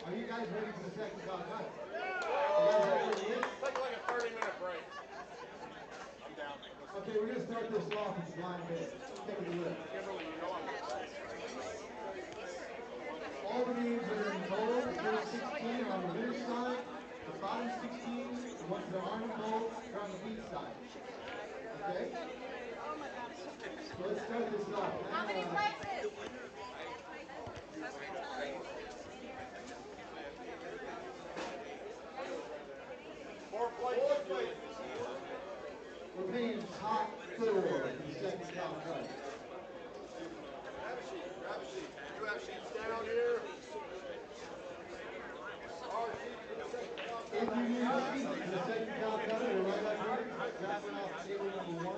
Are you guys ready for the second Kolkata? Take like a 30-minute break. I'm down. Okay, we're going to start this off with blind bid. Take a look. Kimberly, you know I'm All the names that are in gold, the first 16 are on the winner's side. The bottom 16, the ones that aren't in gold, are on the beat side. Okay? So let's start this off. How many places? 4 places. We're paying top 4 in the second Kolkata. Grab a sheet. Grab a sheet. You have sheets down here. Our sheet for the second Kolkata. If you need a sheet for the second Kolkata, they're right up here. Grab one off table number 1.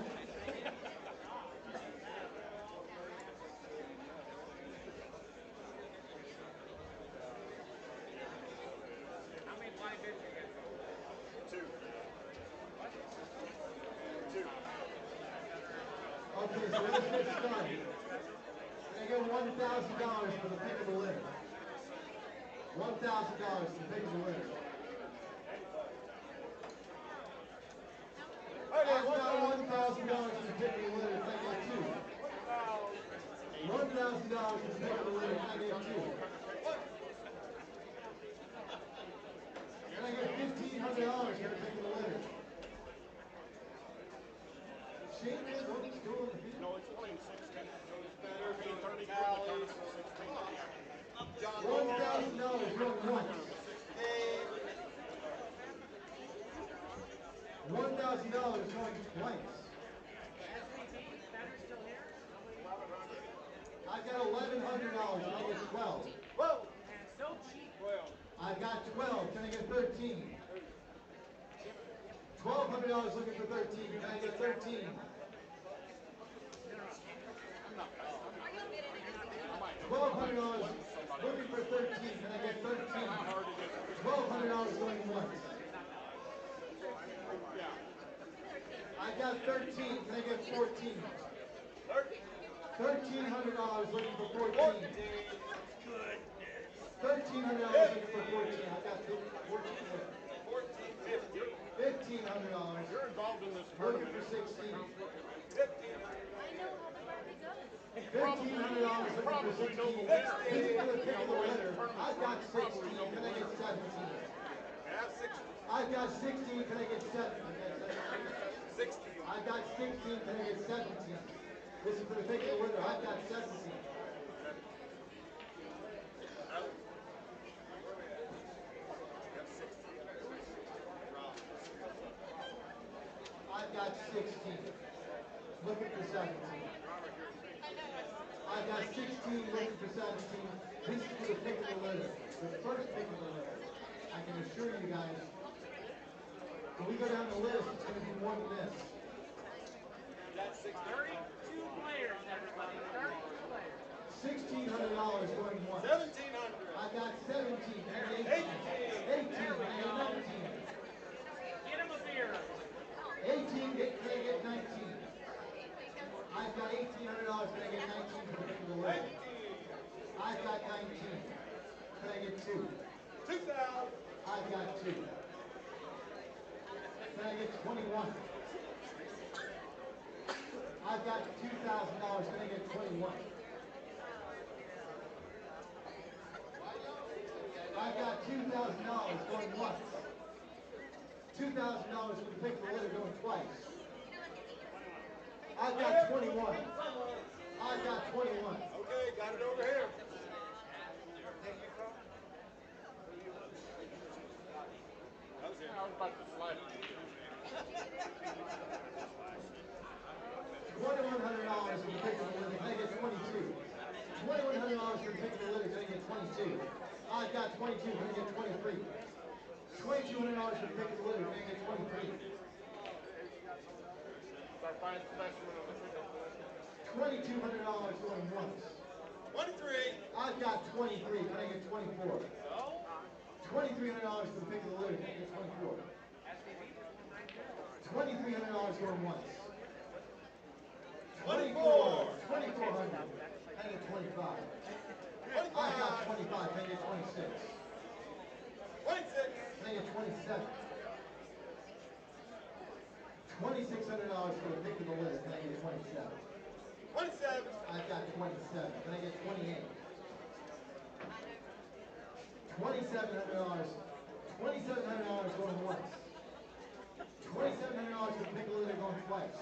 How many blind bids you get? 2. Okay, so let's get started. I get $1,000 for the pick of the litter. $1,000 for the pick of the litter. I've got $1,000 for the pick of the litter. Can I get 2? $1,000 for the pick of the litter. Can I get 2? Can I get $1,500 for the pick of the litter? Shane, man, what is going on? No, it's only 16. So it's better being 30 $16. $1,000 going once. $1,000 going twice. I got $1,100. Can I get 12? Whoa! So cheap. I got 12. Can I get 13? $1,200 looking for 13. Can I get 13? $1,200 looking for 13. Can I get 13? $1,200 going once. I got 13. Can I get 14? $1,300 looking for 14. $1,300 looking for 14. I got 14. $1,500. You're involved in this Looking tournament. for 16. I know how the Barbie goes. $1,500 looking for 16. This is for the pick of the litter. I've got 16. Can I get 17? I've got 16. Can I get 17? 16. I've got 16. Can I get 17? This is for the pick of the litter. I've got 17. I've got 16. Looking for 17. I've got 16 looking for 17. This is for the pick of the litter. The first pick of the litter. I can assure you guys, when we go down the list, it's going to be more than this. 32 players, everybody. 32 players. $1,600 going once. 1,700. I got 17. Can I get 18? 18. Can I get 19? Get him a beer. 18. Can I get 19? I've got $1,800. Can I get 19 for the pick of the litter? I've got 19. Can I get 2? 2,000. I've got 2. Can I get 21? I've got $2,000. Can I get 21? I've got $2,000 going once. $2,000 for the pick of the litter going twice. I've got 21. I've got 21. Okay, got it over here. I was about to slide it. $2,100 for the pick of the litter. Can I get 22? $2,100 for the pick of the litter. Can I get 22? I've got 22. Can I get 23? $2,200 for the pick of the litter. Can I get 23? $2,200 going once. 23. I've got 23. Can I get 24? $2,300 for the pick of the litter. Can I get 24? $2,300 going once. 24. $2,400. Can I get 25? I got 25. Can I get 26? 27. $2,600 for the pick of the litter. Can I get 27? 27. I've got 27. Can I get 28? $2,700. $2,700 going once. $2,700 for the pick of the litter going twice.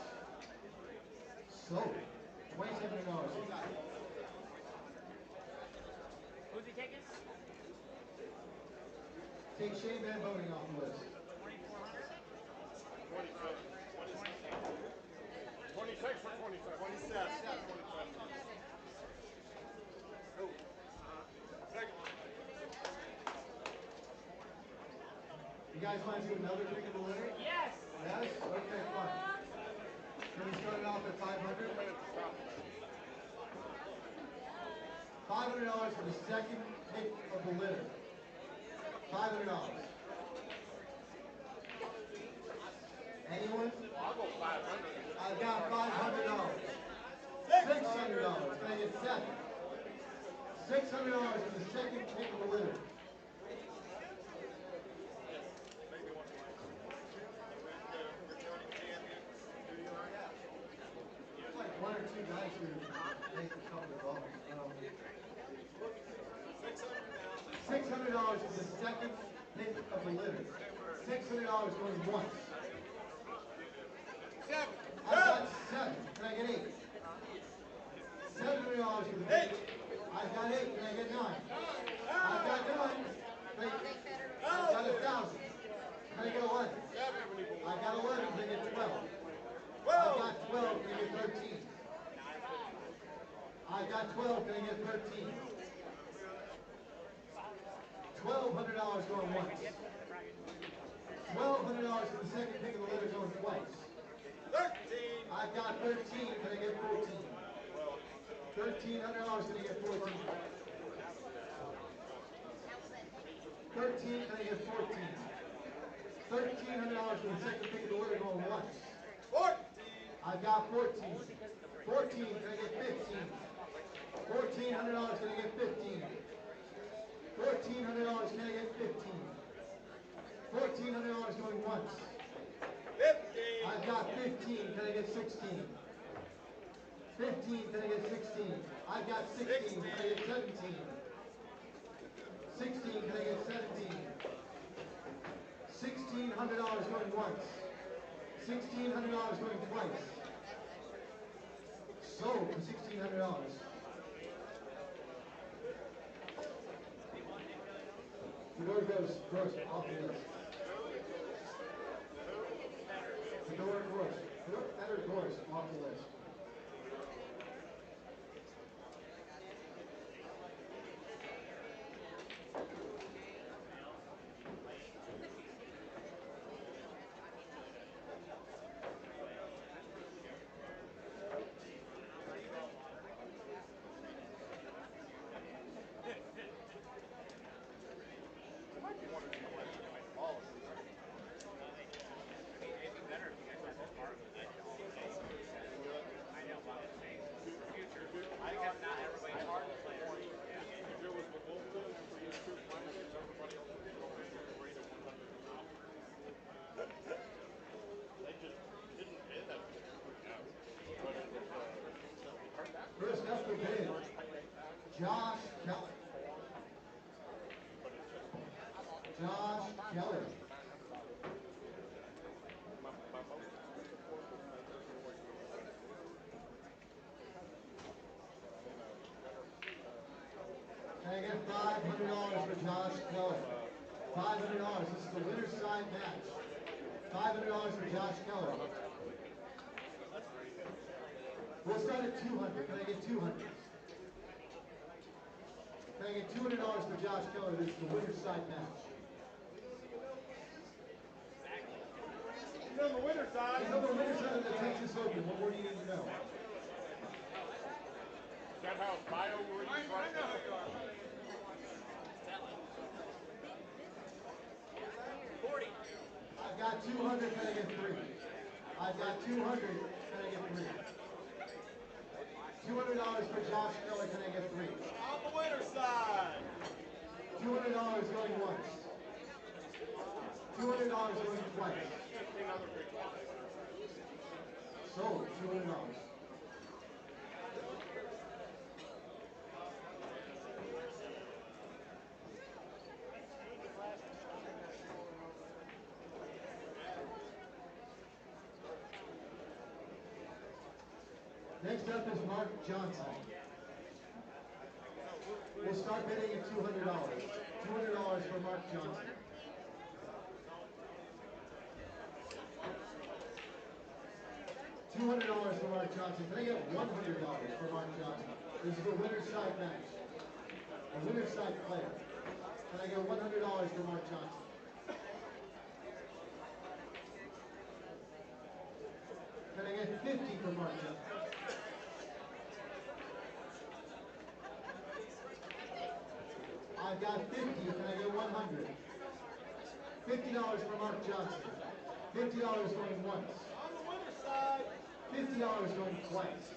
So, $2,700. Who's he taking? Take Shane Van Boning off the list. 2,400? 26 or 27? 27. Oh. Second. You guys want to do another pick of the litter? Yes! Yes? Okay, fine. Can we start it off at 500? $500 for the second pick of the litter. $500. Anyone? I'll go 500. I've got $500. $600. Can I get 7? $600 for the second pick of the litter. Like one or two guys who make a couple of bucks. $600 for the second pick of the litter. $600 going once. 7. I got 7. Can I get 8? $700 for the pick. I've got 8. Can I get 9? I've got 9. I've got 1,000. Can I get 11? I've got 11. Can I get 12? I've got 12. Can I get 13? I've got 12. Can I get 13? $1,200 going once. $1,200 for the second pick of the litter going twice. 13. I've got 13. Can I get 14? $1,300. Can I get 14? 13. Can I get 14? $1,300 for the second pick of the litter going once. 14. I've got 14. 14. Can I get 15? $1,400. Can I get 15? $1,400. Can I get 15? $1,400 going once. 15. I've got 15. Can I get 16? 15. Can I get 16? I've got 16. Can I get 17? 16. Can I get 17? $1,600 going once. $1,600 going twice. Sold for $1,600. Fedora goes first off the list. Fedora first. Fedora first off the list. First up to bid, Josh Kelly. Josh Kelly. Can I get $500 for Josh Kelly? $500. This is the winner's side match. $500 for Josh Kelly. We'll start at 200. Can I get 200? Can I get $200 for Josh Kelly? This is the winner's side match. He's on the winner's side. He's on the winner's side of the Texas Open. What more do you need to know? Is that how bio reads right now? I've got 200. Can I get 3? I've got 200. Can I get 3? $200 for Josh Kelly. Can I get 3? On the winner's side. $200 going once. $200 twice. Sold, $200. Next up is Mark Johnson. We'll start bidding at $200. $200 for Mark Johnson. $200 for Mark Johnson. Can I get $100 for Mark Johnson? This is a winner's side match. A winner's side player. Can I get $100 for Mark Johnson? Can I get 50 for Mark Johnson? I've got 50. Can I get 100? $50 for Mark Johnson. $50 going once. On the winner's side. $50 going twice.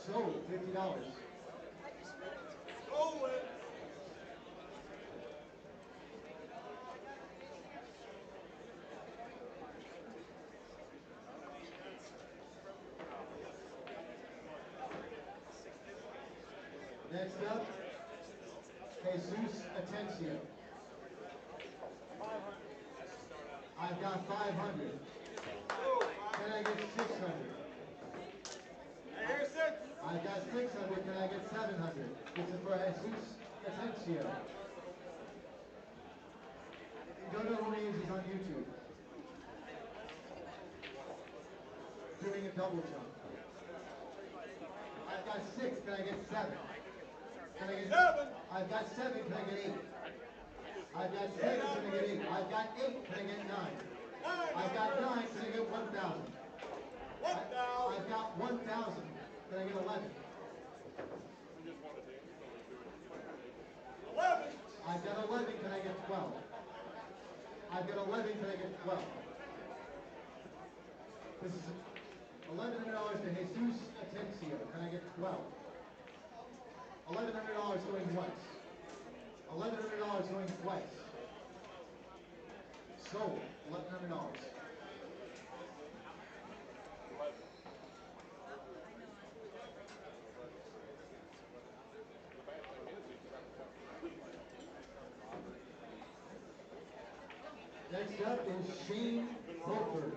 Sold, $50. Roll it. Next up, Jesus Atencio. I've got 500. Can I get 600? I hear 6. I've got 600. Can I get 700? This is for Jesus Atencio. You don't know who he is, he's on YouTube. Doing a double jump. I've got 6. Can I get 7? Can I get 7? I've got 7. Can I get 8? I've got 7. Can I get 8? I've got 8. Can I get 9? I've got 9. Can I get 1,000? 1,000. I've got 1,000. Can I get 11? 11. I've got 11. Can I get 12? I've got 11. Can I get 12? This is $1,100 to Jesus Atencio. Can I get 12? $1,100 going once. $1,100 going twice. Sold. $1,100. Next up is Shane Volker.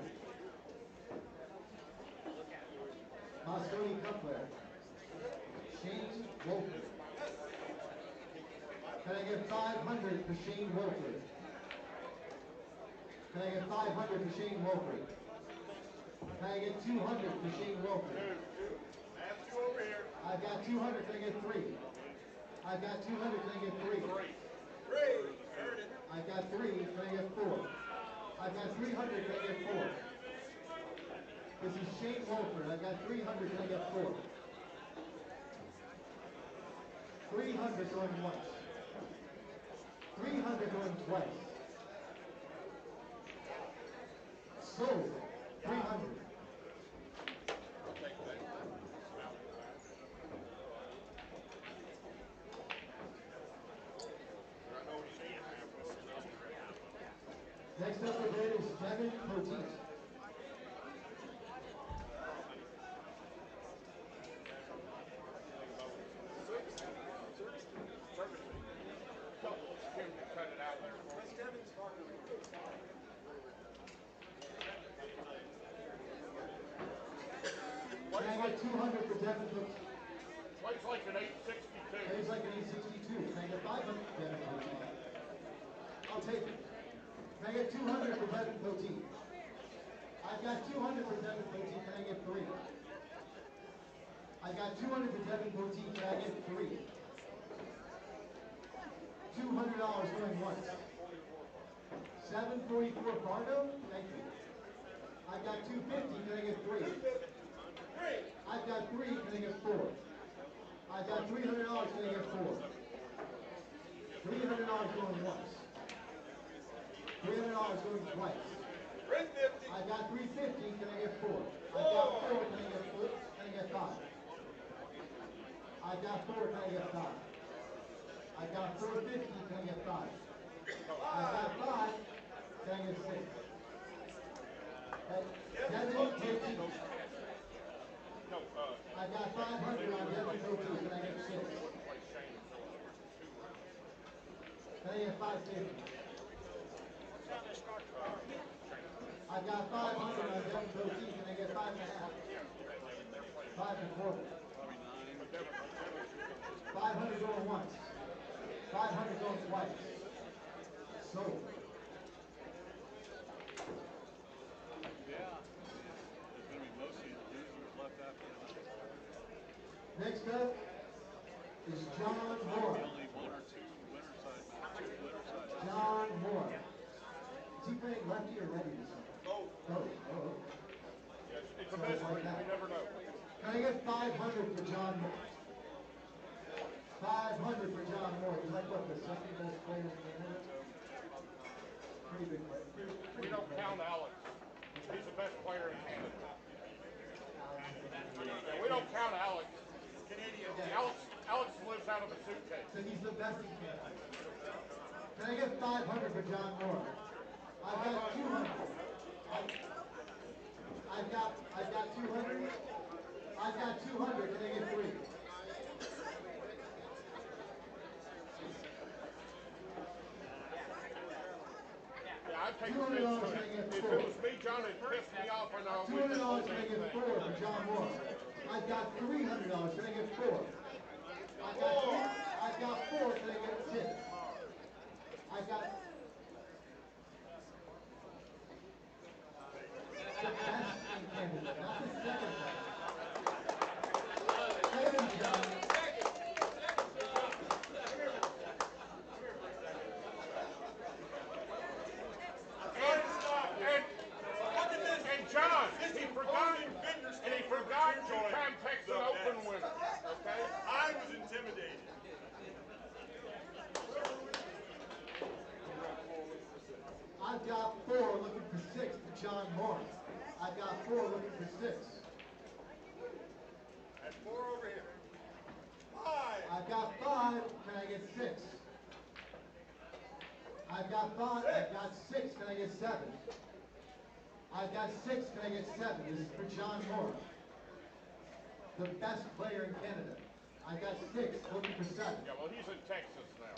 Moscone Cup player. Shane Volker. Can I get 500 for Shane Volker? Can I get 500 for Shane Volker? Can I get 200 for Shane Volker? I have 2 over here. I've got 200. Can I get 3? I've got 200. Can I get 3? 3. Heard it. I've got 3. Can I get 4? I've got 300. Can I get 4? This is Shane Wolford. I've got 300. Can I get 4? 300 going once. 300 going twice. Sold. 300. Next up for bid is Kevin Poteet. Can I get 200 for Devin Poteet? Weighs like an 862. Weighs like an 862. Can I get 500 for Devin Poteet? I'll take it. Can I get 200 for Devin Poteet? I've got 200 for Devin Poteet. Can I get 3? I got 200 for Devin Poteet. Can I get 3? $200 going once. 744 Fargo. Thank you. I've got 250. Can I get 3? 3. I've got 3. Can I get 4? I've got $300. Can I get 4? $300 going once. $300 going twice. 350. I got 350. Can I get 4? I got 4. Can I get 4? Can I get 5? I got 4. Can I get 5? I got 450. Can I get 5? I've got 5. Can I get 6? Devin Goatee. I've got 500 on Devin Goatee. Can I get 6? Can I get 550? I've got 500 on Devin Goatee. Can I get 5.5? 5.25. 500 going once. 500 going twice. Sold. Next up is John Mora. John Mora. Is he playing lefty or righty this time? Both. Both. Oh, okay. It's a mystery. We never know. Can I get 500 for John Mora? 500 for John Mora. He's like what, the second best player in Canada? Pretty big player. We don't count Alex. He's the best player in Canada. Yeah, we don't count Alex. Canadian. Alex lives out of a suitcase. So he's the best in Canada. Can I get 500 for John Mora? I've got 200. I've got 200. I've got 200. Can I get 3? Yeah, I'd take $200 offense to can I it. get If 4? it was me, John, it'd piss me off when I $200 can I get 4 for John Mora? I've got $300. Can I get 4? I've got 4. Can I get 6? I've got the best in Canada, not the second best. Ladies and gentlemen, And John, he forgot Japan takes an open winner. Okay? I was intimidated. I've got 4 looking for 6 for John Mora. I've got 4 looking for 6. That's 4 over here. 5. I've got 5. Can I get 6? I've got 5. I've got 6. Can I get 7? I've got 6. Can I get 7? This is for John Mora, the best player in Canada. I've got 6 looking for 7. Yeah, well, he's in Texas now.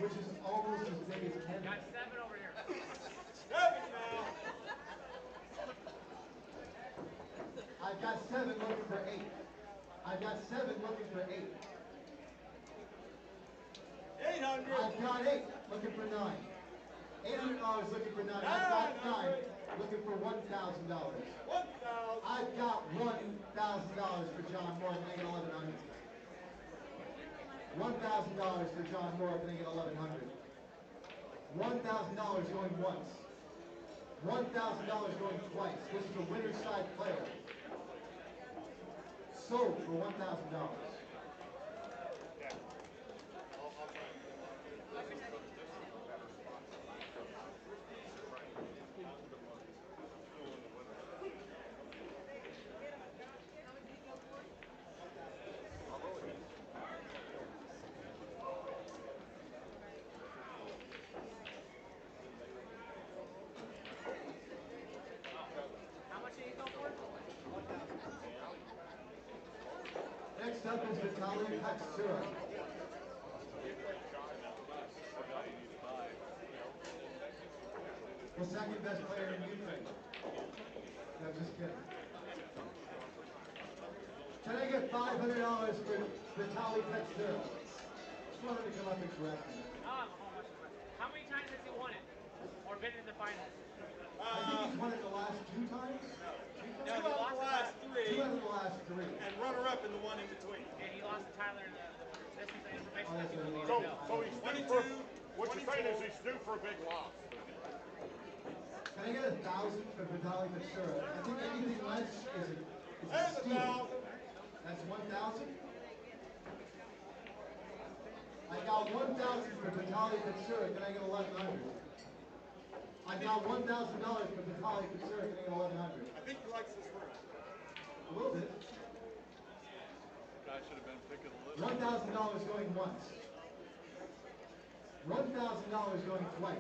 Which is almost as big as Canada. Got 7 over here. 7 now. I've got 7 looking for 8. I've got 7 looking for 8. 800. I've got 8 looking for 9. $800 looking for 9. I've got 9 looking for $1,000. 1,000. I've got $1,000 for John Mora. Can I get 1,100? $1,000 for John Mora. Can I get 1,100? $1,000 going once. $1,000 going twice. This is a winner's side player. Sold for $1,000. Next up is Vitali. The second best player in Ukraine. No, just kidding. Can I get $500 for Vitali Petsura? Just wanted to come up and correct me. How many times has he won it? Or been in the finals? I think he's won it the last 2 times. No, he lost the last 3. 2 out of the last 3. And runner-up in the one in between. And he lost to Tyler in the. This is the information Oh, that that's people what need it to is. know. So he's due for, what you're saying is he's due for a big loss. Can I get 1,000 for Vitali Petsura? I think anything less is a There's steal. 1,000. That's 1,000. I got 1,000 for Vitali Petsura. Can I get 1,100? I got $1,000 for Vitali Petsura. Can I get 1,100? I think he likes this room. A little bit. Guy should have been picking a little. $1,000 going once. $1,000 going twice.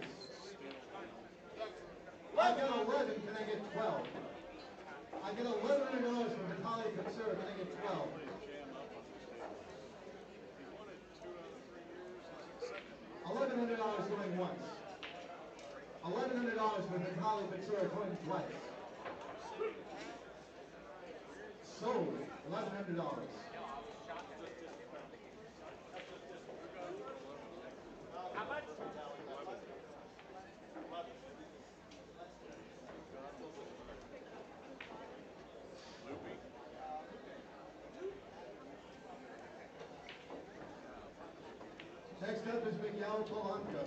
I got 11, can I get 12? I get $1,100 from Vitali Katsura, can I get 12? $1,100 going once. $1,100 with Vitali Katsura going twice. Sold, $1,100. How much? Next up is Miguel Polanco.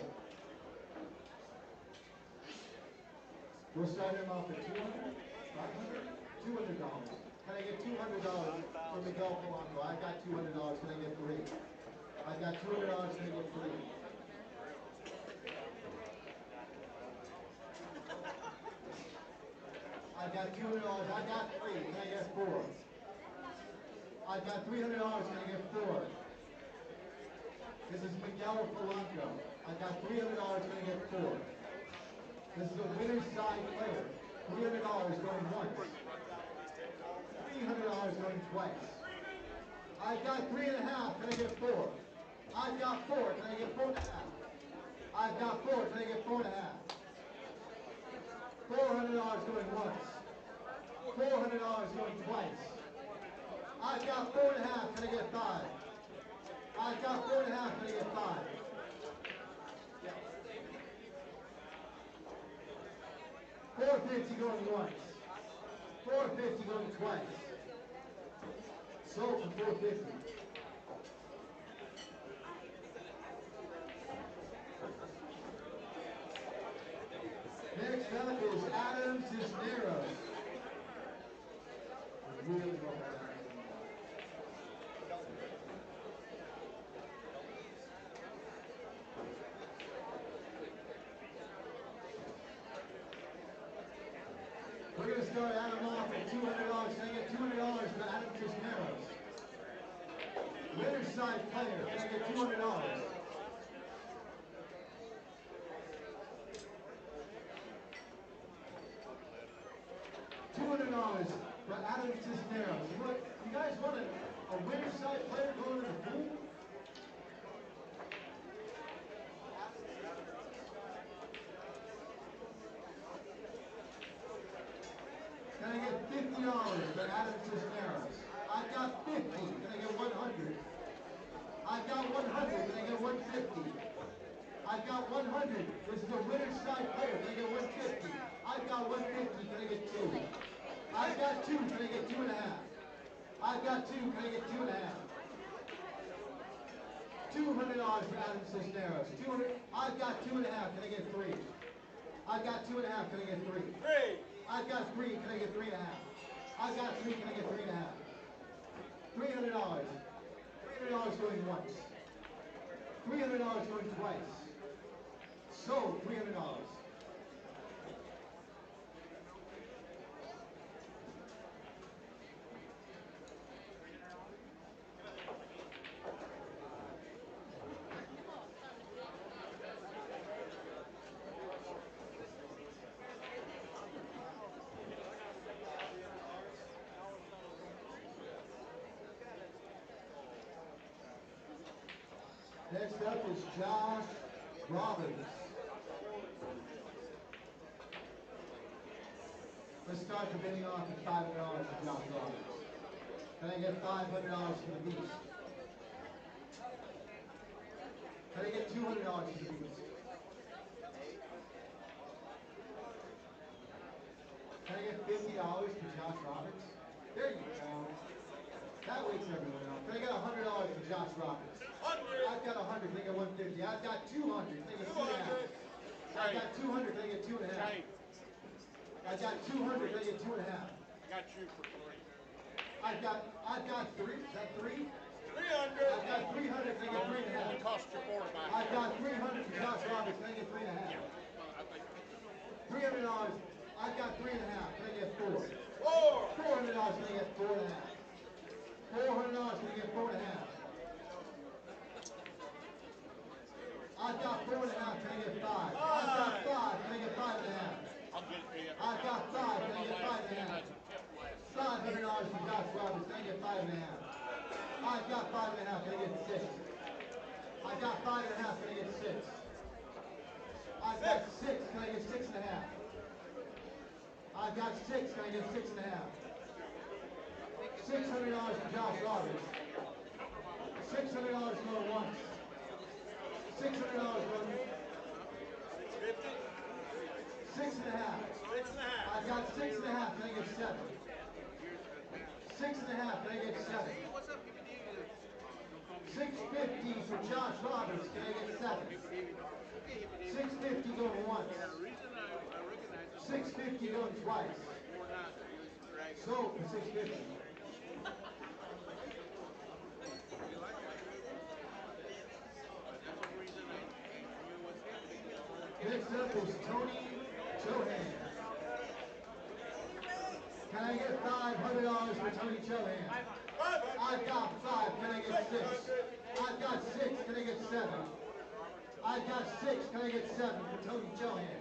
We'll start him off at $200, $500, $200. Can I get $200 for Miguel Polanco? I got $200. Can I get three? I got $200. Can I get three? I got $200. I got three. Can I get four? I got $300. Can I get four? This is Miguel Polanco. I got $300. Can I get four? This is a winner's side player. $300 going once. $300 going twice. I got 3.5. Can I get four? I got four. Can I get 4.5? I got four. Can I get 4.5? $400 going once. $400 going twice. I got 4.5. Can I get five? I got 4.5. Can I get five? $450 going once. $450 going twice. Sold for $450. Next up is Adam Cisneros. Really well done. We're going to start Adam off at $200. Can I get $200 for Adam Cisneros? Winner's side player. Can I get $200? $200 for Adam Cisneros. You guys want a winner's side player going to the pool? Can I get $50 for Adam Cisneros? I got 50. Can I get 100? I got 100. Can I get 150? I got 100. This is a winner's side player. Can I get 150? I got 150. Can I get two? I got two. Can I get 2.5? I got two. Can I get 2.5? $200 for Adam Cisneros. 200. I got 2.5. Can I get three? I got 2.5. Can I get three? Three. I got three. Can I get 3.5? I got three. Can I get 3.5? $300. $300 going once. $300 going twice. Sold $300. Next up is Josh Robbins. Let's start the bidding off at $500 for Josh Robbins. Can I get $500 for the Beast? Can I get $200 for the Beast? Can I get $50 for Josh Robbins? There you go. That wakes everyone up. Can I get $100 for Josh Robbins? 100. I've got 100. Can I get 150? I've got 200. Can I get 2.5? I got 200. Can I get 2.5? I got 200. Can I get 2.5? I got you for three. I've got three. Is that three? 300. I've got 300. Can I get Only 3.5? cost you more back. I've got 300 for Josh Robbins. Can I get 3.5? $300. I've got 3.5. Can I get four? Four. $400. Can I get 4.5? $400. Can I get 4.5? I've got can I get 5.5? I've got 5.5, can I get 6? I've got 5.5, can I get 6? I've got 6, can I get 6.5? I've got 6, can I get 6.5? $600 for Josh Roberts. $600 going once. $600 going 6.5. 6.5. I've got 6.5, can I get 7? 6.5, can I get 7? 650 for Josh Roberts, can I get 7? 650 going once. 650 going twice. Sold for 650. Next up is Tony Chohan. Can I get $500 for Tony Chohan? I've got 5, can I get 6? I've got 6, can I get 7? I've got 6, can I get 7 for Tony Chohan?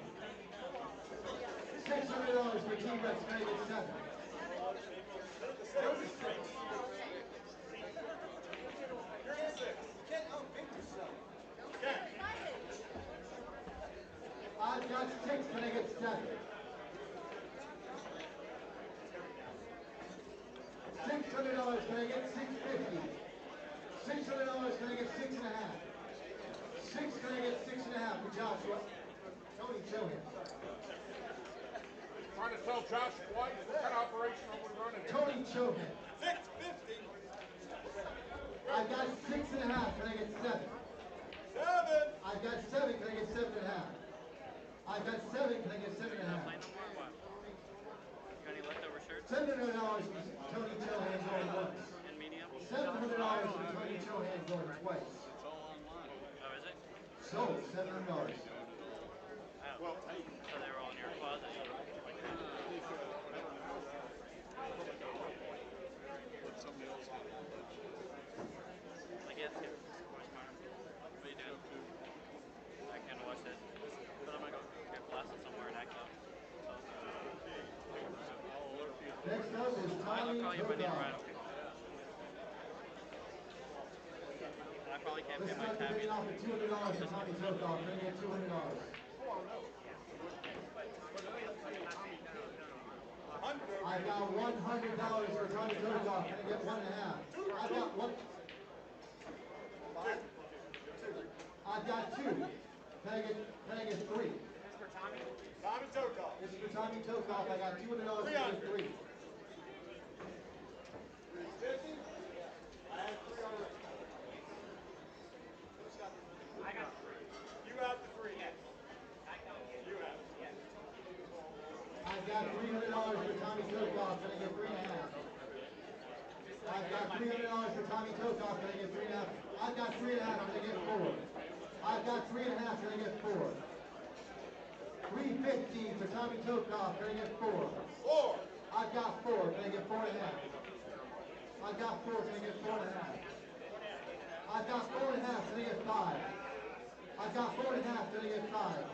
$600 for T-Rex, can I get 7? I've got 6, can I get 7? $600, can I get 650? $600, can I get 6.5? 6, can I get 6.5 for Joshua? Tony Chohan. Trying to tell Josh what kind of operation are we running here? Tony Chohan. 650. I've got 6.5, can I get 7? 7. I've got 7, can I get 7.5? I've got 7, can I get 7.5? Got any leftover shirts? $700 for Tony Chohan going once. In medium? $700 for Tony Chohan going twice. Oh, is it? Sold, $700. Oh. So they were all in your closet? I guess, yeah. What are you doing? I can't watch this. But I'm gonna go get blasted somewhere and act up. Next up is I'll Tommy call you if I need a ride, Tokoff. okay? I probably can't Let's pay my start the tab bidding either. off at $200 for Tommy Tokoff. Can I get $200? I've got $100 for Tommy Tokoff. Can I get 1.5? I've got 1. I've got 2. Can I get 3? Tommy Tokoff. This is for Tommy Tokoff. I got $200. Can I get 3? 350. I have 300. I got You have the 3. Yes. You have it. I've got $300 for Tommy Tokoff. Can I get 3.5? I've got $300 for Tommy Tokoff. Can I get 3.5? I've got 3.5. Can I get 4? I've got 3.5. Can I get 4? 350 for Tommy Tokoff. Can I get 4? 4. I've got 4. Can I get 4.5? I've got 4. Can I get 4.5? I've got 4.5. Can I get 5? I've got 4.5. Can I get 5?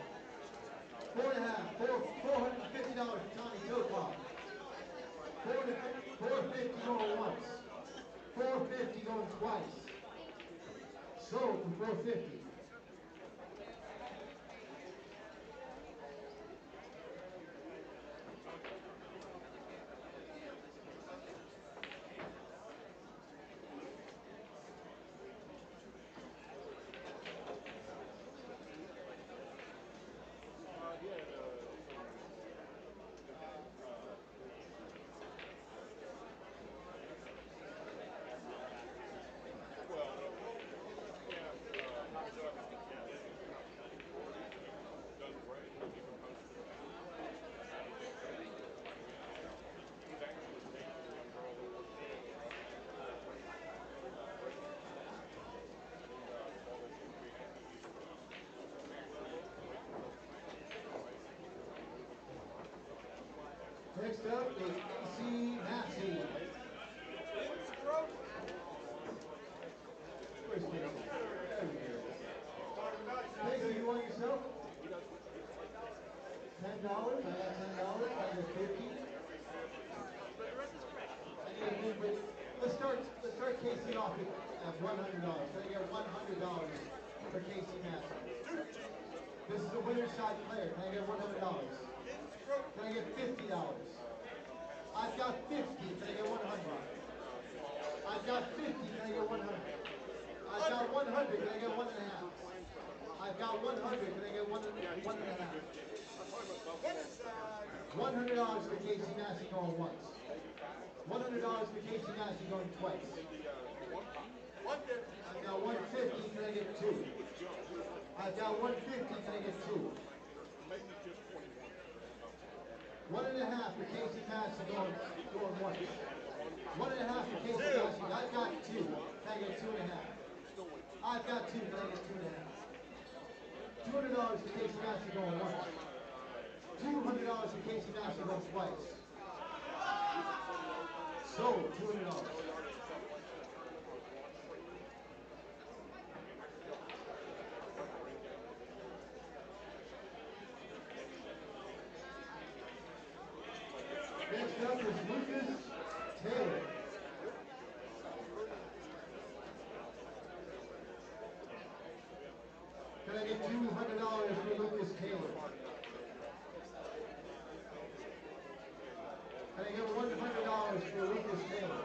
4.5. $450 for Tommy Tokoff. 450 going once. 450 going twice. Sold for 450. Next up is AC Maxey. Where's Casey? There he is. Casey, you want yourself? $10? I got $10. I got 50. I need a new bid. Let's start Casey off at $100. Can I get $100 for Casey Massey? This is a winner's side player. Can I get $100? Can I get $50? I've got 50. Can I get 100? I've got 50. Can I get 100? I've got 100. Can I get 1.5? I've got 100. Can I get 1.5? $100 for Casey Massey going once. $100 for Casey Massey going twice. I've got 150. Can I get 2? I've got 150. Can I get 2? 1.5 for Casey Massey going once. 1.5 for Casey Massey. I've got 2. Can I get 2.5? I've got 2. Can I get 2.5? $200 for Casey Massey going once. $200 for Casey Massey going twice. Sold. $200. Next up is Lucas Taylor. Can I get $200 for Lucas Taylor? Can I get $100 for Lucas Taylor?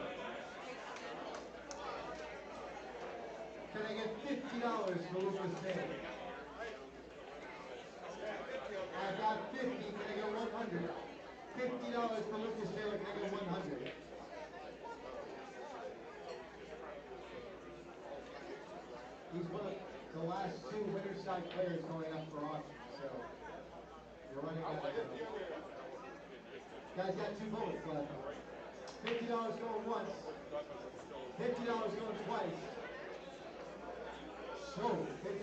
Can I get $50 for Lucas Taylor? I've got 50. Can I get 100? $50 for Lucas Taylor. Can I get 100? He's one of the last 2 winner's side players going up for auction, so you're running out of time. Guys got 2 bullets left. $50 going once. $50 going twice. Sold. $50.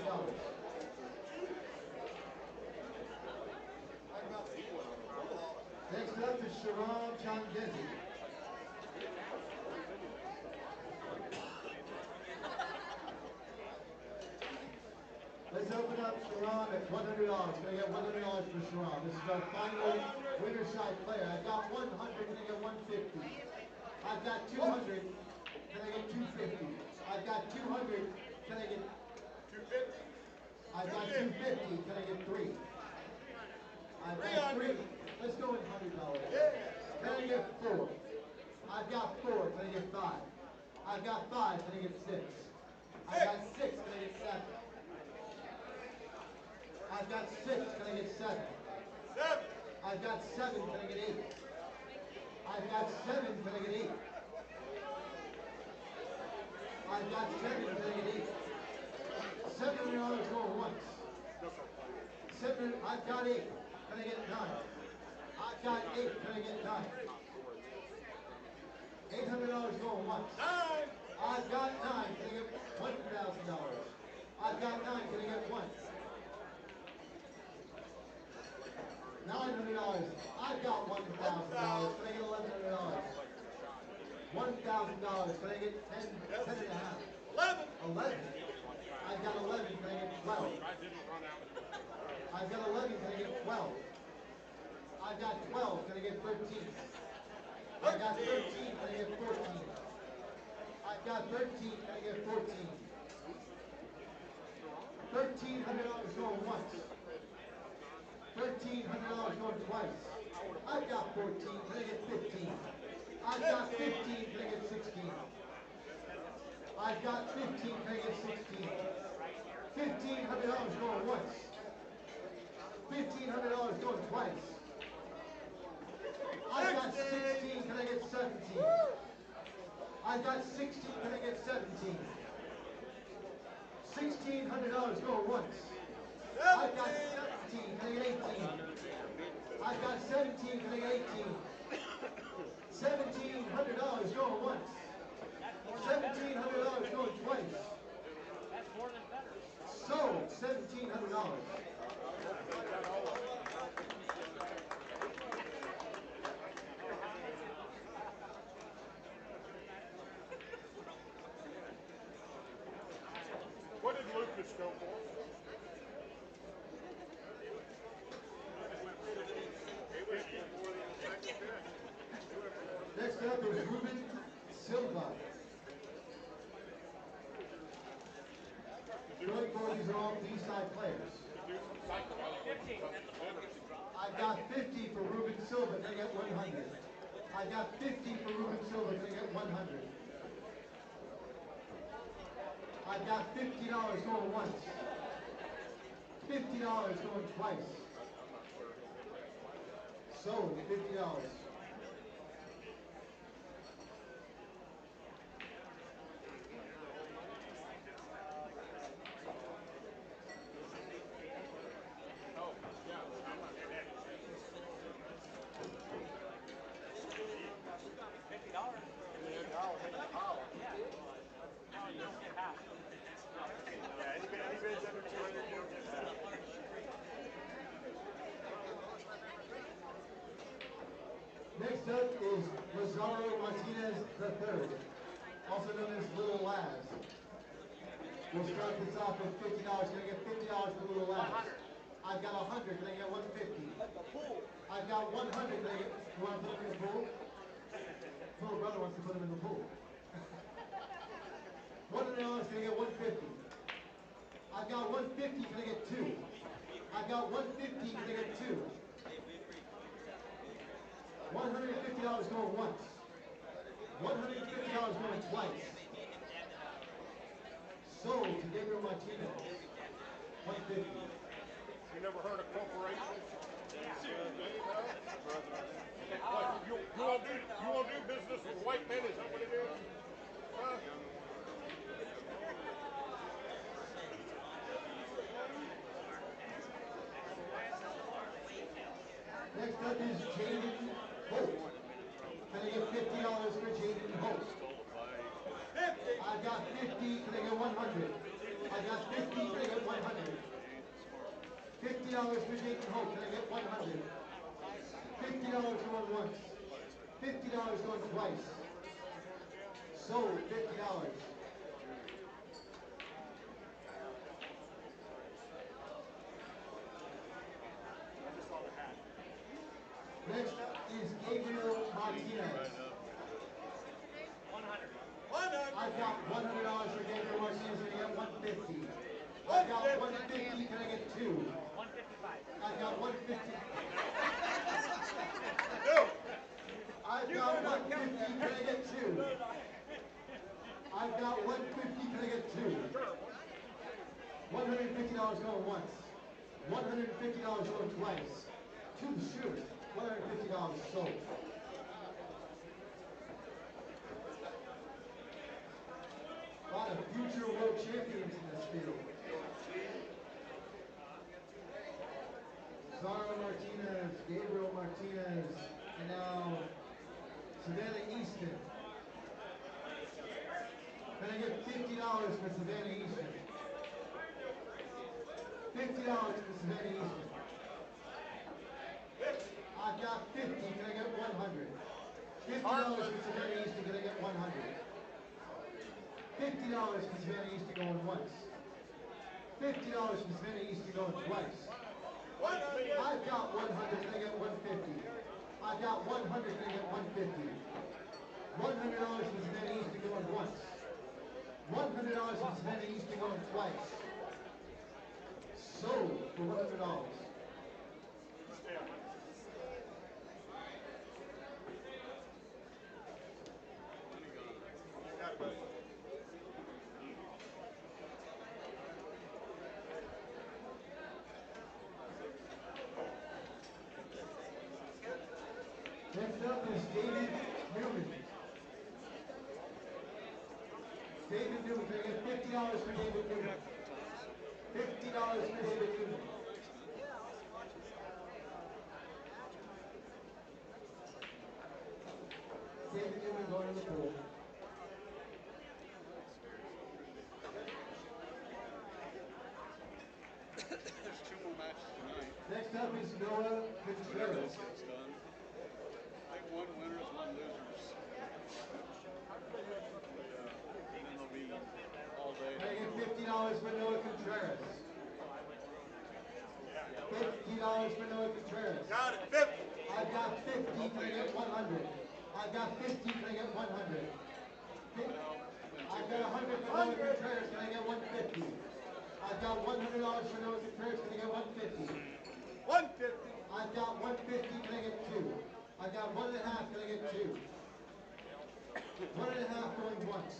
Next up is Shiron. Let's open up Shiron at $100. Can I get $100 for Shiron? This is our final winner side player. I've got 100. Can I get 150? I've got 200. Can I get 250? I've got 200. Can I get 250? I've got 250. Can I get 3? I've got 3. Let's go with $100. Can I get 4? I've got 4. Can I get 5? I've got 5. Can I get 6? I've got 6. Can I get 7? I've got 6. Can I get 7? 7. I've got 7. Can I get 8? I've got 7. Can I get 8? I've got 7. Can I get 8? $700 going once. 7. I've got 8. Can I get 9? I've got 8. Can I get 9? $800 going once. 9. I've got 9. Can I get $1,000? I've got 9. Can I get 1? $900. I've got $1,000. Can I get $1,100? $1,000. Can I get 10.5? 11. 11. I've got 11. Can I get 12? I've got 11. Can I get 12? I've got 12. Can I get 13? I've got 13. Can I get 14? I've got 13. Can I get 14? $1,300 going once. $1,300 going twice. I've got 14. Can I get 15? I've got 15. Can I get 16? I've got 15. Can I get 16? $1,500 going once. $1,500 going twice. I've got 16. Can I get 17? I've got 16. Can I get 17? $1,600 going once. I've got 17. Can I get 18? I've got 17. Can I get 18? $1,700 going once. $1,700 going twice. That's more than better. Sold. $1,700. What did Lucas go for? Next up is Ruben Silva. these are all D-side players. Do some psychology. I've got 50 for Ruben Silva, can I get 100? I got 50 for Ruben Silva, can I get 100? I've got $50 going once. $50 going twice. Sold, $50. Next up is Lazaro Martinez III, also known as Little Laz. We'll start this off with $50. Can I get $50 for Little Laz? I've got 100. Can I get 150? I've got 100. Can I get? You want to put him in the pool? His little brother wants to put him in the pool. $100. Can I get 150? I've got 150. Can I get two? I've got 150. Can I get two? $150 going once. $150 going twice. Sold to Gabriel Martinez. 150. You never heard of corporations? What, you want to do business with white men? Is that what it is? Huh? Next up is Jaden Holt. Can I get $50 for Jaden Holt? I've got 50. Can I get 100? I got 50. Can I get 100? $50 for Jaden Holt. Can I get 100? $50 going once. $50 going twice. Sold $50. Next is Gabriel Martinez. 100. I've got $100 for Gabriel Martinez. Can I get 150? I've got 150. Can I get two? 155. I've got 150. No. I've got 150. Can I get two? I've got 150. Can I get two? $150 going once. $150 going twice. To the shoot. $150 sold. A lot of future world champions in this field. Zara Martinez, Gabriel Martinez, and now Savannah Easton. Can I get $50 for Savannah Easton? $50 for Savannah Easton. I've got 50. Can I get 100? $50 for Savannah Easton. Can I get 100? $50 for Savannah Easton going once. $50 for Savannah Easton going twice. I've got 100. Can I get 150? I've got 100. Can I get 150? $100 for Savannah Easton going once. $100 for Savannah Easton going twice. Sold for $100. Next up is David Newman. David Newman, can I get $50 for David Newman? $50 for David Newman. David Newman going in the pool. There's two more matches tonight. Next up is Noah Whenever Contreras. this gets done. I think one winners, one losers. And then they'll be all day. Can I get $50 for Noah Contreras? $50 for Noah Contreras. Got it. 50. I've got 50. Can I get 100? I've got 50. Can I get 100? I've got 100 for Noah Contreras. Can I get 150? I've got $100 for those at first. Can I get 150? 150. I've got 150. Can I get two? I've got 1.5. Can I get two? 1.5 going once.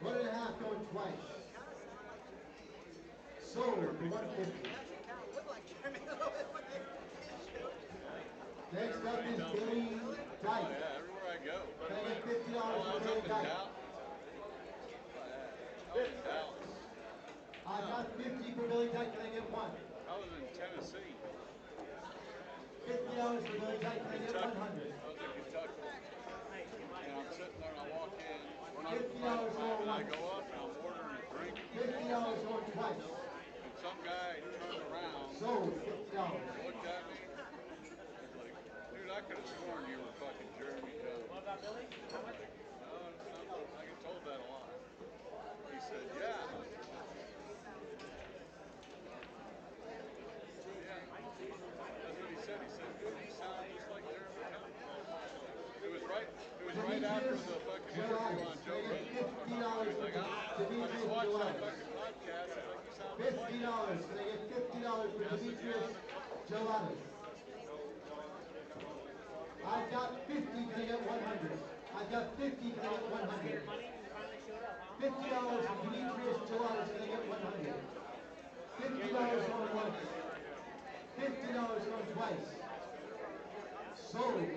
1.5 going twice. Sold for 150. Next up is Billy Dyke. Yeah, everywhere I go. Can I get $50 I for was Billy up in Dyke? Dallas. I was in Dallas. I've got 50 for Billy Dyke. Can I get one? I was in Tennessee. $50 for Billy Dyke. Can I get 100? I was in Kentucky. And I'm sitting there and I walk in. We're not at the $50 final for time, and I once. go up and I'm ordering a drink. $50 going twice. And some guy turned around, Sold $50. looked at me. He's like, dude, I could have sworn you were fucking Jeremy Jones. What about Billy? I'm like, no, I get told that a lot. He said, yeah. That's what he said. He said, dude, you sound just like Jeremy Jones. It was right after the fucking interview on Joe Rogan. He was like, I just watched that fucking podcast. He's like, you sound just like him. $50. Can I get $50 for Demetrius Gelatis? I've got 50. Can I get 100? I've got 50. Can I get 100? $50 for Demetrius Gelatis. Can I get 100? $50 going once. $50 going twice. Sold $50.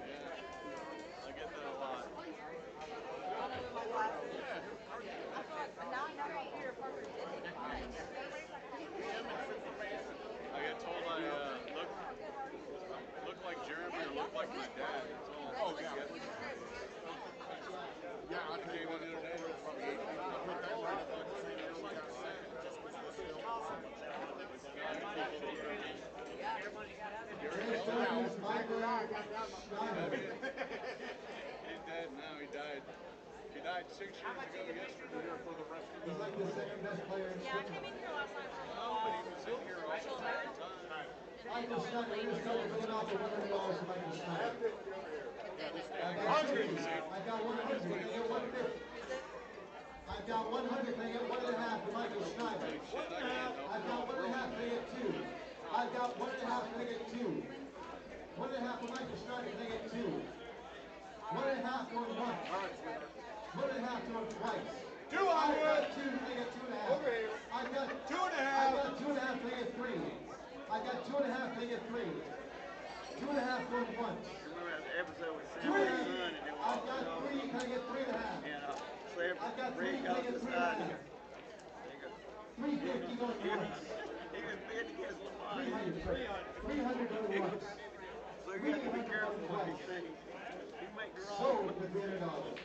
I get that a lot. I get told I look like Jeremy or look like my dad. Oh, yeah. Yeah, I came in the other day, there was probably 8 people. I put that right up just like my dad. Next up is Michael Schneider. He's dead now. He died 6 years ago yesterday. He's like the second best player in Yeah, I came in here last night for a Oh, but he was in here all the time. Michael Schneider, we're just going to off for $100 for Michael Schneider. I got 50. I got 100. Can I get 150? I've got 100. Can I get 1.5 for Michael Schneider? I've got 1.5. Can I get two? I've got 1.5. Can I get two? 1.5 for Michael Schneider. Can I get two? 1.5 going once. 1.5 going twice. 200. I've got 2. Can I get 2.5? Over here. I've got 2.5. I've got 2.5. Can I get 3? I've got 2.5. Can I get 3? 2.5 going once. Remember that episode with Sam 3. and his son, and they were I've got 3. Can I get 3.5? and Sam I've got 3. Rick Can I got get the 3.5? side. There you go. 350 going once. He was bid to get his line. 300 going once. So you got to be careful what you say. He make the wrong. Sold for $300.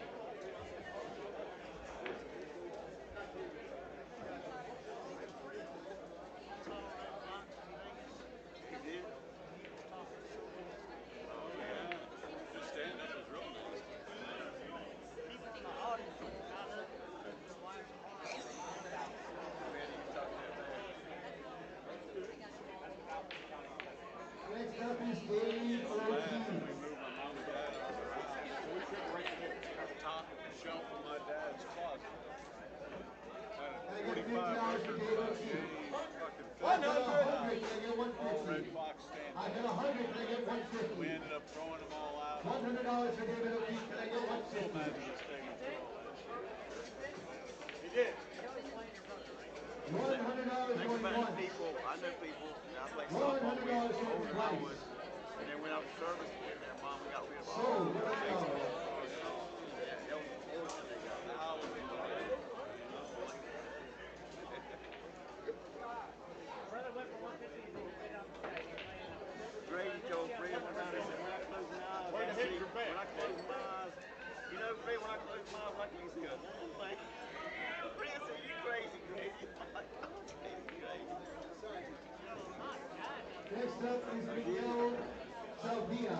He did. Oh, yeah. Just stand up is real nice. Man, you can talk that bad. Next up is Dave I'm glad when we Ortiz. moved my mom and dad out of the house. The top of the shelf of my dad's closet had I a got 45 $50 for record Dave by Ortiz. James fucking I've got Phillips. 100. Can I get All Red 150? Fox stands. I've got 100. Can I get We 150? ended up throwing them all out. $100 for David Ortiz. Can I get Still 150? mad to this day we threw all that shit. He did. $100 Think going about the once. people. I know people. I played softball with $100 going older than I twice. was. And then when I was service with their mom, we got rid of all Sold the $100. baseball cards and all. Yeah, that was the fortune they got. How was it today? Grady told Fred one night, he said, when I close my eyes, Way to I hit see, your back. when I close my eyes, you know, Fred, when I close my eyes, I can't see a damn thing. Fred said, you crazy, Grady. I'm like, oh, crazy. Next up is Miguel Salvia.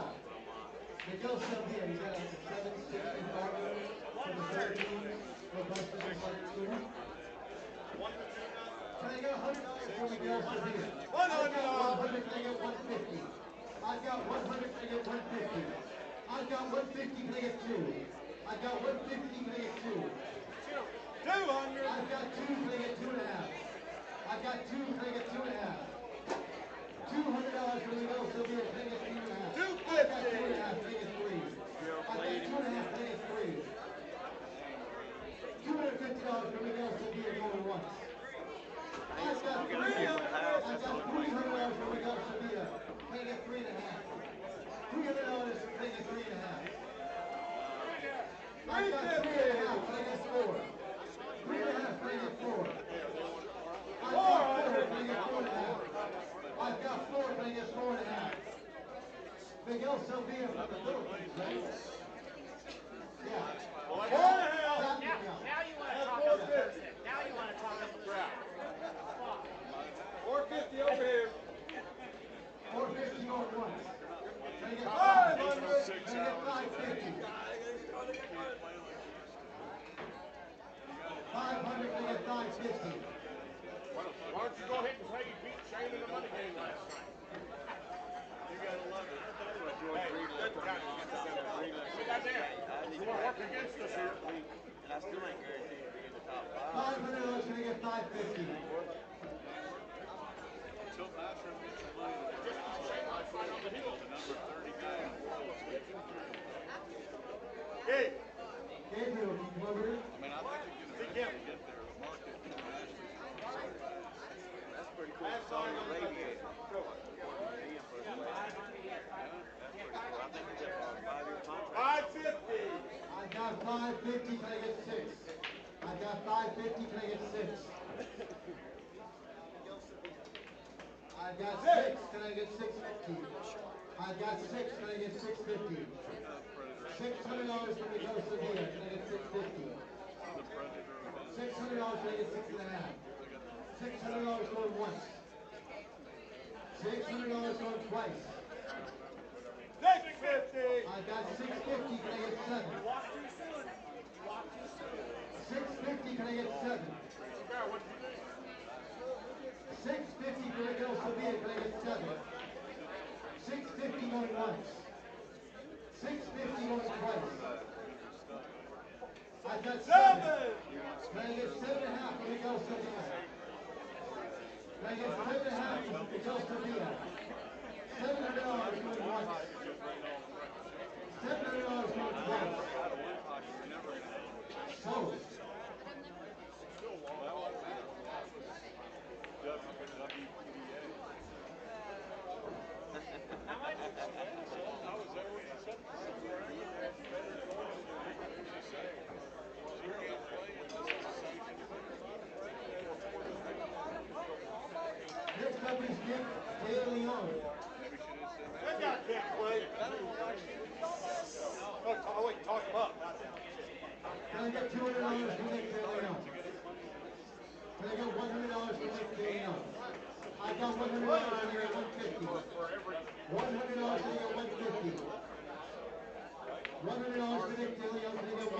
Miguel Salvia, he's got a 760 partner from the Philippines, robust to this team. Can I get $100 for Miguel Salvia? $100. I've got 100, can I get 150? I've got 100, can I get 150? I've got 150, can I get 2? I've got 150, can I get 2? 200. I've got two, can I get 2.5? I've got two, can I get 2.5? $200 for Miguel Sylvia, can I get 3.5? I've got 2.5, can I get 3? I've got 2.5, can I get 3? $250 for Miguel Sylvia going once. I've got $300 for Miguel Sylvia, can I get 3.5? $300, can I get 3.5? I've got 3.5, can I get 4? 3.5, can I get 4? I've got 4, can I get 4.5? I've got 4, can I get 4.5? Miguel Sylvia from the Philippines, right? Yeah. 4.5. Now you want to talk up the person. Now you want to talk up the crowd. 450 over here. 450 going once. Can I get 500? Can I get 550? 500, can I get 550? Why don't you go ahead and say you beat Shane in the money game last night? You gotta love it. That's what George Hey, Reed good told me time. one time. See that there? You want to work against us here? And I still ain't guaranteed to be in the top 5. $500, can I get 550? Until Bathroom gets the money to work, Shane might fight on the hill. the number 30 guy in the world is making. Hey, Gabriel, can you come over here? I mean, I think they can eventually get there. The market internationally. That's pretty cool. Saudi Arabia. That's pretty cool. I think he's got a 5-year contract. 550. I got 550, can I get 6? I got 550, can I get 6? I got 6, can I get 650? I got 6, can I get 650? $600 for Miguel Sevilla, can I get 650? $600, can I get 6.5? $600 going once. $600 going twice. 650. I got 650, can I get 7? You walked too soon. You walked too soon. 650, can I get 7? Yeah, what do you think? 650 for Miguel Sevilla, can I get 7? 650 going once. 650 going twice. I got 7. Can I get 7.5 for Miguel Sevilla? Can I get 7.5 for Miguel Sevilla? $700 going once. $700 going twice. Sold. Next up is Nick De Leon. That guy can't play. Oh, wait, talk him up. Can I get $200 for Nick De Leon? Can I get $100 for Nick De Leon? I got $100, can I get $150? $100, can I get $150? $100 for Nick De Leon, can I get $150?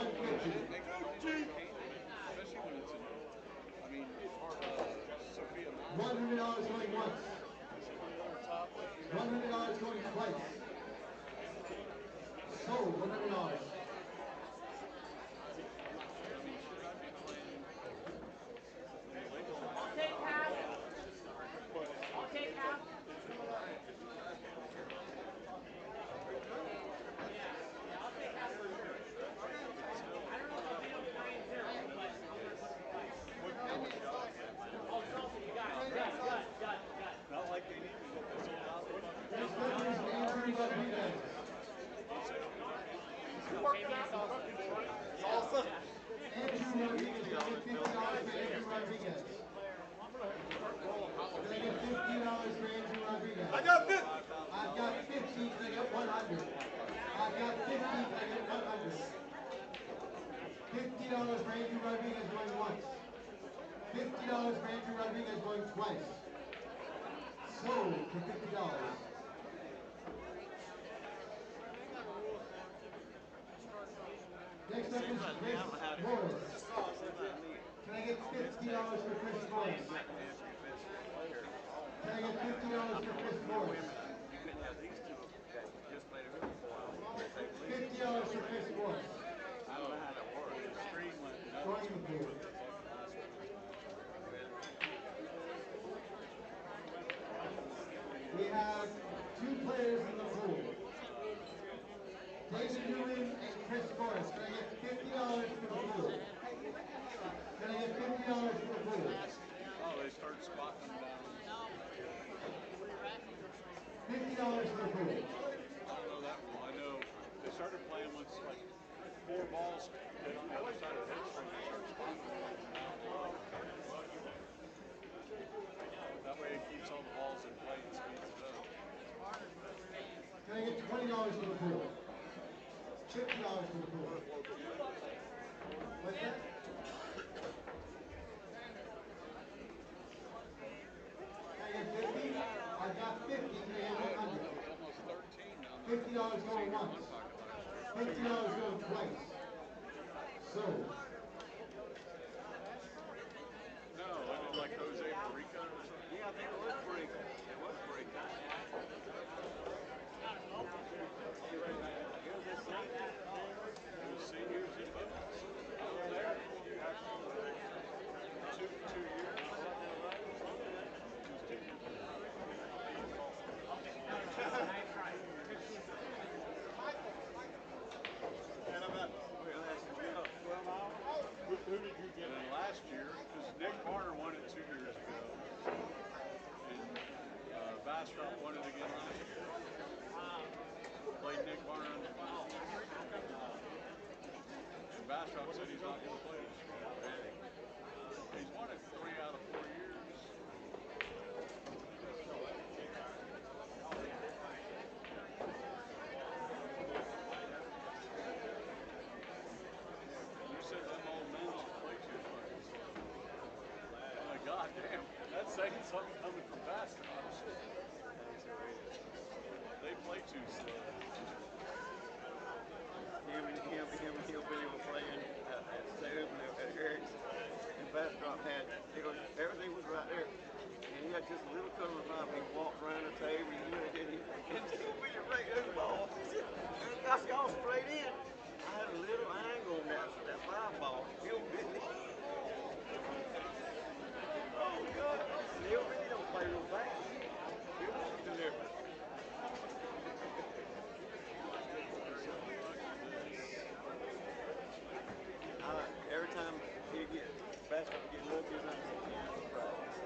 $100 going once. $100 going twice. Sold, $100. I'll take half. I'll take half. Yeah, I'll take half for sure. I don't know if I'll be able to play in 0, but oh, Chelsea, you got it. Got it. Not like they need to get this old out. Next up is Andrew Rodriguez. Salsa. Andrew Rodriguez, can I get $50 for Andrew Rodriguez? Can I get $50 for Andrew Rodriguez? I got 50. I've got 50, can I get 100? I've got 50, can I get 100? $50 for Andrew Rodriguez going once. $50 for Andrew Rodriguez going twice. Sold for $50. Next up is Chris Morris. Can I get $50 for Chris Morris? Can I get $50 for Chris Morris? $50 for Chris Morris. I don't know how that works. Going to balls hit on the other side of the headstone and start spinning. That way it keeps all the balls in play and speeds it up. Can I get $20 for the pool? $50 for the pool. What's that? Can I get 50? I got 50. Can I get 100? Almost 13 now. $50 going once. $50 going twice. So. No, I did like Jose Barica or something. Yeah, I think it was Barica. It was Barica. It was seniors in both. I was there. 2 years. Who did you get in last year? Because Nick Barner won it 2 years ago. And Bastrop won it again last year. Played Nick Barner in the final. And Bastrop said he's not going to play this year. He's won it 3 out of 4 years. You said them old men don't play too fucking slow. I'm like, God damn, that's saying something coming from Bastrop. They play too slow. Him and Hillbilly were playing at Salem at Eric's, and Bastrop had, everything was right there. And he had just a little cover up. He walked around the table and Hillbilly right there the ball. And I got straight in. I had a little angle on that 5 ball. Hillbilly. Oh, God. Hillbilly don't play real fast. Hillbilly delivered. Every time he get Bastrop get lucky enough, he's surprised.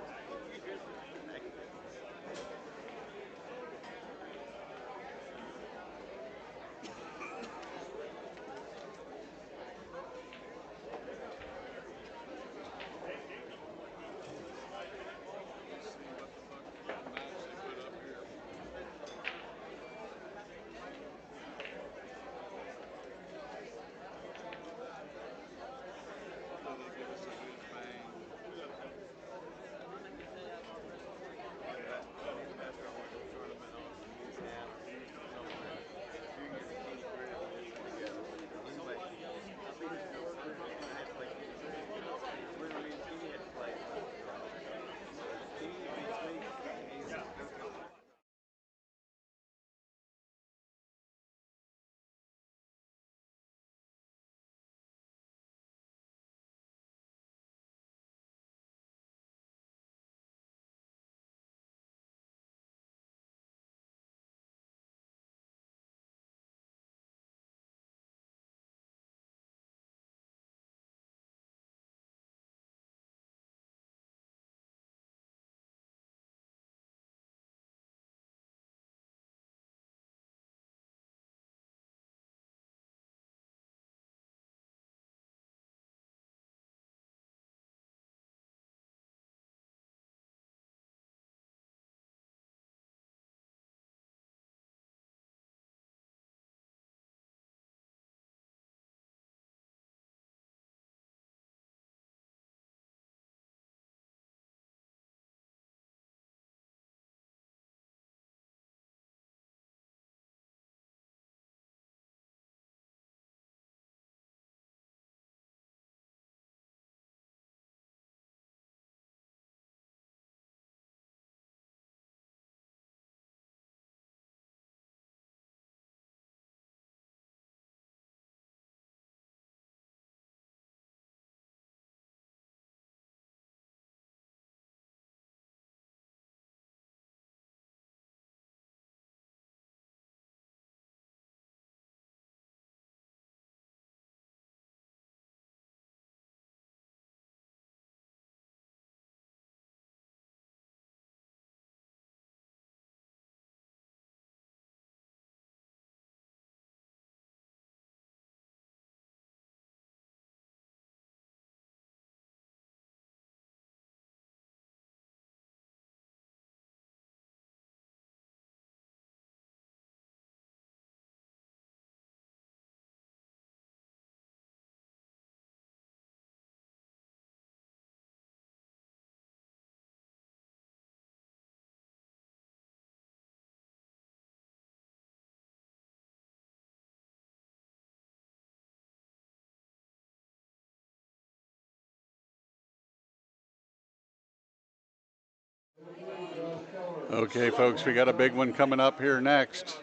Okay, folks, we got a big one coming up here next.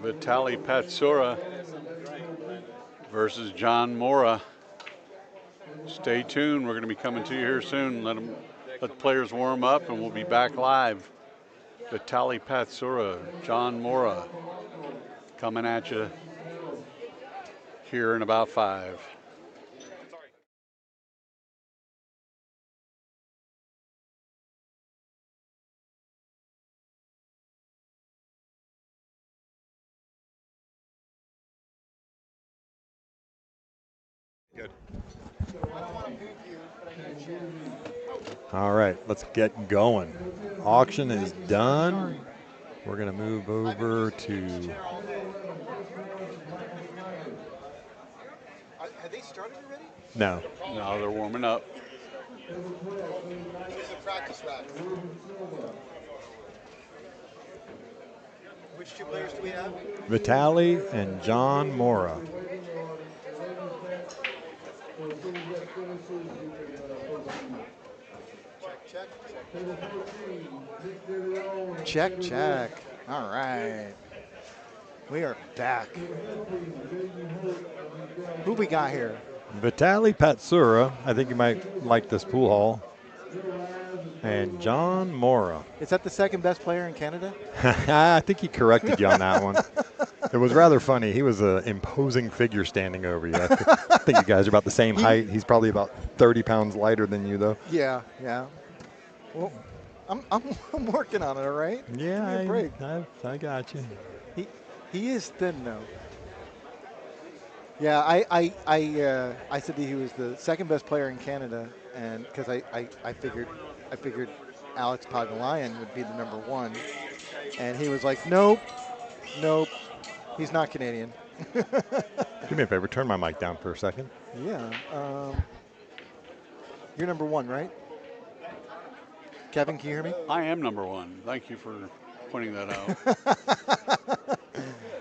Vitali Patsura versus John Mora. Stay tuned. We're going to be coming to you here soon. Let the players warm up, and we'll be back live. Vitali Patsura, John Mora, coming at you here in about 5. Good. All right, let's get going. Auction is done. We're going to move over to. Have they started already? No. No, they're warming up. It's a practice round. Which 2 players do we have? Vitali and John Mora. Check. Check, check. All right. We are back. Who we got here? Vitali Patsura. I think you might like this pool hall. And John Mora. Is that the second best player in Canada? I think he corrected you on that one. It was rather funny. He was an imposing figure standing over you. I think you guys are about the same height. He's probably about 30 pounds lighter than you, though. Yeah. Well, I'm working on it, all right? Yeah, Give me a break. I got you. He is thin, though. Yeah, I said that he was the second best player in Canada, and because I figured Alex Pagulayan would be the number 1, and he was like, nope, he's not Canadian. Do me a favor, turn my mic down for a second. Yeah, you're number 1, right? Kevin, can you hear me? I am number 1. Thank you for pointing that out.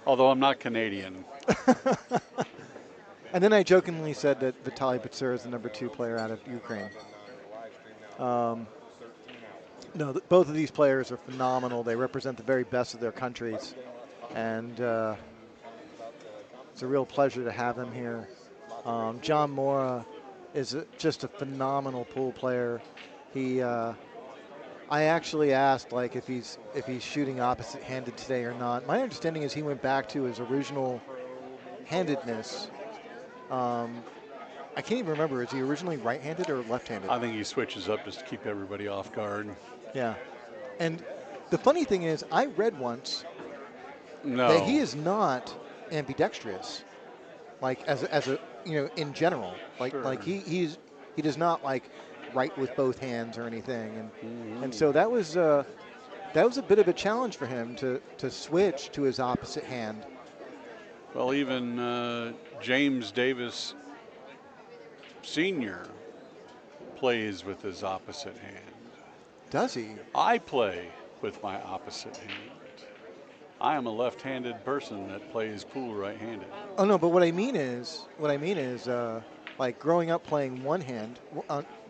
Although I'm not Canadian. And then I jokingly said that Vitali Patsura is the number 2 player out of Ukraine. No, both of these players are phenomenal. They represent the very best of their countries. And it's a real pleasure to have them here. John Mora is just a phenomenal pool player. I actually asked if he's shooting opposite-handed today or not. My understanding is he went back to his original handedness. I can't even remember. Is he originally right-handed or left-handed? I think he switches up just to keep everybody off guard. Yeah. And the funny thing is, I read once that he is not ambidextrous, as a in general. He does not write with both hands or anything. And so that was a bit of a challenge for him to switch to his opposite hand. Well, even James Davis Sr. plays with his opposite hand. Does he? I play with my opposite hand. I am a left-handed person that plays pool right-handed. Oh no, but what I mean is, growing up playing one hand,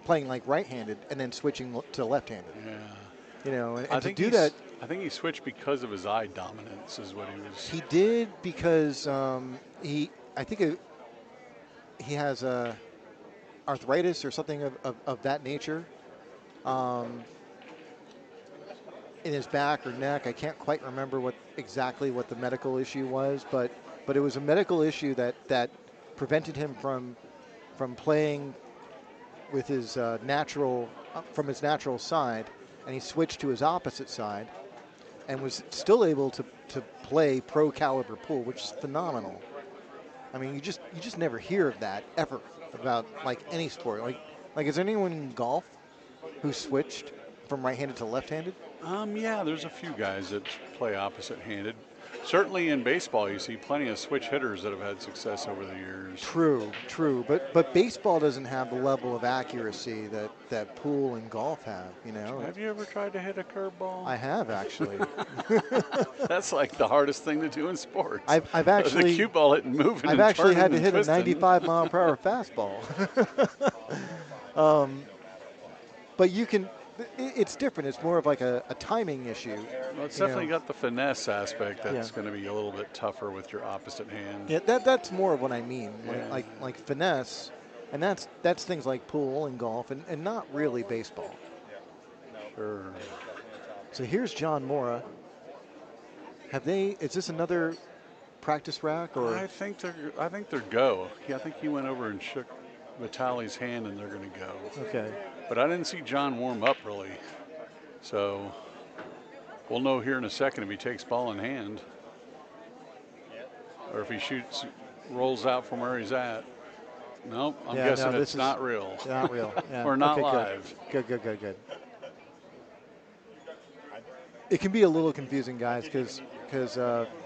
playing right-handed, and then switching to left-handed. Yeah. And to do that. I think he switched because of his eye dominance, is what he was. He did because he has arthritis or something of that nature in his back or neck. I can't quite remember exactly what the medical issue was, but it was a medical issue that prevented him from playing with his natural side, and he switched to his opposite side, and was still able to play pro caliber pool, which is phenomenal. I mean, you just never hear of that ever about any sport. Is there anyone in golf who switched from right-handed to left-handed? Yeah, there's a few guys that play opposite-handed. Certainly in baseball, you see plenty of switch hitters that have had success over the years. True. But baseball doesn't have the level of accuracy that pool and golf have, Have you ever tried to hit a curveball? I have, actually. That's the hardest thing to do in sports. I've actually the cue ball it and moving. I've actually had to hit a 95-mile-per-hour fastball. But you can. it's different. It's more of like a timing issue. Well, it's you definitely know. got the finesse aspect that's Yeah. going to be a little bit tougher with your opposite hand. Yeah, that's more of what I mean. Yeah. Like finesse, and that's things like pool and golf, and not really baseball. Sure. So here's John Mora. Is this another practice rack or? I think they're go. Yeah, I think he went over and shook Vitali's hand, and they're going to go. Okay. But I didn't see John warm up really, so we'll know here in a second if he takes ball in hand, or if he rolls out from where he's at. Nope, I'm guessing it's not real. Not real. Yeah. Or not okay, live. Good. It can be a little confusing, guys, because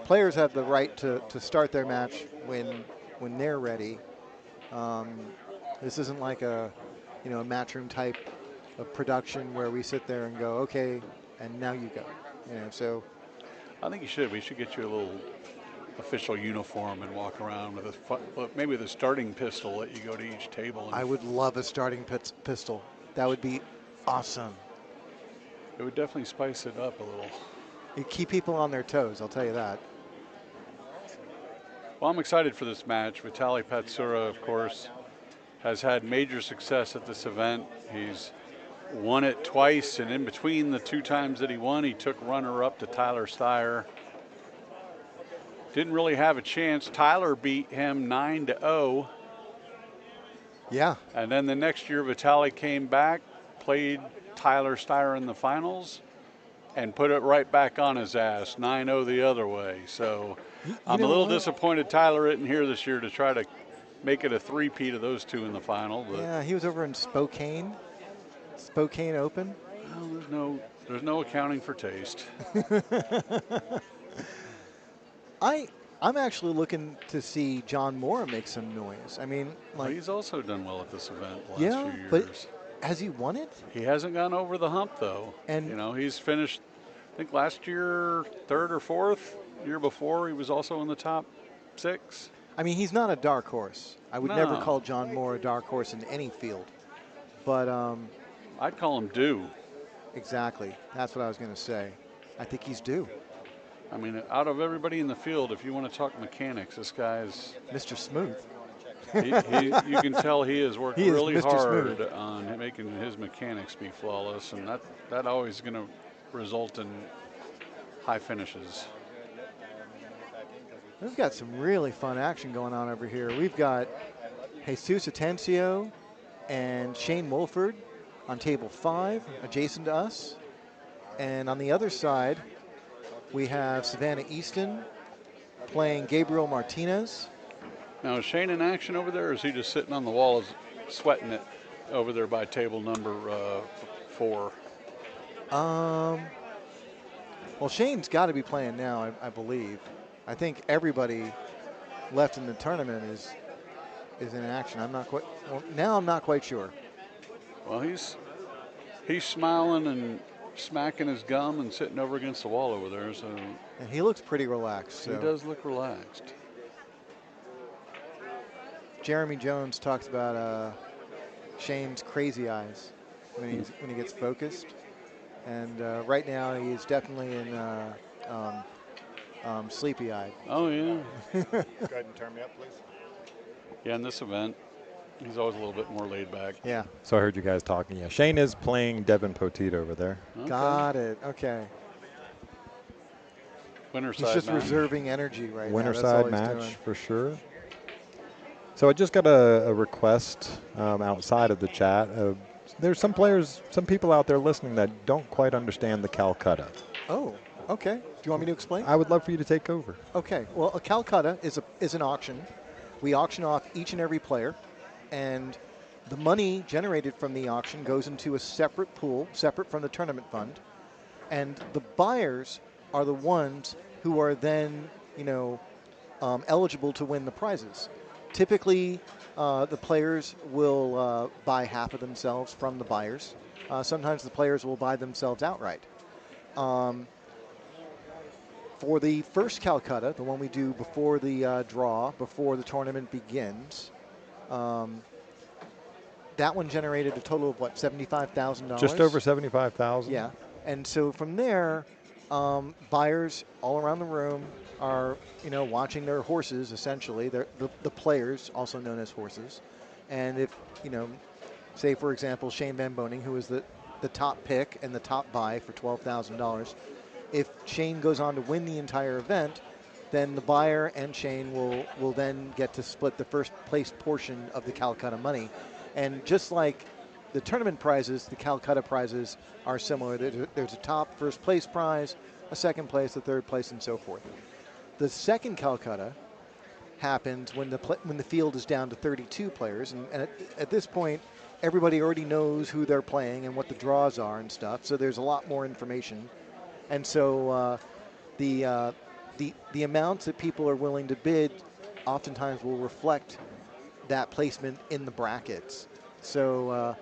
players have the right to start their match when they're ready. This isn't like a matchroom type of production where we sit there and go, okay, and now you go. So I think you should. We should get you a little official uniform and walk around with maybe with a starting pistol. Let you go to each table. I would love a starting pistol. That would be awesome. It would definitely spice it up a little. It'd keep people on their toes, I'll tell you that. Well, I'm excited for this match. Vitali Patsura, of course, has had major success at this event. He's won it twice, and in between the 2 times that he won, he took runner-up to Tyler Steyer. Didn't really have a chance. Tyler beat him 9-0. Yeah. And then the next year, Vitali came back, played Tyler Steyer in the finals, and put it right back on his ass, 9-0 the other way. So I'm a little disappointed Tyler isn't here this year to try to make it a three-peat of those 2 in the final. But yeah, he was over in Spokane Open. Well, there's no accounting for taste. I'm actually looking to see John Mora make some noise. I mean, Well, he's also done well at this event the last few years. But has he won it? He hasn't gone over the hump, though. And he's finished, I think last year, 3rd or 4th. Year before, he was also in the top 6. I mean, he's not a dark horse. I would never call John Mora a dark horse in any field. But I'd call him due. Exactly. That's what I was going to say. I think he's due. I mean, out of everybody in the field, if you want to talk mechanics, this guy's Mr. Smooth. You can tell he has worked really hard Smooth. on making his mechanics be flawless, and that always is going to result in high finishes. We've got some really fun action going on over here. We've got Jesus Atencio and Shane Wolford on table 5, adjacent to us. And on the other side, we have Savannah Easton playing Gabriel Martinez. Now, is Shane in action over there, or is he just sitting on the wall sweating it over there by table number 4? Well, Shane's got to be playing now, I believe. I think everybody left in the tournament is in action. I'm not quite sure. Well, he's smiling and smacking his gum and sitting over against the wall over there. So and he looks pretty relaxed. So. He does look relaxed. Jeremy Jones talks about Shane's crazy eyes when he gets focused, and right now he's definitely in sleepy-eyed. Oh yeah. Go ahead and turn me up, please. Yeah, in this event, he's always a little bit more laid back. Yeah. So I heard you guys talking. Yeah, Shane is playing Devin Poteet over there. Okay. Got it. Okay. Winner side He's just match. reserving energy right Winner now. That's all side he's match doing. for sure. So I just got a request outside of the chat. There's some people out there listening that don't quite understand the Calcutta. Oh, okay. Do you want me to explain? I would love for you to take over. Okay. Well, a Calcutta is an auction. We auction off each and every player, and the money generated from the auction goes into a separate pool, separate from the tournament fund, and the buyers are the ones who are then, eligible to win the prizes. Typically, the players will buy half of themselves from the buyers. Sometimes the players will buy themselves outright. For the first Calcutta, the one we do before the draw, before the tournament begins, that one generated a total of what, $75,000? Just over 75,000. Yeah, and so from there, buyers all around the room are, watching their horses. Essentially, they're the players, also known as horses. And if say for example, Shane Van Boning, who was the top pick and the top buy for $12,000, if Shane goes on to win the entire event, then the buyer and Shane will then get to split the first place portion of the Calcutta money. And just like the tournament prizes, the Calcutta prizes are similar. There's a top first place prize, a second place, a third place, and so forth. The second Calcutta happens when the field is down to 32 players, and at this point, everybody already knows who they're playing and what the draws are and stuff. So there's a lot more information, and so the amounts that people are willing to bid oftentimes will reflect that placement in the brackets. So,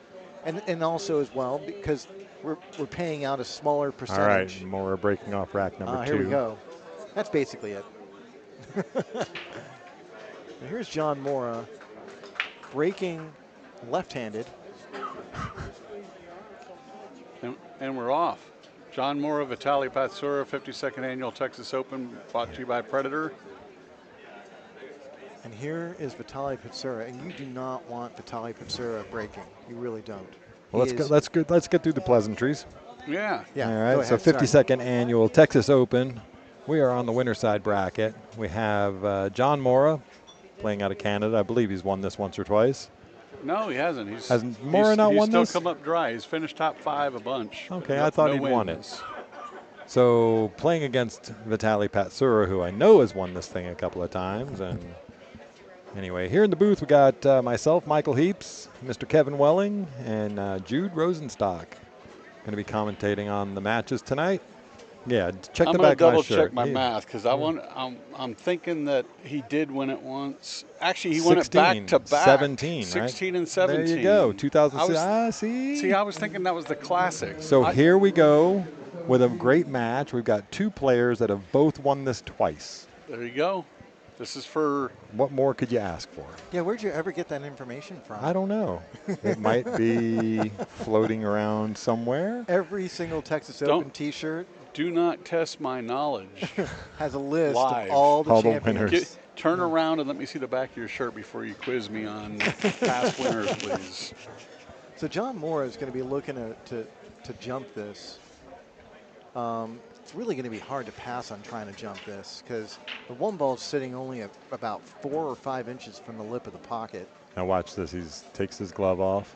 and also as well, because we're paying out a smaller percentage. All right, Mora breaking off rack number 2. Here we go. That's basically it. And here's John Mora breaking left-handed. And we're off. John Mora, Vitali Patsura, 52nd Annual Texas Open, brought to you by Predator. And here is Vitali Patsura, and you do not want Vitali Patsura breaking. You really don't. Well, let's get through the pleasantries. Yeah. All right. So 52nd Annual Texas Open. We are on the winner side bracket. We have John Mora playing out of Canada. I believe he's won this once or twice. No, he hasn't. Hasn't Mora not won this? He's still come up dry. He's finished top 5 a bunch. Okay, I thought he'd won it. So playing against Vitali Patsura, who I know has won this thing a couple of times. And anyway, here in the booth we got myself, Michael Heaps, Mr. Kevin Welling, and Jude Rosenstock. Going to be commentating on the matches tonight. Yeah, check the back of my shirt. I'm going to double check my math because I'm thinking that he did win it once. Actually, he won it back to back. 17, 16 right? and 17. There you go. 2006. See, I was thinking that was the classic. So here we go with a great match. We've got 2 players that have both won this twice. There you go. This is for... What more could you ask for? Yeah, where'd you ever get that information from? I don't know. It might be floating around somewhere. Every single Texas Open T-shirt. Do not test my knowledge. Has a list live. of all the champions. Turn around and let me see the back of your shirt before you quiz me on past winners, please. So John Mora is going to be looking to jump this. It's really going to be hard to pass on trying to jump this because the one ball is sitting only at about 4 or 5 inches from the lip of the pocket. Now watch this. He takes his glove off.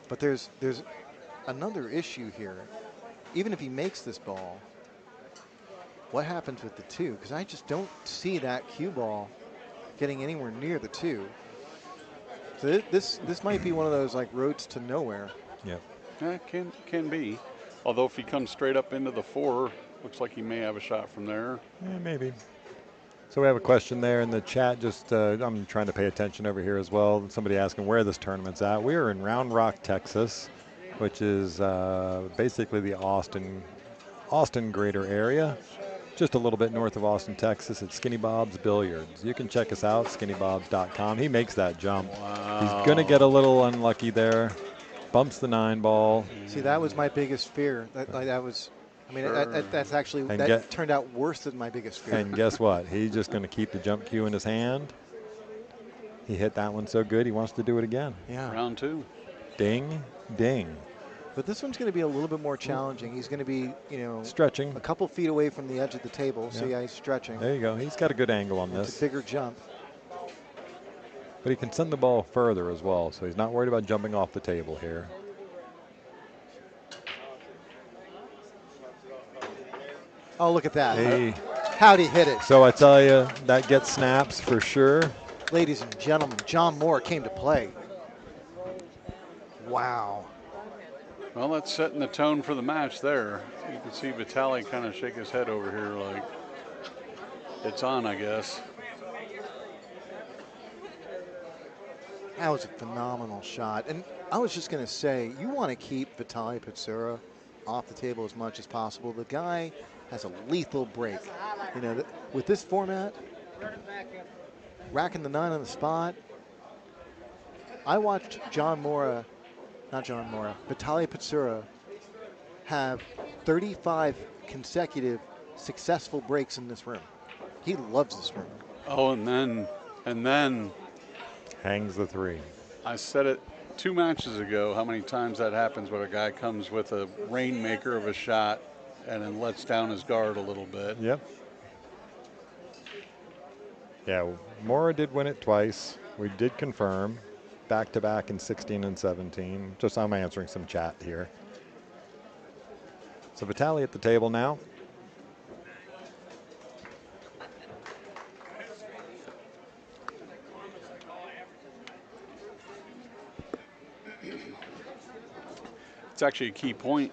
But there's another issue here. Even if he makes this ball, what happens with the 2? Because I just don't see that cue ball getting anywhere near the 2. So this might be one of those like roads to nowhere. Yeah. Yeah, can be. Although if he comes straight up into the 4, looks like he may have a shot from there. Yeah, maybe. So we have a question there in the chat. Just I'm trying to pay attention over here as well. Somebody asking where this tournament's at. We are in Round Rock, Texas, which is basically the Austin greater area, just a little bit north of Austin, Texas, at Skinny Bob's Billiards. You can check us out, skinnybobs.com. He makes that jump. Wow. He's going to get a little unlucky there. Bumps the 9 ball. See, that was my biggest fear. That was, I mean, that's actually, and that turned out worse than my biggest fear. And guess what? He's just going to keep the jump cue in his hand. He hit that one so good, he wants to do it again. Yeah. Round 2. Ding, ding. But this one's going to be a little bit more challenging. He's going to be, stretching. A couple feet away from the edge of the table. Yeah. See how he's stretching. There you go. He's got a good angle on this. It's a bigger jump. But he can send the ball further as well, so he's not worried about jumping off the table here. Oh, look at that. Hey. How'd he hit it? So I tell you, that gets snaps for sure. Ladies and gentlemen, John Mora came to play. Wow. Well, that's setting the tone for the match there. You can see Vitali kind of shake his head over here like it's on, I guess. That was a phenomenal shot. And I was just going to say, you want to keep Vitali Patsura off the table as much as possible. The guy has a lethal break. With this format, racking the 9 on the spot, I watched Vitali Patsura have 35 consecutive successful breaks in this room. He loves this room. Oh, and then Hangs the 3. I said it 2 matches ago, how many times that happens where a guy comes with a rainmaker of a shot and then lets down his guard a little bit. Yep. Yeah, Mora did win it twice. We did confirm back-to-back in 16 and 17. Just I'm answering some chat here. So Vitali at the table now. It's actually a key point.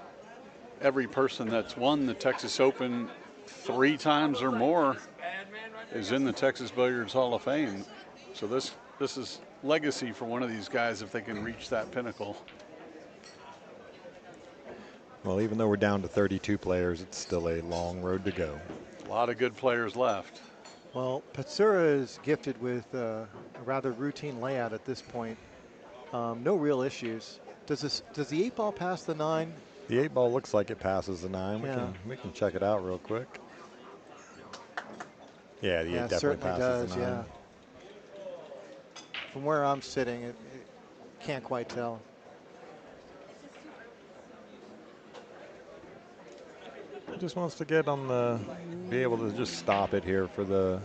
Every person that's won the Texas Open 3 times or more is in the Texas Billiards Hall of Fame. So this is legacy for one of these guys if they can reach that pinnacle. Well, even though we're down to 32 players, it's still a long road to go. A lot of good players left. Well, Patsura is gifted with a rather routine layout at this point. No real issues. Does the 8-ball pass the 9? The 8-ball looks like it passes the 9. Yeah. We can check it out real quick. Yeah, the 8 definitely certainly passes does, the 9. yeah. From where I'm sitting, it can't quite tell. Just wants to get on the, be able to just stop it here for the.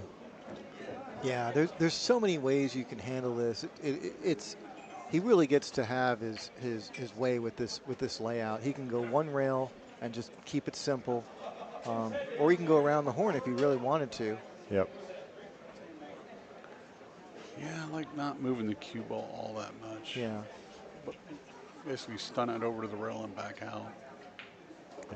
Yeah, there's so many ways you can handle this. He really gets to have his way with this layout. He can go one rail and just keep it simple, or he can go around the horn if he really wanted to. Yep. Yeah, I like not moving the cue ball all that much. Yeah. But basically stun it over to the rail and back out.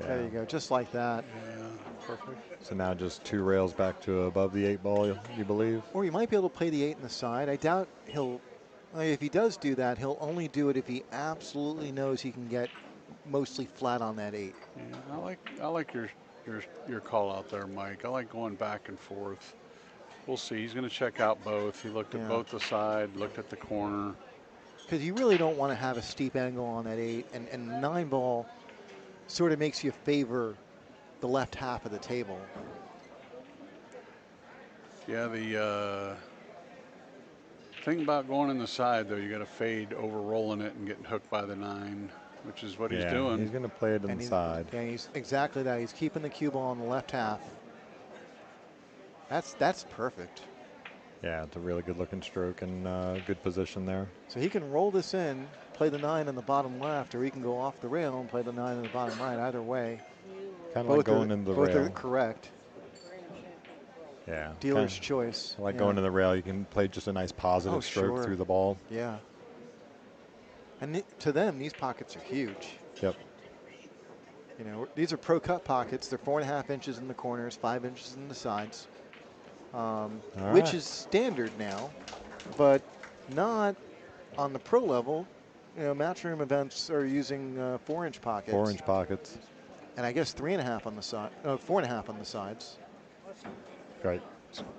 Yeah. There you go, just like that. Yeah, perfect. So now just 2 rails back to above the 8-ball, you believe? Or you might be able to play the 8 in the side. I doubt he'll. If he does do that, he'll only do it if he absolutely knows he can get mostly flat on that 8. Yeah, I like your call out there, Mike. I like going back and forth. We'll see. He's going to check out both. He looked at both the side, looked at the corner. Because you really don't want to have a steep angle on that 8, and 9-ball sort of makes you favor the left half of the table. Yeah, the thing about going in the side, though, you got to fade over rolling it and getting hooked by the 9, which is what he's doing. He's going to play it in the side. Yeah, he's exactly that. He's keeping the cue ball on the left half. That's perfect. Yeah, it's a really good looking stroke and good position there. So he can roll this in, play the 9 in the bottom left, or he can go off the rail and play the 9 in the bottom right. Either way. Kind of like going in the rail. Both are correct. Yeah. Dealer's choice. Like going to the rail, you can play just a nice positive stroke through the ball. Yeah. And to them, these pockets are huge. Yep. You know, these are pro cut pockets. They're 4.5 inches in the corners, 5 inches in the sides, which is standard now, but not on the pro level. You know, matchroom events are using 4-inch pockets. 4-inch pockets. And I guess 3.5 on the side, 4.5 on the sides. Right.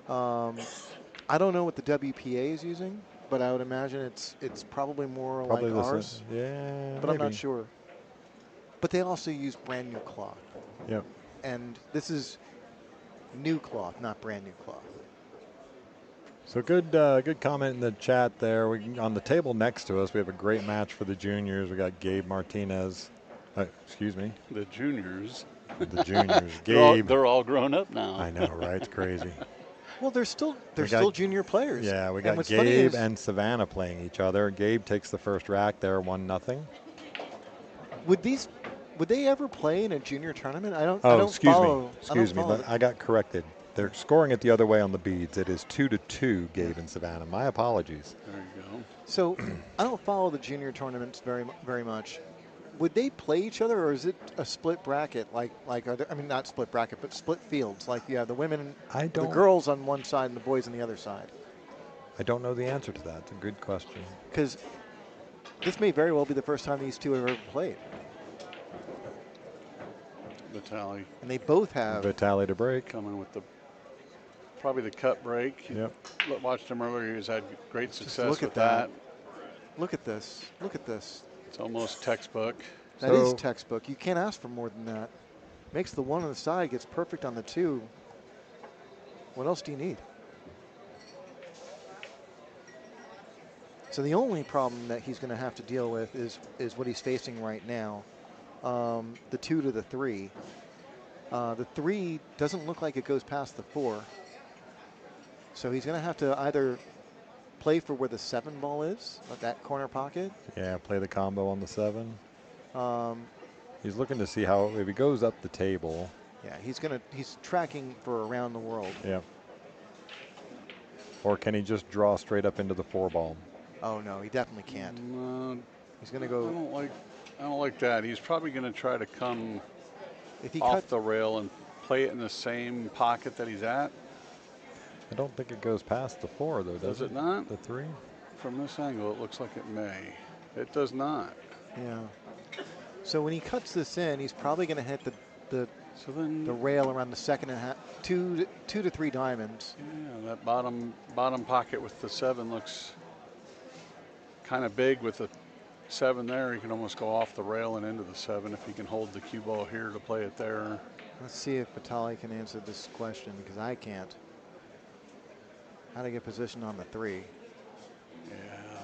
I don't know what the WPA is using, but I would imagine it's probably more like ours. Yeah, but I'm not sure. But they also use brand new cloth. Yep. And this is new cloth, not brand new cloth. So good comment in the chat there. On the table next to us, we have a great match for the juniors. We got Gabe Martinez. Excuse me. The juniors. The juniors. Gabe. They're all grown up now. I know, right? It's crazy. Well, they're still junior players. Yeah, we got Gabe and Savannah playing each other. Gabe takes the first rack there, 1-0. Would they ever play in a junior tournament? I don't. Excuse me. I got corrected. They're scoring it the other way on the beads. It is 2-2, Gabe and Savannah. My apologies. There you go. So I don't follow the junior tournaments very much. Would they play each other, or is it a split bracket? Like are there? I mean, not split bracket, but split fields. Like the women, the girls on one side and the boys on the other side. I don't know the answer to that. It's a good question. Because this may very well be the first time these two have ever played. Vitali. And they both have Vitali to break. Coming with probably the cut break. Yep. Watched him earlier. He's had great success look with at that. Look at this. Look at this. It's almost textbook. That is textbook. You can't ask for more than that. Makes the 1 on the side, gets perfect on the 2. What else do you need? So the only problem that he's going to have to deal with is what he's facing right now. The 2 to the 3. The 3 doesn't look like it goes past the 4. So he's going to have to either play for where the 7 ball is, like that corner pocket. Yeah, play the combo on the 7. He's looking to see how, if he goes up the table. Yeah, he's tracking for around the world. Yeah. Or can he just draw straight up into the 4 ball? Oh no, he definitely can't. He's going to go. I don't like that. He's probably going to try to come if he off the rail and play it in the same pocket that he's at. I don't think it goes past the 4 though, does it? Not? The 3? From this angle, it looks like it may. It does not. Yeah. So when he cuts this in, he's probably going to hit the rail around the 2nd and a half, 2 to 3 diamonds. Yeah, that bottom pocket with the 7 looks kind of big with the 7 there. He can almost go off the rail and into the 7 if he can hold the cue ball here to play it there. Let's see if Vitali can answer this question, because I can't. How to get positioned on the 3. Yeah.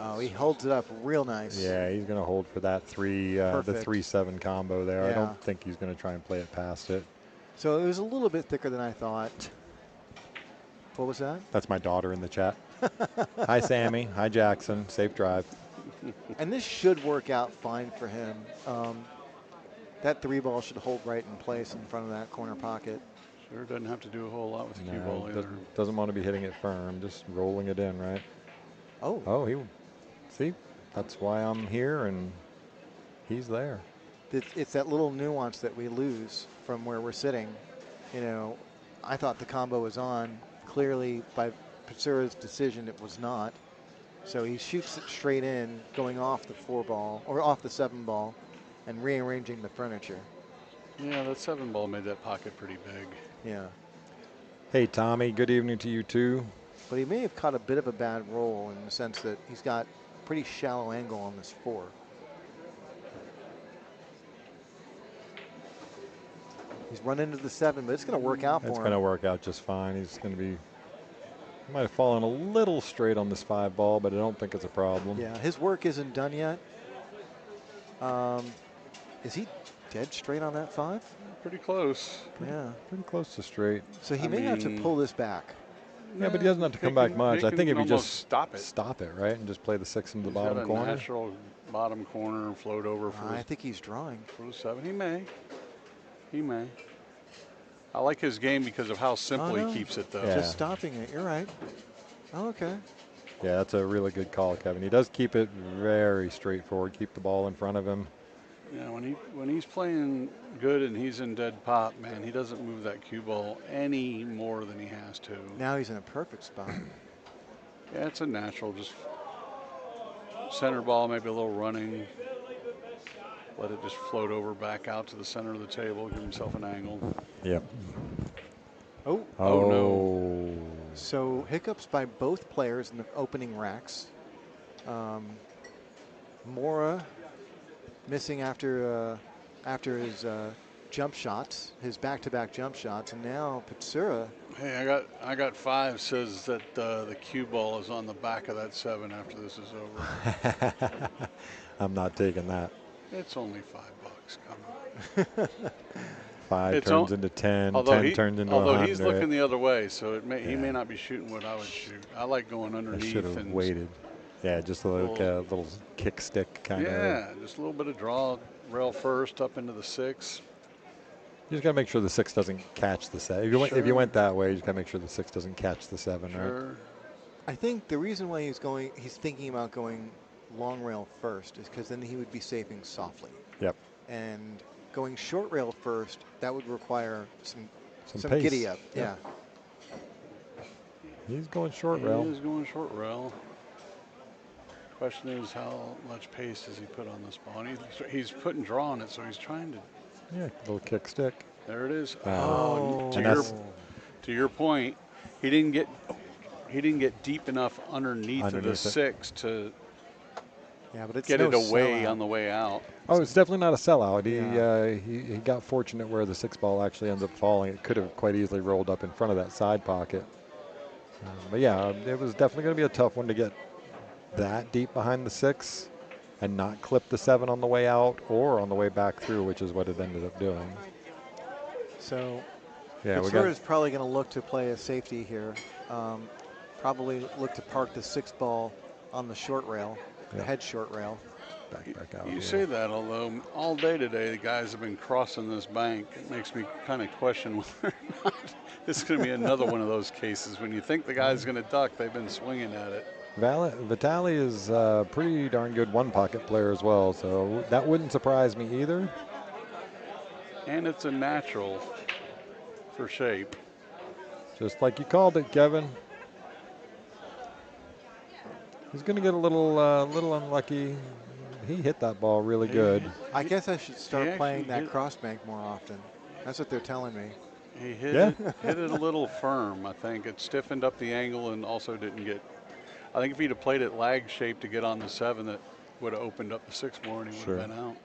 Oh, he holds it up real nice. Yeah, he's going to hold for that 3, the 3-7 combo there. Yeah. I don't think he's going to try and play it past it. So it was a little bit thicker than I thought. What was that? That's my daughter in the chat. Hi, Sammy. Hi, Jackson. Safe drive. And this should work out fine for him. That 3 ball should hold right in place in front of that corner pocket. Sure doesn't have to do a whole lot with the cue ball either. Doesn't want to be hitting it firm, just rolling it in, right? Oh. Oh, see, that's why I'm here and he's there. It's that little nuance that we lose from where we're sitting. You know, I thought the combo was on. Clearly, by Pitsura's decision, it was not. So he shoots it straight in, going off the 4 ball, or off the 7 ball, and rearranging the furniture. Yeah, that 7 ball made that pocket pretty big. Yeah. Hey, Tommy, good evening to you too. But he may have caught a bit of a bad roll in the sense that he's got pretty shallow angle on this 4. He's run into the 7, but it's going to work out for him. It's going to work out just fine. He's going to be, he might have fallen a little straight on this 5 ball, but I don't think it's a problem. Yeah, his work isn't done yet. Is he dead straight on that 5? Pretty close. Yeah. Pretty close to straight. So he may have to pull this back. Yeah, but he doesn't have to come back much. I think if you just stop it, right, and just play the 6 into the got bottom a corner. Natural bottom corner and float over for I think he's drawing. For the 7. He may. He may. I like his game because of how simple he keeps it, though. Yeah. Just stopping it. You're right. Oh, okay. Yeah, that's a really good call, Kevin. He does keep it very straightforward. Keep the ball in front of him. Yeah, when he's playing good and he's in dead pop, man, he doesn't move that cue ball any more than he has to. Now he's in a perfect spot. Yeah, it's a natural, just center ball, maybe a little running. Let it just float over back out to the center of the table, give himself an angle. Yep. Oh. Oh, no. So hiccups by both players in the opening racks. Mora missing after his jump shots, his back-to-back jump shots, and now Pitsura. Hey, I got 5 says that the cue ball is on the back of that 7 after this is over. I'm not taking that. It's only $5. Come on. 5 turns into 10. 10 turns into 100. Although he's looking the other way, so he may not be shooting what I would shoot. I like going underneath. I should have waited. Yeah, just a little kick stick kind of. Yeah, just a little bit of draw, rail first up into the 6. You just got to make sure the 6 doesn't catch the 7. If you went that way, you just got to make sure the 6 doesn't catch the 7, right? I think the reason why he's thinking about going long rail first is because then he would be safing softly. Yep. And going short rail first, that would require some pace. giddy up. Yep. Yeah. He's going short rail. He is going short rail. Question is, how much pace does he put on this ball? And he's putting draw on it, so he's trying to. Yeah, little kick stick. There it is. To your point, he didn't get deep enough underneath of the 6 to. Yeah, but it's get no it away sellout. on the way out. Oh, it's definitely not a sellout. Yeah. He got fortunate where the 6-ball actually ends up falling. It could have quite easily rolled up in front of that side pocket. But yeah, it was definitely going to be a tough one to get that deep behind the 6 and not clip the 7 on the way out or on the way back through, which is what it ended up doing. So Yeah, Ventura is probably going to look to play a safety here. Probably look to park the 6-ball on the short rail, the head short rail. Back out. You say that, although all day today the guys have been crossing this bank. It makes me kind of question whether or not it's going to be another one of those cases. When you think the guy's going to duck, they've been swinging at it. Vitali is a pretty darn good one-pocket player as well, so that wouldn't surprise me either. And it's a natural for shape. Just like you called it, Kevin. He's going to get a little unlucky. He hit that ball really good. I guess I should start playing that crossbank more often. That's what they're telling me. He hit it a little firm, I think. It stiffened up the angle and also didn't get. I think if he'd have played it lag shape to get on the 7, that would have opened up the 6 more and he would have been out.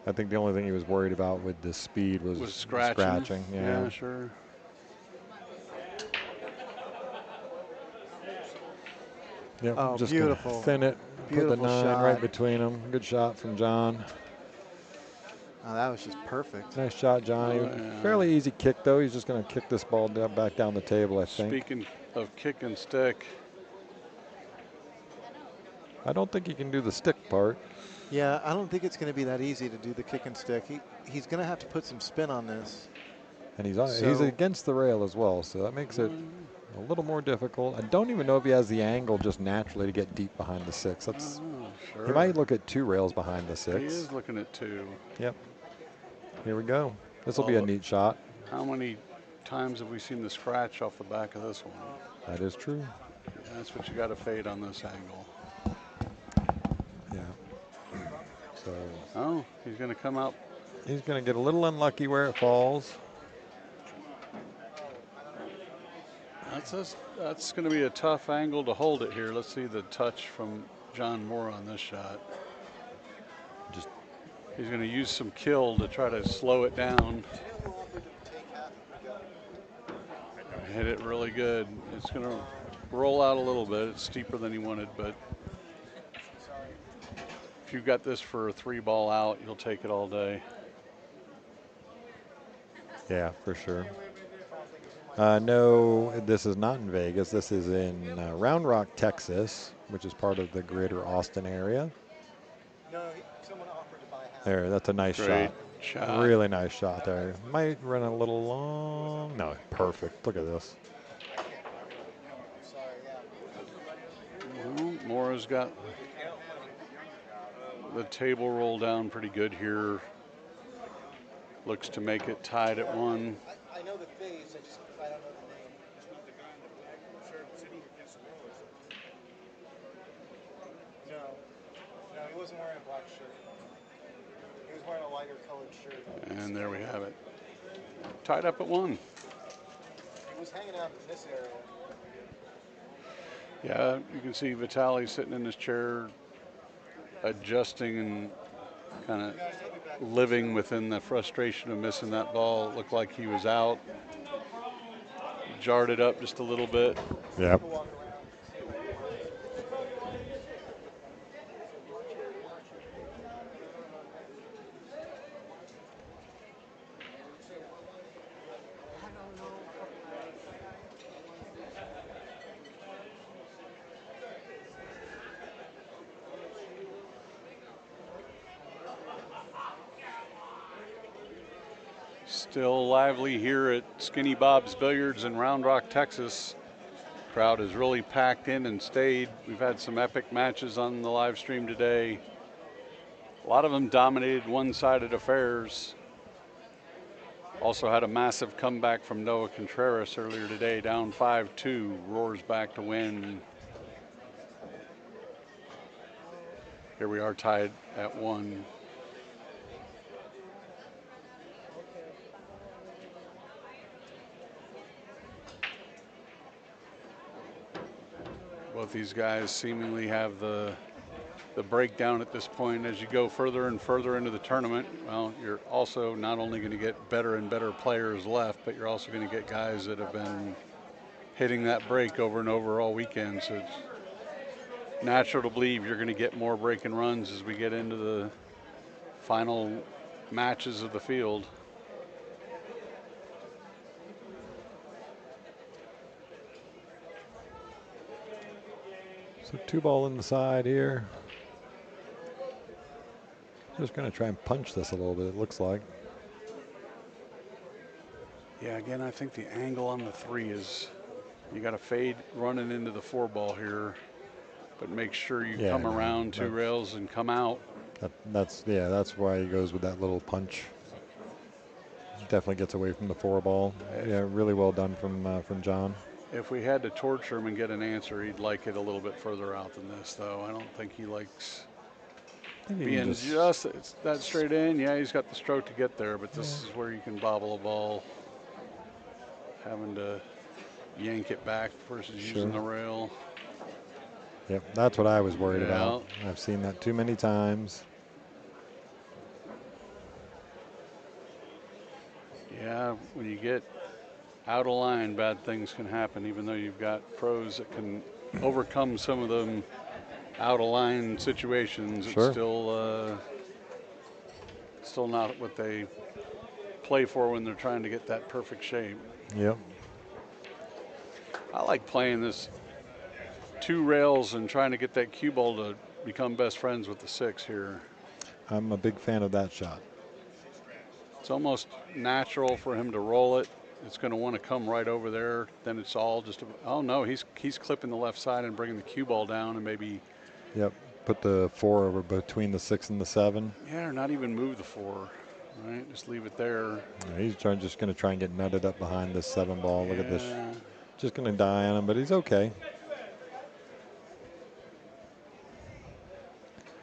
I think the only thing he was worried about with the speed was scratching. Yeah, sure. Yep, oh, just beautiful. Thin it, Beautiful put the 9 shot. right between them. Good shot from John. Oh, that was just perfect. Nice shot, Johnny. Fairly easy kick, though. He's just going to kick this ball back down the table, I think. Speaking of kick and stick. I don't think he can do the stick part. Yeah, I don't think it's going to be that easy to do the kick and stick. He's going to have to put some spin on this. And he's against the rail as well, so that makes it a little more difficult. I don't even know if he has the angle just naturally to get deep behind the 6. That's Sure. He might look at 2 rails behind the 6. He is looking at 2. Yep. Here we go. This will be a neat shot. How many times have we seen the scratch off the back of this one? That is true. Yeah, that's what you got to fade on this angle. Yeah. So. Oh, he's going to come out. He's going to get a little unlucky where it falls. That's going to be a tough angle to hold it here. Let's see the touch from John Mora on this shot. He's going to use some kill to try to slow it down. Hit it really good. It's going to roll out a little bit. It's steeper than he wanted, but if you've got this for a 3-ball out, you'll take it all day. Yeah, for sure. No, this is not in Vegas. This is in Round Rock, Texas, which is part of the greater Austin area. No, someone offered to buy half. There, that's a nice Great shot. shot. Really nice shot there. Might run a little long. No, perfect. Look at this. Well, Mora's got the table roll down pretty good here. Looks to make it tied at 1. I know the face, I don't know the name. No, he wasn't wearing a black shirt. He was wearing a lighter colored shirt. And there we have it. Tied up at 1. He was hanging out in this area. Yeah, you can see Vitali sitting in his chair, adjusting and kind of living within the frustration of missing that ball. It looked like he was out. Jarred it up just a little bit. Yep. Still lively here at Skinny Bob's Billiards in Round Rock, Texas. Crowd is really packed in and stayed. We've had some epic matches on the live stream today. A lot of them dominated one-sided affairs. Also had a massive comeback from Noah Contreras earlier today, down 5-2, roars back to win. Here we are tied at 1. Both these guys seemingly have the the breakdown at this point. As you go further and further into the tournament, well, you're also not only going to get better and better players left, but you're also going to get guys that have been hitting that break over and over all weekend. So it's natural to believe you're going to get more break and runs as we get into the final matches of the field. So 2-ball in the side here. Just going to try and punch this a little bit, it looks like. Yeah, again, I think the angle on the 3 is, you got to fade running into the 4-ball here, but make sure you come around 2 rails and come out. That's why he goes with that little punch. Definitely gets away from the 4-ball. Yeah, really well done from John. If we had to torture him and get an answer, he'd like it a little bit further out than this, though. I don't think he likes being just that straight in. Yeah, he's got the stroke to get there, but this is where you can bobble a ball, having to yank it back versus using the rail. Yep, that's what I was worried about. I've seen that too many times. Yeah, when you get out of line, bad things can happen, even though you've got pros that can overcome some of them out of line situations. It's still not what they play for when they're trying to get that perfect shape. Yep. I like playing this 2 rails and trying to get that cue ball to become best friends with the 6 here. I'm a big fan of that shot. It's almost natural for him to roll it. It's going to want to come right over there. Then it's all just, oh no, he's clipping the left side and bringing the cue ball down and maybe. Yep, put the 4 over between the 6 and the 7. Yeah, or not even move the 4, right? Just leave it there. Yeah, he's just going to try and get nutted up behind this 7 ball. Look at this. Just going to die on him, but he's okay.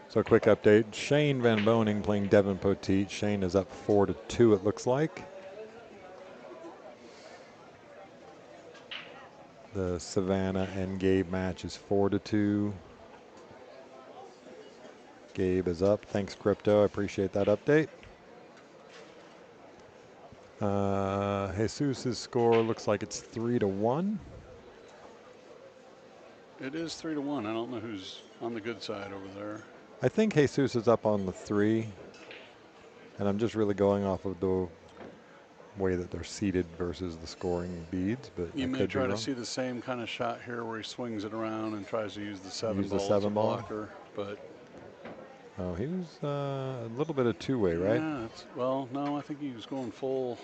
So a quick update. Shane Van Boning playing Devin Poteet. Shane is up 4-2, it looks like. The Savannah and Gabe match is 4-2. Gabe is up. Thanks, Crypto. I appreciate that update. Jesus' score looks like it's 3-1. It is 3-1. I don't know who's on the good side over there. I think Jesus is up on the 3, and I'm just really going off of the way that they're seated versus the scoring beads. But you may try to see the same kind of shot here where he swings it around and tries to use the 7 ball as a blocker, but. Oh, he was a little bit of 2-way, right? Yeah. Well, no, I think he was going full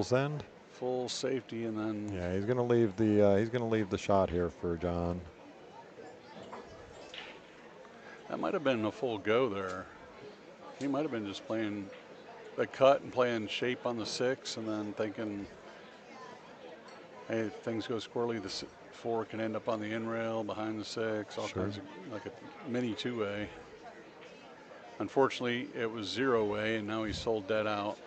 send, full safety, and then. Yeah, he's going to leave the shot here for John. That might have been a full go there. He might have been just playing the cut and playing shape on the 6, and then thinking, hey, if things go squirrely, the 4 can end up on the in rail behind the 6, all kinds of, like a mini 2-way. Unfortunately, it was 0-way, and now he's sold dead out.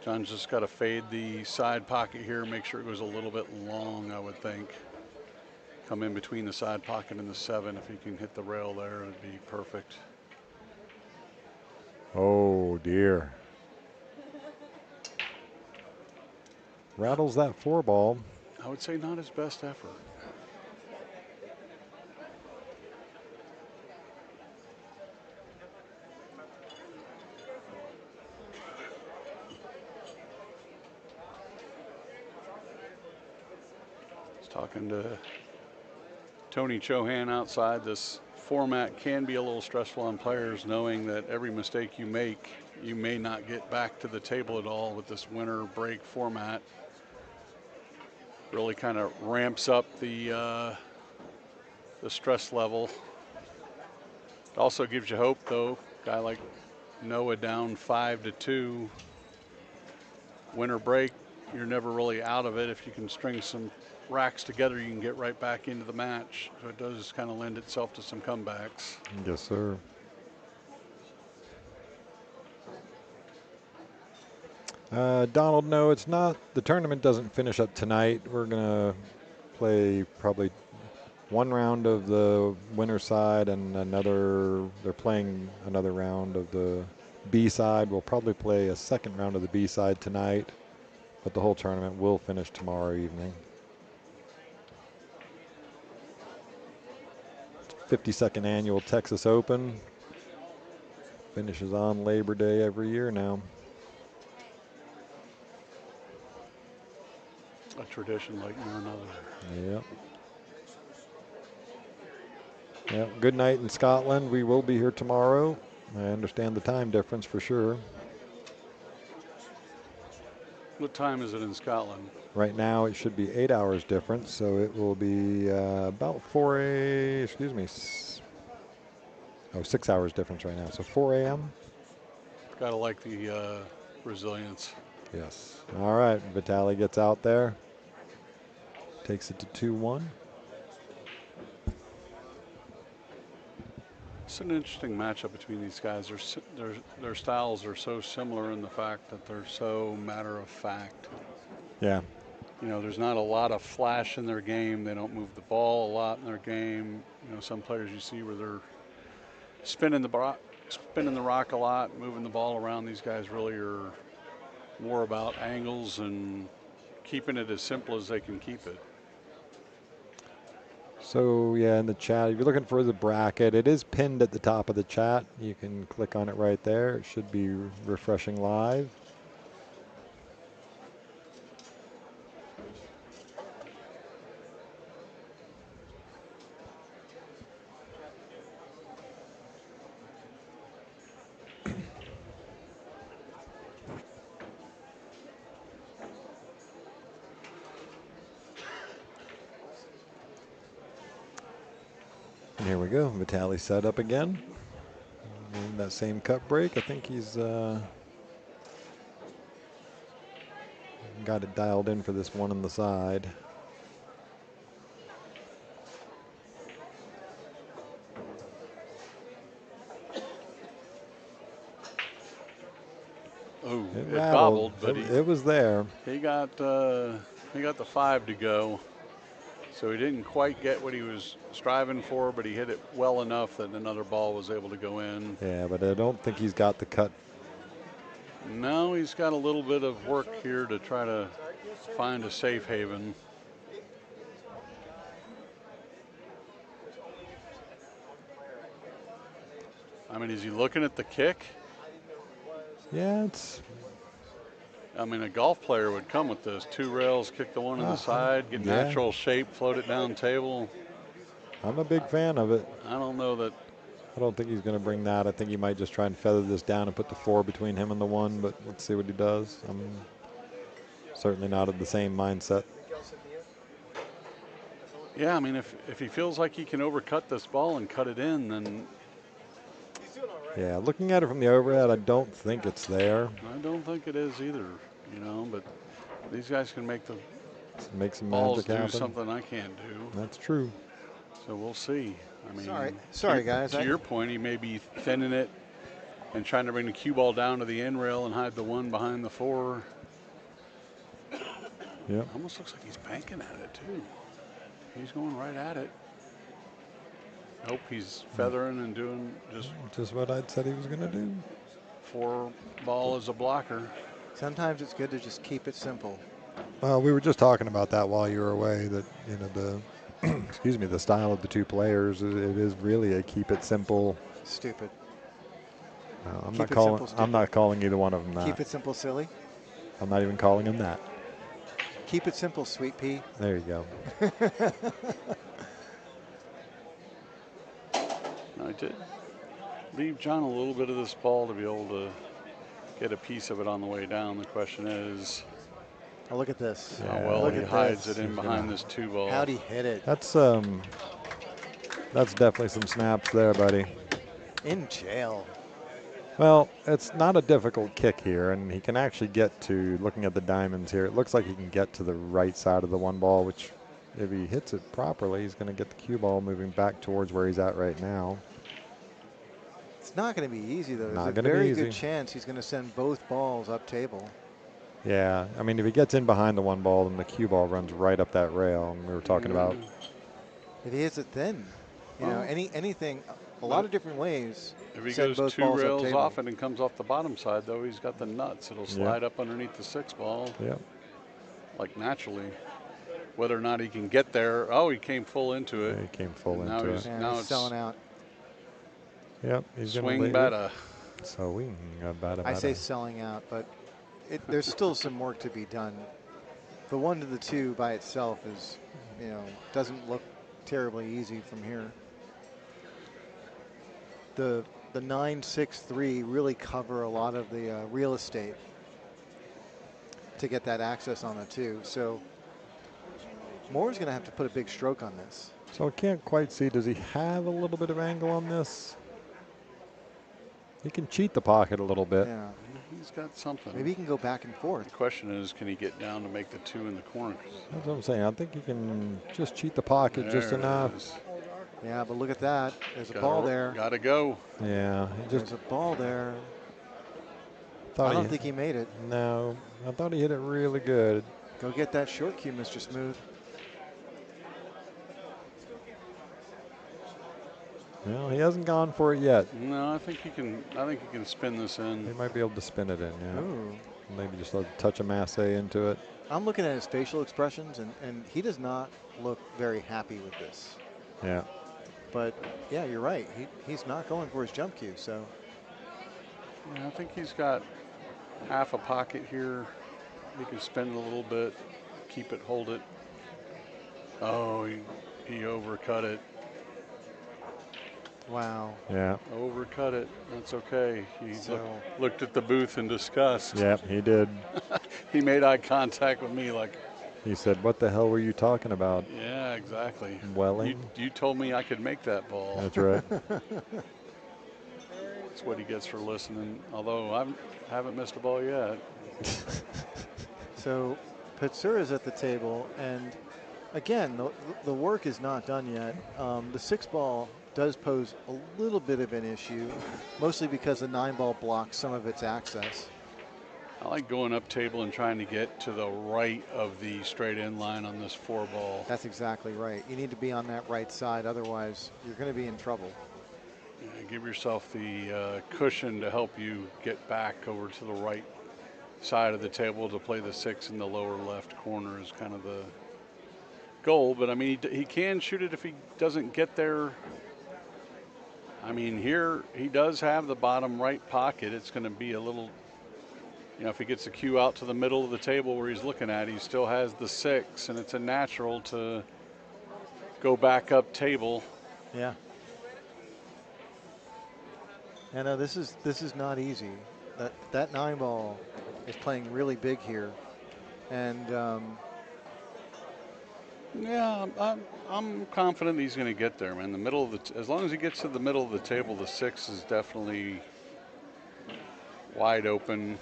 John's just got to fade the side pocket here, make sure it goes a little bit long, I would think. Come in between the side pocket and the 7. If he can hit the rail there, it'd be perfect. Oh, dear. Rattles that 4 ball. I would say not his best effort. Talking to Tony Chohan outside. This format can be a little stressful on players, knowing that every mistake you make, you may not get back to the table at all with this winter break format. Really kind of ramps up the stress level. It also gives you hope, though. Guy like Noah down 5-2. Winter break, you're never really out of it. If you can string some racks together, you can get right back into the match. So it does kind of lend itself to some comebacks. Yes, sir. Donald, no, it's not. The tournament doesn't finish up tonight. We're going to play probably one round of the winner side and another, they're playing another round of the B side. We'll probably play a second round of the B side tonight, but the whole tournament will finish tomorrow evening. 52nd annual Texas Open. Finishes on Labor Day every year now. A tradition like no another. Yep. Yep. Good night in Scotland. We will be here tomorrow. I understand the time difference for sure. What time is it in Scotland? Right now it should be 8 hours difference, so it will be about 6 hours difference right now. So 4 a.m. Gotta like the resilience. Yes. All right. Vitali gets out there. Takes it to 2-1. It's an interesting matchup between these guys. Their styles are so similar in the fact that they're so matter of fact. Yeah. You know, there's not a lot of flash in their game. They don't move the ball a lot in their game. You know, some players you see where they're spinning the rock a lot, moving the ball around. These guys really are more about angles and keeping it as simple as they can keep it. So, yeah, in the chat, if you're looking for the bracket, it is pinned at the top of the chat. You can click on it right there. It should be refreshing live. And here we go. Vitali set up again. And that same cut break. I think he's got it dialed in for this one on the side. Oh, it rattled, bobbled, but it was there. He got the 5 to go. So he didn't quite get what he was striving for, but he hit it well enough that another ball was able to go in. Yeah, but I don't think he's got the cut. No, he's got a little bit of work here to try to find a safe haven. I mean, is he looking at the kick? Yeah, it's... I mean, a golf player would come with this. 2 rails, kick the one on the side, get natural shape, float it down table. I'm a big fan of it. I don't know that. I don't think he's going to bring that. I think he might just try and feather this down and put the 4 between him and the 1, but let's see what he does. I'm certainly not of the same mindset. Yeah, I mean, if he feels like he can overcut this ball and cut it in, then... Yeah, looking at it from the overhead, I don't think it's there. I don't think it is either, you know, but these guys can make some balls magic do happen. Something I can't do. That's true. So we'll see. I mean, sorry guys. To your point, he may be thinning it and trying to bring the cue ball down to the end rail and hide the 1 behind the 4. Yeah. Almost looks like he's banking at it too. He's going right at it. Nope, he's feathering and doing just what I'd said he was going to do. 4 ball as a blocker. Sometimes it's good to just keep it simple. Well, we were just talking about that while you were away. That the excuse me, the style of the 2 players. It is really a keep it simple. Stupid. I'm not calling either one of them that. Keep it simple, silly. I'm not even calling him that. Keep it simple, sweet pea. There you go. I did leave John a little bit of this ball to be able to get a piece of it on the way down. The question is, oh, look at this. How well he hides it in behind this 2 ball. How'd he hit it? That's definitely some snaps there, buddy. In jail. Well, it's not a difficult kick here, and he can actually get to, looking at the diamonds here, it looks like he can get to the right side of the 1 ball, which if he hits it properly, he's going to get the cue ball moving back towards where he's at right now. It's not going to be easy, though. Not There's a very good chance he's going to send both balls up table. Yeah, I mean, if he gets in behind the 1 ball, then the cue ball runs right up that rail. And we were talking about If he hits it thin, you know, anything, a lot of different ways. If he send goes both 2 balls up rails table. off it and comes off the bottom side, though, he's got the nuts. It'll slide up underneath the 6 ball. Yep. Like naturally. Whether or not he can get there. Oh, he came full into it. Yeah, he came full and into it. Now he's selling out. Yep. He's going swing batter. Swing batter. I say selling out, but there's still some work to be done. The 1 to the 2 by itself is, you know, doesn't look terribly easy from here. The 9-6-3 really cover a lot of the real estate to get that access on the 2. So Mora's going to have to put a big stroke on this. So I can't quite see. Does he have a little bit of angle on this? He can cheat the pocket a little bit. Yeah. He's got something. Maybe he can go back and forth. The question is, can he get down to make the 2 in the corner? That's what I'm saying. I think he can just cheat the pocket just enough. Yeah, but look at that. There's a ball there. Gotta go. Yeah. There's a ball there. I don't think he made it. No. I thought he hit it really good. Go get that short cue, Mr. Smooth. Well, he hasn't gone for it yet. No, I think he can. I think he can spin this in. He might be able to spin it in. Yeah. Ooh. Maybe just a touch of masse into it. I'm looking at his facial expressions, and he does not look very happy with this. Yeah. But yeah, you're right. He's not going for his jump cue. So. Yeah, I think he's got half a pocket here. He can spin it a little bit, keep it, hold it. Oh, he overcut it. Wow. Yeah. Overcut it. That's okay. He looked at the booth in disgust. Yep, he did. He made eye contact with me like. He said, "What the hell were you talking about?" Yeah, exactly. Welling. You told me I could make that ball. That's right. That's what he gets for listening. Although I haven't missed a ball yet. So Petsura's at the table, and again, the work is not done yet. The 6 ball does pose a little bit of an issue, mostly because the 9 ball blocks some of its access. I like going up table and trying to get to the right of the straight in line on this 4 ball. That's exactly right. You need to be on that right side, otherwise you're going to be in trouble. Yeah, give yourself the cushion to help you get back over to the right side of the table to play the 6 in the lower left corner is kind of the goal. But I mean, he can shoot it if he doesn't get there. I mean, here he does have the bottom right pocket. It's going to be a little, you know, if he gets the cue out to the middle of the table where he's looking at, he still has the 6, and it's a natural to go back up table. Yeah. And this is not easy. That 9 ball is playing really big here, and yeah, I'm confident he's going to get there, man. The middle of the as long as he gets to the middle of the table, the 6 is definitely wide open.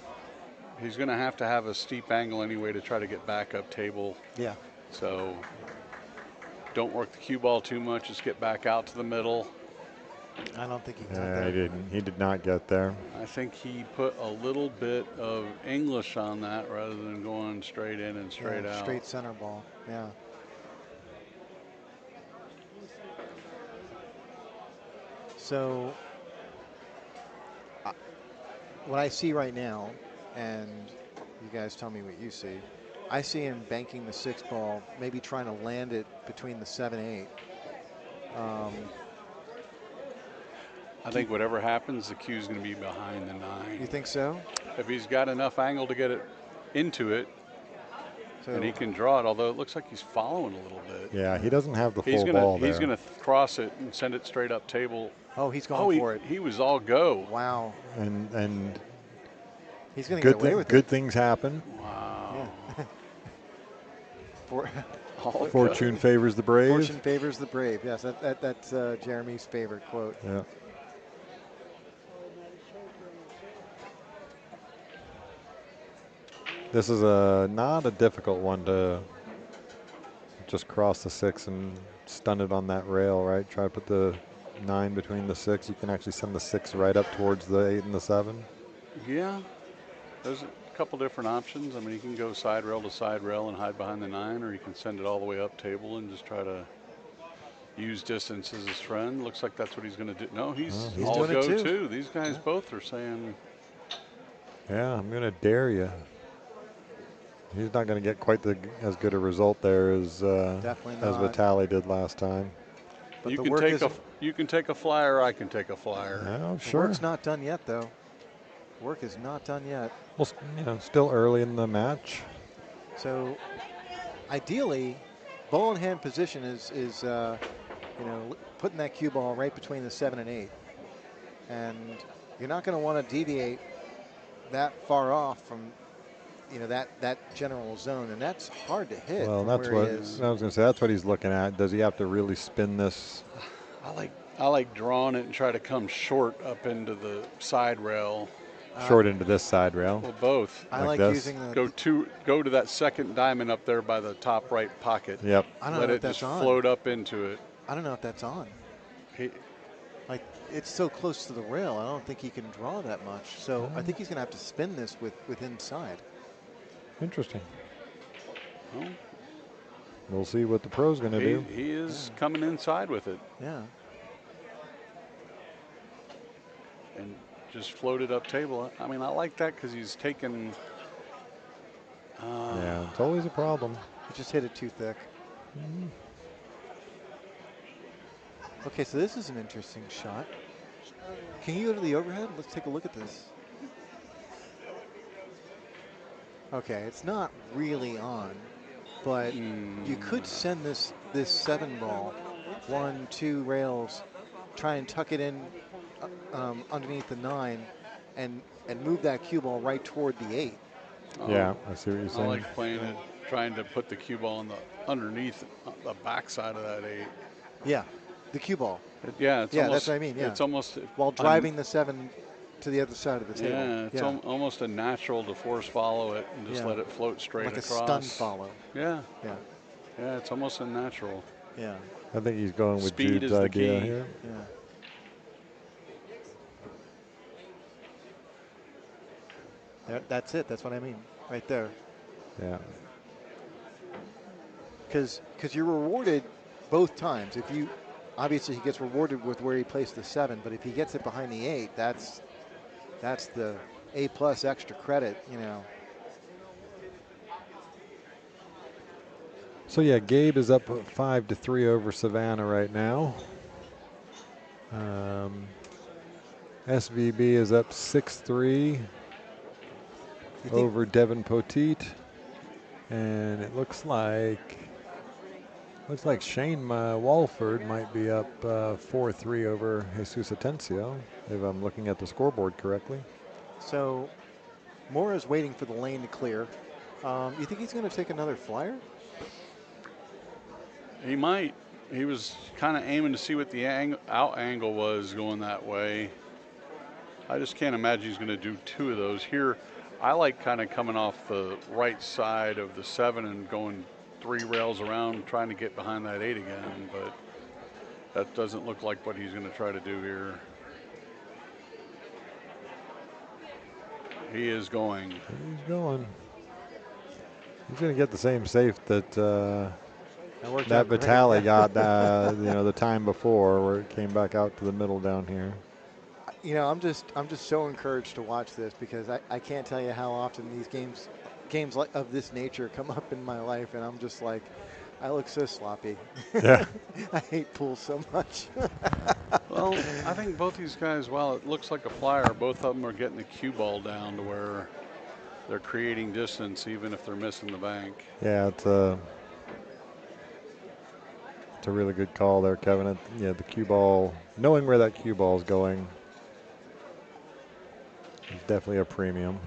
He's going to have a steep angle anyway to try to get back up table. Yeah. So don't work the cue ball too much. Just get back out to the middle. I don't think he got Yeah, there. he didn't. He did not get there. I think he put a little bit of English on that rather than going straight in and straight out. Straight center ball. Yeah. So what I see right now, and you guys tell me what you see, I see him banking the 6 ball, maybe trying to land it between the 7-8. I think whatever happens, the cue is going to be behind the 9. You think so? If he's got enough angle to get it into it, and he can draw it, although it looks like he's following a little bit. Yeah, he doesn't have the full ball there. He's going to cross it and send it straight up table. Oh, he's going for it. He was all go. Wow. And he's going to get away with it. Good things happen. Wow. Yeah. Fortune favors the brave. Fortune favors the brave. Yes, that's Jeremy's favorite quote. Yeah. This is not a difficult one to just cross the 6 and stun it on that rail, right? Try to put the 9 between the 6. You can actually send the 6 right up towards the 8 and the 7. Yeah, there's a couple different options. I mean, you can go side rail to side rail and hide behind the 9, or you can send it all the way up table and just try to use distance as his friend. Looks like that's what he's going to do. No, he's he's all doing it go too. too. These guys both are saying, Yeah, I'm going to dare you. He's not going to get quite as good a result there as Definitely as not. Vitali did last time. But you the can work take is you can take a flyer. I can take a flyer. Oh, the sure. work's not done yet, though. Work is not done yet. Well, you know, still early in the match. So, ideally, ball in hand position is you know, putting that cue ball right between the 7 and 8, and you're not going to want to deviate that far off from, you know, that general zone, and that's hard to hit. Well, from that's where what he is. I was going to say. That's what he's looking at. Does he have to really spin this? I like drawing it and try to come short up into the side rail. Short into this side rail. Well, both. I like this? using the Go to that second diamond up there by the top right pocket. Yep. I don't Let know it if that's just on. float up into it. I don't know if that's on. He, Like, it's so close to the rail, I don't think he can draw that much. So I think he's going to have to spin this with inside. Interesting. well, We'll see what the pro's going to do. he is coming inside with it Yeah. and just floated up table. I mean, I like that because he's taken. Yeah, it's always a problem. He just hit it too thick. Okay, so this is an interesting shot. Can you go to the overhead? Let's take a look at this. Okay, it's not really on, but you could send this 7 ball 1, 2 rails, try and tuck it in underneath the 9, and move that cue ball right toward the 8. Yeah, I see what you're I saying. like playing it, trying to put the cue ball on the underneath the backside of that 8. Yeah, the cue ball. Yeah, it's almost, that's what I mean. Yeah, it's almost while driving the 7 to the other side of the table. Yeah, it's almost a natural to force follow it and just let it float straight like across. a stun follow. Yeah, Yeah, yeah, it's almost a natural. yeah, I think he's going with Speed Jude's is the idea key. here. yeah. That's it. That's what I mean, right there. Yeah. Because you're rewarded both times. If you, obviously he gets rewarded with where he placed the 7, but if he gets it behind the 8, that's the A+ extra credit, you know. So yeah, Gabe is up 5-3 over Savannah right now. SVB is up 6-3 over Devin Poteet, and it looks like Shane Walford might be up 4-3 over Jesus Atencio, if I'm looking at the scoreboard correctly. So Mora's waiting for the lane to clear. You think he's going to take another flyer? He might. He was kind of aiming to see what the out angle was going that way. I just can't imagine he's going to do 2 of those. Here, I like kind of coming off the right side of the 7 and going 3 rails around, trying to get behind that 8 again, but that doesn't look like what he's going to try to do here. He is going. He's going. He's going to get the same safe that Vitali got, you know, the time before, where it came back out to the middle down here. You know, I'm just so encouraged to watch this, because I can't tell you how often these games like of this nature come up in my life, and I'm just like, I look so sloppy. Yeah. I hate pool so much. Well, I think both these guys, while it looks like a flyer, both of them are getting the cue ball down to where they're creating distance, even if they're missing the bank. Yeah, it's a really good call there, Kevin. Yeah, the cue ball, knowing where that cue ball is going, is definitely a premium.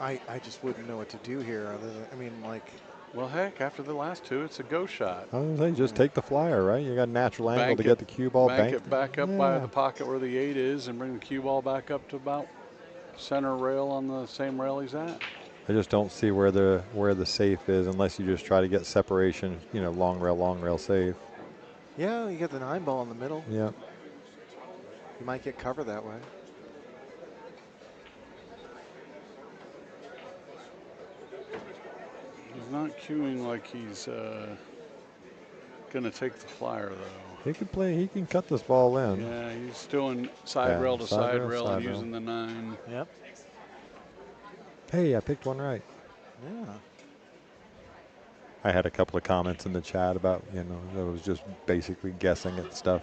I just wouldn't know what to do here, other than, I mean, like. Well, heck, after the last 2, it's a go shot. I was going to say, just take the flyer, right? You got a natural angle to get the cue ball bank banked. it back up by the pocket where the 8 is, and bring the cue ball back up to about center rail on the same rail he's at. I just don't see where the safe is, unless you just try to get separation, you know, long rail safe. Yeah, you get the 9 ball in the middle. Yeah. You might get cover that way. He's not cueing like he's going to take the flyer, though. He can play. He can cut this ball in. Yeah, he's doing side rail to side rail and using the 9. Yep. Hey, I picked one right. Yeah. I had a couple of comments in the chat about, you know, that was just basically guessing at stuff.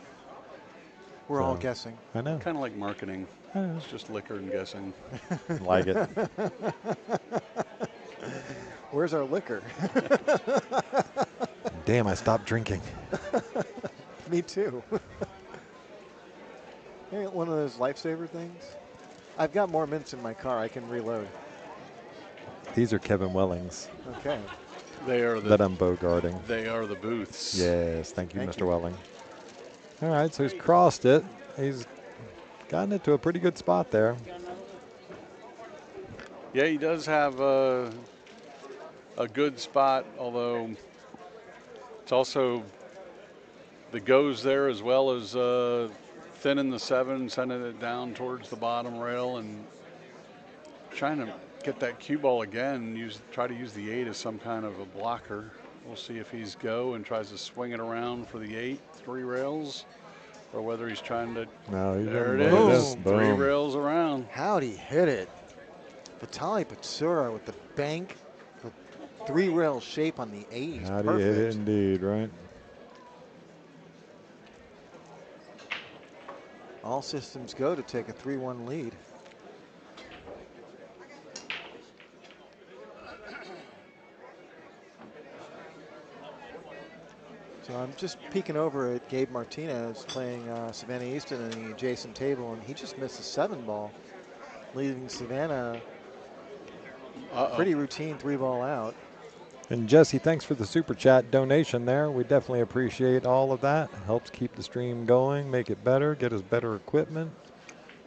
We're all guessing. I know. Kind of like marketing. I know. It's just liquor and guessing. Like it. Where's our liquor? Damn, I stopped drinking. Me too. Hey, one of those lifesaver things. I've got more minutes in my car. I can reload. These are Kevin Wellings. Okay. They are the that I'm bogarting. They are the booths. Yes, thank you, Mr. Welling. All right, so he's crossed it. He's gotten it to a pretty good spot there. Yeah, he does have a good spot, although it's also the goes there as well as thinning the 7, sending it down towards the bottom rail and trying to get that cue ball again, try to use the 8 as some kind of a blocker. We'll see if he's go and tries to swing it around for the 8, 3 rails, or whether he's trying to. No, there it is. Boom. 3 rails around. How'd he hit it? Vitali Patsura with the bank, the 3 rail shape on the 8. How'd he hit it indeed, right? All systems go to take a 3-1 lead. So I'm just peeking over at Gabe Martinez playing Savannah Easton in the adjacent table, and he just missed a 7 ball, leaving Savannah pretty routine 3-ball out. And Jesse, thanks for the super chat donation there. We definitely appreciate all of that. Helps keep the stream going, make it better, get us better equipment,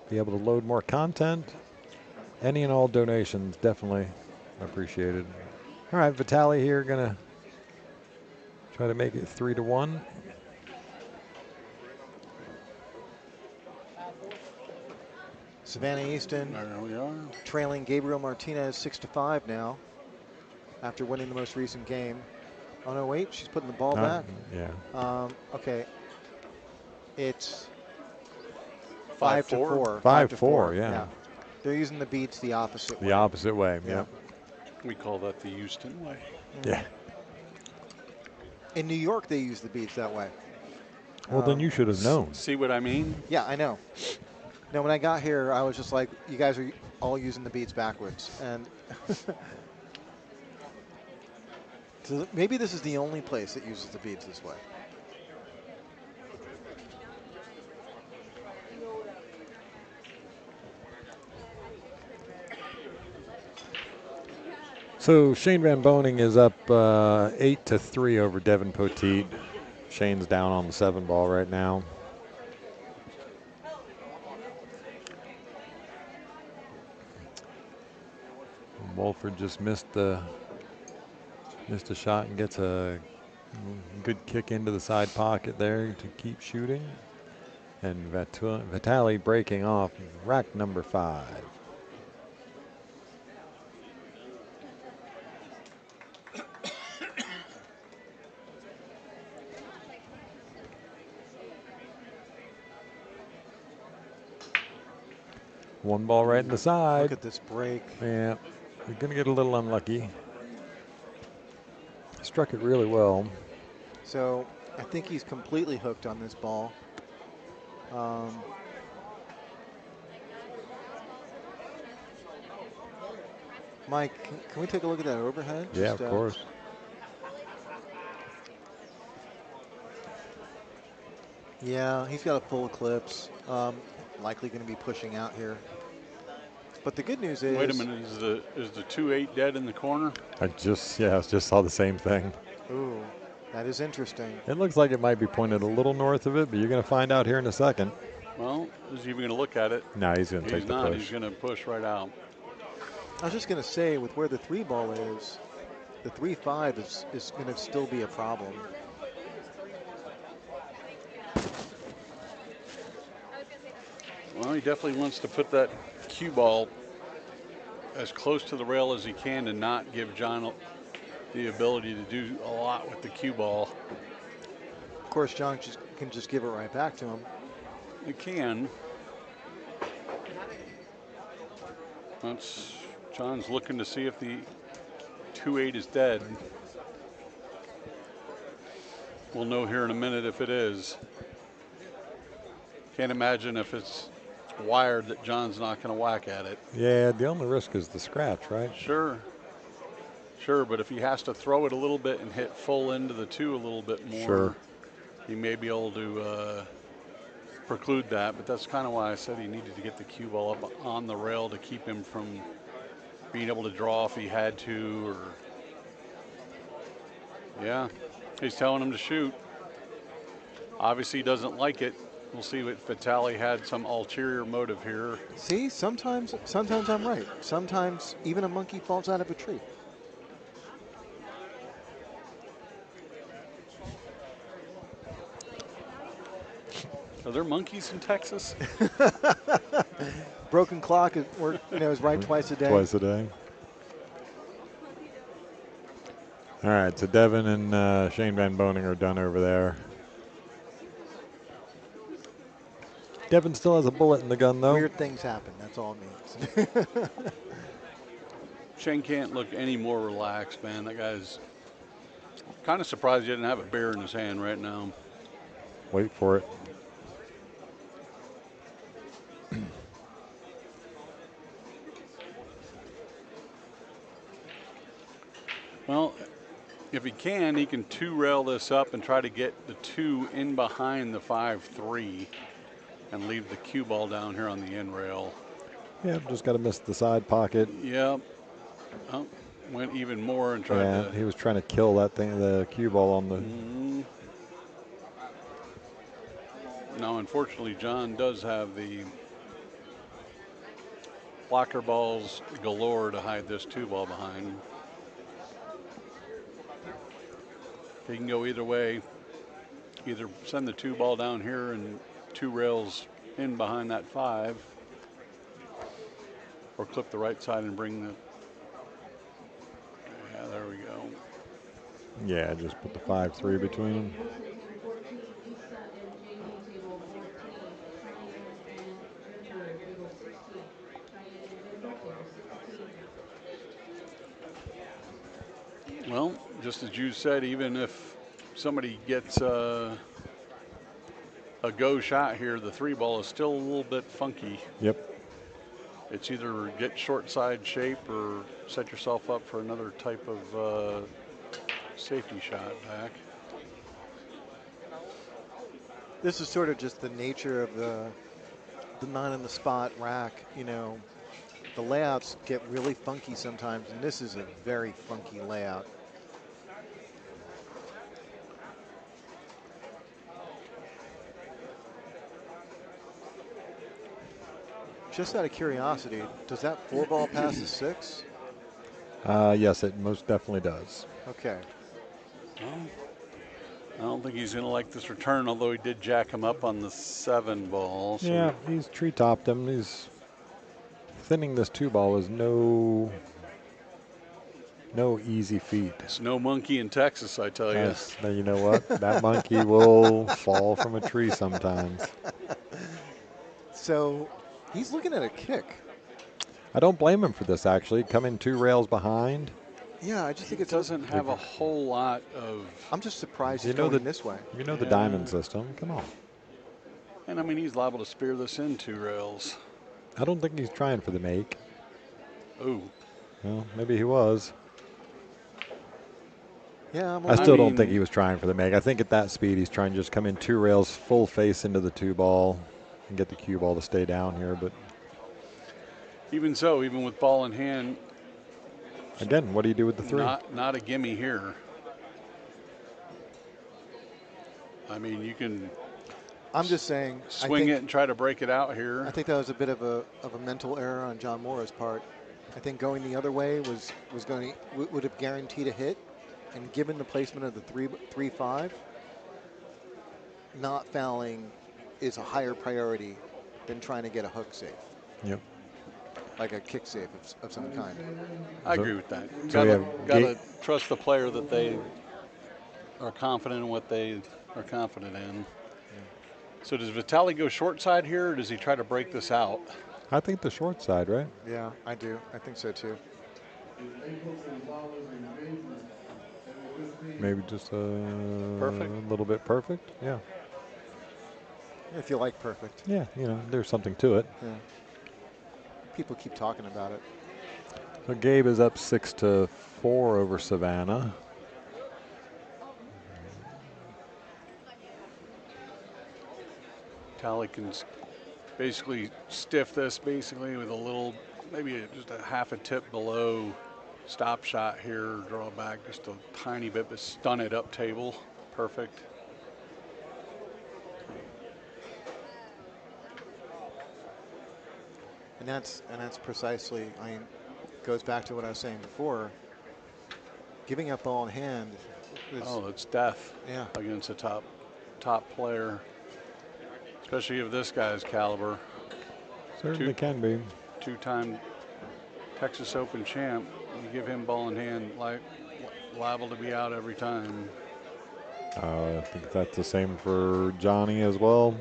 be able to load more content. Any and all donations definitely appreciated. All right, Vitali here gonna try to make it 3-1. Savannah Easton trailing Gabriel Martinez 6-5 now after winning the most recent game. Oh no, wait, she's putting the ball back. Yeah. Okay. It's 5-4. 5-4, yeah. They're using the beats the opposite way. The opposite way, yeah. We call that the Houston way. Yeah. In New York, they use the beats that way. Well, then you should have known. See what I mean? Yeah, I know. No, when I got here, I was just like, you guys are all using the beats backwards. And so maybe this is the only place that uses the beats this way. So Shane Van Boning is up 8-3 over Devin Poteet. Shane's down on the 7 ball right now. Wolford just missed a shot and gets a good kick into the side pocket there to keep shooting. And Vitali breaking off rack number 5. One ball right in the side. Look at this break. Yeah, you're going to get a little unlucky. Struck it really well. So I think he's completely hooked on this ball. Mike, can we take a look at that overhead? Yeah, of course. Yeah, he's got a full eclipse. Likely going to be pushing out here. But the good news is. Wait a minute, is the 2-8 dead in the corner? I just saw the same thing. Ooh, that is interesting. It looks like it might be pointed a little north of it, but you're going to find out here in a second. Well, is he even going to look at it? No, he's going to take the push. He's going to push right out. I was just going to say, with where the 3 ball is, the 3-5 is going to still be a problem. Well, he definitely wants to put that cue ball as close to the rail as he can to not give John the ability to do a lot with the cue ball. Of course, John can just give it right back to him. It can. John's looking to see if the 2-8 is dead. We'll know here in a minute if it is. Can't imagine if it's wired that John's not going to whack at it. Yeah, the only risk is the scratch, right? Sure. Sure, but if he has to throw it a little bit and hit full into the 2 a little bit more, sure, he may be able to preclude that. But that's kind of why I said he needed to get the cue ball up on the rail to keep him from being able to draw if he had to. Or yeah, he's telling him to shoot. Obviously, he doesn't like it. We'll see if Vitali had some ulterior motive here. See, sometimes I'm right. Sometimes even a monkey falls out of a tree. Are there monkeys in Texas? Broken clock is right twice a day. Twice a day. All right, so Devin and Shane Van Boning are done over there. Devin still has a bullet in the gun, though. Weird things happen. That's all it means. Shane can't look any more relaxed, man. That guy's kind of surprised he didn't have a beer in his hand right now. Wait for it. Well, if he can 2-rail this up and try to get the 2 in behind the 5-3 and leave the cue ball down here on the end rail. Yeah, just got to miss the side pocket. Yep. Oh, went even more and tried to. He was trying to kill that thing, the cue ball on the. Now, unfortunately, John does have the blocker balls galore to hide this 2 ball behind. He can go either way. Either send the 2 ball down here and 2 rails in behind that 5, or clip the right side and bring the. Yeah, there we go. Yeah, just put the 5-3 between them. Well, just as you said, even if somebody gets a go shot here, the 3 ball is still a little bit funky. Yep. It's either get short side shape or set yourself up for another type of safety shot back. This is sort of just the nature of the not in the spot rack. You know, the layouts get really funky sometimes, and this is a very funky layout. Just out of curiosity, does that 4 ball pass the 6? Yes, it most definitely does. Okay. Well, I don't think he's going to like this return, although he did jack him up on the 7 ball. So Yeah, he's tree-topped him. He's thinning this 2 ball is no easy feat. It's no monkey in Texas, I tell you. Now, you know what? That monkey will fall from a tree sometimes. So he's looking at a kick. I don't blame him for this, actually. Coming 2 rails behind. Yeah, I just think it doesn't have a whole lot of. I'm just surprised he's going this way. You know the diamond system. Come on. And I mean, he's liable to spear this in 2 rails. I don't think he's trying for the make. Ooh. Well, maybe he was. Yeah, I still don't think he was trying for the make. I think at that speed, he's trying to just come in 2 rails, full face into the 2 ball, and get the cue ball to stay down here. But even so, even with ball in hand. Again, what do you do with the 3? Not a gimme here. I mean, you can. I'm just saying. Swing it and try to break it out here. I think that was a bit of a mental error on John Mora's part. I think going the other way would have guaranteed a hit, and given the placement of the 3-5, not fouling is a higher priority than trying to get a hook safe. Yep. like a kick save of some kind. I agree with that. So we have Gotta trust the player that they are confident in what they are confident in. So does Vitali go short side here, or does he try to break this out? I think the short side, right? Yeah, I do. I think so too. Maybe just a Perfect. little bit perfect. Yeah. If you like perfect. Yeah, you know, there's something to it. Yeah. People keep talking about it. So Gabe is up 6-4 over Savannah. Vitali can basically stiff this basically with a little, maybe just a half a tip below stop shot here, draw back just a tiny bit, but stun it up table. Perfect. And that's precisely, I mean, goes back to what I was saying before. Giving up ball in hand is, Oh, it's death. Yeah. Against a top player, especially of this guy's caliber. Certainly can be. Two-time Texas Open champ. You give him ball in hand, liable to be out every time. I think that's the same for Johnny as well.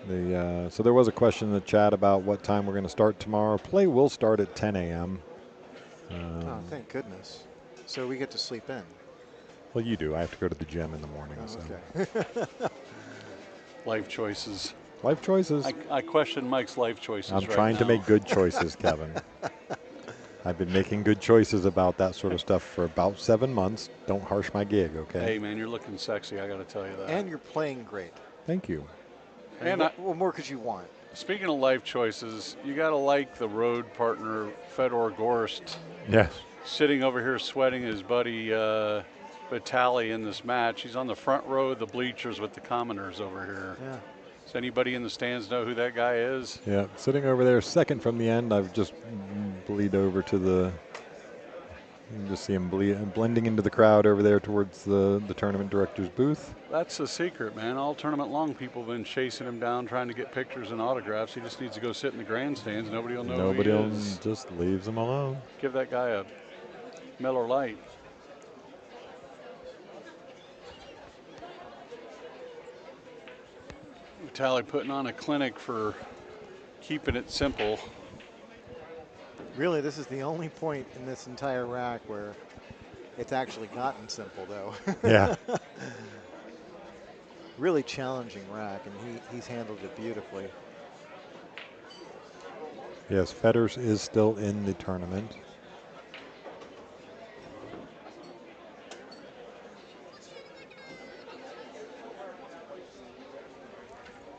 So there was a question in the chat about what time we're going to start tomorrow. Play will start at 10 a.m. Oh, thank goodness. So we get to sleep in. Well, you do. I have to go to the gym in the morning. Oh, so. okay. Life choices. Life choices. I question Mike's life choices. I'm trying to make good choices, Kevin. I've been making good choices about that sort of stuff for about 7 months. Don't harsh my gig, okay? Hey, man, you're looking sexy. I got to tell you that. And you're playing great. Thank you. And what more could you want? Speaking of life choices, you got to like the road partner, Fedor Gorst. Yes. Sitting over here sweating his buddy Vitali in this match. He's on the front row of the bleachers with the commoners over here. Yeah. Does anybody in the stands know who that guy is? Yeah, sitting over there second from the end. I've just bleed over to the, you can just see him blending into the crowd over there towards the tournament director's booth. That's the secret, man. All tournament long, people have been chasing him down, trying to get pictures and autographs. He just needs to go sit in the grandstands. Nobody will know Nobody who he else is. just leaves him alone. Give that guy a Miller Lite. Vitali putting on a clinic for keeping it simple. Really, this is the only point in this entire rack where it's actually gotten simple, though. Yeah. Really challenging rack, and he's handled it beautifully. Yes, Fetters is still in the tournament.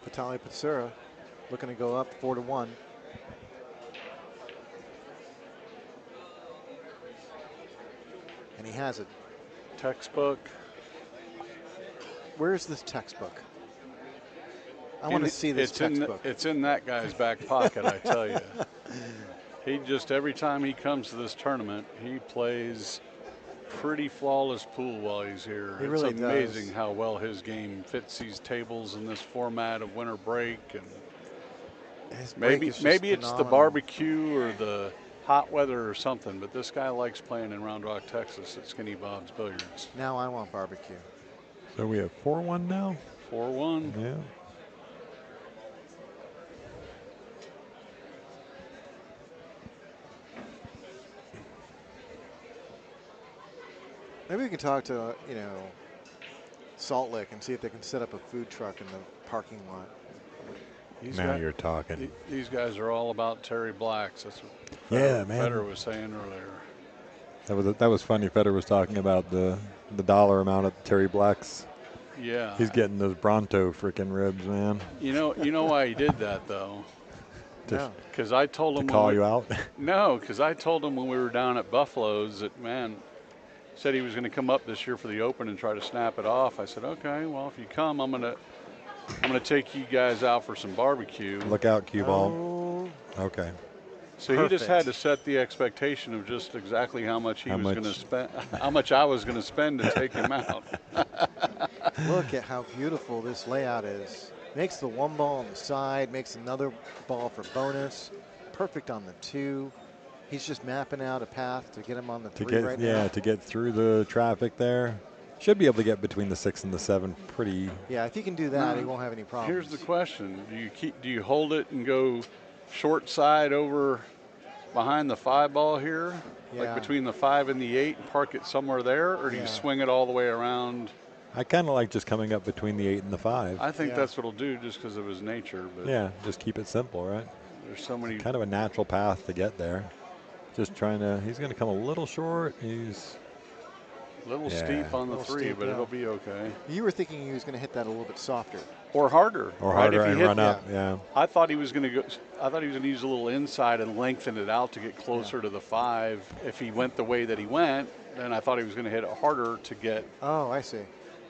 Vitali Patsura looking to go up 4-1. And he has it. Textbook. Where's this textbook? I want to see this textbook. It's in that guy's back pocket, I tell you. He just, every time he comes to this tournament, he plays pretty flawless pool while he's here. He really it's amazing how well his game fits these tables in this format of winter break. And maybe it's the barbecue or the hot weather or something, but this guy likes playing in Round Rock, Texas at Skinny Bob's Billiards. Now I want barbecue. So we have 4-1 now? 4-1. Yeah. Maybe we can talk to, Salt Lake and see if they can set up a food truck in the parking lot. Now you're talking. These guys are all about Terry Blacks. That's what Federer was saying earlier. That was funny. Federer was talking about the dollar amount of Terry Black's. Yeah. He's getting those Bronto freaking ribs, man. You know why he did that though? Because I told him to call you out. No, because I told him when we were down at Buffalo's that said he was going to come up this year for the Open and try to snap it off. I said, okay, well if you come, I'm gonna take you guys out for some barbecue. Look out, cue ball. Okay. So he just had to set the expectation of just exactly how much he was going to spend, how much I was going to spend to take him out. Look at how beautiful this layout is. Makes the 1 ball on the side, makes another ball for bonus. Perfect on the 2. He's just mapping out a path to get him on the 3 right now. Yeah, to get through the traffic there. Should be able to get between the 6 and the 7 pretty. Yeah, if he can do that, he won't have any problems. Here's the question: do you hold it and go short side over behind the 5 ball here, like between the 5 and the 8, and park it somewhere there, or do you swing it all the way around? I kind of like just coming up between the 8 and the 5. I think that's what he'll do, just because of his nature. But yeah, just keep it simple, right? There's so many. It's kind of a natural path to get there. Just trying to. He's going to come a little short. He's a little steep on the 3, but it'll be okay. You were thinking he was going to hit that a little bit softer. Or harder. Or harder and run up, yeah. I thought he was going to go. I thought he was going to use a little inside and lengthen it out to get closer to the 5. If he went the way that he went, then I thought he was going to hit it harder to get. Oh, I see.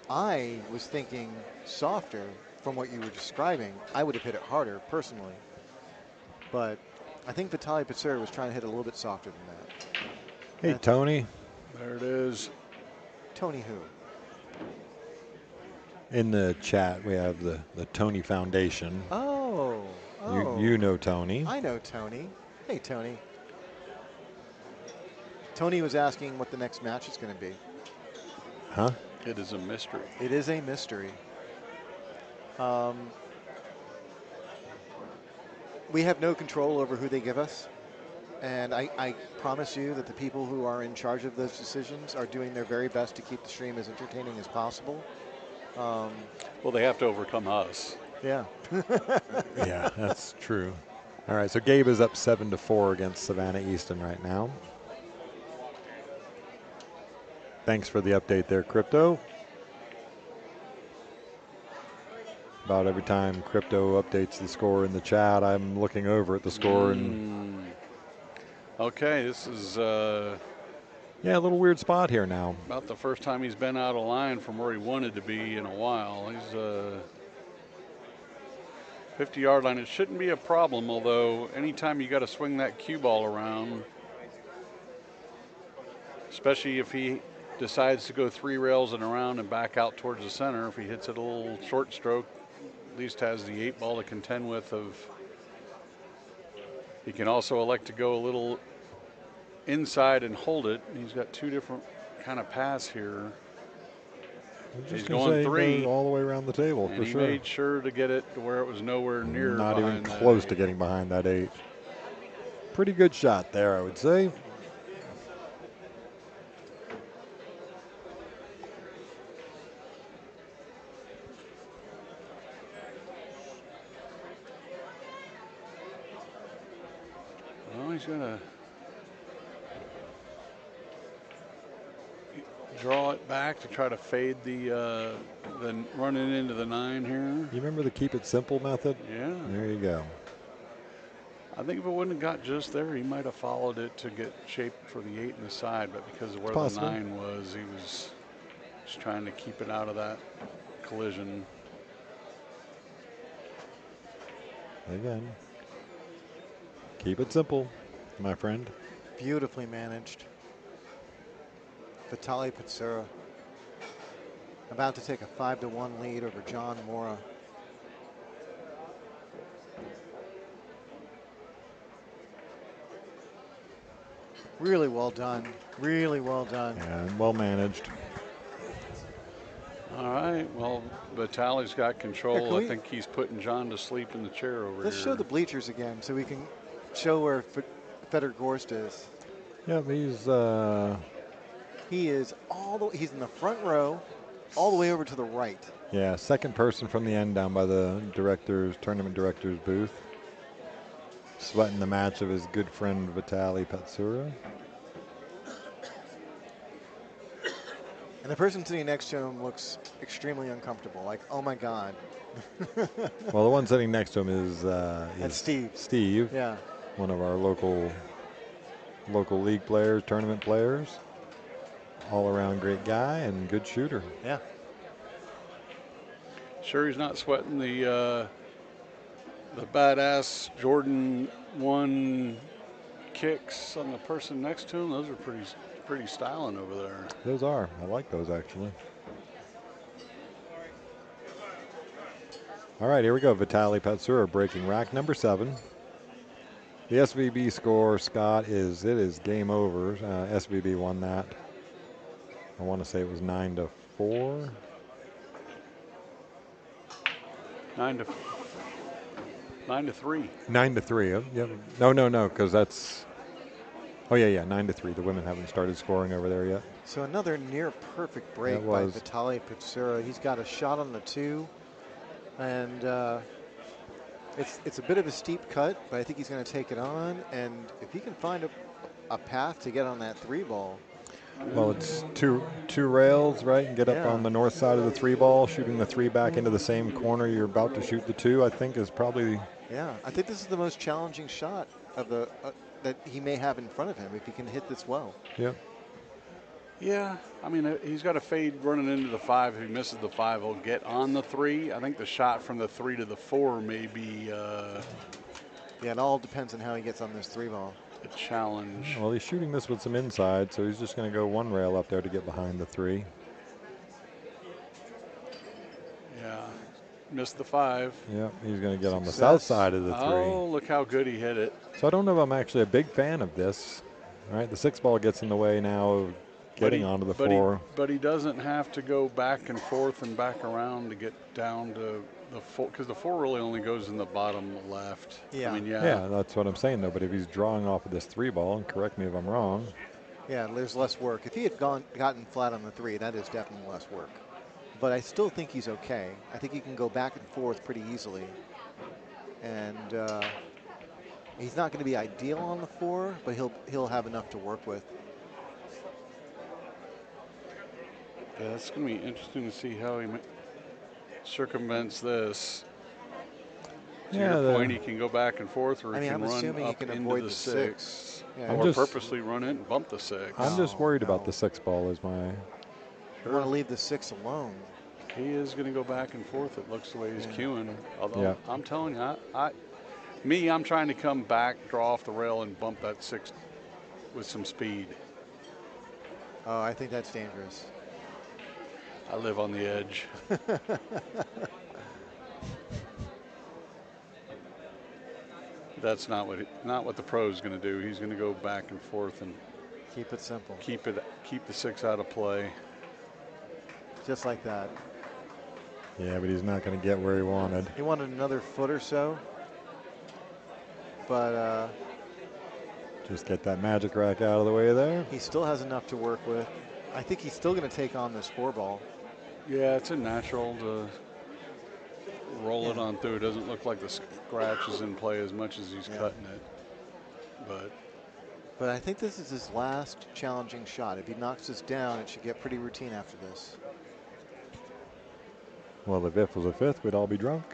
I was thinking softer from what you were describing. I would have hit it harder personally. But I think Vitali Patsura was trying to hit it a little bit softer than that. Hey, Tony. There it is. Tony who? In the chat, we have the Tony Foundation. Oh. You know Tony. I know Tony. Hey, Tony. Tony was asking what the next match is going to be. Huh? It is a mystery. It is a mystery. We have no control over who they give us. And I promise you that the people who are in charge of those decisions are doing their very best to keep the stream as entertaining as possible. Well, they have to overcome us. Yeah. Yeah, that's true. All right, so Gabe is up 7-4 against Savannah Easton right now. Thanks for the update there, Crypto. About every time Crypto updates the score in the chat, I'm looking over at the score and. Okay, this is. Yeah, a little weird spot here now. About the first time he's been out of line from where he wanted to be in a while. He's 50-yard line. It shouldn't be a problem, although anytime you got to swing that cue ball around, especially if he decides to go 3 rails and around and back out towards the center, if he hits it a little short stroke, at least has the 8 ball to contend with. He can also elect to go a little inside and hold it. He's got 2 different kind of paths here. He's going 3 all the way around the table, and for he sure. made sure to get it to where it was nowhere near. Not even close to getting behind that 8. Pretty good shot there, I would say. Well, he's going to draw it back to try to fade the running into the 9 here. You remember the keep it simple method? Yeah. There you go. I think if it wouldn't have got just there, he might have followed it to get shaped for the 8 in the side, but because of where the 9 was, he was just trying to keep it out of that collision. Again, keep it simple, my friend. Beautifully managed. Vitali Patsura about to take a 5-1 lead over John Mora. Really well done. Really well done. And well managed. All right. Well, Vitali's got control. Here, I think he's putting John to sleep in the chair over Let's here. show the bleachers again so we can show where Feder Gorst is. Yeah, he's he is he's in the front row, all the way over to the right. Yeah, second person from the end down by the tournament director's booth. Sweating the match of his good friend Vitali Patsura. And the person sitting next to him looks extremely uncomfortable, like, oh my God. Well, the one sitting next to him is Steve. Steve, yeah, one of our local league players, tournament players. All around great guy and good shooter. Yeah. Sure, he's not sweating the badass Jordan 1 kicks on the person next to him. Those are pretty styling over there. Those are. I like those actually. All right, here we go. Vitali Patsura breaking rack number 7. The SVB score, Scott, it is game over. SVB won that. I want to say it was 9-4. 9-3. 9-3. Yep. No, because that's. Oh yeah, 9-3. The women haven't started scoring over there yet. So another near perfect break by Vitali Patsura. He's got a shot on the 2, and it's a bit of a steep cut, but I think he's going to take it on. And if he can find a path to get on that 3 ball. Well, it's two rails, right? And get up on the north side of the 3 ball, shooting the 3 back into the same corner you're about to shoot the 2, I think is probably. Yeah, I think this is the most challenging shot of the that he may have in front of him if he can hit this well. Yeah. Yeah, I mean, he's got a fade running into the 5. If he misses the 5, he'll get on the 3. I think the shot from the 3 to the 4 may be. Yeah, it all depends on how he gets on this 3 ball. A challenge. Well, he's shooting this with some inside, so he's just going to go 1 rail up there to get behind the 3. Yeah, missed the 5. Yeah, he's going to get on the south side of the 3. Oh, look how good he hit it. So I don't know if I'm actually a big fan of this. All right, the 6 ball gets in the way now of getting onto the 4. But he doesn't have to go back and forth and back around to get down to the 4, because the 4 really only goes in the bottom left. Yeah. I mean, Yeah, that's what I'm saying, though. But if he's drawing off of this 3 ball, and correct me if I'm wrong. Yeah, there's less work. If he had gotten flat on the 3, that is definitely less work. But I still think he's okay. I think he can go back and forth pretty easily. And he's not going to be ideal on the 4, but he'll have enough to work with. Yeah, it's going to be interesting to see how he circumvents this. To your point, he can go back and forth, or he can run up into the 6. Yeah, or purposely run it and bump the 6. I'm just worried about the 6 ball is my. You want to leave the 6 alone. He is going to go back and forth. It looks the way he's queuing. Although I'm telling you, I'm trying to come back, draw off the rail, and bump that 6 with some speed. Oh, I think that's dangerous. I live on the edge. That's not what the pro is going to do. He's going to go back and forth and keep it simple. Keep the 6 out of play. Just like that. Yeah, but he's not going to get where he wanted. He wanted another foot or so, but just get that magic rack out of the way there. He still has enough to work with. I think he's still going to take on this 4 ball. Yeah, it's a natural to roll it on through. It doesn't look like the scratch is in play as much as he's cutting it. But I think this is his last challenging shot. If he knocks this down, it should get pretty routine after this. Well, if was a 5th, we'd all be drunk.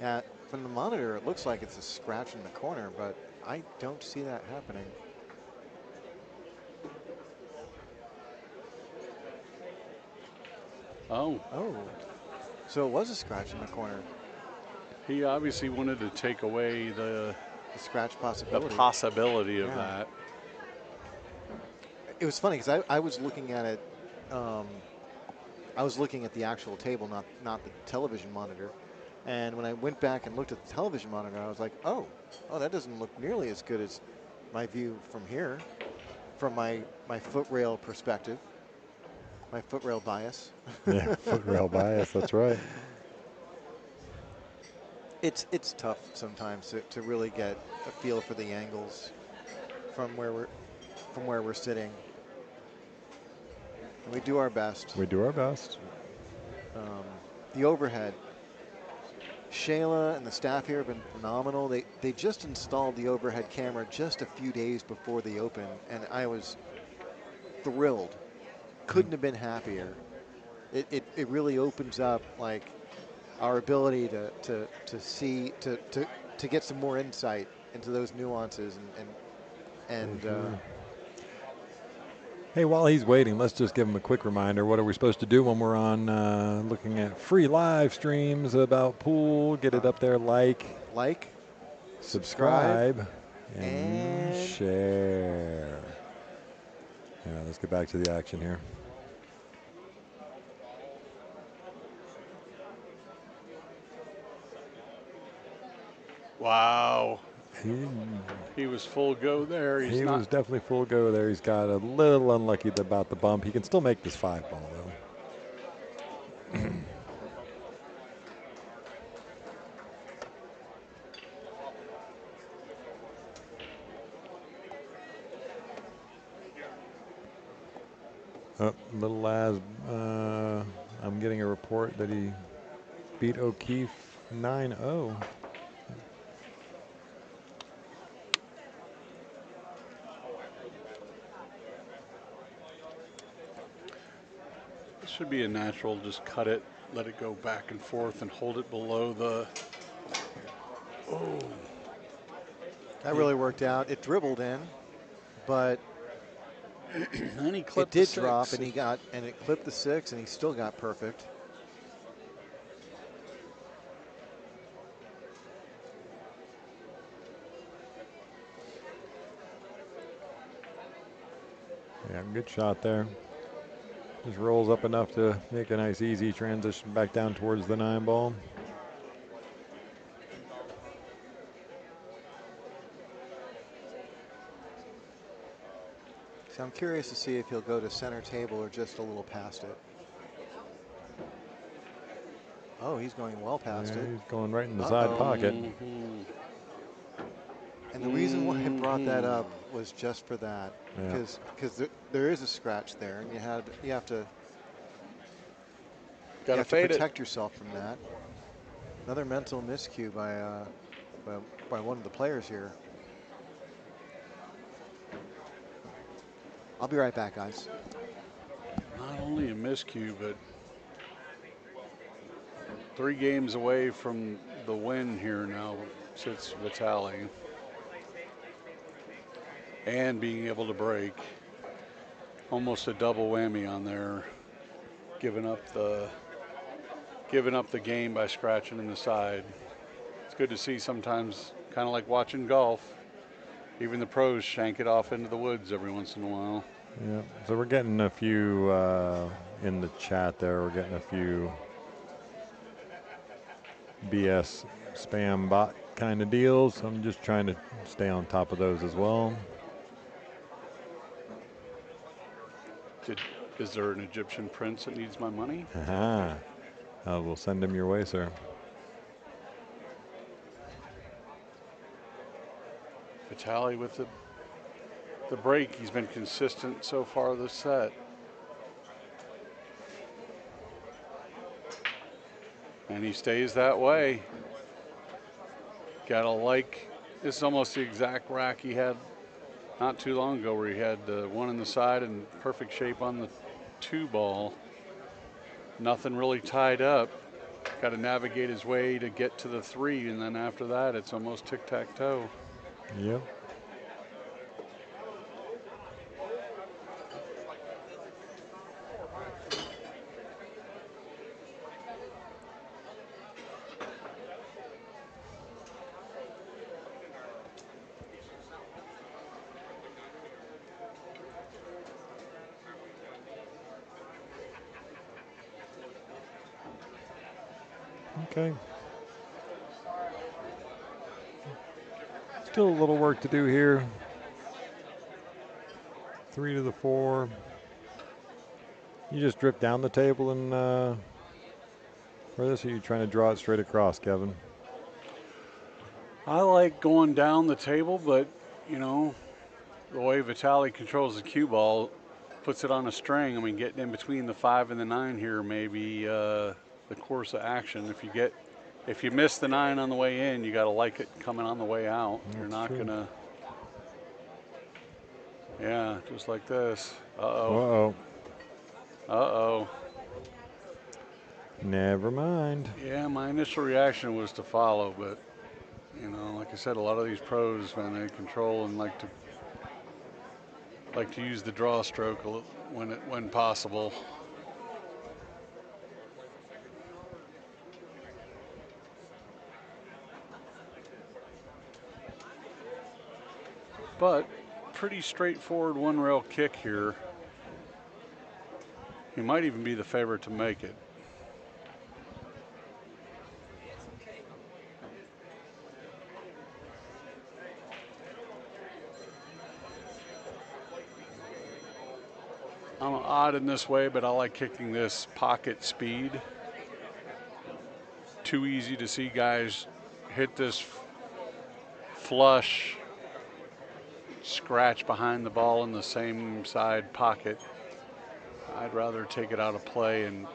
Yeah, from the monitor, it looks like it's a scratch in the corner, but I don't see that happening. Oh. So it was a scratch in the corner. He obviously wanted to take away the scratch possibility. The possibility of that. It was funny because I was looking at it. I was looking at the actual table, not the television monitor. And when I went back and looked at the television monitor, I was like, oh, that doesn't look nearly as good as my view from here, from my foot rail perspective, my foot rail bias. Yeah, foot rail bias, that's right. It's tough sometimes to really get a feel for the angles from where we're sitting. We do our best. We do our best. The overhead. Shayla and the staff here have been phenomenal. They just installed the overhead camera just a few days before the Open, and I was thrilled. Couldn't have been happier. It really opens up like our ability to see to get some more insight into those nuances and Hey, while he's waiting, let's just give him a quick reminder. What are we supposed to do when we're on looking at free live streams about pool? Get it up there, like, subscribe, and share. Yeah, let's get back to the action here. Wow. He was full go there. He was definitely full go there. He's got a little unlucky about the bump. He can still make this 5-ball, though. Oh, little Laz, I'm getting a report that he beat O'Keefe 9-0. This should be a natural, just cut it, let it go back and forth and hold it below the, oh. That really worked out. It dribbled in, but and he clipped it did the drop, 6. and it clipped the 6, and he still got perfect. Yeah, good shot there. Just rolls up enough to make a nice easy transition back down towards the 9-ball. So I'm curious to see if he'll go to center table or just a little past it. Oh, he's going well past it. He's going right in the side pocket. And the reason why I brought that up was just for that, because there is a scratch there, and you have to protect yourself from that. Another mental miscue by one of the players here. I'll be right back, guys. Not only a miscue, but 3 games away from the win here now sits Vitali. And being able to break. Almost a double whammy on there. Giving up the game by scratching in the side. It's good to see sometimes, kind of like watching golf. Even the pros shank it off into the woods every once in a while. Yeah, so we're getting a few in the chat there. We're getting a few BS spam bot kind of deals. I'm just trying to stay on top of those as well. Is there an Egyptian prince that needs my money? Aha. We'll send him your way, sir. Vitali with the break. He's been consistent so far this set. And he stays that way. Gotta like, this is almost the exact rack he had not too long ago, where he had the 1 in the side and perfect shape on the 2-ball. Nothing really tied up. Got to navigate his way to get to the 3, and then after that, it's almost tic-tac-toe. Yep. Okay. Still a little work to do here. 3 to the 4. You just drift down the table and for this, or are you trying to draw it straight across, Kevin? I like going down the table, but, you know, the way Vitali controls the cue ball, puts it on a string. I mean, getting in between the 5 and the 9 here may be the course of action. If you miss the 9 on the way in, you got to like it coming on the way out. You're not going to. Yeah, just like this. Uh-oh. Uh-oh. Never mind. Yeah, my initial reaction was to follow, but, you know, like I said, a lot of these pros, man, they control and like to use the draw stroke when possible. But pretty straightforward 1-rail kick here. He might even be the favorite to make it. I'm odd in this way, but I like kicking this pocket speed. Too easy to see guys hit this flush, scratch behind the ball in the same side pocket. I'd rather take it out of play and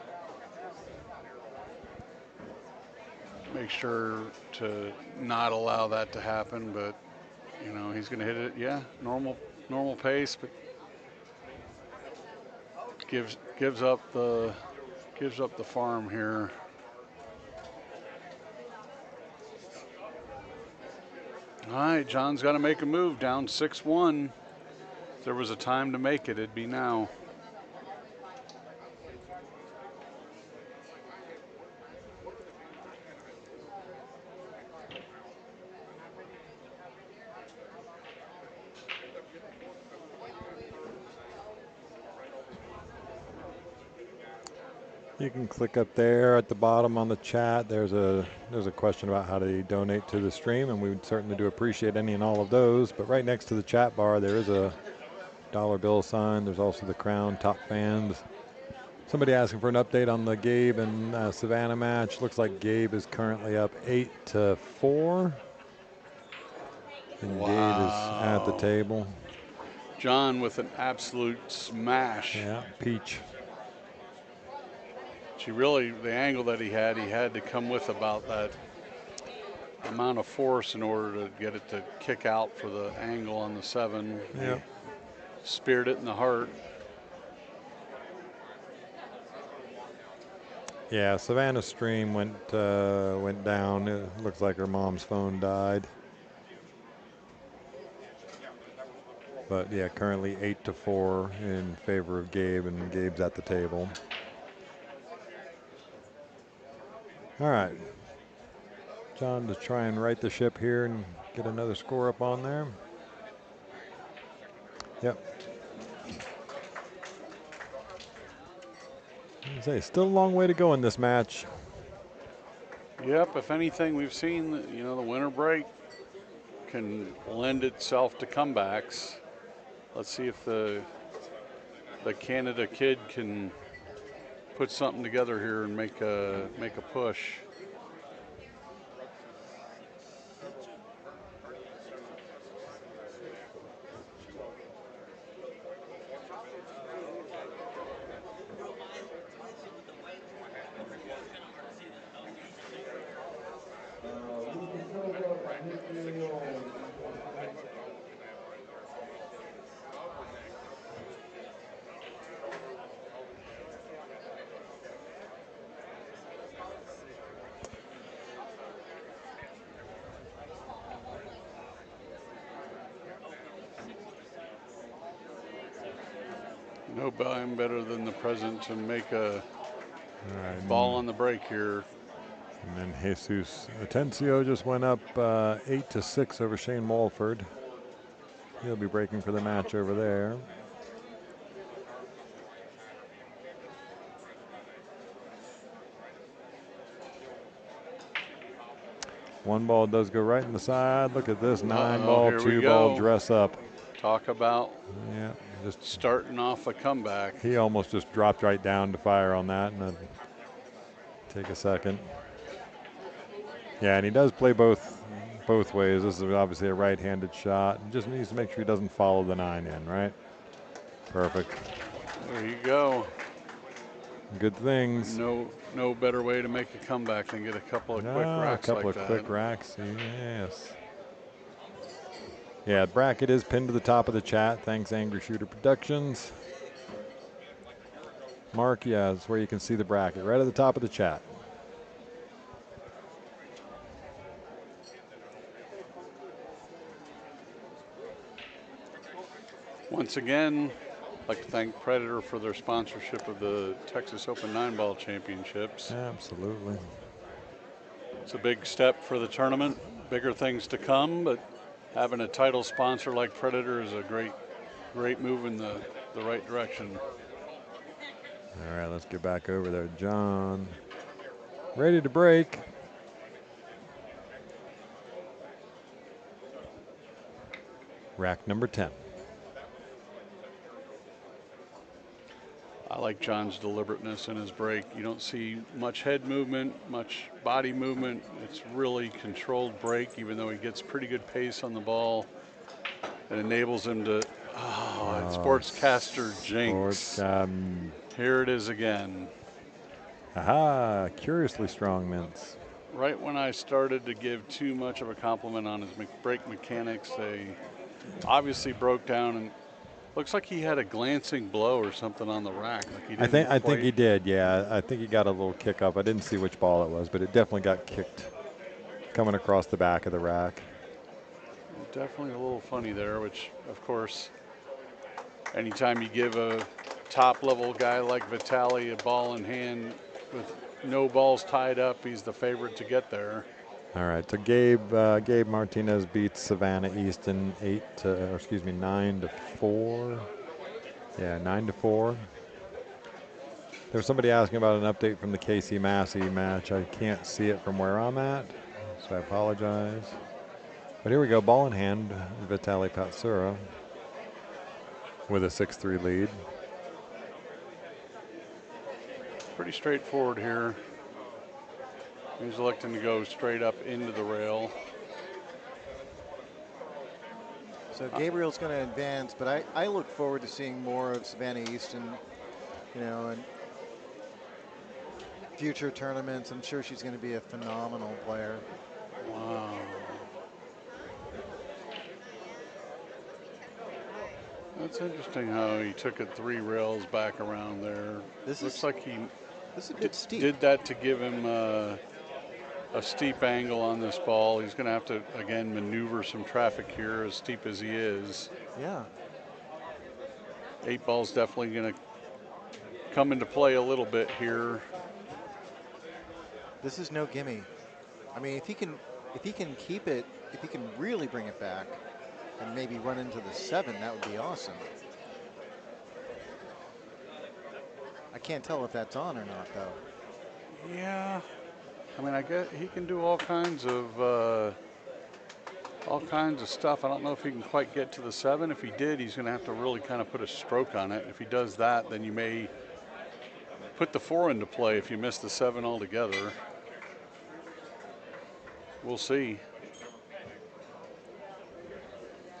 make sure to not allow that to happen, but you know, he's going to hit it. Yeah, normal pace, but gives up the farm here. All right, John's got to make a move. Down 6-1. If there was a time to make it, it'd be now. You can click up there at the bottom on the chat. There's a question about how to donate to the stream, and we would certainly do appreciate any and all of those. But right next to the chat bar, there is a dollar bill sign. There's also the Crown Top Fans. Somebody asking for an update on the Gabe and Savannah match. Looks like Gabe is currently up 8-4. And Wow. Gabe is at the table. John with an absolute smash. Yeah, peach. She really, the angle that he had to come with about that amount of force in order to get it to kick out for the angle on the 7. Yeah. He speared it in the heart. Yeah, Savannah's stream went down. It looks like her mom's phone died. But yeah, currently 8-4 in favor of Gabe, and Gabe's at the table. All right. John to try and right the ship here and get another score up on there. Yep. I say, still a long way to go in this match. Yep, if anything, we've seen, you know, the winter break can lend itself to comebacks. Let's see if the Canada kid can put something together here and make a push. No time better than the present to make a ball on the break here. And then Jesus Atencio just went up 8-6 over Shane Mulford. He'll be breaking for the match over there. One ball does go right in the side. Look at this 9-ball, 2-ball dress up. Talk about just starting off a comeback. He almost just dropped right down to fire on that, and take a second. Yeah, and he does play both ways. This is obviously a right-handed shot. He just needs to make sure he doesn't follow the 9 in, right? Perfect. There you go. Good things. No better way to make a comeback than get a couple of quick racks like that. A couple of quick racks, yes. Yeah, bracket is pinned to the top of the chat. Thanks, Angry Shooter Productions. Mark, yeah, that's where you can see the bracket, right at the top of the chat. Once again, I'd like to thank Predator for their sponsorship of the Texas Open 9-Ball Championships. Absolutely. It's a big step for the tournament. Bigger things to come, but having a title sponsor like Predator is a great move in the right direction. All right, let's get back over there. John, ready to break. Rack number 10. I like John's deliberateness in his break. You don't see much head movement, much body movement. It's really controlled break, even though he gets pretty good pace on the ball. It enables him to, sportscaster jinx. Here it is again. Aha, curiously strong mints. Right when I started to give too much of a compliment on his break mechanics, they obviously broke down, and looks like he had a glancing blow or something on the rack. Like he didn't I think he did, yeah. I think he got a little kick up. I didn't see which ball it was, but it definitely got kicked coming across the back of the rack. Definitely a little funny there, which, of course, anytime you give a top-level guy like Vitali a ball in hand with no balls tied up, he's the favorite to get there. All right, so Gabe Martinez beats Savannah Easton 9-4. Yeah, 9-4. There's somebody asking about an update from the Casey Massey match. I can't see it from where I'm at, so I apologize. But here we go, ball in hand, Vitali Patsura with a 6-3 lead. Pretty straightforward here. He's electing to go straight up into the rail. So Gabriel's going to advance, but I look forward to seeing more of Savannah Easton, you know, and future tournaments. I'm sure she's going to be a phenomenal player. Wow. That's interesting how he took it 3 rails back around there. Looks like he did that to give him a steep angle on this ball. He's going to have to, again, maneuver some traffic here, as steep as he is. Yeah. 8 ball's definitely going to come into play a little bit here. This is no gimme. I mean, if he can keep it, if he can really bring it back and maybe run into the 7, that would be awesome. I can't tell if that's on or not, though. Yeah. I mean, I guess he can do all kinds of stuff. I don't know if he can quite get to the 7. If he did, he's going to have to really kind of put a stroke on it. If he does that, then you may put the 4 into play if you miss the 7 altogether. We'll see.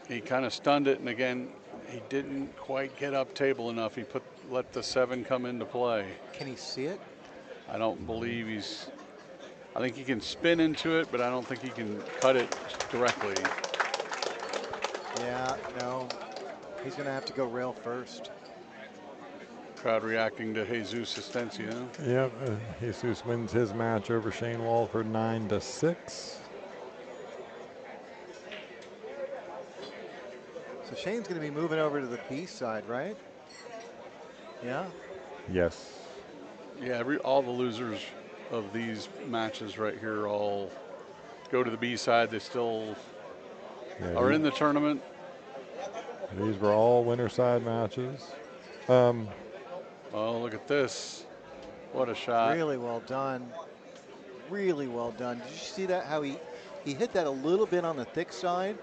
He kind of stunned it, and again, he didn't quite get up table enough. He let the 7 come into play. Can he see it? I don't believe I think he can spin into it, but I don't think he can cut it directly. Yeah, no. He's going to have to go rail first. Crowd reacting to Jesus Astencia. Yep, Jesus wins his match over Shane Walford 9-6. So Shane's going to be moving over to the B side, right? Yeah. Yes. Yeah, all the losers of these matches right here all go to the B side. They still are in the tournament. These were all winner side matches. Oh, look at this. What a shot. Really well done. Really well done. Did you see that? How he hit that a little bit on the thick side,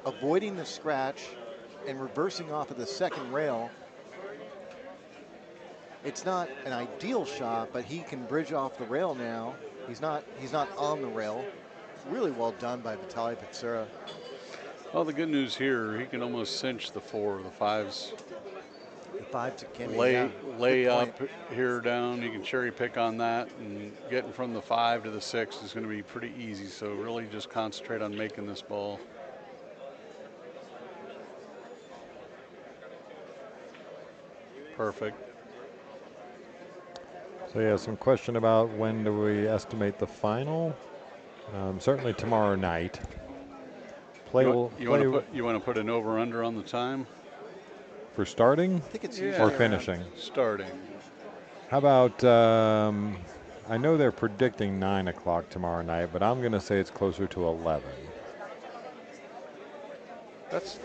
avoiding the scratch and reversing off of the 2nd rail. It's not an ideal shot, but he can bridge off the rail now. He's not on the rail. Really well done by Vitali Patsura. Well, the good news here, he can almost cinch the 4. The 5's the 5 to Kimmy. Lay up here down. You can cherry pick on that, and getting from the 5 to the 6 is going to be pretty easy. So really just concentrate on making this ball. Perfect. So yeah, some question about when do we estimate the final? Certainly tomorrow night. You want to put an over/under on the time for starting? I think it's or finishing. Starting. How about? I know they're predicting 9 o'clock tomorrow night, but I'm going to say it's closer to 11. That's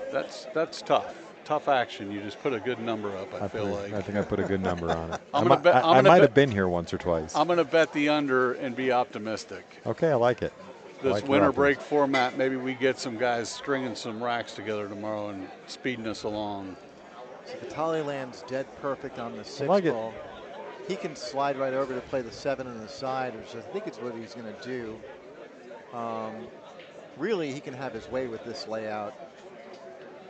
tough. tough action. You just put a good number up, I feel like. I think I put a good number on it. I'm gonna bet, I might have been here once or twice. I'm going to bet the under and be optimistic. Okay, I like it. This winter break format, maybe we get some guys stringing some racks together tomorrow and speeding us along. So Vitali lands dead perfect on the 6 like ball. He can slide right over to play the 7 on the side, which I think is what he's going to do. Really, he can have his way with this layout.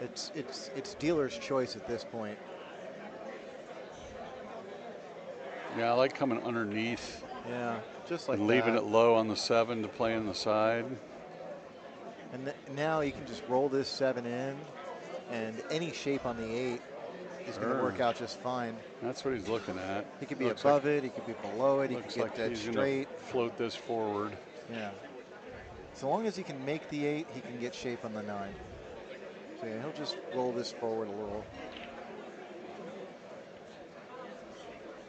It's dealer's choice at this point. Yeah, I like coming underneath. Yeah, just like and leaving that. it low on the 7 to play on the side. And now you can just roll this 7 in, and any shape on the 8 is going to work out just fine. That's what he's looking at. He could be above it, he could be below it, he could get like that he's straight. Float this forward. Yeah. So long as he can make the 8, he can get shape on the 9. So yeah, he'll just roll this forward a little.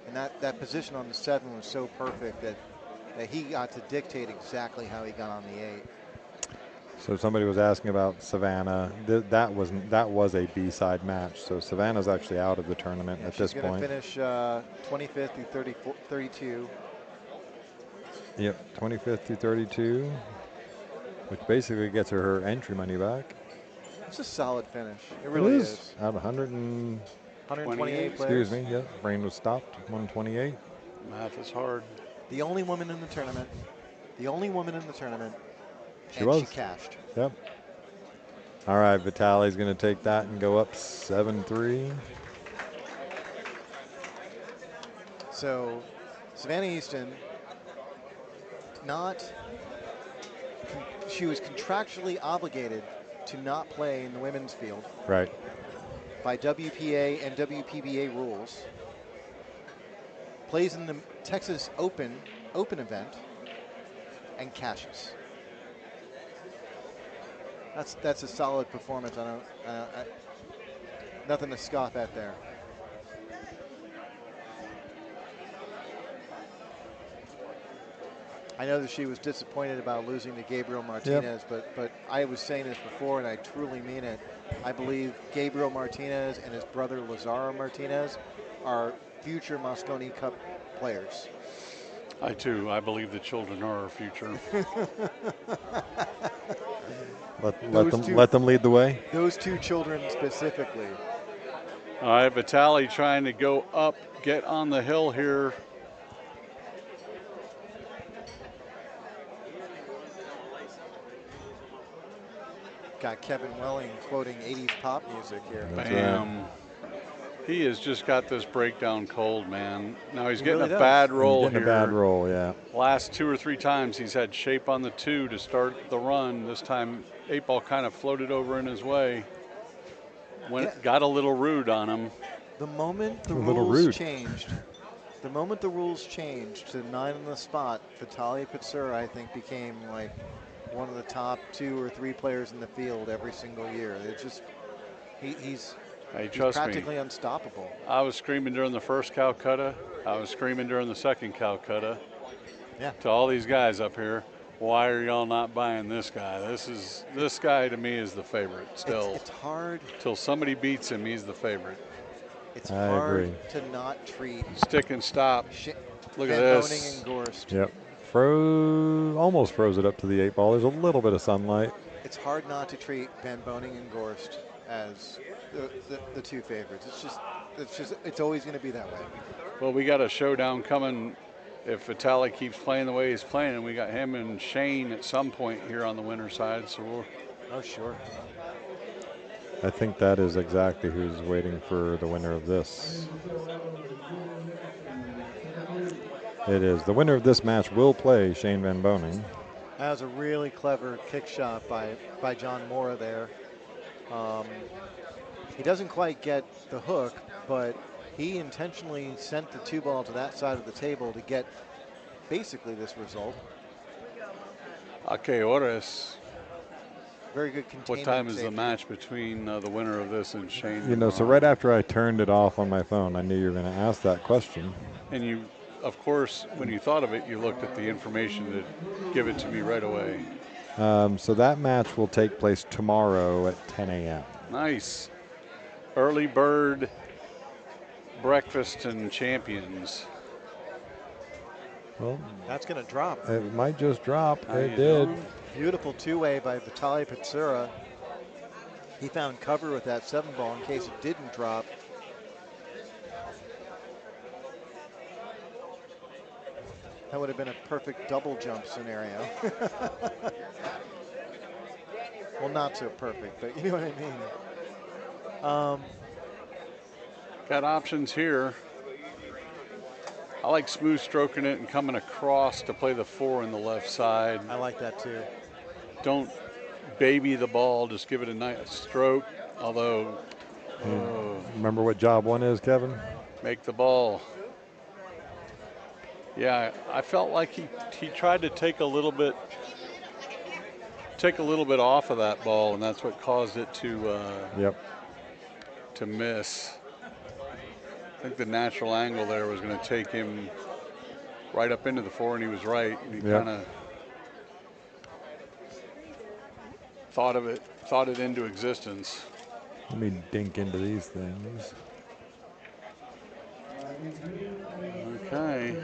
And that position on the 7 was so perfect that he got to dictate exactly how he got on the 8. So somebody was asking about Savannah. That was a B-side match. So Savannah's actually out of the tournament at this point. She's going to finish 25th through 32. Yep, 25th through 32, which basically gets her entry money back. It's a solid finish. It really is. Out of 128 players. Excuse me. Yep, brain was stopped. 128. Math is hard. The only woman in the tournament. The only woman in the tournament. She was. She cashed. Yep. All right, Vitali's going to take that and go up 7-3. So, Savannah Easton, she was contractually obligated to not play in the women's field. Right. By WPA and WPBA rules. Plays in the Texas Open event and cashes. That's a solid performance. Nothing to scoff at there. I know that she was disappointed about losing to Gabriel Martinez, but I was saying this before, and I truly mean it. I believe Gabriel Martinez and his brother Lazaro Martinez are future Mosconi Cup players. I too. I believe the children are our future. let them lead the way. Those two children specifically. All right, Vitali trying to go up, get on the hill here. Got Kevin Welling quoting 80s pop music here. Bam. Right. He has just got this breakdown cold, man. Now he's getting really a bad roll here. Getting a bad roll, yeah. Last 2 or 3 times he's had shape on the 2 to start the run. This time 8-ball kind of floated over in his way. Got a little rude on him. The moment the rules changed, to 9 on the spot, Vitali Petsura, I think, became like one of the top 2 or 3 players in the field every single year. It's just, he's practically unstoppable. I was screaming during the first Calcutta. I was screaming during the second Calcutta. Yeah. To all these guys up here, why are y'all not buying this guy? This guy to me is the favorite still. It's hard. Till somebody beats him, he's the favorite. It's hard to not treat. Stick and stop. Look at Van this. Boning and Gorst. Yep. Almost froze it up to the 8-ball. There's a little bit of sunlight. It's hard not to treat Van Boning and Gorst as the 2 favorites. It's always going to be that way. Well, we got a showdown coming if Vitali keeps playing the way he's playing, and we got him and Shane at some point here on the winner side. So oh, sure. I think that is exactly who's waiting for the winner of this. It is. The winner of this match will play Shane Van Boning. That was a really clever kick shot by John Mora there. He doesn't quite get the hook, but he intentionally sent the 2-ball to that side of the table to get basically this result. A que horas? Very good containment. What time is the match between the winner of this and Shane? You know, so right after I turned it off on my phone, I knew you were going to ask that question. And you, of course, when you thought of it, you looked at the information to give it to me right away. So that match will take place tomorrow at 10 a.m. Nice. Early bird breakfast and champions. Well, That's going to drop. it might just drop. How It you did. doing? Beautiful two-way by Vitali Patsura. He found cover with that 7-ball in case it didn't drop. That would have been a perfect double jump scenario. Well, not so perfect, but you know what I mean. Got options here. I like smooth stroking it and coming across to play the 4 in the left side. I like that too. Don't baby the ball, just give it a nice stroke. Although, Remember what job 1 is, Kevin? make the ball. Yeah, I felt like he tried to take a little bit off of that ball, and that's what caused it to to miss. I think the natural angle there was going to take him right up into the 4, and he was right. And he kind of thought it into existence. Let me dink into these things. Okay.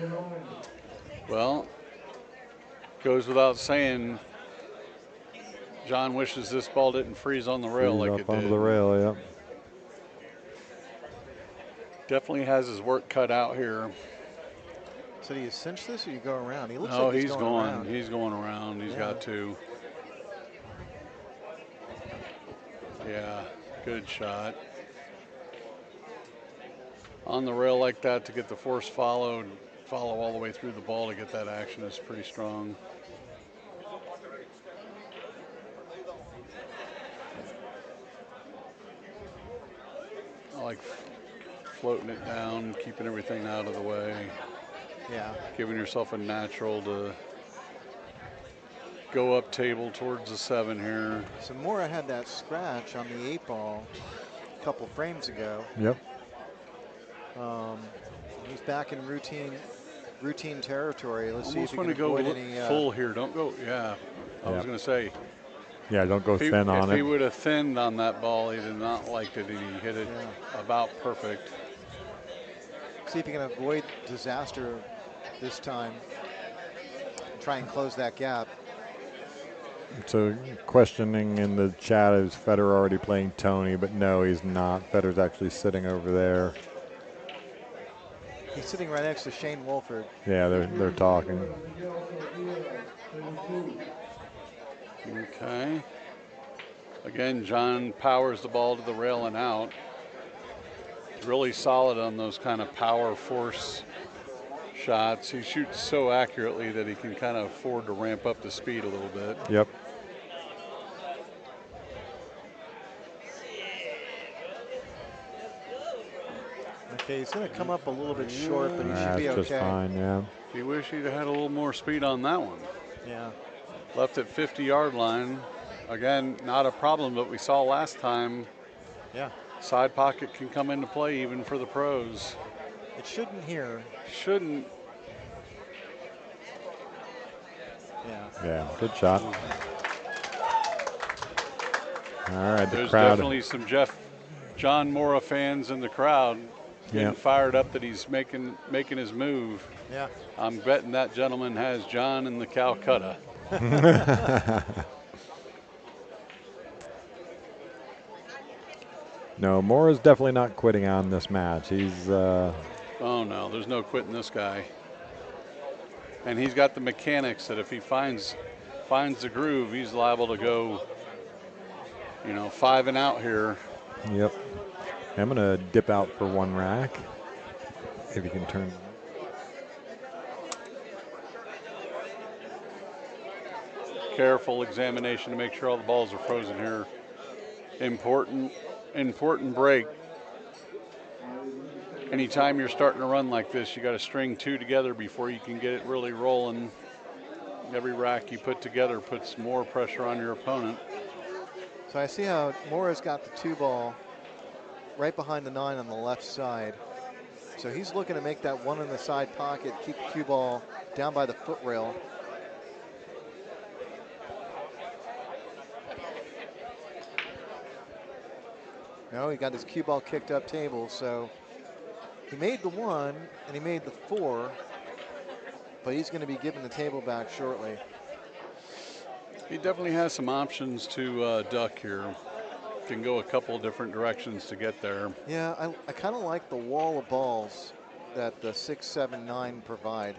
Well, goes without saying, John wishes this ball didn't freeze on the rail like it onto did. the rail, yeah. Definitely has his work cut out here. So do you cinch this or you go around? He looks No, like he's going around. He's going around. He's got to. Yeah, good shot. On the rail like that to get the force follow all the way through the ball to get that action is pretty strong. I like floating it down, keeping everything out of the way. Yeah. Giving yourself a natural to go up table towards the 7 here. So Mora had that scratch on the 8-ball a couple frames ago. Yep. He's back in routine territory. Let's see if Almost he want can to go avoid any. full here. Don't go. Yeah, I was going to say. Yeah, don't go thin on it. If he would have thinned on that ball, he did not like it. He hit it about perfect. See if he can avoid disaster this time. Try and close that gap. So questioning in the chat, is Federer already playing Tony? But no, he's not. Federer's actually sitting over there. He's sitting right next to Shane Wolford. Yeah, they're talking. Okay. Again, John powers the ball to the rail and out. He's really solid on those kind of power force shots. He shoots so accurately that he can kind of afford to ramp up the speed a little bit. Yep. Okay, he's going to come up a little bit short, but he should be That's okay. just fine, yeah. You wish he'd had a little more speed on that one. Yeah. Left at 50-yard line. Again, not a problem, but we saw last time. Yeah. Side pocket can come into play even for the pros. It shouldn't here. Shouldn't. Yeah. Yeah, good shot. All right, the There's crowd. definitely some John Mora fans in the crowd getting fired up that he's making his move. Yeah. I'm betting that gentleman has John in the Calcutta. No, Mora's definitely not quitting on this match. He's Oh no, there's no quitting this guy. And he's got the mechanics that if he finds the groove, he's liable to go, 5 and out here. Yep. I'm gonna dip out for 1 rack. If you can turn. Careful examination to make sure all the balls are frozen here. Important break. Anytime you're starting to run like this, you got to string 2 together before you can get it really rolling. Every rack you put together puts more pressure on your opponent. So I see how Mora's got the 2-ball right behind the 9 on the left side. So he's looking to make that 1 in the side pocket, keep the 2-ball down by the foot rail. No, he got his cue ball kicked up table, so he made the 1 and he made the 4, but he's going to be giving the table back shortly. He definitely has some options to duck here. Can go a couple different directions to get there. Yeah, I kind of like the wall of balls that the 6, 7, 9 provide.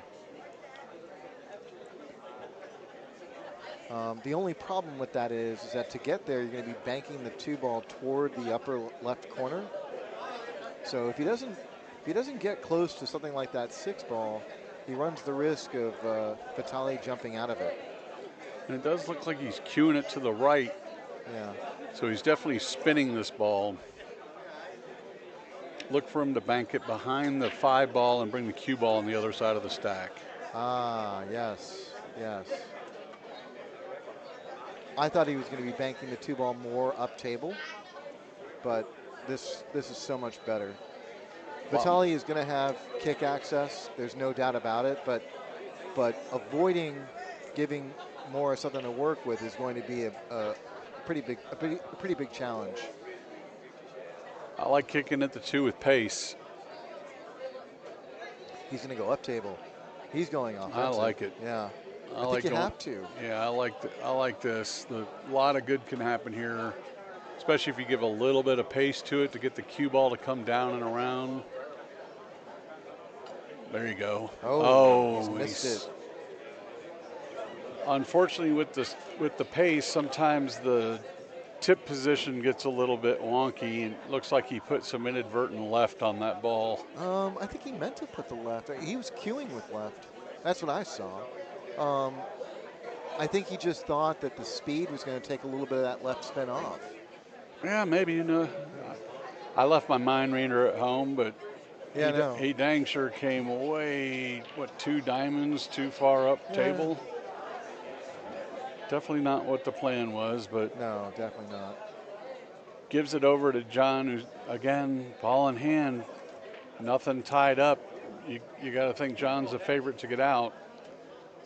The only problem with that is that to get there, you're going to be banking the 2 ball toward the upper left corner. So if he doesn't get close to something like that 6 ball, he runs the risk of Vitali jumping out of it. And it does look like he's cueing it to the right. Yeah. So he's definitely spinning this ball. Look for him to bank it behind the 5 ball and bring the cue ball on the other side of the stack. Ah, yes, yes. I thought he was going to be banking the 2 ball more up table, but this is so much better. Vitali is going to have kick access. There's no doubt about it, but avoiding giving Mora something to work with is going to be a pretty big challenge. I like kicking at the 2 with pace. He's going to go up table. He's going offensive. I like it. Yeah. I think like you going, have to. Yeah, I like this. A lot of good can happen here, especially if you give a little bit of pace to it to get the cue ball to come down and around. There you go. Oh, he's missed it. Unfortunately, with the pace, sometimes the tip position gets a little bit wonky, and looks like he put some inadvertent left on that ball. I think he meant to put the left. He was cueing with left. That's what I saw. I think he just thought that the speed was going to take a little bit of that left spin off. Yeah, maybe, I left my mind reader at home, but yeah, he dang sure came way, 2 diamonds too far up table. Definitely not what the plan was, but no, definitely not. Gives it over to John, who's again ball in hand, nothing tied up. You got to think John's the favorite to get out.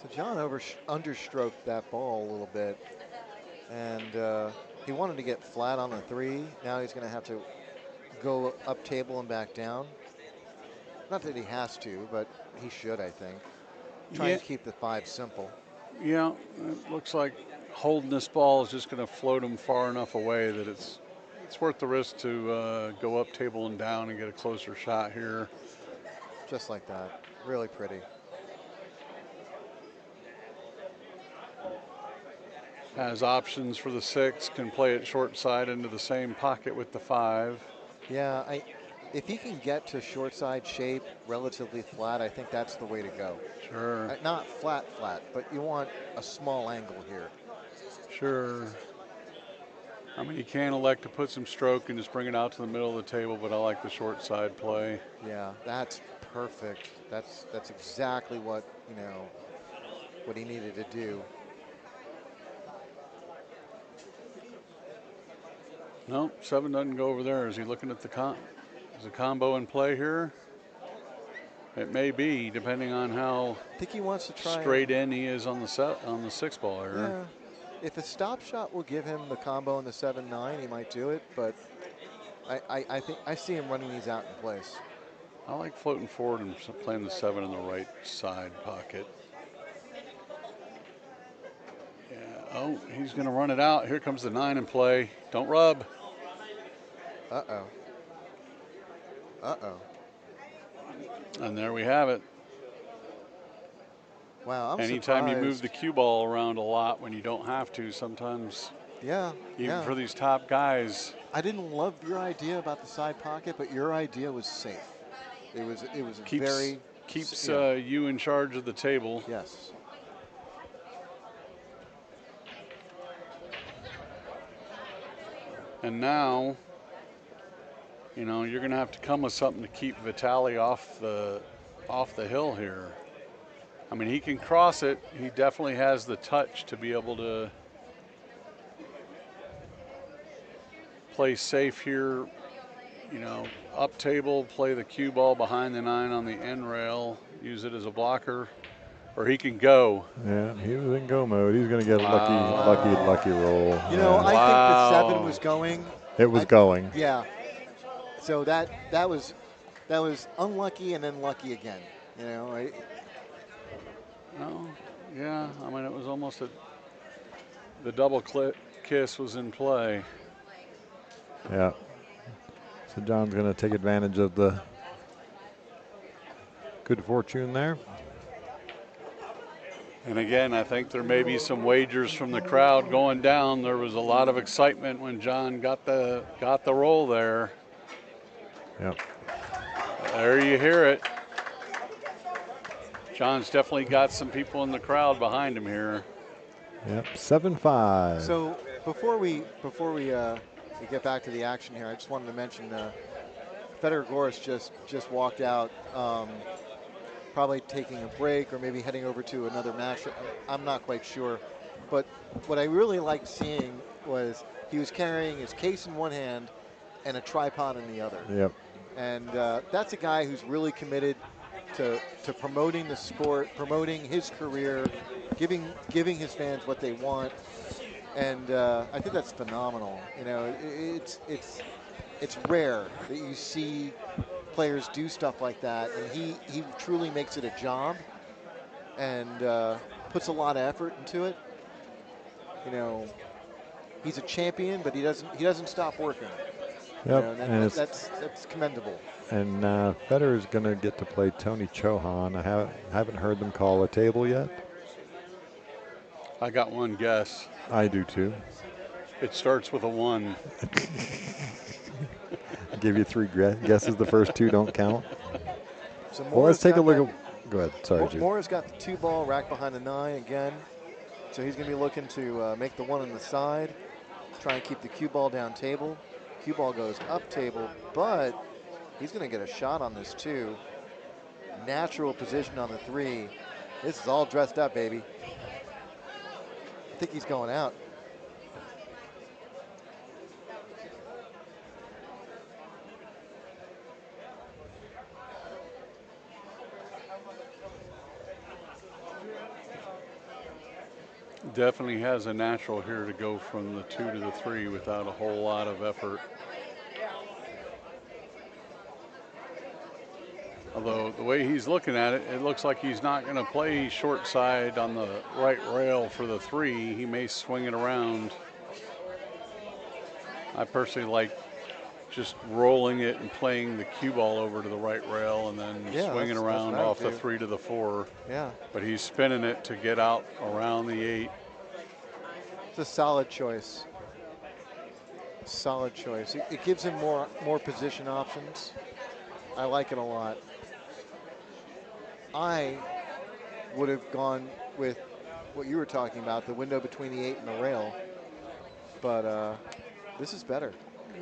So John understroked that ball a little bit, and he wanted to get flat on the 3. Now he's going to have to go up table and back down. Not that he has to, but he should, I think. Try and keep the 5 simple. Yeah, it looks like holding this ball is just going to float him far enough away that it's worth the risk to go up table and down and get a closer shot here. Just like that. Really pretty. Has options for the 6, can play it short side into the same pocket with the 5. Yeah, if he can get to short side shape relatively flat, I think that's the way to go. Sure. Not flat, but you want a small angle here. Sure. I mean, you can elect to put some stroke and just bring it out to the middle of the table, but I like the short side play. Yeah, that's perfect. That's exactly what, what he needed to do. No, 7 doesn't go over there. Is he looking at is a combo in play here? It may be, depending on how I think he wants to try straight in he is on the 6 ball here. Yeah. If a stop shot will give him the combo in the 7-9, he might do it, but I think I see him running these out in place. I like floating forward and playing the 7 in the right side pocket. Yeah. Oh, he's going to run it out. Here comes the 9 in play. Don't rub. Uh-oh. Uh-oh. And there we have it. Wow, I'm Anytime surprised. you move the cue ball around a lot when you don't have to, sometimes. Yeah. Even for these top guys. I didn't love your idea about the side pocket, but your idea was safe. It was very keeps you in charge of the table. Yes. And now, you're going to have to come with something to keep Vitali off the hill here. I mean, he can cross it. He definitely has the touch to be able to play safe here. Up table, play the cue ball behind the 9 on the end rail, use it as a blocker, or he can go. Yeah, he was in go mode. He's going to get a lucky roll. I think the 7 was going. It was going. Yeah, So that was unlucky and then lucky again. You know, No, yeah. I mean, it was almost the double kiss was in play. Yeah. So John's going to take advantage of the good fortune there. And again, I think there may be some wagers from the crowd going down. There was a lot of excitement when John got the roll there. Yep. There you hear it. John's definitely got some people in the crowd behind him here. Yep. 7-5. So before we get back to the action here, I just wanted to mention Federer Goris just walked out, probably taking a break or maybe heading over to another match. I'm not quite sure, but what I really liked seeing was he was carrying his case in one hand and a tripod in the other. Yep. And that's a guy who's really committed to promoting the sport, promoting his career, giving his fans what they want. And I think that's phenomenal. You know, it's rare that you see players do stuff like that, and he truly makes it a job and puts a lot of effort into it. You know, he's a champion, but he doesn't stop working. Yep, You know, and that's commendable. And Federer's going to get to play Tony Chohan. I haven't heard them call a table yet. I got one guess. I do too. It starts with a 1. I'll give you 3 guesses. The first 2 don't count. So well, let's take a look at. Go ahead. Sorry, Jude. Mora's got the 2-ball rack behind the 9 again. So he's going to be looking to make the 1 on the side, try and keep the cue ball down table. Cue ball goes up table, but he's going to get a shot on this too. Natural position on the 3. This is all dressed up, baby. I think he's going out. Definitely has a natural here to go from the 2 to the 3 without a whole lot of effort. Although the way he's looking at it, it looks like he's not going to play short side on the right rail for the 3. He may swing it around. I personally like just rolling it and playing the cue ball over to the right rail and then swinging around off the 3 to the 4. Yeah. But he's spinning it to get out around the 8. It's a solid choice. Solid choice. It gives him more position options. I like it a lot. I would have gone with what you were talking about, the window between the 8 and the rail. But this is better.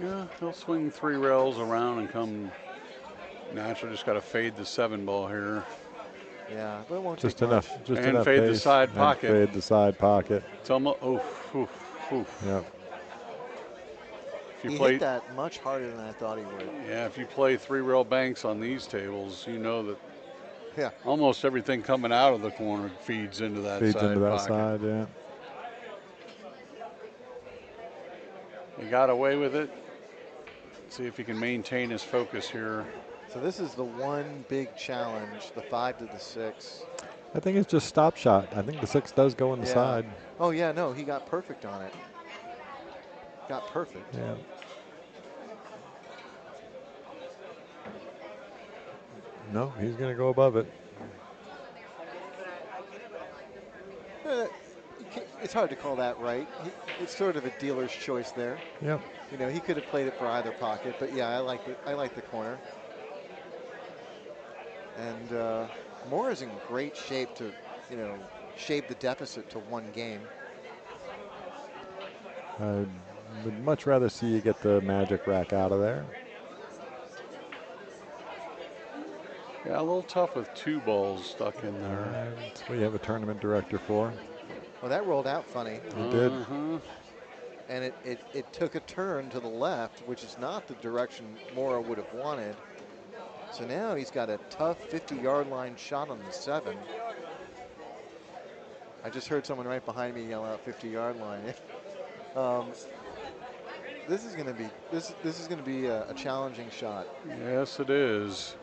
Yeah, he'll swing 3 rails around and come natural. Just got to fade the 7 ball here. Yeah, but it won't just take enough. much. Just and enough fade pace the side pocket. Fade the side pocket. It's almost. Yeah. He hit that much harder than I thought he would. Yeah, if you play 3 rail banks on these tables, you know that. Yeah. Almost everything coming out of the corner feeds into that Feeds side into that pocket. side, yeah. He got away with it. Let's see if he can maintain his focus here. So this is the one big challenge, the 5 to the 6. I think it's just stop shot. I think the 6 does go on the side. Oh yeah, no, he got perfect on it. Got perfect. Yeah. No, he's going to go above it. It's hard to call that right. It's sort of a dealer's choice there. Yep. You know, he could have played it for either pocket, but yeah, I like the corner. And Mora's in great shape to, you know, shave the deficit to 1 game. I would much rather see you get the magic rack out of there. Yeah, a little tough with 2 balls stuck in there. That's what you have a tournament director for. Well, that rolled out funny. It did. And it took a turn to the left, which is not the direction Mora would have wanted. So now he's got a tough 50-yard line shot on the 7. I just heard someone right behind me yell out 50-yard line. This is going to be a challenging shot. Yes, it is.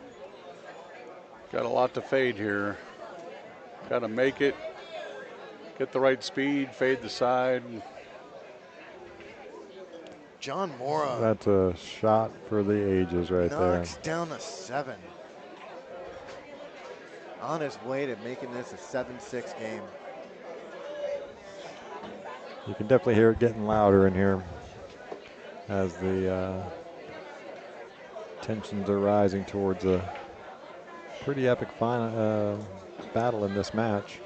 Got a lot to fade here. Got to make it, get the right speed, fade the side. John Mora. That's a shot for the ages right there. Knocks down a 7. On his way to making this a 7-6 game. You can definitely hear it getting louder in here as the tensions are rising towards a pretty epic final battle in this match.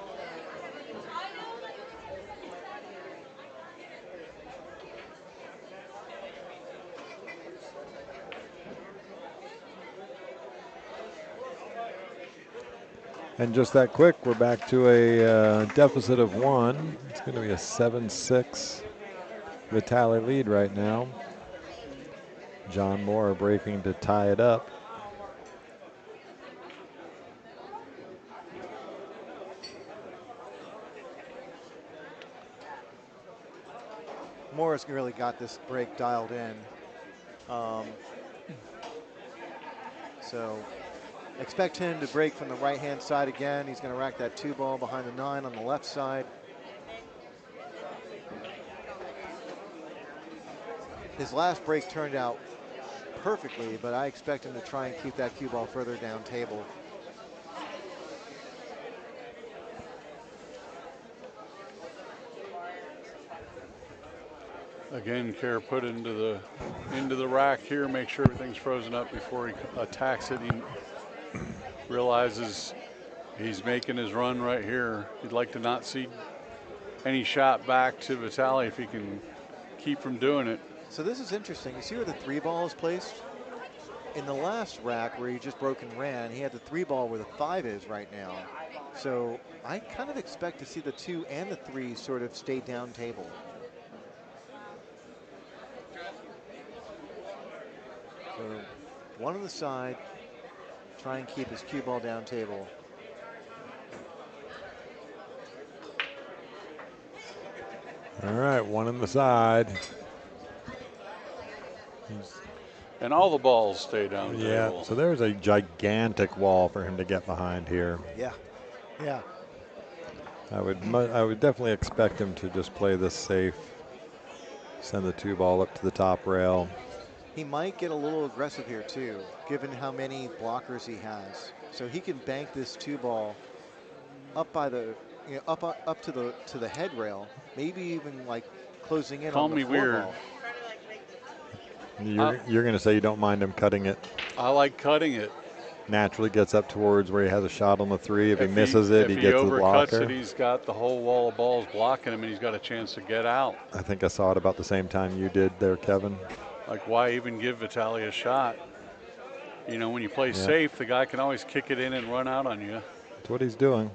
And just that quick, we're back to a deficit of 1. It's going to be a 7-6 Vitali lead right now. John Mora breaking to tie it up. Mora's really got this break dialed in. So expect him to break from the right-hand side again. He's going to rack that 2-ball behind the 9 on the left side. His last break turned out perfectly, but I expect him to try and keep that cue ball further down table. Again, Kerr put into the rack here, make sure everything's frozen up before he attacks it. He realizes he's making his run right here. He'd like to not see any shot back to Vitali if he can keep from doing it. So this is interesting. You see where the 3-ball is placed? In the last rack where he just broke and ran, he had the 3-ball where the 5 is right now. So I kind of expect to see the 2 and the 3 sort of stay down table. So one on the side, try and keep his cue ball down table. All right, one on the side. And all the balls stay down Yeah, table. so there's a gigantic wall for him to get behind here. Yeah, yeah. I would definitely expect him to just play this safe. Send the 2-ball up to the top rail. He might get a little aggressive here too, given how many blockers he has. So he can bank this 2-ball up by the, up to the head rail, maybe even like closing in on the 4-ball. Weird. You're going to say you don't mind him cutting it? I like cutting it. Naturally gets up towards where he has a shot on the 3. If he misses it, he gets the blocker. If he overcuts it, he's got the whole wall of balls blocking him, and he's got a chance to get out. I think I saw it about the same time you did there, Kevin. Like, why even give Vitali a shot? You know, when you play safe, the guy can always kick it in and run out on you. That's what he's doing.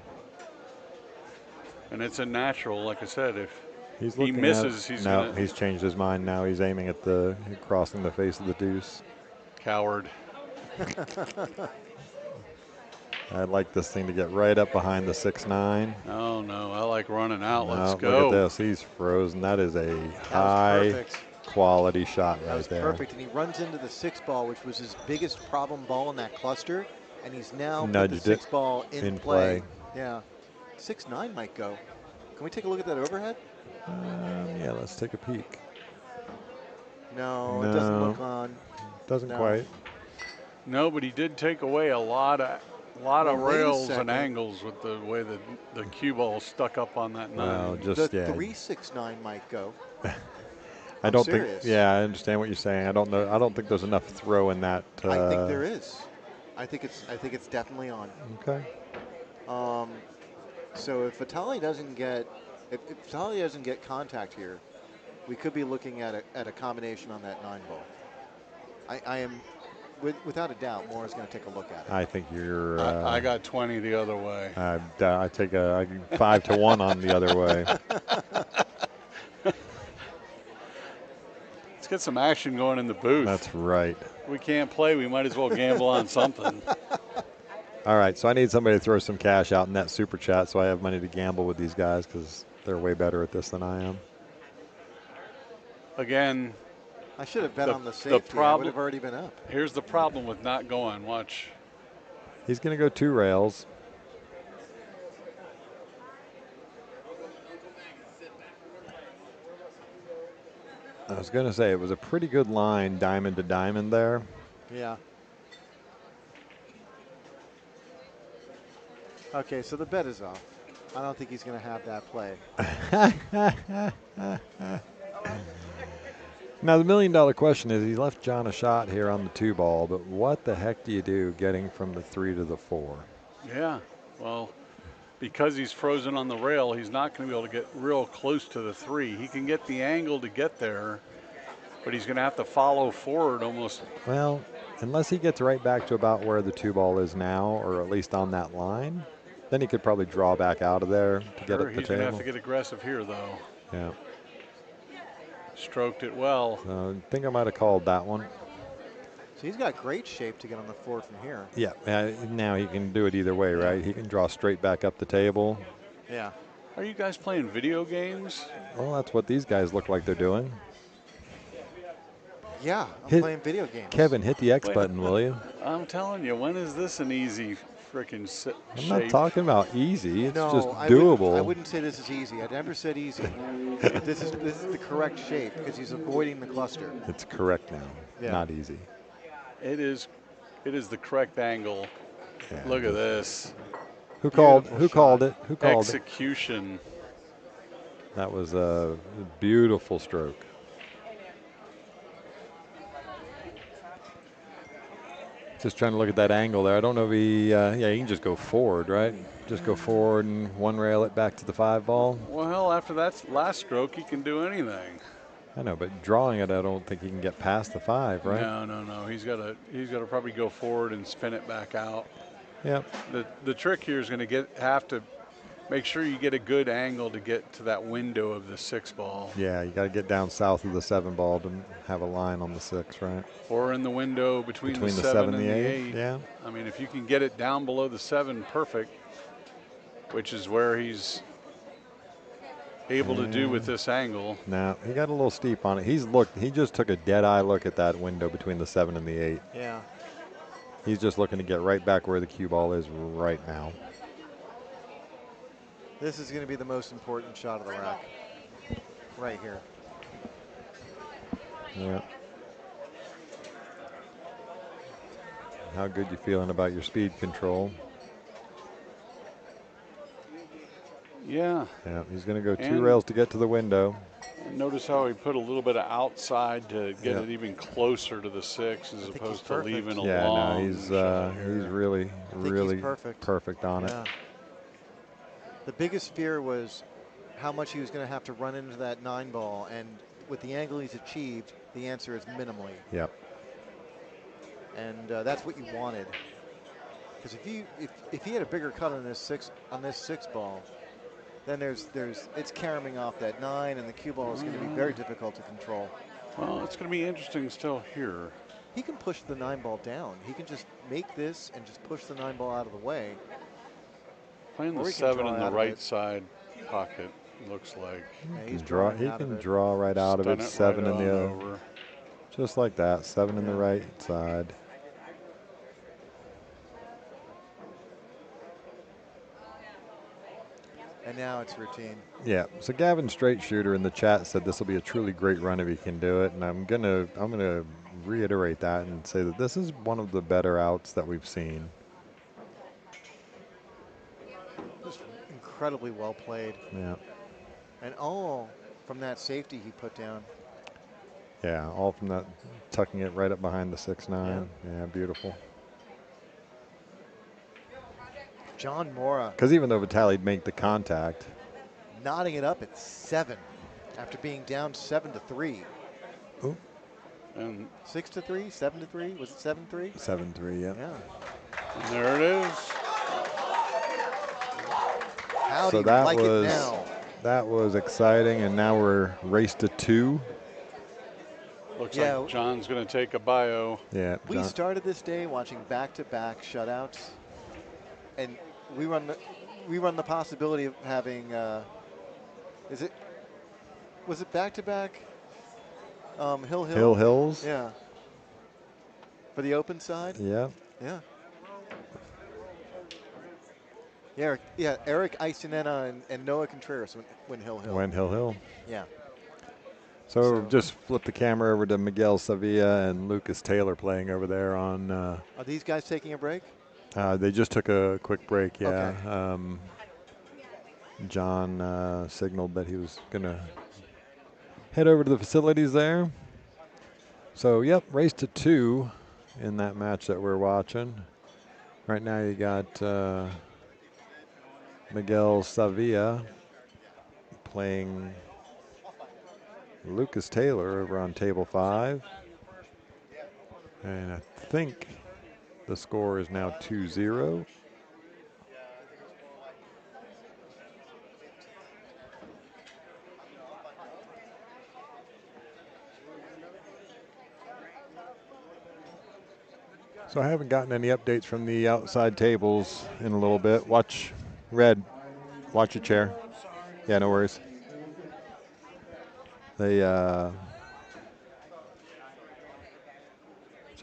And it's a natural, like I said, if He's he misses, he's no, gonna. he's changed his mind now. He's aiming at the, crossing the face of the deuce. Coward. I'd like this thing to get right up behind the 6-9. Oh, no, I like running out. No, Let's go. Look at this. He's frozen. That is a high quality shot right there. That was perfect, and he runs into the 6-ball, which was his biggest problem ball in that cluster, and he's now put the 6-ball in play. Yeah, 6-9 might go. Can we take a look at that overhead? Yeah, let's take a peek. No, it doesn't look on. Doesn't quite. No, but he did take away a lot of rails and angles with the way the cue ball stuck up on that 9. Well, The 3-6-9 might go. I don't think. Yeah, I understand what you're saying. I don't know. I don't think there's enough throw in that. I think there is. I think it's definitely on. Okay. So if Vitali doesn't get contact here, we could be looking at a combination on that 9-ball. I am, without a doubt, Mora's going to take a look at it. I think you're. I got 20 the other way. I take a 5-1 on the other way. Let's get some action going in the booth. That's right. We can't play. We might as well gamble on something. All right, so I need somebody to throw some cash out in that super chat so I have money to gamble with these guys because they're way better at this than I am. Again, I should have bet on the The safety. I would problem- have already been up. Here's the problem with not going. Watch. He's going to go 2 rails. I was going to say it was a pretty good line, diamond to diamond there. Yeah. Okay, so the bet is off. I don't think he's going to have that play. Now, the $1 million question is, he left John a shot here on the 2 ball, but what the heck do you do getting from the 3 to the 4? Yeah, well, because he's frozen on the rail, he's not going to be able to get real close to the 3. He can get the angle to get there, but he's going to have to follow forward almost. Well, unless he gets right back to about where the 2 ball is now, or at least on that line, then he could probably draw back out of there to get at the He's going to have table. to get aggressive here, though. Yeah. Stroked it well. So I think I might have called that one. So he's got great shape to get on the 4 from here. Yeah, now he can do it either way, right? He can draw straight back up the table. Yeah. Are you guys playing video games? Well, that's what these guys look like they're doing. Yeah, I'm playing video games. Kevin, hit the X button, will you? I'm telling you, when is this an easy freaking shape? I'm not talking about easy. It's just I doable. wouldn't say this is easy. I never said easy. This is the correct shape because he's avoiding the cluster. It's correct now. Yeah. Not easy. It is the correct angle. Yeah, Look at this. Who called it? Who called it? Execution. That was a beautiful stroke. Just trying to look at that angle there. I don't know if he, yeah, he can just go forward, right? Just go forward and 1 rail it back to the 5 ball. Well, after that last stroke, he can do anything. I know, but drawing it, I don't think he can get past the 5, right? No. He's got to probably go forward and spin it back out. Yep. The trick here is going to have to make sure you get a good angle to get to that window of the 6 ball. Yeah, you got to get down south of the 7 ball to have a line on the 6, right? Or in the window between the 7 and the 8. Yeah. I mean, if you can get it down below the 7, perfect, which is where he's able to do with this angle. Now, he got a little steep on it. He just took a dead eye look at that window between the 7 and the 8. Yeah. He's just looking to get right back where the cue ball is right now. This is going to be the most important shot of the rack. Right here. Yeah. How good you feeling about your speed control? Yeah. Yeah, he's going to go 2 rails to get to the window. Notice how he put a little bit of outside to get it even closer to the 6 as opposed to leaving a long. Yeah, no, he's really perfect on it. The biggest fear was how much he was going to have to run into that 9 ball, and with the angle he's achieved, the answer is minimally. Yep. And that's what you wanted, because if he had a bigger cut on this 6 ball, then it's caroming off that 9, and the cue ball is going to be very difficult to control. Well, it's going to be interesting still here. He can push the 9 ball down. He can just make this and just push the 9 ball out of the way. Playing the 7 in the right side pocket, looks like. Yeah, He can draw right out of it. 7 in the over. Just like that. 7 in the right side. And now it's routine. Yeah. So Gavin Straight Shooter in the chat said this will be a truly great run if he can do it, and I'm gonna reiterate that and say that this is one of the better outs that we've seen. Just incredibly well played. Yeah. And all from that safety he put down. Yeah, all from that, tucking it right up behind the 6-9. Yeah, beautiful. John Mora. Because even though Vitali'd make the contact. Knotting it up at 7 after being down 7-3. Ooh. And 6-3, 7-3, was it 7-3? 7-3, yeah. And there it is. How So do you like it it now? That was exciting, and now we're race to 2. Looks like John's going to take a bio. Yeah. We started this day watching back-to-back shutouts, and we run the possibility of having. Was it back-to-back? Hill. Hill Hills. Yeah. For the open side? Yeah. Yeah. Yeah, Eric Isinena and Noah Contreras win Hill. Went Hill. Yeah. So just flip the camera over to Miguel Sevilla and Lucas Taylor playing over there on. Are these guys taking a break? They just took a quick break, yeah. Okay. John signaled that he was going to head over to the facilities there. So, yep, race to 2 in that match that we're watching. Right now you got Miguel Sevilla playing Lucas Taylor over on table 5. And I think the score is now 2-0. So I haven't gotten any updates from the outside tables in a little bit. Watch, Red, watch your chair. Yeah, no worries. So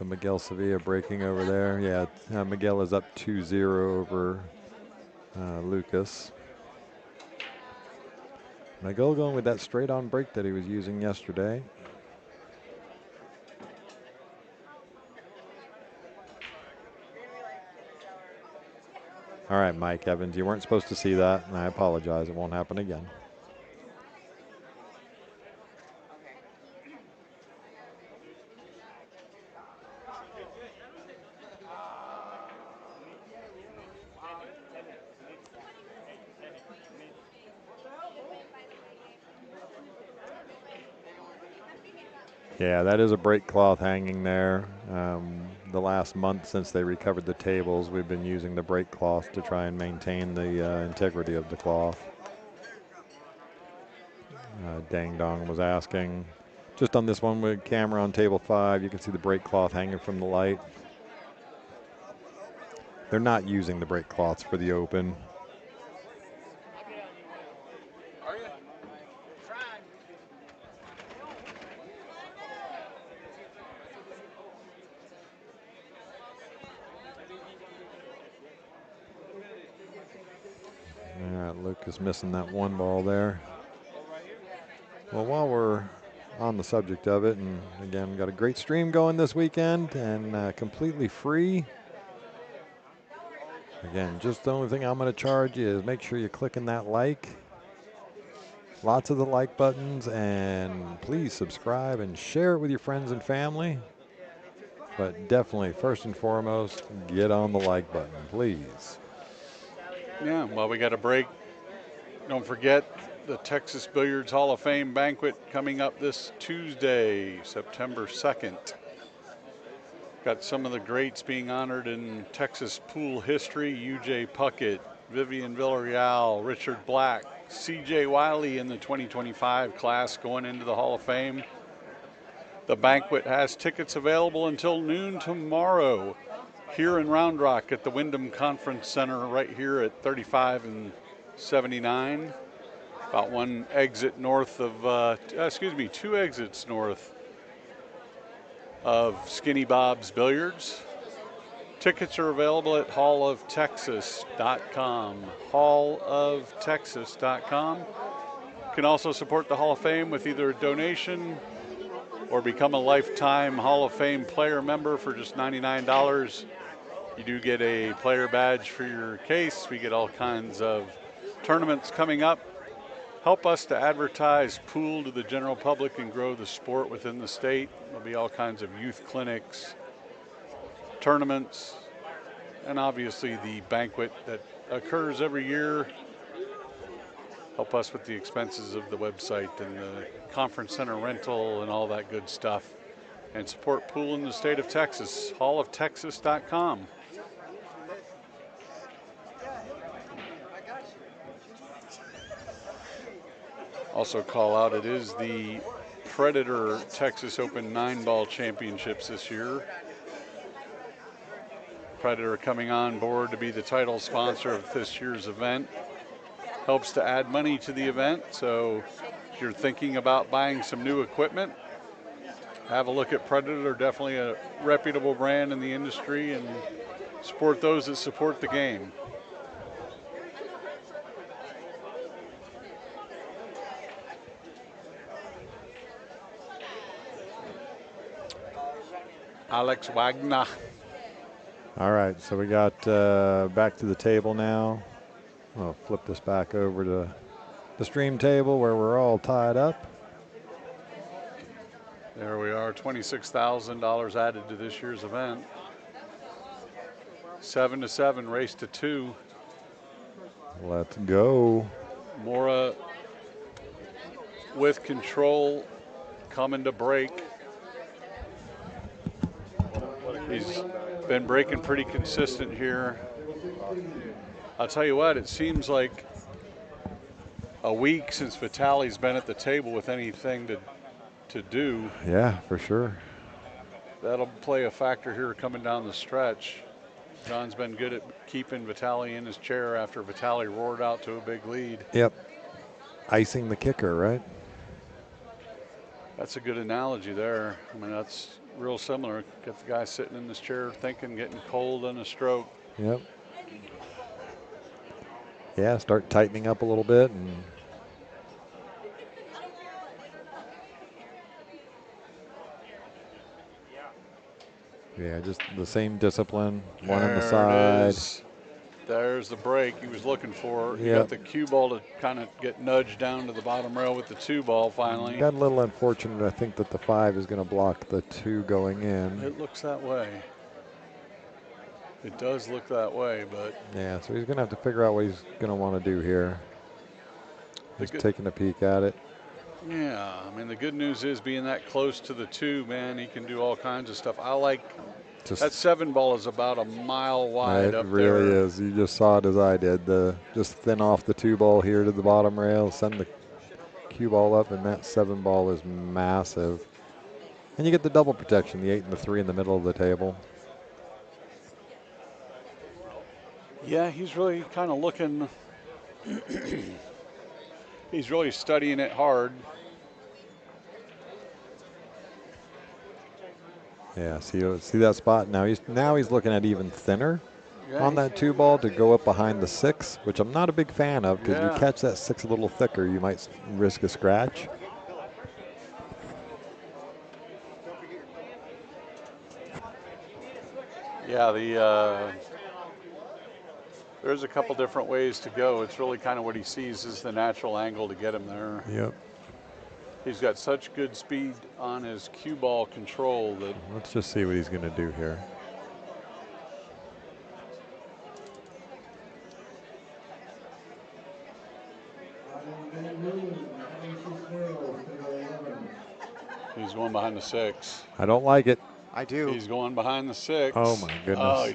Miguel Sevilla breaking over there. Yeah, Miguel is up 2-0 over Lucas. Miguel going with that straight on break that he was using yesterday. All right, Mike Evans, you weren't supposed to see that, and I apologize. It won't happen again. Yeah, that is a break cloth hanging there. The last month since they recovered the tables, we've been using the break cloth to try and maintain the integrity of the cloth. Dang Dong was asking. Just on this one with camera on table 5, you can see the break cloth hanging from the light. They're not using the break cloths for the open. Yeah, Lucas missing that one ball there. Well, while we're on the subject of it, and again, got a great stream going this weekend and completely free. Again, just the only thing I'm going to charge you is make sure you're clicking that like. Lots of the like buttons, and please subscribe and share it with your friends and family. But definitely, first and foremost, get on the like button, please. Yeah, while we got a break, don't forget the Texas Billiards Hall of Fame banquet coming up this Tuesday, September 2nd. Got some of the greats being honored in Texas pool history: U.J. Puckett, Vivian Villarreal, Richard Black, C.J. Wiley in the 2025 class going into the Hall of Fame. The banquet has tickets available until noon tomorrow here in Round Rock at the Wyndham Conference Center right here at 35 and 79. About one exit north of, two exits north of Skinny Bob's Billiards. Tickets are available at halloftexas.com. halloftexas.com. You can also support the Hall of Fame with either a donation or become a lifetime Hall of Fame player member for just $99. You do get a player badge for your case. We get all kinds of tournaments coming up. Help us to advertise pool to the general public and grow the sport within the state. There'll be all kinds of youth clinics, tournaments, and obviously the banquet that occurs every year. Help us with the expenses of the website and the conference center rental and all that good stuff. And support pool in the state of Texas, halloftexas.com. Also call out, it is the Predator Texas Open 9-ball championships this year. Predator coming on board to be the title sponsor of this year's event. Helps to add money to the event, so if you're thinking about buying some new equipment, have a look at Predator. Definitely a reputable brand in the industry, and support those that support the game. Alex Wagner. All right, so we got back to the table now. I'll flip this back over to the stream table where we're all tied up. There we are, $26,000 added to this year's event. 7-7, race to 2. Let's go. Mora with control, coming to break. He's been breaking pretty consistent here. I'll tell you what, it seems like a week since Vitali's been at the table with anything to do. Yeah, for sure. That'll play a factor here coming down the stretch. John's been good at keeping Vitali in his chair after Vitali roared out to a big lead. Yep. Icing the kicker, right? That's a good analogy there. I mean, that's real similar. Get the guy sitting in his chair thinking, getting cold on a stroke. Yep. Yeah, start tightening up a little bit and yeah, just the same discipline, one on the side. There's the break he was looking for. He Yep. got the cue ball to kind of get nudged down to the bottom rail with the 2 ball finally. Got a little unfortunate. I think that the 5 is going to block the 2 going in. It looks that way. It does look that way, but Yeah, so he's going to have to figure out what he's going to want to do here. He's taking a peek at it. yeah, I mean, the good news is being that close to the 2, man, he can do all kinds of stuff. I like that 7 ball is about a mile wide up there. It really is. You just saw it as I did. Just thin off the 2 ball here to the bottom rail, send the cue ball up, and that 7 ball is massive. And you get the double protection, the 8 and the 3 in the middle of the table. Yeah, he's really kind of looking, he's really studying it hard. Yeah, see that spot now. He's looking at even thinner on that 2 ball to go up behind the 6, which I'm not a big fan of because you catch that 6 a little thicker, you might risk a scratch. Yeah, there's a couple different ways to go. It's really kind of what he sees as the natural angle to get him there. Yep. He's got such good speed on his cue ball control that. Let's just see what he's going to do here. He's going behind the 6. I don't like it. I do. He's going behind the 6. Oh my goodness. Oh, he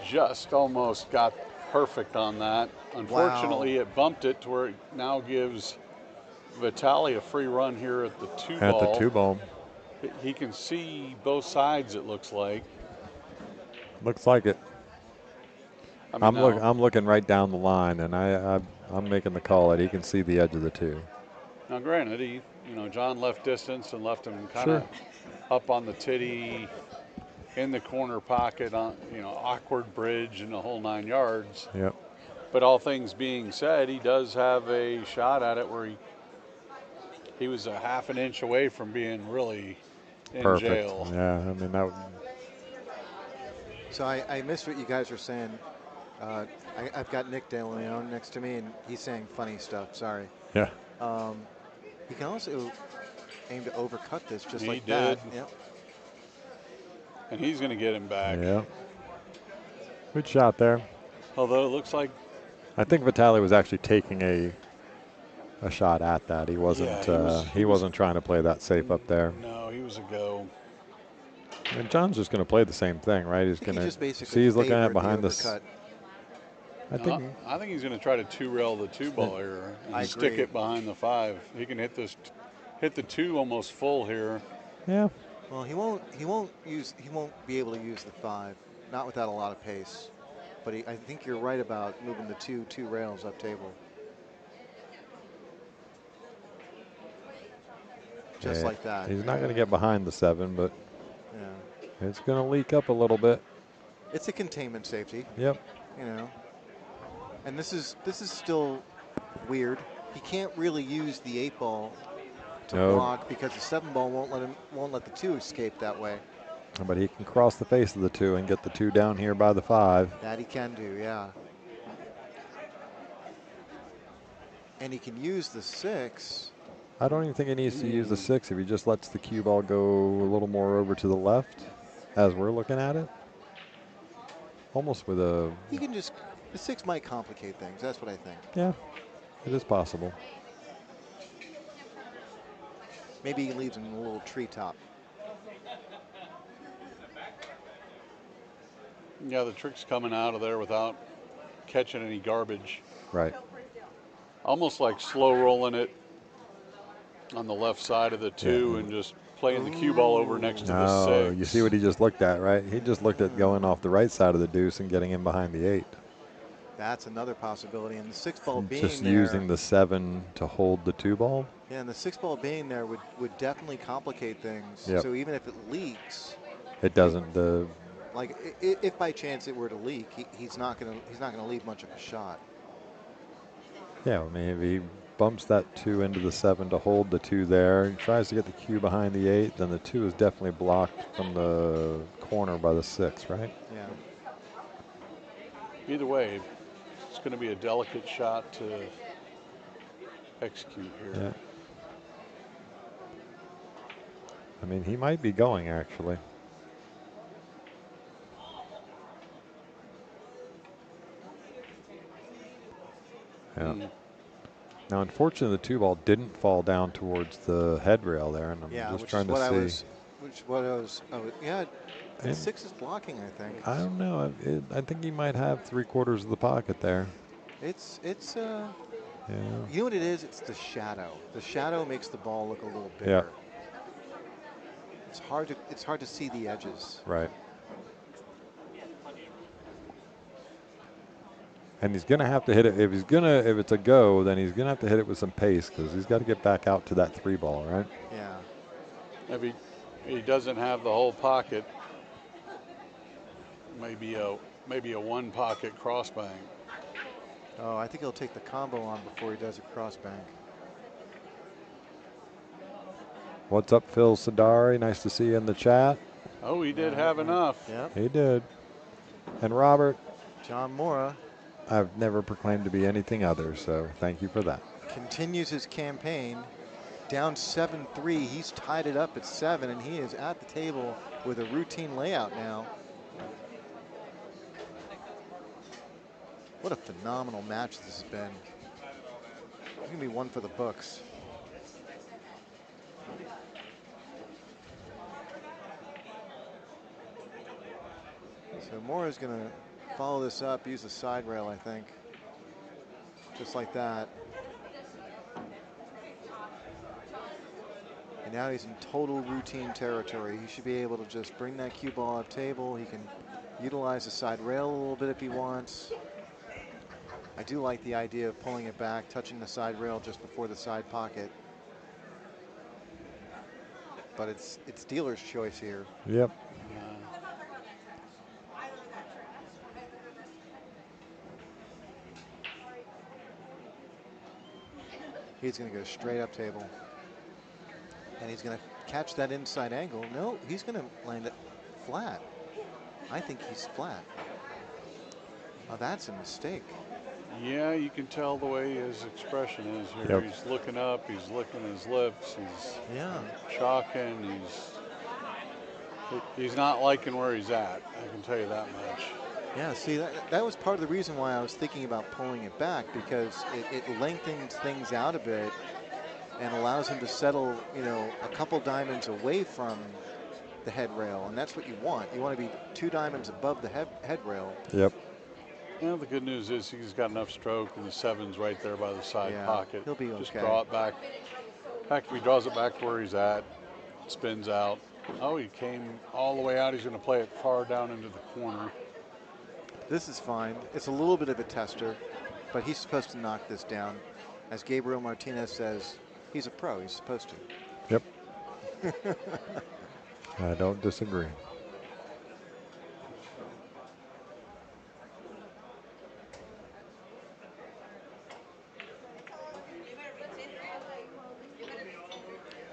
just almost got perfect on that. Unfortunately, it bumped it to where it now gives Vitali a free run here at the 2 ball. At the 2 ball. He can see both sides, it looks like. Looks like it. I mean, I'm looking right down the line, and I'm making the call that he can see the edge of the 2. Now, granted, John left distance and left him kind of up on the titty, in the corner pocket, on awkward bridge and the whole 9 yards. Yep. But all things being said, he does have a shot at it where he was a half an inch away from being really in jail. Yeah, I mean that. So I missed what you guys were saying. I've got Nick De Leon next to me, and he's saying funny stuff. Sorry. Yeah. He can also aim to overcut this just like did. that. Yep. And he's going to get him back. Yeah. Good shot there. Although it looks like. I think Vitali was actually taking a shot at that. He wasn't. He wasn't trying to play that safe up there. No, he was a go. And John's just going to play the same thing, right? He's going to see. He's looking at behind this. I think he's going to try to 2-rail the 2 ball here and stick it behind the 5. He can hit the 2 almost full here. Yeah. Well, he won't be able to use the 5, not without a lot of pace. But I think you're right about moving the two rails up table. just like that. He's not going to get behind the 7, but Yeah. it's going to leak up a little bit. It's a containment safety. Yep. You know. And this is still weird. He can't really use the 8 ball to block because the 7 ball won't let the 2 escape that way. But he can cross the face of the 2 and get the 2 down here by the 5. That he can do, yeah. And he can use the 6. I don't even think he needs to use the 6 if he just lets the cue ball go a little more over to the left as we're looking at it. Almost with a... He can just... The 6 might complicate things. That's what I think. Yeah, it is possible. Maybe he leaves him in a little treetop. Yeah, the trick's coming out of there without catching any garbage. Right. Almost like slow rolling it on the left side of the 2 and just playing the cue ball over next to the 6. You see what he just looked at, right? He just looked at going off the right side of the deuce and getting in behind the 8. That's another possibility. And the 6 ball being just there, using the 7 to hold the 2 ball. Yeah, and the 6 ball being there would definitely complicate things. Yep. So even if it leaks, it doesn't. Like if by chance it were to leak, he's not gonna leave much of a shot. Yeah, I mean, if he bumps that 2 into the 7 to hold the 2 there, and tries to get the cue behind the 8, then the 2 is definitely blocked from the corner by the 6, right? Yeah. Either way, it's going to be a delicate shot to execute here. Yeah. I mean, he might be going, actually. Yeah. Now, unfortunately, the 2 ball didn't fall down towards the head rail there, and I'm just trying to see. Yeah, the 6 is blocking, I think. I don't know. I think he might have 3/4 of the pocket there. It's yeah. You know what it is? It's the shadow. The shadow makes the ball look a little bigger. Yeah. It's hard to see the edges. Right. And he's gonna have to hit it. If it's a go, then he's gonna have to hit it with some pace because he's got to get back out to that 3 ball, right? Yeah. If he doesn't have the whole pocket, maybe a 1 pocket cross bang. Oh, I think he'll take the combo on before he does a cross bank. What's up, Phil Sadari? Nice to see you in the chat. Oh, he did have enough. Yep. He did. And Robert. John Mora. I've never proclaimed to be anything other, so thank you for that. Continues his campaign. Down 7-3. He's tied it up at 7, and he is at the table with a routine layout now. What a phenomenal match this has been. It's going to be one for the books. So Mora's going to follow this up, use the side rail, I think. Just like that. And now he's in total routine territory. He should be able to just bring that cue ball up table. He can utilize the side rail a little bit if he wants. I do like the idea of pulling it back, touching the side rail just before the side pocket. But it's dealer's choice here. Yep. He's going to go straight up table. And he's going to catch that inside angle. No, he's going to land it flat. I think he's flat. Oh, that's a mistake. Yeah, you can tell the way his expression is here. Yep. He's looking up, he's licking his lips, he's chalking, he's not liking where he's at, I can tell you that much. Yeah, see, that was part of the reason why I was thinking about pulling it back, because it lengthens things out a bit and allows him to settle, you know, a couple diamonds away from the head rail, and that's what you want. You want to be 2 diamonds above the head rail. Yep. Well, the good news is he's got enough stroke, and the 7's right there by the side pocket. He'll be okay. Just draw it back. In fact, if he draws it back to where he's at, spins out. Oh, he came all the way out. He's going to play it far down into the corner. This is fine. It's a little bit of a tester, but he's supposed to knock this down. As Gabriel Martinez says, he's a pro. He's supposed to. Yep. I don't disagree.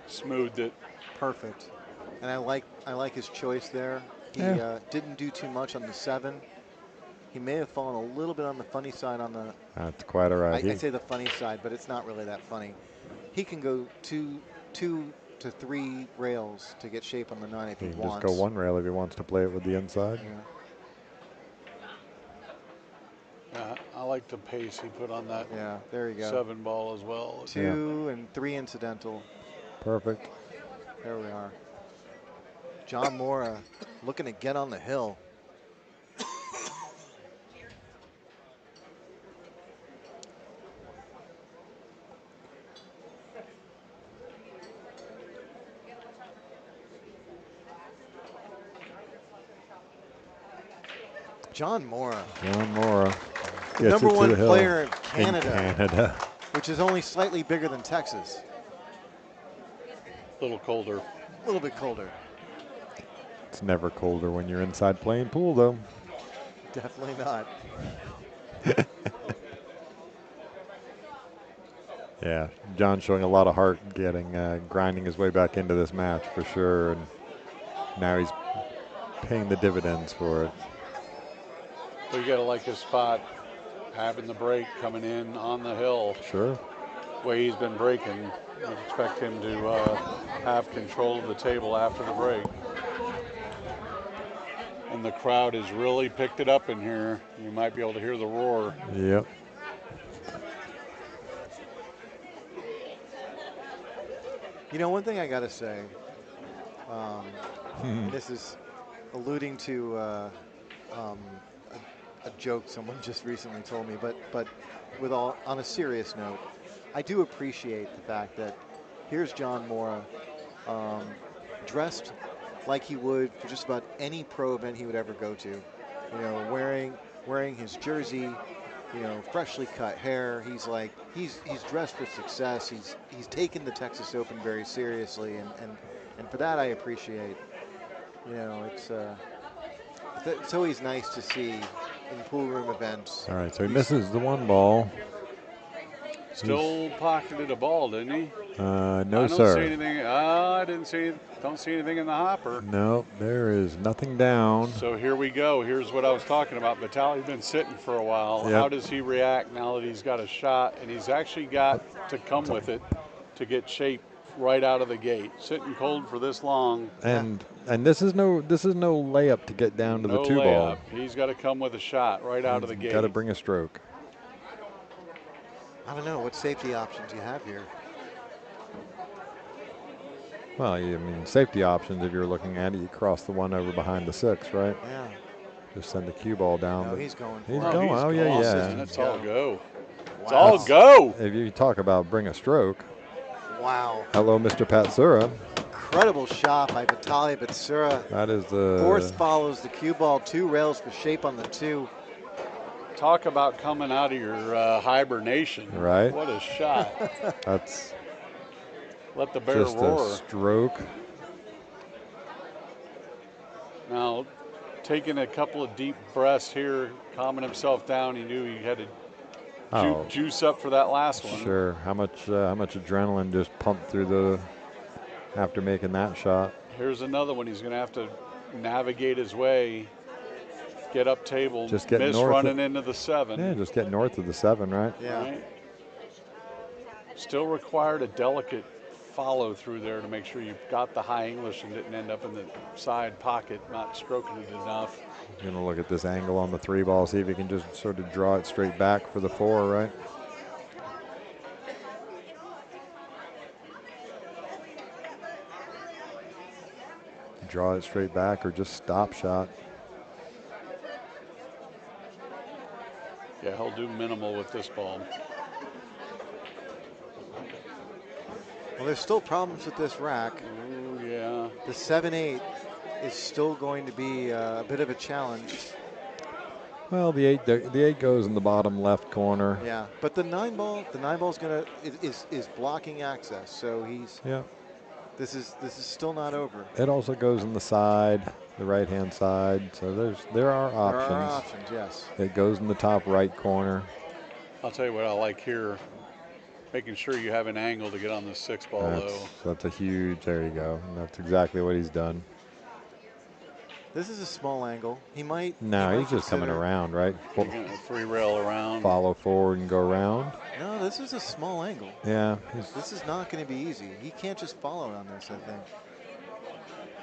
Smoothed it. Perfect. And I like his choice there. He Yeah. didn't do too much on the 7. He may have fallen a little bit on the funny side on the. That's quite all right. I say the funny side, but it's not really that funny. He can go two to 3 rails to get shape on the 9 if he He can wants. just go one rail if he wants to play it with the inside. Yeah. I like the pace he put on that. Yeah, there you go. 7 ball as well. 2 and 3 incidental. Perfect. There we are. John Mora looking to get on the hill. John Mora. John Mora. Number 1 player in Canada. In Which is only slightly bigger than Texas. A little colder. A little bit colder. It's never colder when you're inside playing pool, though. Definitely not. Yeah, John showing a lot of heart, grinding his way back into this match for sure, and now he's paying the dividends for it. But you got to like his spot, having the break coming in on the hill. Sure. The way he's been breaking, you expect him to have control of the table after the break. And the crowd has really picked it up in here. You might be able to hear the roar. Yep. You know, one thing I got to say, and this is alluding to a joke someone just recently told me, but on a serious note, I do appreciate the fact that here's John Mora dressed like he would for just about any pro event he would ever go to. You know, wearing his jersey, you know, freshly cut hair. He's dressed for success. He's taken the Texas Open very seriously, and for that I appreciate. You know, it's always nice to see in pool room events. All right, so he misses the 1 ball. Still pocketed a ball, didn't he? No, I sir. don't see anything. I don't see anything in the hopper. No, there is nothing down. So here we go. Here's what I was talking about. Vitali's been sitting for a while. Yep. How does he react now that he's got a shot? And he's actually got to come with it to get shape right out of the gate. Sitting cold for this long. And this is no layup to get down to the 2 ball. He's got to come with a shot right out of the gate. Got to bring a stroke. I don't know what safety options you have here. Well, I mean, safety options, if you're looking at it, you cross the 1 over behind the 6, right? Yeah. Just send the cue ball down. No, he's going. He's going. Oh, yeah, yeah. That's all go. Wow. It's all go. If you talk about bring a stroke. Wow. Hello, Mr. Patsura. Incredible shot by Vitali Patsura. That is the... 4th follows the cue ball, 2 rails for shape on the 2. Talk about coming out of your hibernation. Right. What a shot. That's... Let the bear just roar. a stroke. Now, taking a couple of deep breaths here, calming himself down. He knew he had to juice up for that last one. Sure. How much adrenaline just pumped through after making that shot. Here's another one. He's going to have to navigate his way, get up table, just get miss north running into the 7. Yeah, just get north of the 7, right? Yeah. Right? Still required a delicate follow through there to make sure you've got the high English and didn't end up in the side pocket, not stroking it enough. Going to look at this angle on the 3 ball, see if he can just sort of draw it straight back for the 4, right? Draw it straight back or just stop shot. Yeah, he'll do minimal with this ball. Well, there's still problems with this rack. Oh, yeah. The 7-8 is still going to be a bit of a challenge. Well, the 8 goes in the bottom left corner. Yeah, but the 9 ball's is blocking access, so he's. Yeah. This is still not over. It also goes in the side, the right-hand side. So there are options. There are options, yes. It goes in the top right corner. I'll tell you what I like here, making sure you have an angle to get on the 6 ball low. That's a huge, there you go. And that's exactly what he's done. This is a small angle. He might. No, he's just coming around, right? Free rail around. Follow forward and go around. No, this is a small angle. Yeah. This is not going to be easy. He can't just follow on this, I think.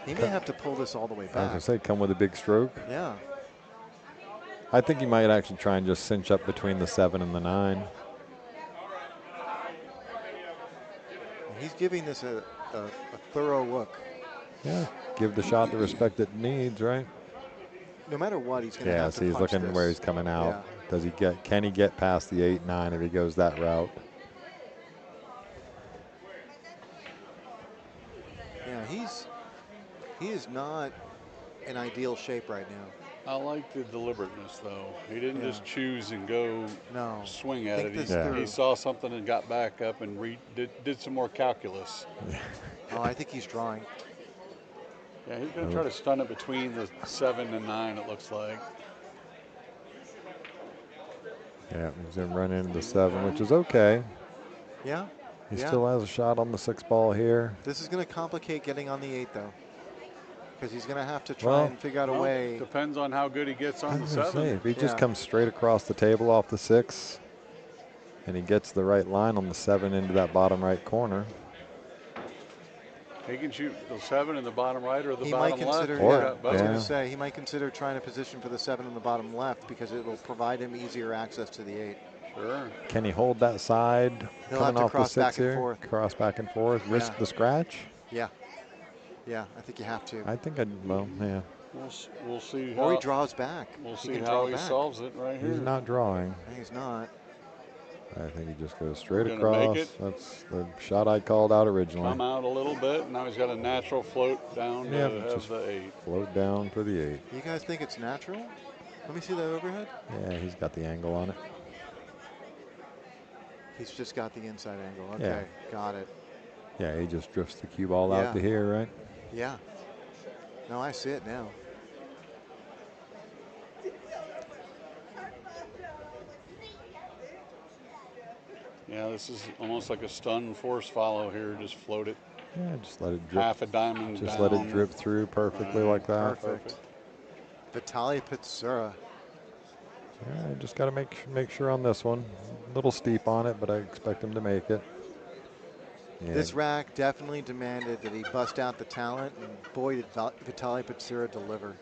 He may have to pull this all the way I was back. going to say, come with a big stroke. Yeah. I think he might actually try and just cinch up between the 7 and the 9. He's giving this a thorough look. Yeah, give the shot the respect it needs, right? No matter what, he's going to have to see, he's punch looking this. where he's coming out. Yeah. Can he get past the 8-9 if he goes that route? Yeah, he is not in ideal shape right now. I like the deliberateness, though. He didn't just choose and go swing at it. He saw something and got back up and did some more calculus. Oh, I think he's drawing. Yeah, he's going to try to stun it between the 7 and 9, it looks like. Yeah, he's going to run into the 7, which is okay. Yeah. He still has a shot on the 6 ball here. This is going to complicate getting on the 8, though. Because he's going to have to try and figure out a way. Depends on how good he gets on the 7. If he just comes straight across the table off the 6, and he gets the right line on the 7 into that bottom right corner. He can shoot the 7 in the bottom right or the He bottom might consider, left. I was going to say, he might consider trying to position for the 7 in the bottom left because it will provide him easier access to the 8. Sure. Can he hold that side He'll coming have to off the 6 cross back here? and forth. Cross back and forth, risk the scratch? Yeah. Yeah, I think you have to. I think yeah. We'll see. Or he draws back. We'll see how he solves it right here. He's not drawing. He's not. I think he just goes straight Gonna across. make it. That's the shot I called out originally. Come out a little bit. Now he's got a natural float down to have the 8. Float down for the 8. You guys think it's natural? Let me see that overhead. Yeah, he's got the angle on it. He's just got the inside angle. Okay, got it. Yeah, he just drifts the cue ball out to here, right? Yeah. No, I see it now. Yeah, this is almost like a stun force follow here. Just float it. Yeah, just let it drip. Half a diamond Just down. let it drip through perfectly like that. Perfect. Vitali Pitsura. Yeah, just got to make sure on this one. A little steep on it, but I expect him to make it. Yeah. This rack definitely demanded that he bust out the talent, and boy, did Vitali Pitsura deliver.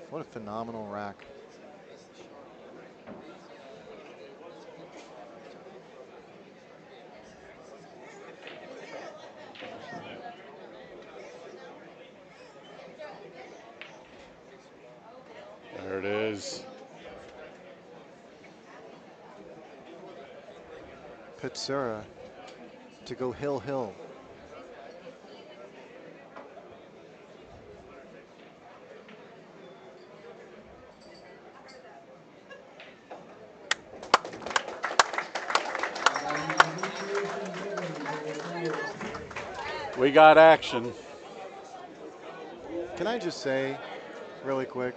What a phenomenal rack. There it is. Pitsura to go hill. We got action. Can I just say, really quick,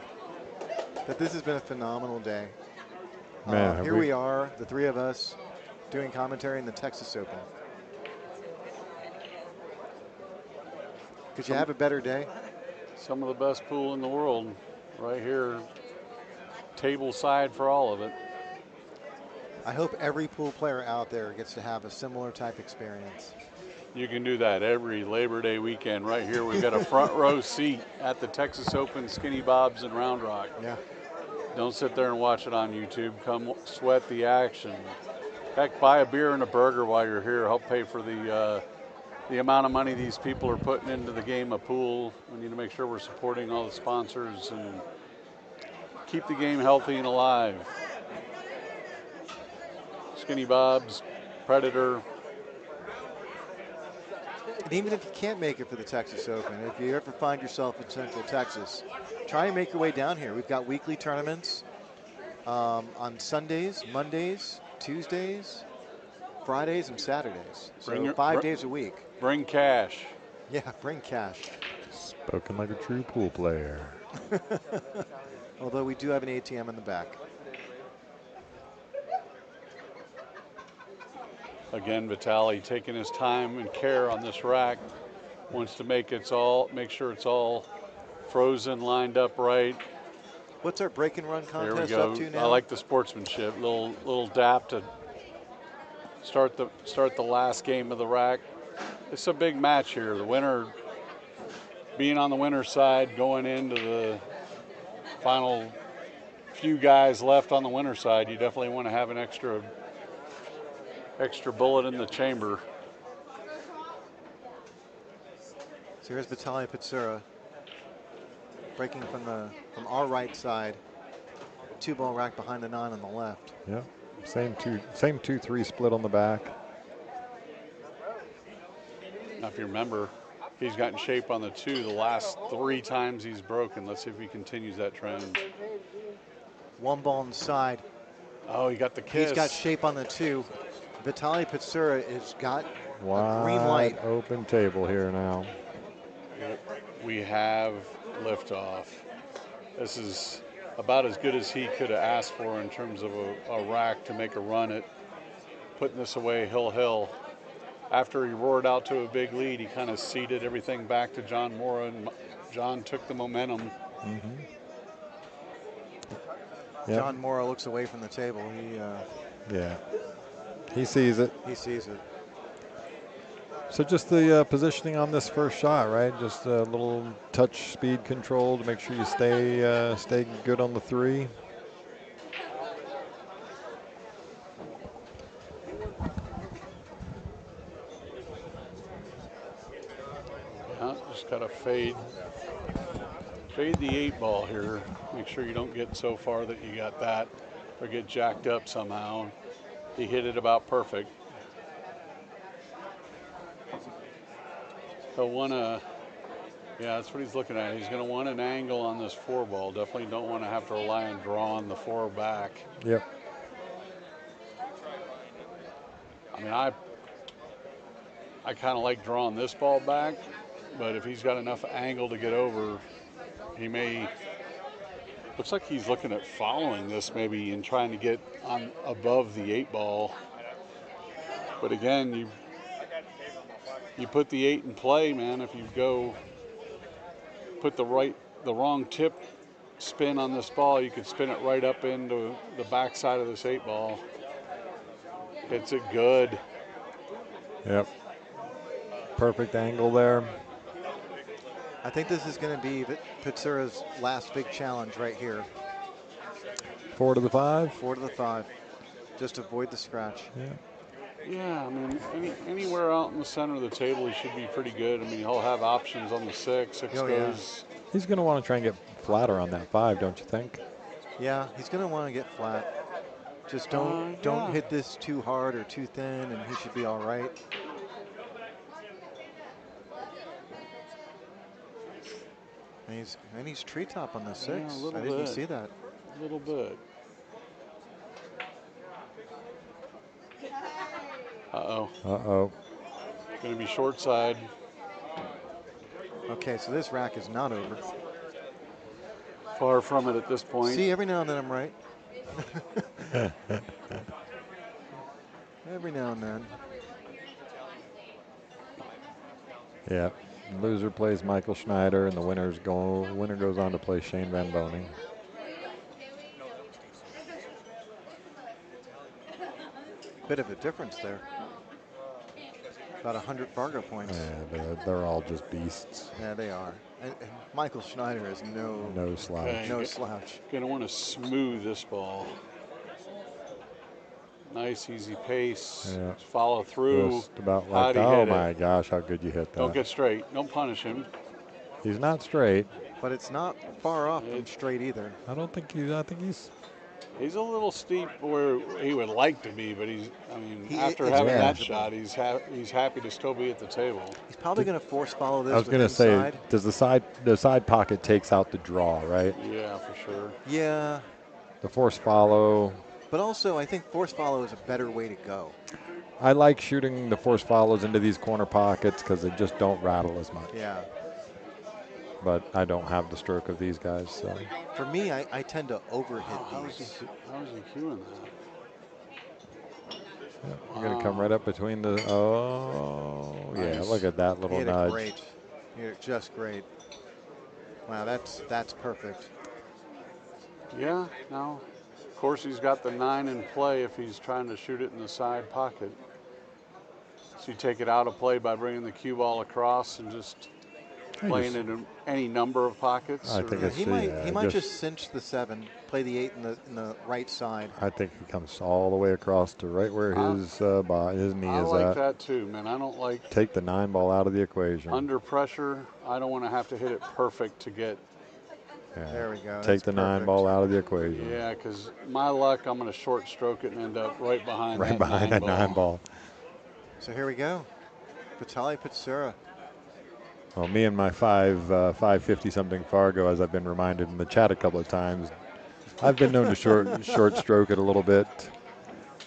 that this has been a phenomenal day. Man, here we are, the three of us, doing commentary in the Texas Open. Could you have a better day? Some of the best pool in the world right here. Table side for all of it. I hope every pool player out there gets to have a similar type experience. You can do that every Labor Day weekend right here. We've got a front row seat at the Texas Open Skinny Bobs in Round Rock. Yeah. Don't sit there and watch it on YouTube. Come sweat the action. Heck, buy a beer and a burger while you're here. Help pay for the amount of money these people are putting into the game of pool. We need to make sure we're supporting all the sponsors and keep the game healthy and alive. Skinny Bobs, Predator. And even if you can't make it for the Texas Open, if you ever find yourself in Central Texas, try and make your way down here. We've got weekly tournaments on Sundays, Mondays, Tuesdays, Fridays, and Saturdays. So 5 days a week. Bring cash. Yeah, bring cash. Spoken like a true pool player. Although we do have an ATM in the back. Again, Vitali taking his time and care on this rack. Wants to make sure it's all frozen, lined up right. What's our break and run There we contest go. up to now? I like the sportsmanship. Little dap to start the last game of the rack. It's a big match here. The winner, being on the winner's side, going into the final few guys left on the winner's side, you definitely want to have an extra bullet in the chamber. So here's Vitali Pitsura breaking from our right side. 2-ball rack behind the 9 on the left. Yeah, same 2-3 split on the back. Now, if you remember, he's gotten shape on the 2 the last 3 times he's broken. Let's see if he continues that trend. 1 ball inside. Oh, he got the kiss. He's got shape on the 2. Vitali Pitsura has got Wide a green light. open table here now. We have liftoff. This is about as good as he could have asked for in terms of a rack to make a run at putting this away hill. After he roared out to a big lead, he kind of ceded everything back to John Mora, and John took the momentum. Mm-hmm. Yep. John Mora looks away from the table. He sees it. He sees it. So just the positioning on this first shot, right? Just a little touch speed control to make sure you stay good on the 3. Just got to fade the 8 ball here. Make sure you don't get so far that you got that or get jacked up somehow. He hit it about perfect. He'll want to, that's what he's looking at. He's going to want an angle on this 4 ball. Definitely don't want to have to rely on drawing the 4 back. Yep. I mean, I kind of like drawing this ball back, but if he's got enough angle to get over, he may. Looks like he's looking at following this maybe and trying to get on above the 8 ball. But again, you put the 8 in play, man. If you go put the wrong tip spin on this ball, you could spin it right up into the backside of this 8 ball. Hits it good. Yep. Perfect angle there. I think this is going to be Pitsura's last big challenge right here. 4 to the 5? 4 to the 5. Just avoid the scratch. Yeah, I mean, anywhere out in the center of the table, he should be pretty good. I mean, he'll have options on the 6. 6 goes. Yeah. He's going to want to try and get flatter on that 5, don't you think? Yeah, he's going to want to get flat. Just don't hit this too hard or too thin, and he should be all right. And he's treetop on the 6. Yeah, I didn't see that. A little bit. Uh-oh. Going to be short side. Okay, so this rack is not over. Far from it at this point. See, every now and then I'm right. Every now and then. Yeah. Loser plays Michael Schneider, and the winner goes on to play Shane Van Boning. Bit of a difference there. About 100 Fargo points. Yeah, they're all just beasts. Yeah, they are. And Michael Schneider is no slouch. Okay. No slouch. Going to want to smooth this ball. Nice, easy pace. Yeah. Just follow through. Just about like, oh my gosh, how good you hit that. Don't get straight. Don't punish him. He's not straight. But it's not far off from straight either. I think he's. He's a little steep where he would like to be, but after having that shot, he's happy to still be at the table. He's probably going to force follow this. I was going to say, does the side pocket takes out the draw, right? Yeah, for sure. Yeah. The force follow. But also, I think force follow is a better way to go. I like shooting the force follows into these corner pockets because they just don't rattle as much. Yeah. But I don't have the stroke of these guys, so. For me, I tend to overhit How is these. he cueing that? You're going to come right up between the, oh, yeah, Nice. look at that He little hit nudge. it great. He hit it just great. Wow, that's perfect. Yeah, no. Of course, he's got the 9 in play if he's trying to shoot it in the side pocket. So you take it out of play by bringing the cue ball across and just playing it in any number of pockets. I think Yeah, it's he might just cinch the 7, play the 8 in the right side. I think he comes all the way across to right where his knee I is like at. that too, man. I don't like Take the 9 ball out of the equation. under pressure. I don't want to have to hit it perfect to get. Yeah. There we go. Take That's the 9 perfect. ball out of the equation. Yeah, because my luck, I'm going to short stroke it and end up right behind Right that behind 9 that 9 ball. So here we go. Vitali Patsura. Well, me and my 550 something Fargo, as I've been reminded in the chat a couple of times, I've been known to short stroke it a little bit.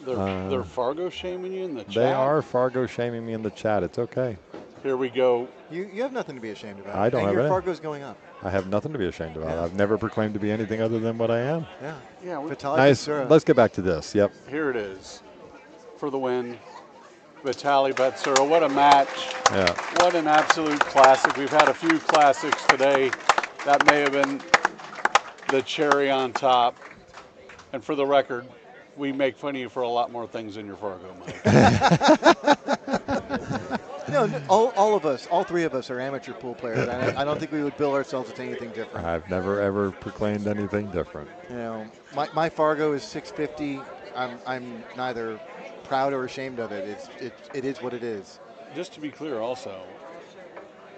They're Fargo shaming you in the chat? They are Fargo shaming me in the chat. It's okay. Here we go. You have nothing to be ashamed about. I don't and have your any. Fargo's going up. I have nothing to be ashamed about. Yeah. I've never proclaimed to be anything other than what I am. Yeah. Yeah, Vitali Nice. Patsura. Let's get back to this. Yep. here it is for the win. Vitali Patsura, what a match. Yeah. What an absolute classic. We've had a few classics today. That may have been the cherry on top. And for the record, we make fun of you for a lot more things than your Fargo, Mike. No, all of us, all 3 of us are amateur pool players. I don't think we would bill ourselves as anything different. I've never ever proclaimed anything different. You know, my Fargo is 650. I'm neither proud or ashamed of it. It is what it is. Just to be clear also,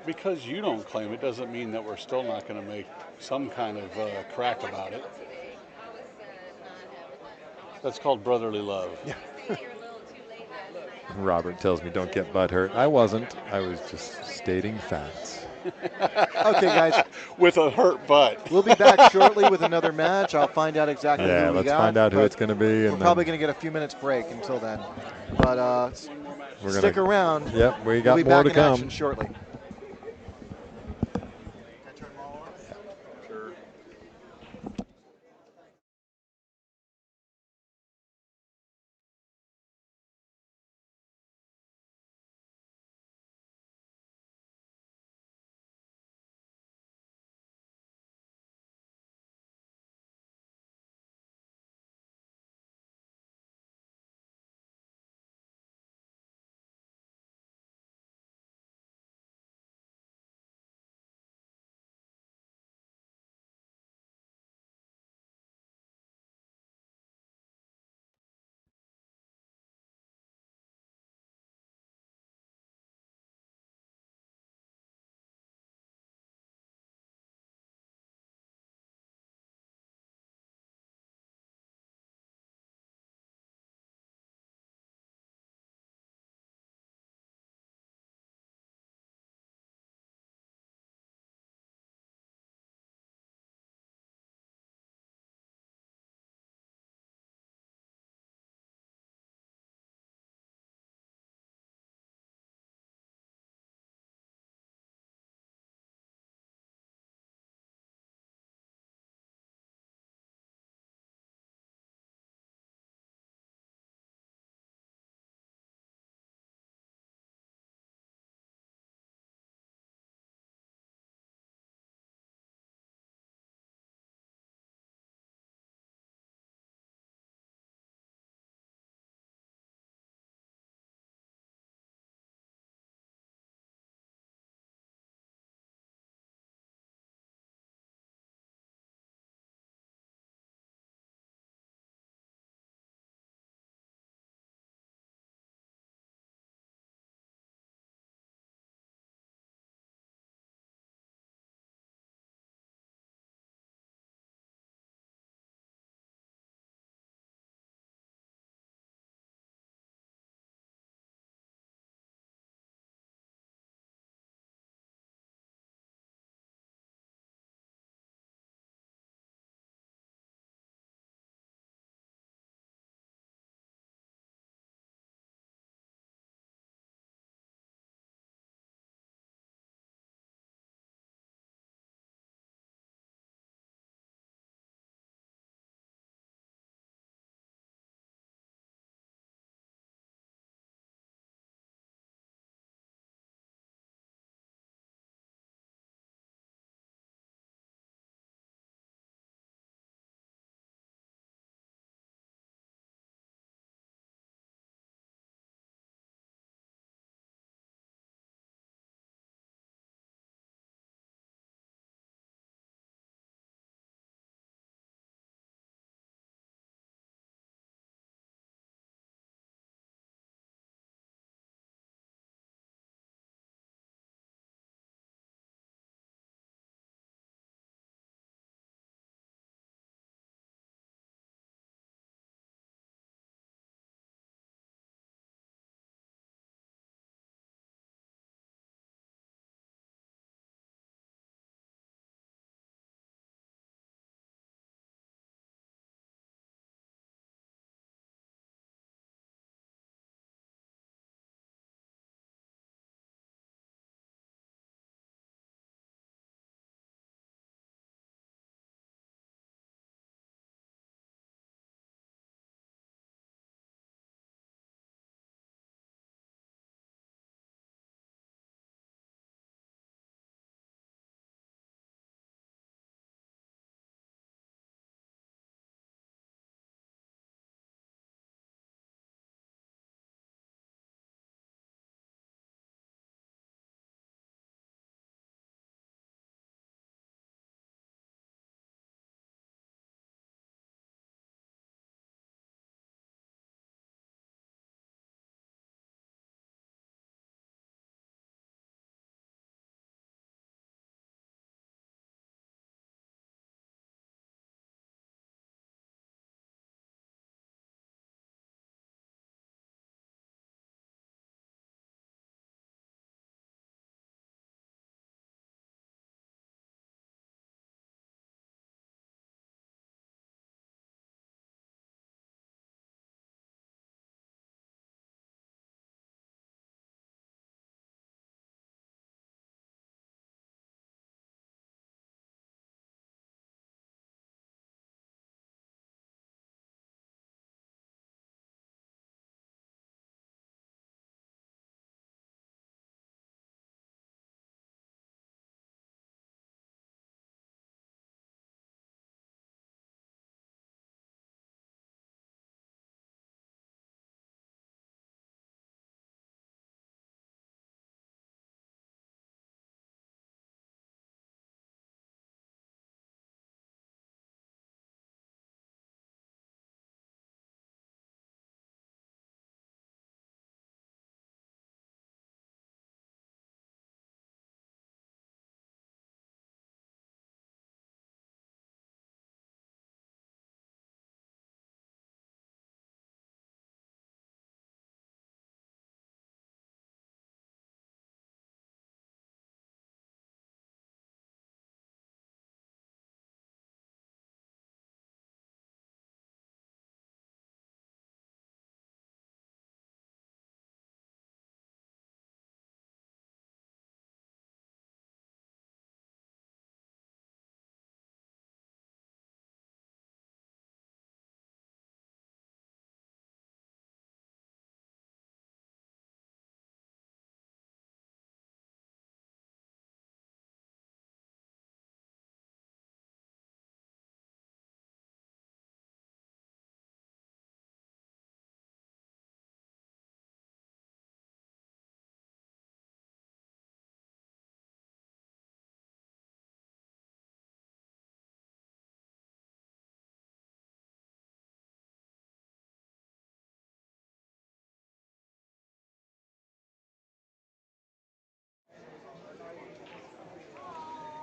because you don't claim it doesn't mean that we're still not going to make some kind of crack about it. That's called brotherly love. Yeah. Robert tells me don't get butthurt. I wasn't. I was just stating facts. Okay, guys. With a hurt butt. We'll be back shortly with another match. I'll find out exactly who we got. Let's find out who it's going to be. We're probably going to get a few minutes break until then. But stick around. Yep, we We'll got be more back to in come. action shortly.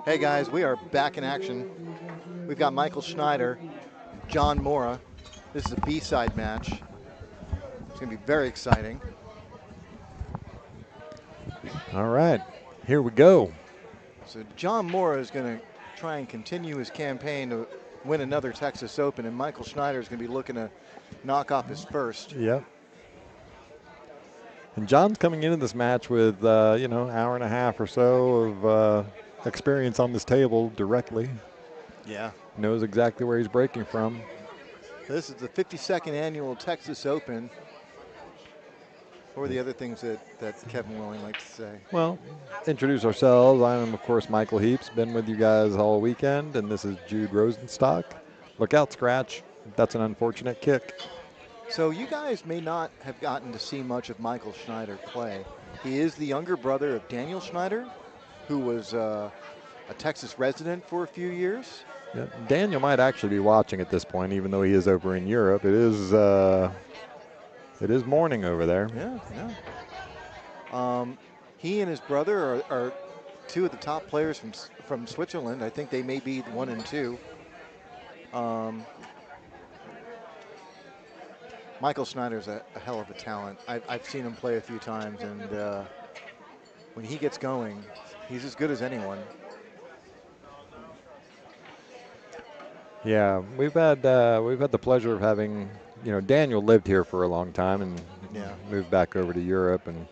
Hey guys, we are back in action. We've got Michael Schneider, John Mora. This is a B-side match. It's going to be very exciting. All right, here we go. So John Mora is going to try and continue his campaign to win another Texas Open, and Michael Schneider is going to be looking to knock off his first. Yep. And John's coming into this match with, hour and a half or so of experience on this table directly. Yeah. Knows exactly where he's breaking from. This is the 52nd annual Texas Open. What are the other things that Kevin Willing likes to say? Well, introduce ourselves. I am, of course, Michael Heaps. Been with you guys all weekend, and this is Jude Rosenstock. Look out, Scratch. That's an unfortunate kick. So you guys may not have gotten to see much of Michael Schneider play. He is the younger brother of Daniel Schneider, who was a Texas resident for a few years. Yeah, Daniel might actually be watching at this point, even though he is over in Europe. It is morning over there. Yeah. He and his brother are two of the top players from Switzerland. I think they may be 1 and 2. Michael Schneider's a hell of a talent. I've seen him play a few times, and when he gets going, he's as good as anyone. Yeah, we've had the pleasure of having, Daniel lived here for a long time and moved back over to Europe, and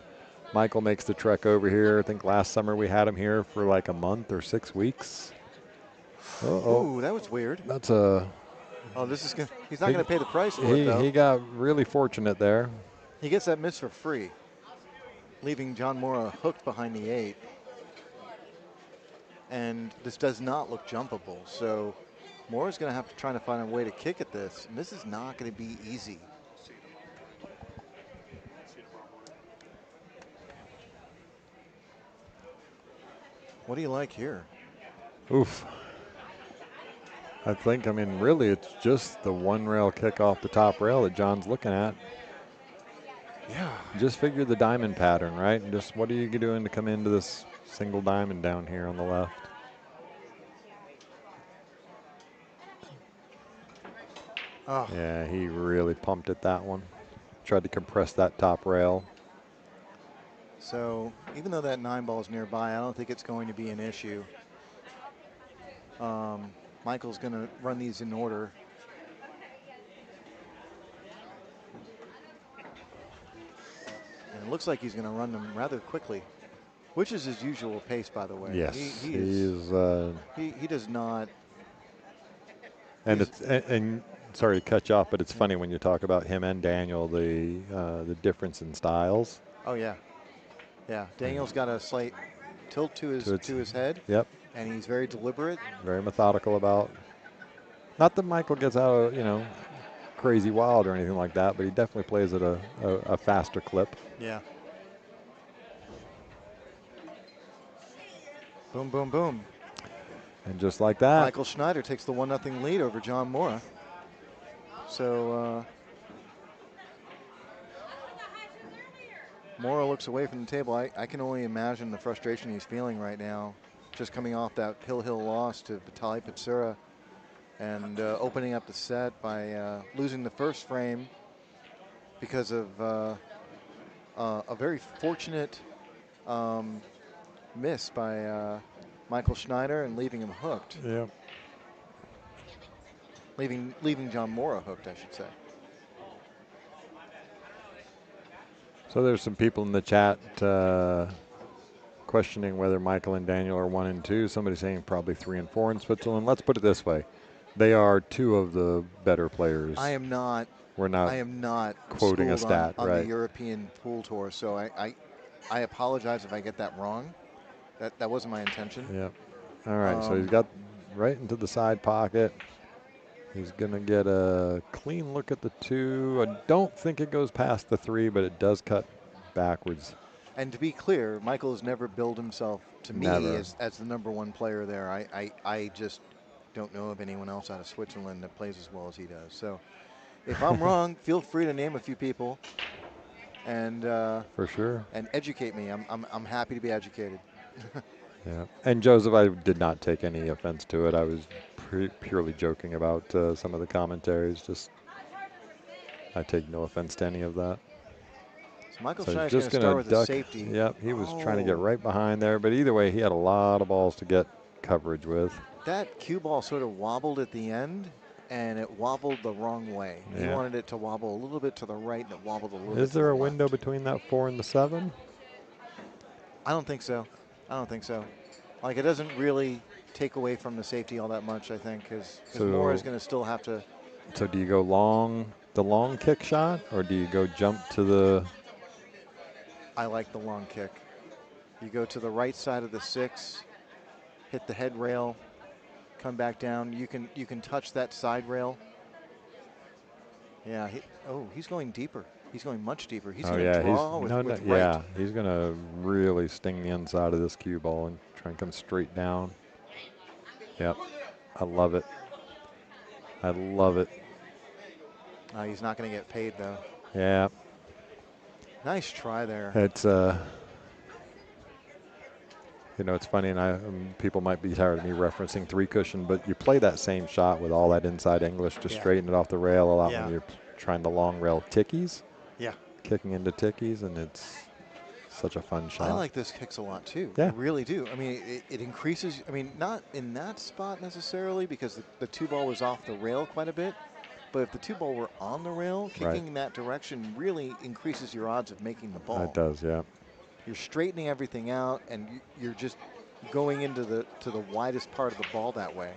Michael makes the trek over here. I think last summer we had him here for like a month or 6 weeks. Ooh, that was weird. That's a. Oh, he's not going to pay the price for it, though. He got really fortunate there. He gets that miss for free, leaving John Mora hooked behind the 8. And this does not look jumpable, so Mora's going to have to try to find a way to kick at this, and this is not going to be easy. What do you like here? Oof. Really, it's just the one rail kick off the top rail that John's looking at. Yeah. Just figure the diamond pattern, right? And just what are you doing to come into this single diamond down here on the left? Oh. Yeah, he really pumped at that one. Tried to compress that top rail. So even though that 9 ball is nearby, I don't think it's going to be an issue. Michael's going to run these in order. And it looks like he's going to run them rather quickly, which is his usual pace, by the way. Yes, he does not. And sorry to cut you off, but it's funny when you talk about him and Daniel, the difference in styles. Oh yeah, yeah. Daniel's got a slight tilt to his head. Yep. And he's very deliberate. Very methodical about. Not that Michael gets out of, crazy wild or anything like that, but he definitely plays at a faster clip. Yeah. Boom, boom, boom. And just like that, Michael Schneider takes the 1-0 lead over John Mora. So Mora looks away from the table. I can only imagine the frustration he's feeling right now, just coming off that hill loss to Vitali Pitsura and opening up the set by losing the first frame because of a very fortunate miss by Michael Schneider and leaving him hooked. Yeah. Leaving John Mora hooked, I should say. So there's some people in the chat questioning whether Michael and Daniel are 1 and 2. Somebody saying probably 3 and 4 in Switzerland. Let's put it this way: they are 2 of the better players. I am not quoting a stat on right. the European pool tour, so I apologize if I get that wrong. That wasn't my intention. Yep. All right. So he's got right into the side pocket. He's going to get a clean look at the 2. I don't think it goes past the 3, but it does cut backwards. And to be clear, Michael has never billed himself to me as the #1 player there. I just don't know of anyone else out of Switzerland that plays as well as he does. So if I'm wrong, feel free to name a few people and for sure, and educate me. I'm happy to be educated. Yeah, and Joseph, I did not take any offense to it. I was purely joking about some of the commentaries. Just, I take no offense to any of that. So Michael So he's Schneider's just going to start going with to a duck. safety. Yep, he was trying to get Oh. right behind there, but either way, he had a lot of balls to get coverage with. That cue ball sort of wobbled at the end, and it wobbled the wrong way. Yeah. He wanted it to wobble a little bit to the right, and it wobbled a little bit Is to the there a left. window between that 4 and the 7? I don't think so. I don't think so. Like, it doesn't really take away from the safety all that much, I think, because Mora is going to still have to. So do you go the long kick shot, or do you go jump to the? I like the long kick. You go to the right side of the 6, hit the head rail, come back down. You can touch that side rail. Yeah. He's going deeper. He's going much deeper. He's going to draw with right. Yeah, he's going to really sting the inside of this cue ball and try and come straight down. Yep, I love it. I love it. He's not going to get paid though. Yeah. Nice try there. It's you know, it's funny, and people might be tired of me referencing 3 cushion, but you play that same shot with all that inside English to straighten it off the rail a lot when you're trying the long rail tickies. Yeah. Kicking into tickies, and it's such a fun shot. I like those kicks a lot too. Yeah. I really do. I mean, it increases. I mean, not in that spot necessarily because the 2 ball was off the rail quite a bit. But if the 2 ball were on the rail, kicking in that direction really increases your odds of making the ball. It does, yeah. You're straightening everything out, and you're just going into the widest part of the ball that way.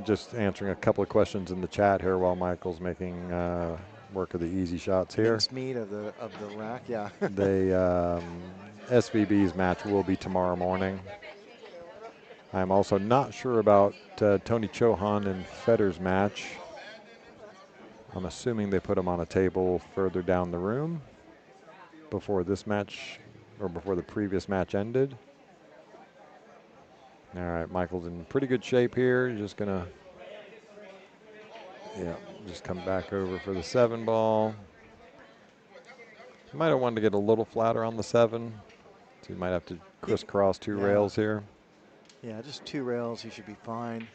Just answering a couple of questions in the chat here while Michael's making work of the easy shots here. Mincemeat of the rack, yeah. SVB's match will be tomorrow morning. I'm also not sure about Tony Chohan and Federer's match. I'm assuming they put him on a table further down the room before this match, or before the previous match ended. All right, Michael's in pretty good shape here. Just gonna, just come back over for the 7 ball. Might have wanted to get a little flatter on the 7, so you might have to crisscross 2 rails here. Yeah, just 2 rails. He should be fine.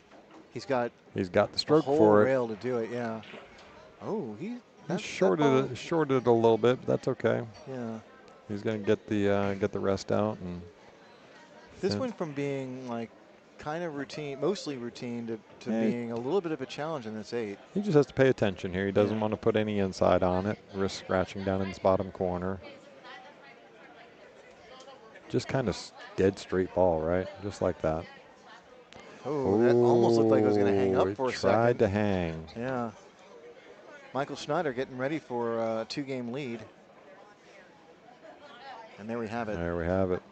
He's got the stroke whole for it. rail to do it. Yeah. Oh, he shorted it a little bit, but that's okay. Yeah. He's going to get the rest out. And this went from being like kind of routine, mostly routine, to being a little bit of a challenge in this 8. He just has to pay attention here. He doesn't want to put any inside on it. Risk scratching down in this bottom corner. Just kind of dead straight ball, right? Just like that. Oh, that almost looked like it was going to hang up for a second. Tried to hang. Yeah. Michael Schneider getting ready for a 2-game lead. And there we have it. There we have it.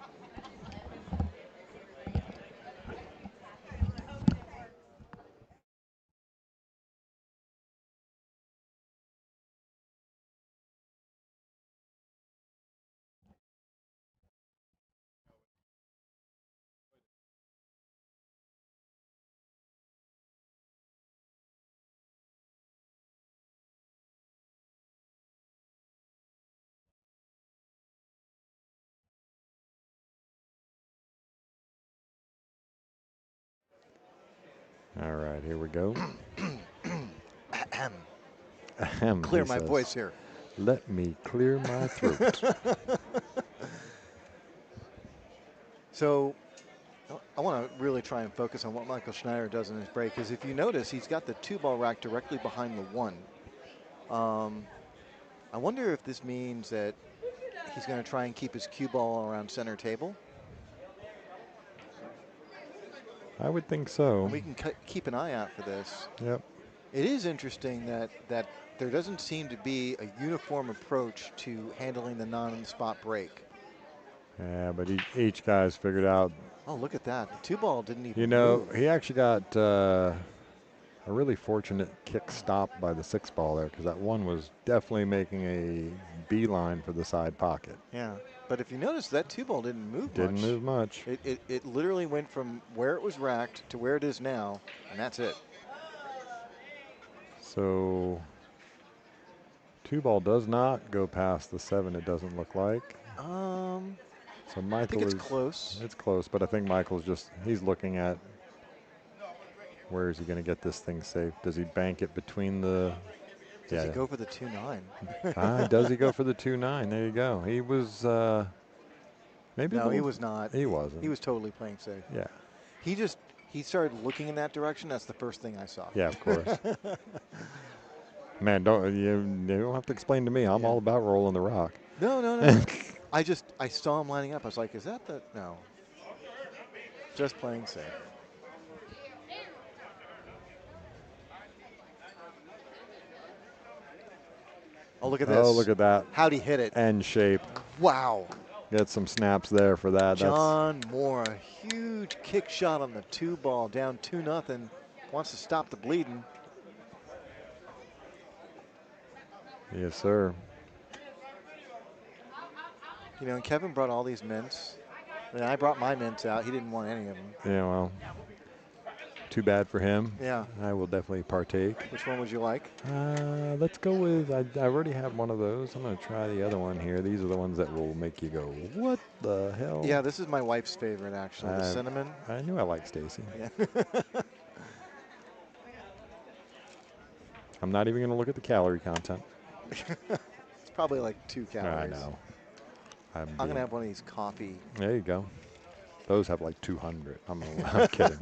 All right, here we go. Clear my voice here. Let me clear my throat. So I want to really try and focus on what Michael Schneider does in his break, because if you notice, he's got the 2-ball rack directly behind the 1. I wonder if this means that he's going to try and keep his cue ball around center table. I would think so. We can keep an eye out for this. Yep. It is interesting that there doesn't seem to be a uniform approach to handling the non-spot break. Yeah, but each guy's figured out. Oh, look at that. The 2-ball didn't even move. He actually got a really fortunate kick stop by the 6-ball there, because that 1 was definitely making a beeline for the side pocket. Yeah, but if you notice, that 2-ball didn't move much. Didn't move much. It literally went from where it was racked to where it is now, and that's it. So 2-ball does not go past the 7, it doesn't look like. So Michael I think it's is close. It's close, but I think Michael's he's looking at where is he going to get this thing safe? Does he bank it between the? Does he go for the 2-9? Does he go for the 2-9? There you go. He was maybe. No, he was not. He wasn't. He was totally playing safe. Yeah. He started looking in that direction. That's the first thing I saw. Yeah, of course. Man, you don't have to explain to me. I'm all about rolling the rock. No. I saw him lining up. I was like, is that the? No. Just playing safe. Oh, look at this. Oh, look at that. How'd he hit it? End shape. Wow. Get some snaps there for that. John Mora, huge kick shot on the 2-ball, down 2-0. Wants to stop the bleeding. Yes, sir. You know, and Kevin brought all these mints. And I brought my mints out. He didn't want any of them. Yeah, well, too bad for him. Yeah. I will definitely partake. Which one would you like? Let's go with, I already have one of those. I'm going to try the other one here. These are the ones that will make you go, what the hell? Yeah, this is my wife's favorite, actually, the cinnamon. I knew I liked Stacy. Yeah. I'm not even going to look at the calorie content. It's probably like 2 calories. I know. I'm going to have one of these coffee. There you go. Those have like 200. I'm kidding.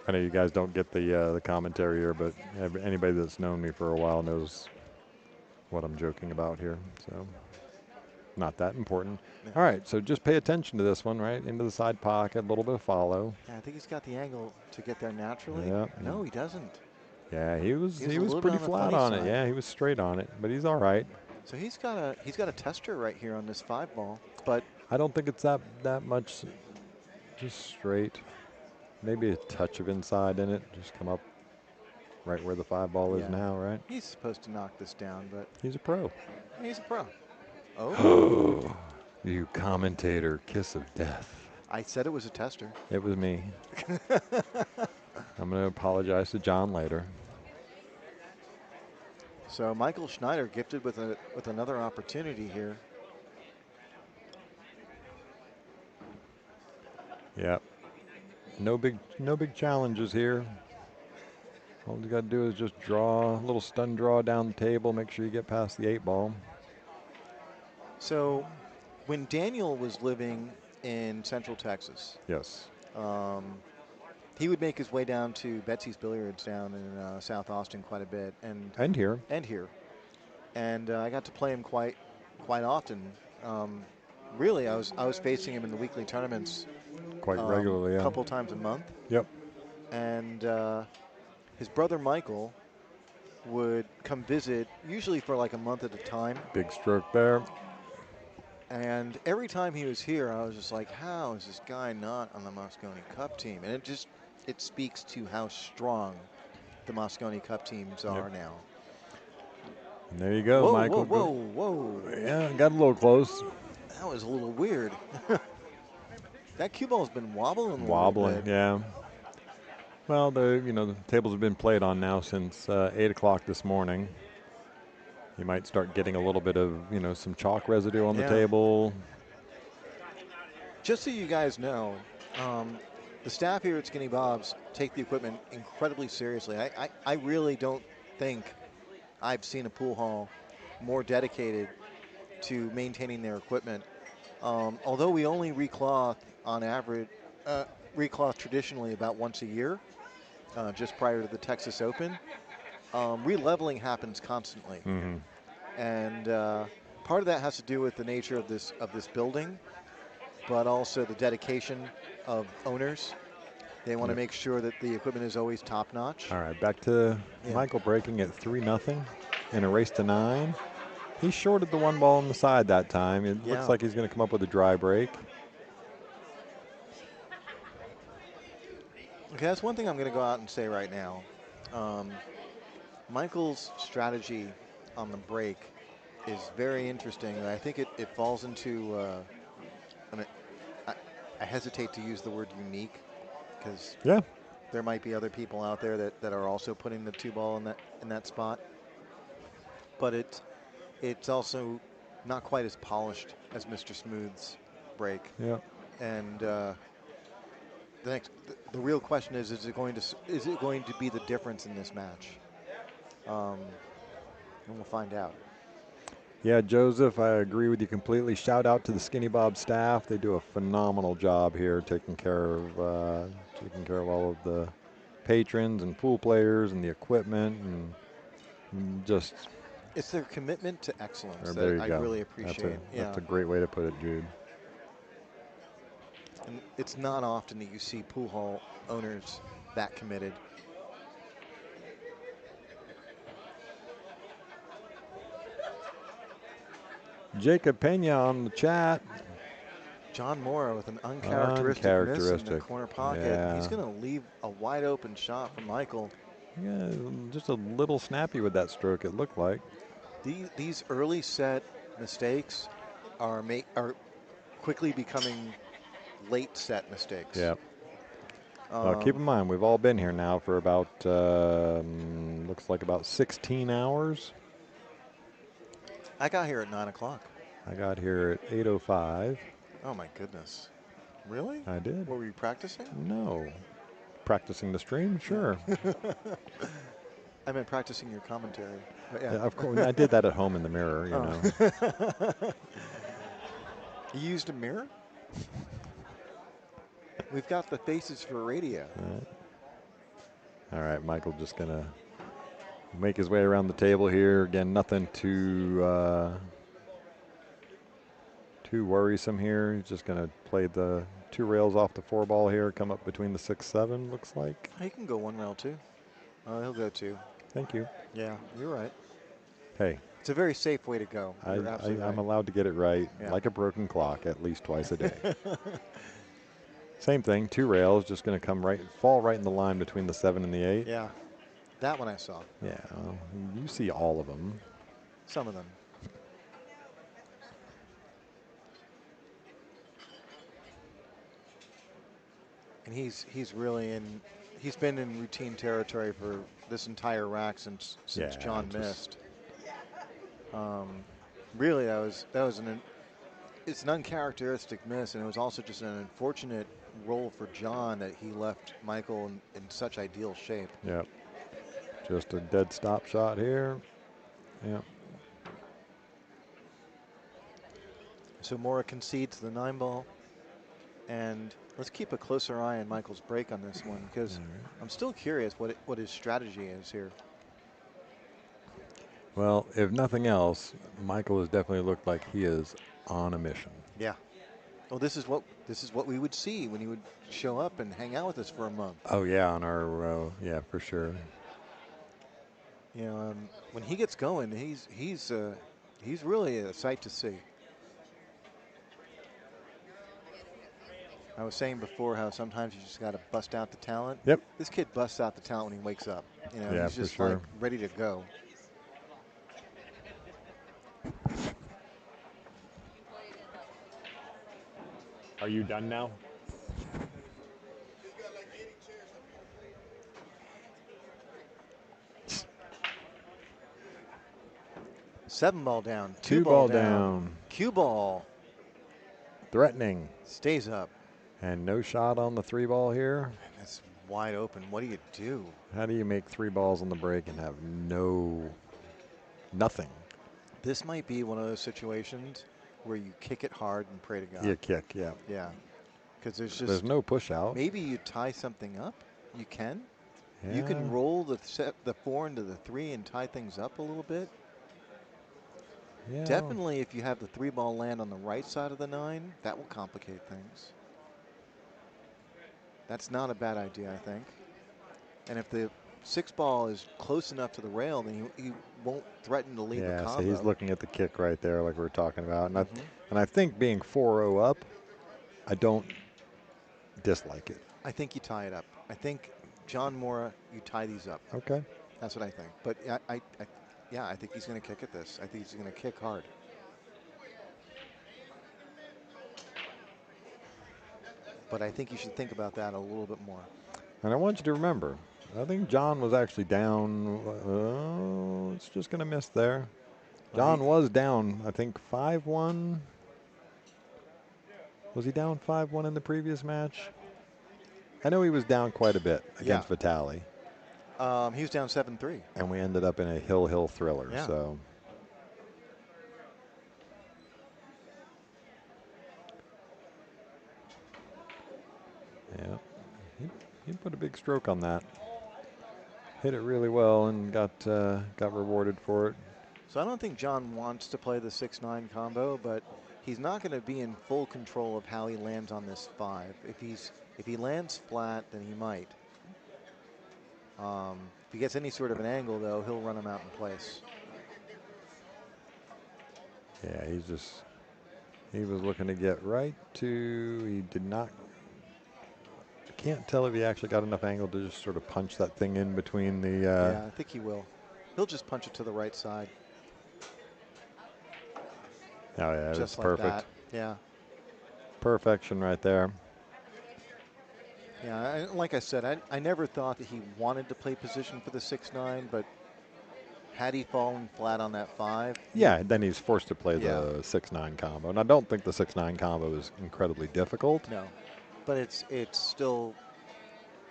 I know you guys don't get the commentary here, but anybody that's known me for a while knows what I'm joking about here. So not that important. Yeah. All right, so just pay attention to this one, right? Into the side pocket, a little bit of follow. Yeah, I think he's got the angle to get there naturally. Yeah. No, he doesn't. Yeah, he was little pretty bit on the flat funny on side. it. Yeah, he was straight on it, but he's all right. So he's got a tester right here on this 5-ball, but I don't think it's that much just straight. Maybe a touch of inside in it. Just come up right where the 5-ball is now, right? He's supposed to knock this down, but he's a pro. He's a pro. Oh. You commentator, kiss of death. I said it was a tester. It was me. I'm going to apologize to John later. So Michael Schneider gifted with another opportunity here. Yep. No big challenges here. All you got to do is just draw a little stun draw down the table. Make sure you get past the 8-ball. So when Daniel was living in Central Texas, yes, he would make his way down to Betsy's Billiards down in South Austin quite a bit, and here. And I got to play him quite often. Really, I was facing him in the weekly tournaments quite regularly, a couple times a month. Yep. And his brother Michael would come visit, usually for like a month at a time. Big stroke there. And every time he was here, I was just like, how is this guy not on the Moscone Cup team? And it speaks to how strong the Moscone Cup teams are now. And there you go, Michael. Whoa. Yeah, got a little close. That was a little weird. That cue ball's been wobbling a little bit. Yeah. Well, the tables have been played on now since 8 o'clock this morning. You might start getting a little bit of, some chalk residue on the table. Just so you guys know, the staff here at Skinny Bob's take the equipment incredibly seriously. I really don't think I've seen a pool hall more dedicated to maintaining their equipment. Although we only recloth on average, recloth traditionally about once a year, just prior to the Texas Open. Releveling happens constantly. Mm-hmm. And part of that has to do with the nature of this building, but also the dedication of owners. They want to make sure that the equipment is always top notch. All right, back to Michael breaking at 3-0 in a race to 9. He shorted the 1 ball on the side that time. It looks like he's going to come up with a dry break. Okay, that's one thing I'm going to go out and say right now. Michael's strategy on the break is very interesting. And I think it falls into, I hesitate to use the word unique, because there might be other people out there that are also putting the 2-ball in that spot. But it's also not quite as polished as Mr. Smooth's break. Yeah. And the real question is it going to be the difference in this match? And we'll find out. Yeah, Joseph, I agree with you completely. Shout out to the Skinny Bob staff. They do a phenomenal job here taking care of all of the patrons and pool players and the equipment and just. It's their commitment to excellence There that you I go. really appreciate. That's a great way to put it, Jude. And it's not often that you see pool hall owners that committed. Jacob Pena on the chat. John Mora with an uncharacteristic miss in the corner pocket. Yeah. He's going to leave a wide open shot for Michael. Yeah, just a little snappy with that stroke, it looked like. These early set mistakes are quickly becoming late set mistakes. Yeah. Keep in mind, we've all been here now for about, looks like about 16 hours. I got here at 9 o'clock. I got here at 8:05. Oh my goodness. Really? I did. Were you practicing? No. Practicing the stream? Sure. I meant practicing your commentary. But yeah. Yeah, of course. I did that at home in the mirror, you know. You used a mirror? We've got the faces for radio. All right, Michael just going to make his way around the table here. Again, nothing too worrisome here. He's just going to play the 2 rails off the 4 ball here, come up between the 6-7, looks like. He can go 1 rail too. He'll go 2. Thank you. Yeah, you're right. Hey. It's a very safe way to go. I'm allowed to get it right, like a broken clock, at least twice a day. Same thing, 2 rails, just going to fall right in the line between the 7 and the 8. Yeah, that one I saw. Yeah, well, you see all of them. Some of them. And he's been in routine territory for this entire rack since John missed. Really, it's an uncharacteristic miss, and it was also just an unfortunate roll for John that he left Michael in such ideal shape. Yep. Just a dead stop shot here. Yep. So Mora concedes the 9 ball, and let's keep a closer eye on Michael's break on this one, because I'm still curious what his strategy is here. Well, if nothing else, Michael has definitely looked like he is on a mission. Yeah. Well, this is what we would see when he would show up and hang out with us for a month. Oh yeah, on our yeah, for sure. You know, when he gets going, he's really a sight to see. I was saying before how sometimes you just got to bust out the talent. Yep. This kid busts out the talent when he wakes up. You know, yeah, he's just for sure. like ready to go. Are you done now? 7 ball down. 2 ball down. Cue ball. Threatening. Stays up. And no shot on the 3 ball here. It's wide open. What do you do? How do you make 3 balls on the break and have nothing? This might be one of those situations where you kick it hard and pray to God. You kick, yeah. Yeah. Because there's no push out. Maybe you tie something up. You can. Yeah. You can roll the 4 into the 3 and tie things up a little bit. Yeah. Definitely, if you have the 3 ball land on the right side of the 9, that will complicate things. That's not a bad idea, I think. And if the 6 ball is close enough to the rail, then he won't threaten to leave the combo. So he's looking at the kick right there, like we were talking about. And I think being 4-0 up, I don't dislike it. I think you tie it up. I think John Mora, you tie these up. Okay. That's what I think. But I think he's going to kick at this. I think he's going to kick hard. But I think you should think about that a little bit more. And I want you to remember, I think John was actually down. It's just going to miss there. John was down, I think, 5-1. Was he down 5-1 in the previous match? I know he was down quite a bit against Vitali. He was down 7-3. And we ended up in a hill thriller. Yeah. So. Yeah. He put a big stroke on that. Hit it really well and got rewarded for it. So I don't think John wants to play the 6-9 combo, but he's not going to be in full control of how he lands on this 5. If he lands flat, then he might. If he gets any sort of an angle, though, he'll run him out in place. Yeah, he was looking to get right to, he did not, I can't tell if he actually got enough angle to just sort of punch that thing in between the. Yeah, I think he will. He'll just punch it to the right side. Oh, yeah, just that's like perfect. That. Yeah. Perfection right there. Yeah, like I said, I never thought that he wanted to play position for the 6-9, but had he fallen flat on that 5? Yeah, then he's forced to play the 6-9 combo. And I don't think the 6-9 combo is incredibly difficult. No, but it's still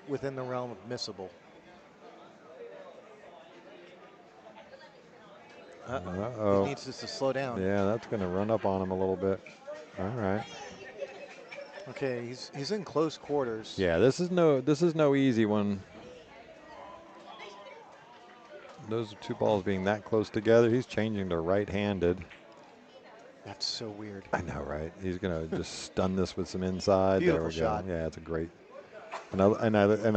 within the realm of missable. Uh-oh. He needs just to slow down. Yeah, that's going to run up on him a little bit. All right. Okay, he's in close quarters. Yeah, this is no easy one. Those two balls being that close together, he's changing to right-handed. That's so weird. I know, right? He's going to just stun this with some inside. Beautiful there we shot. go. Yeah, it's a great. And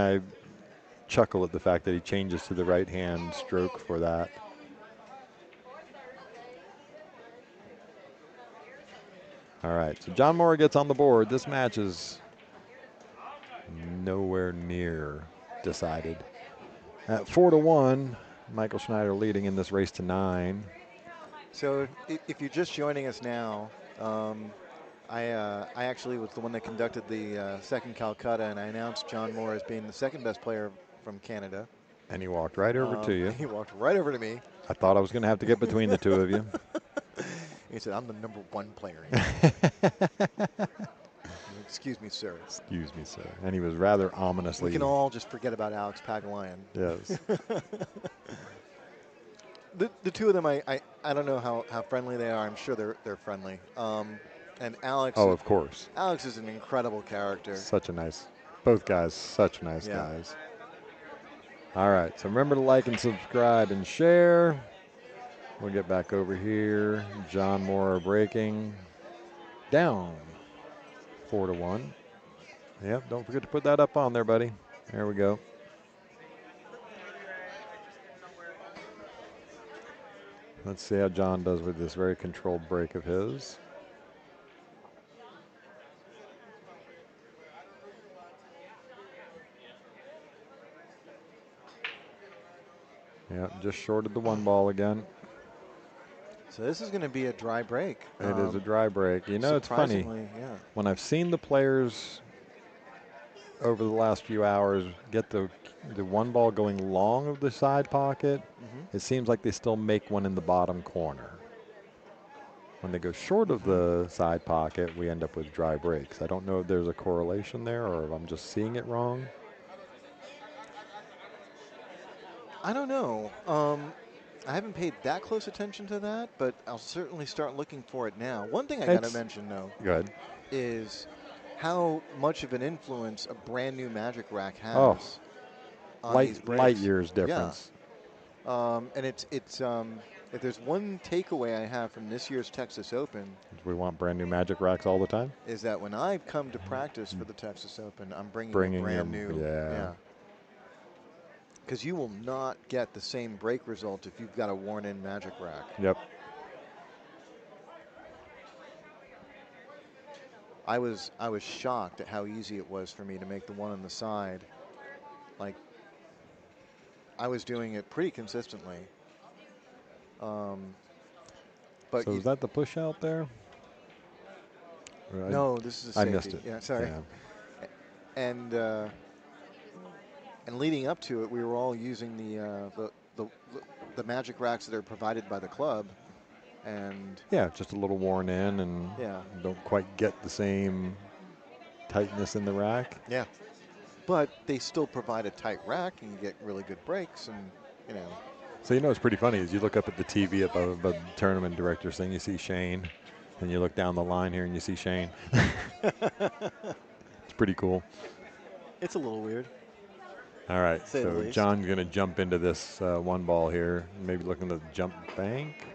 I chuckle at the fact that he changes to the right-hand stroke for that. All right, so John Mora gets on the board. This match is nowhere near decided. At 4-1, Michael Schneider leading in this race to 9. So if you're just joining us now, I actually was the one that conducted the second Kolkata, and I announced John Mora as being the second best player from Canada. And he walked right over to you. He walked right over to me. I thought I was going to have to get between the two of you. He said, "I'm the #1 player." Excuse me, sir. Excuse me, sir. And he was rather ominously. We can all just forget about Alex Pagalayan. Yes. The two of them, I don't know how friendly they are. I'm sure they're friendly. And Alex. Oh, of course. Alex is an incredible character. Such a nice. Both guys, such nice guys. All right, so remember to like and subscribe and share. We'll get back over here. John Mora breaking down 4-1. Yep, don't forget to put that up on there, buddy. There we go. Let's see how John does with this very controlled break of his. Yeah, just shorted the 1 ball again. So this is going to be a dry break. It is a dry break. You know, it's funny. Yeah. When I've seen the players over the last few hours get the 1 ball going long of the side pocket, it seems like they still make one in the bottom corner. When they go short of the side pocket, we end up with dry breaks. I don't know if there's a correlation there or if I'm just seeing it wrong. I don't know. I haven't paid that close attention to that, but I'll certainly start looking for it now. One thing I got to mention, though, is how much of an influence a brand new Magic Rack has on these breaks. Light years difference. Yeah. And it's if there's one takeaway I have from this year's Texas Open, we want brand new Magic Racks all the time. Is that when I come to practice for the Texas Open, I'm bringing a brand new. Yeah. Because you will not get the same break result if you've got a worn-in Magic Rack. Yep. I was shocked at how easy it was for me to make the one on the side. Like, I was doing it pretty consistently. But so is that the push out there? No, this is a safety. I missed it. Yeah, sorry. Yeah. And leading up to it, we were all using the Magic Racks that are provided by the club. and Yeah, just a little worn in, and yeah, don't quite get the same tightness in the rack. yeah. But they still provide a tight rack, and you get really good breaks, and you know. So you know what's pretty funny is you look up at the TV above the tournament director's thing, you see Shane, and you look down the line here and you see Shane. It's pretty cool. It's a little weird. All right, Say the so least. John's going to jump into this one ball here, maybe looking to jump bank.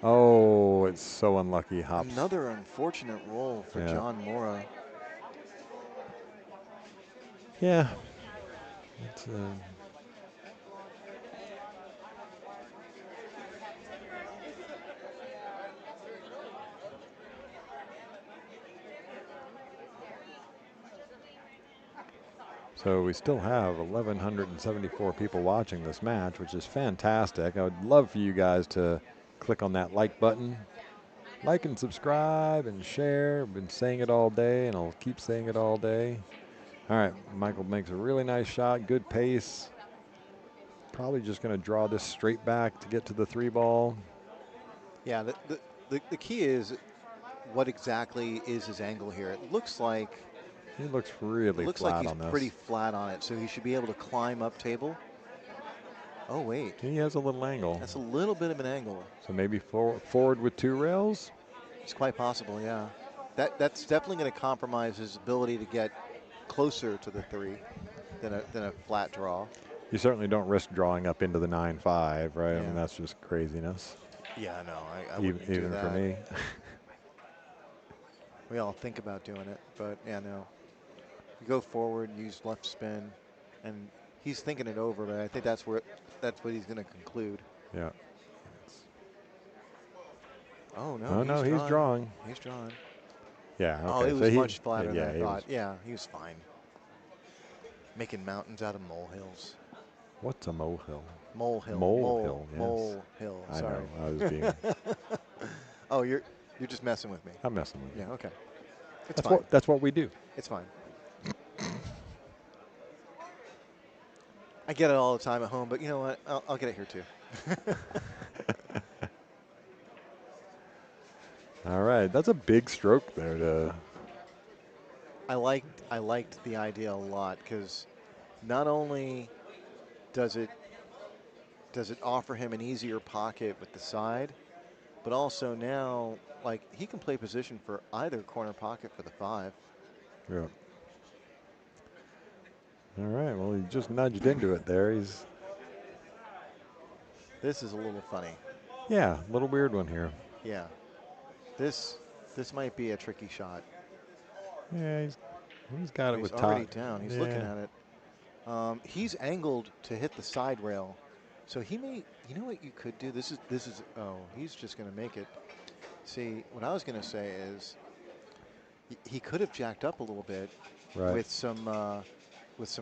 Oh, it's so unlucky. Hops. Another unfortunate roll for Yeah. John Mora. Yeah. It's, so we still have 1,174 people watching this match, which is fantastic. I would love for you guys to click on that like button. Like and subscribe and share. I've been saying it all day, and I'll keep saying it all day. All right, Michael makes a really nice shot, good pace. Probably just going to draw this straight back to get to the 3 ball. Yeah, the key is what exactly is his angle here. It looks like he looks really flat he's on this. Pretty flat on it, so he should be able to climb up table. Oh wait, he has a little angle. That's a little bit of an angle. So maybe forward with 2 rails. It's quite possible, yeah. That's definitely going to compromise his ability to get closer to the 3 than a flat draw. You certainly don't risk drawing up into the 9-5, right? Yeah. I mean, that's just craziness. Yeah, no, I wouldn't even do that. for me. We all think about doing it, but yeah, no. You go forward, use left spin, and he's thinking it over, but I think that's what he's going to conclude. Yeah. Oh no! Oh no, he's drawing. He's drawing. Yeah. Okay. Oh, it was much flatter than I thought. Was, yeah, he was fine. Making mountains out of molehills. What's a molehill? Molehill. Molehill. Yes. Molehill. Sorry. I know. I was being. Oh, you're just messing with me. I'm messing with you. Yeah. Okay. It's fine. That's what we do. It's fine. I get it all the time at home, but you know what? I'll get it here too. All right, that's a big stroke there. I liked the idea a lot because not only does it offer him an easier pocket with the side, but also now like he can play position for either corner pocket for the 5. Yeah. All right. Well, he just nudged into it there. This is a little funny. Yeah, a little weird one here. Yeah. This might be a tricky shot. Yeah, he's got it with top. He's already down. He's looking at it. He's angled to hit the side rail, so he may. You know what you could do? This is. Oh, he's just going to make it. See, what I was going to say is, he could have jacked up a little bit with some with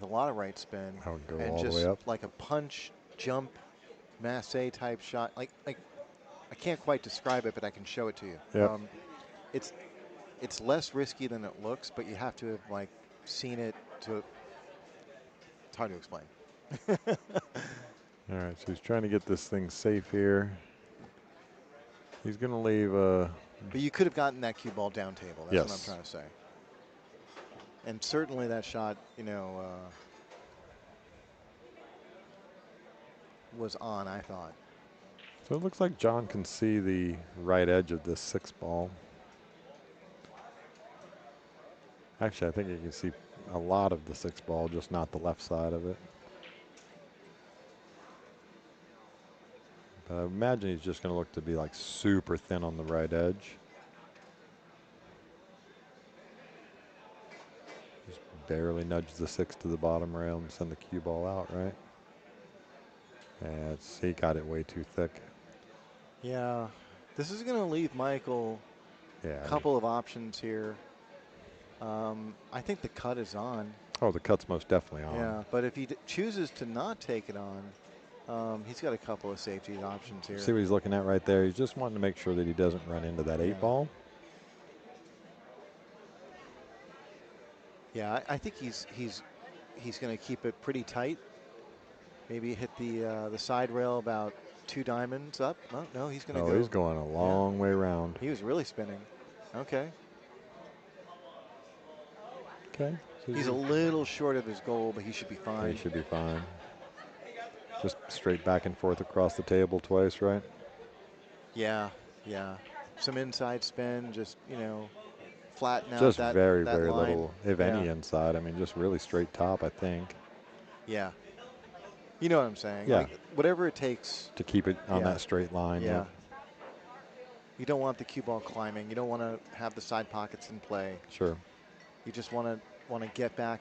a lot of right spin, Go and all just the way up. like a punch, jump, masse type shot. Like I can't quite describe it, but I can show it to you. Yep. It's less risky than it looks, but you have to have like seen it to. It's hard to explain. All right, so he's trying to get this thing safe here. He's going to leave a. But you could have gotten that cue ball down table. That's what I'm trying to say. And certainly that shot, was on, I thought. So it looks like John can see the right edge of this 6 ball. Actually, I think you can see a lot of the 6 ball, just not the left side of it. But I imagine he's just going to look to be like super thin on the right edge. Just barely nudge the 6 to the bottom rail and send the cue ball out, right? And he got it way too thick. Yeah, this is going to leave Michael a couple of options here. I think the cut is on. Oh, the cut's most definitely on. Yeah, but if he chooses to not take it on, he's got a couple of safety options here. See what he's looking at right there? He's just wanting to make sure that he doesn't run into that 8 ball. Yeah, I think he's going to keep it pretty tight. Maybe hit the side rail about 2 diamonds up. Oh, no, he's going to Oh, go. he's going a long way round. He was really spinning. Okay. Okay. So He's a little short of his goal, but he should be fine. he should be fine. Just straight back and forth across the table twice, right? Yeah, yeah. Some inside spin, just, you know, flatten out Just that very, that very line. little, if any, inside. I mean, just really straight top, I think. Yeah. You know what I'm saying? Yeah. Like, whatever it takes. To keep it on that straight line. Yeah. You don't want the cue ball climbing. You don't want to have the side pockets in play. Sure. You just want to get back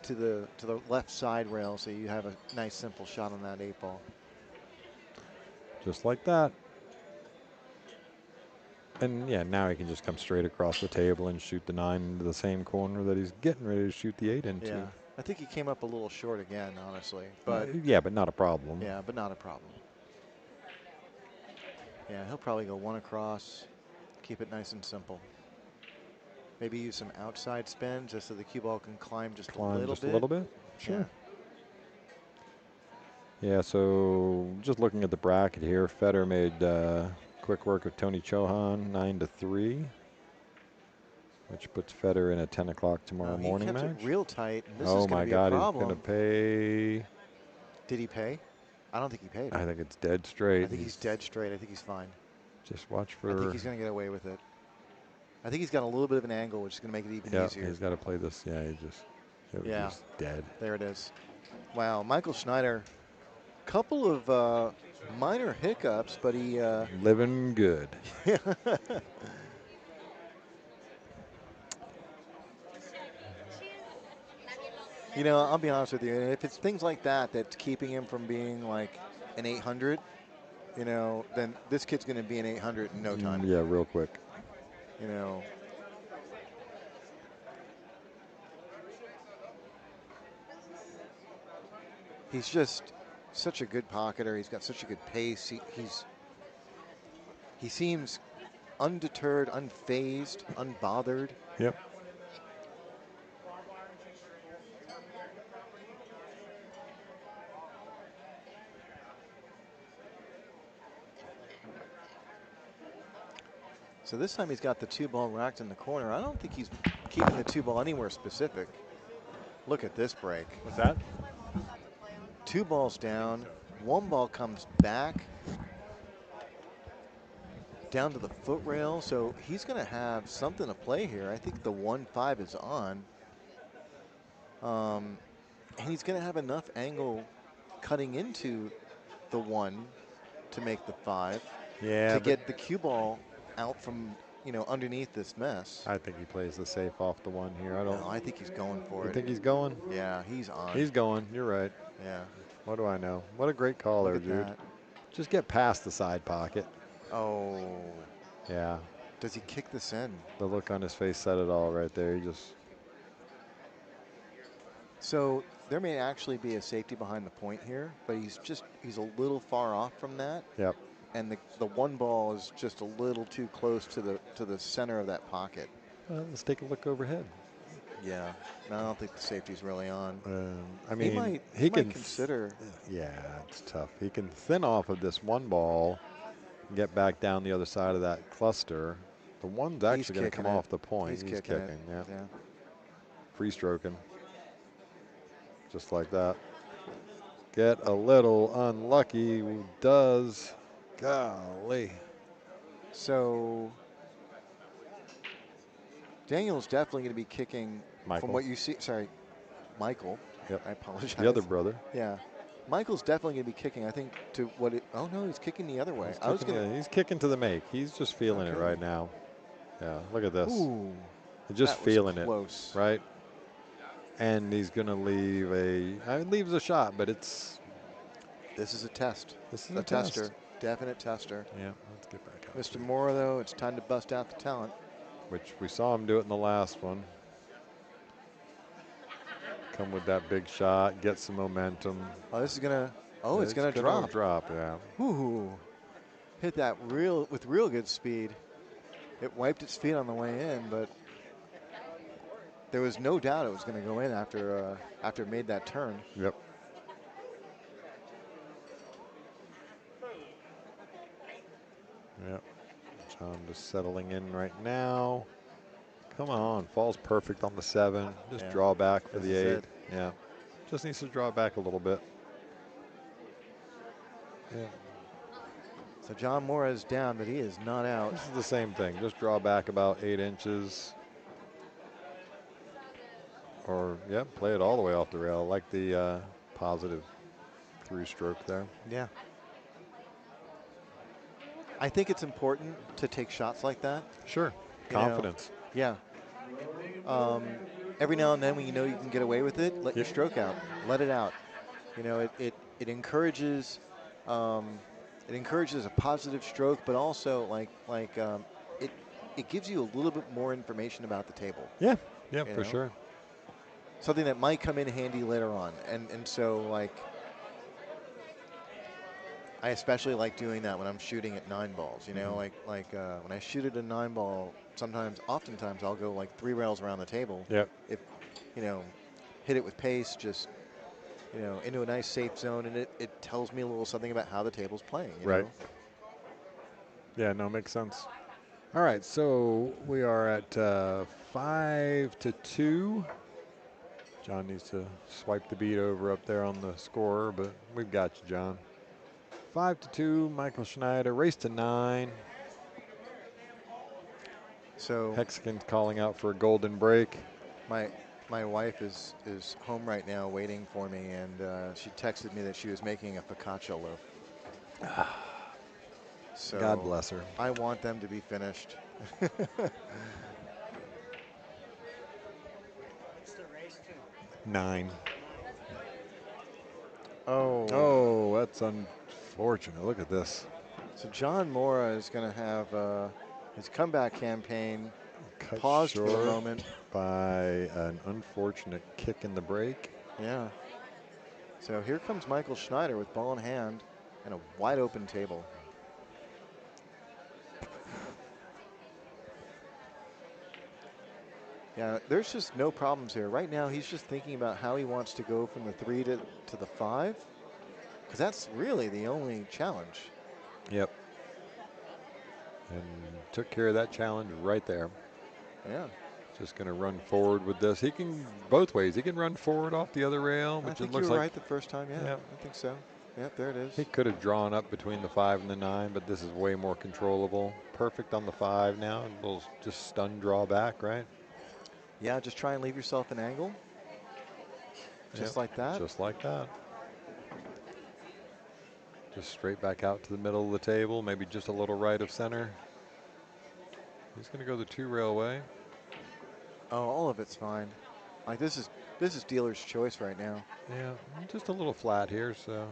to the left side rail so you have a nice simple shot on that 8 ball. Just like that. And yeah, now he can just come straight across the table and shoot the 9 into the same corner that he's getting ready to shoot the 8 into. Yeah. I think he came up a little short again, honestly. But yeah, but not a problem. Yeah, but not a problem. Yeah, he'll probably go 1 across, keep it nice and simple. Maybe use some outside spin just so the cue ball can climb just a little bit. A little bit? Sure. Yeah, so just looking at the bracket here, Federer made quick work of Tony Chohan, 9-3, which puts Federer in a 10 o'clock tomorrow morning match. He kept it real tight, and this is going to be a problem. He's going to pay. Did he pay? I don't think he paid. I think it's dead straight. I think he's dead straight. I think he's fine. Just watch for. I think he's going to get away with it. I think he's got a little bit of an angle, which is going to make it even easier. He's got to play this. Yeah, he just dead. There it is. Wow, Michael Schneider, couple of minor hiccups, but he living good. You know, I'll be honest with you. If it's things like that that's keeping him from being like an 800, you know, then this kid's going to be an 800 in no time. Yeah, real quick. You know. He's just such a good pocketer. He's got such a good pace. He seems undeterred, unfazed, unbothered. Yep. So this time he's got the 2 ball racked in the corner. I don't think he's keeping the 2 ball anywhere specific. Look at this break. What's that? 2 balls down. 1 ball comes back down to the foot rail. So he's going to have something to play here. I think the 1-5 is on. And he's going to have enough angle cutting into the 1 to make the 5. Yeah. To get the cue ball out from, you know, underneath this mess. I think he plays the safe off the 1 here. I think he's going for it. You think he's going? Yeah, he's on. He's going. You're right. Yeah. What do I know? What a great call there, dude. That. Just get past the side pocket. Oh. Yeah. Does he kick this in? The look on his face said it all right there. He just. So there may actually be a safety behind the point here, but he's a little far off from that. Yep. And the 1 ball is just a little too close to the center of that pocket. Well, let's take a look overhead. Yeah, no, I don't think the safety's really on. I mean, he can consider. Yeah, it's tough. He can thin off of this 1 ball and get back down the other side of that cluster. The 1's actually going to come off the point. He's kicking it. Yeah. Yeah. Free stroking. Just like that. Get a little unlucky. Does. Golly. So Daniel's definitely going to be kicking from what you see. Sorry, Michael. Yep. I apologize. The other brother. Yeah. Michael's definitely going to be kicking, I think, to what it. Oh, no, he's kicking the other way. He's kicking to the make. He's just feeling it right now. Yeah, look at this. Ooh. Just feeling close. it. Right? And he's going to leave leaves a shot, but it's. This is a test. This is a tester. Definite tester. Yeah, let's get back out. Mr. Mora, though, it's time to bust out the talent. Which we saw him do it in the last one. Come with that big shot, get some momentum. Oh, this is gonna. Oh, it's gonna drop. Drop, yeah. Ooh, hit that with real good speed. It wiped its feet on the way in, but there was no doubt it was going to go in after it made that turn. Yep. Yep. John just settling in right now. Come on, falls perfect on the 7. Just Yeah. draw back for As the I 8. said. Yeah. Just needs to draw back a little bit. Yeah. So John Mora is down, but he is not out. This is the same thing. Just draw back about 8 inches. Or, yeah, play it all the way off the rail. I like the positive through stroke there. Yeah. I think it's important to take shots like that. Sure. You know, Confidence. yeah. Every now and then when you know you can get away with it, let your stroke out. Let it out. You know, it encourages a positive stroke, but also it gives you a little bit more information about the table. Yeah, yeah, You for know? sure. Something that might come in handy later on. And so, like, I especially like doing that when I'm shooting at 9 balls. You know, when I shoot at a 9 ball, oftentimes I'll go like 3 rails around the table. Yep. If, you know, hit it with pace, just, you know, into a nice safe zone, and it tells me a little something about how the table's playing. You Right. know? Yeah, no, makes sense. All right, so we are at 5-2. John needs to swipe the bead over up there on the scorer, but we've got you, John. 5-2, Michael Schneider, race to 9. So Hexican's calling out for a golden break. my wife is home right now waiting for me, and she texted me that she was making a focaccia loaf. So God bless her. I want them to be finished. What's the race to? 9. Oh, that's unfortunate. Look at this. So John Mora is going to have his comeback campaign Cut paused for short a moment by an unfortunate kick in the break. Yeah. So here comes Michael Schneider with ball in hand and a wide open table. Yeah, there's just no problems here. Right now, he's just thinking about how he wants to go from the 3 to the 5, because that's really the only challenge. Yep. And took care of that challenge right there. Yeah. Just going to run forward with this. He can both ways. He can run forward off the other rail, I which think it looks you were like. right the first time. Yeah, Yep. I think so. Yep, there it is. He could have drawn up between the 5 and the 9, but this is way more controllable. Perfect on the 5 now. A little just stun draw back, right? Yeah, just try and leave yourself an angle. Just like that. Just like that. Just straight back out to the middle of the table, maybe just a little right of center. He's going to go the 2 rail way. Oh, all of it's fine. Like this is dealer's choice right now. Yeah, just a little flat here, so.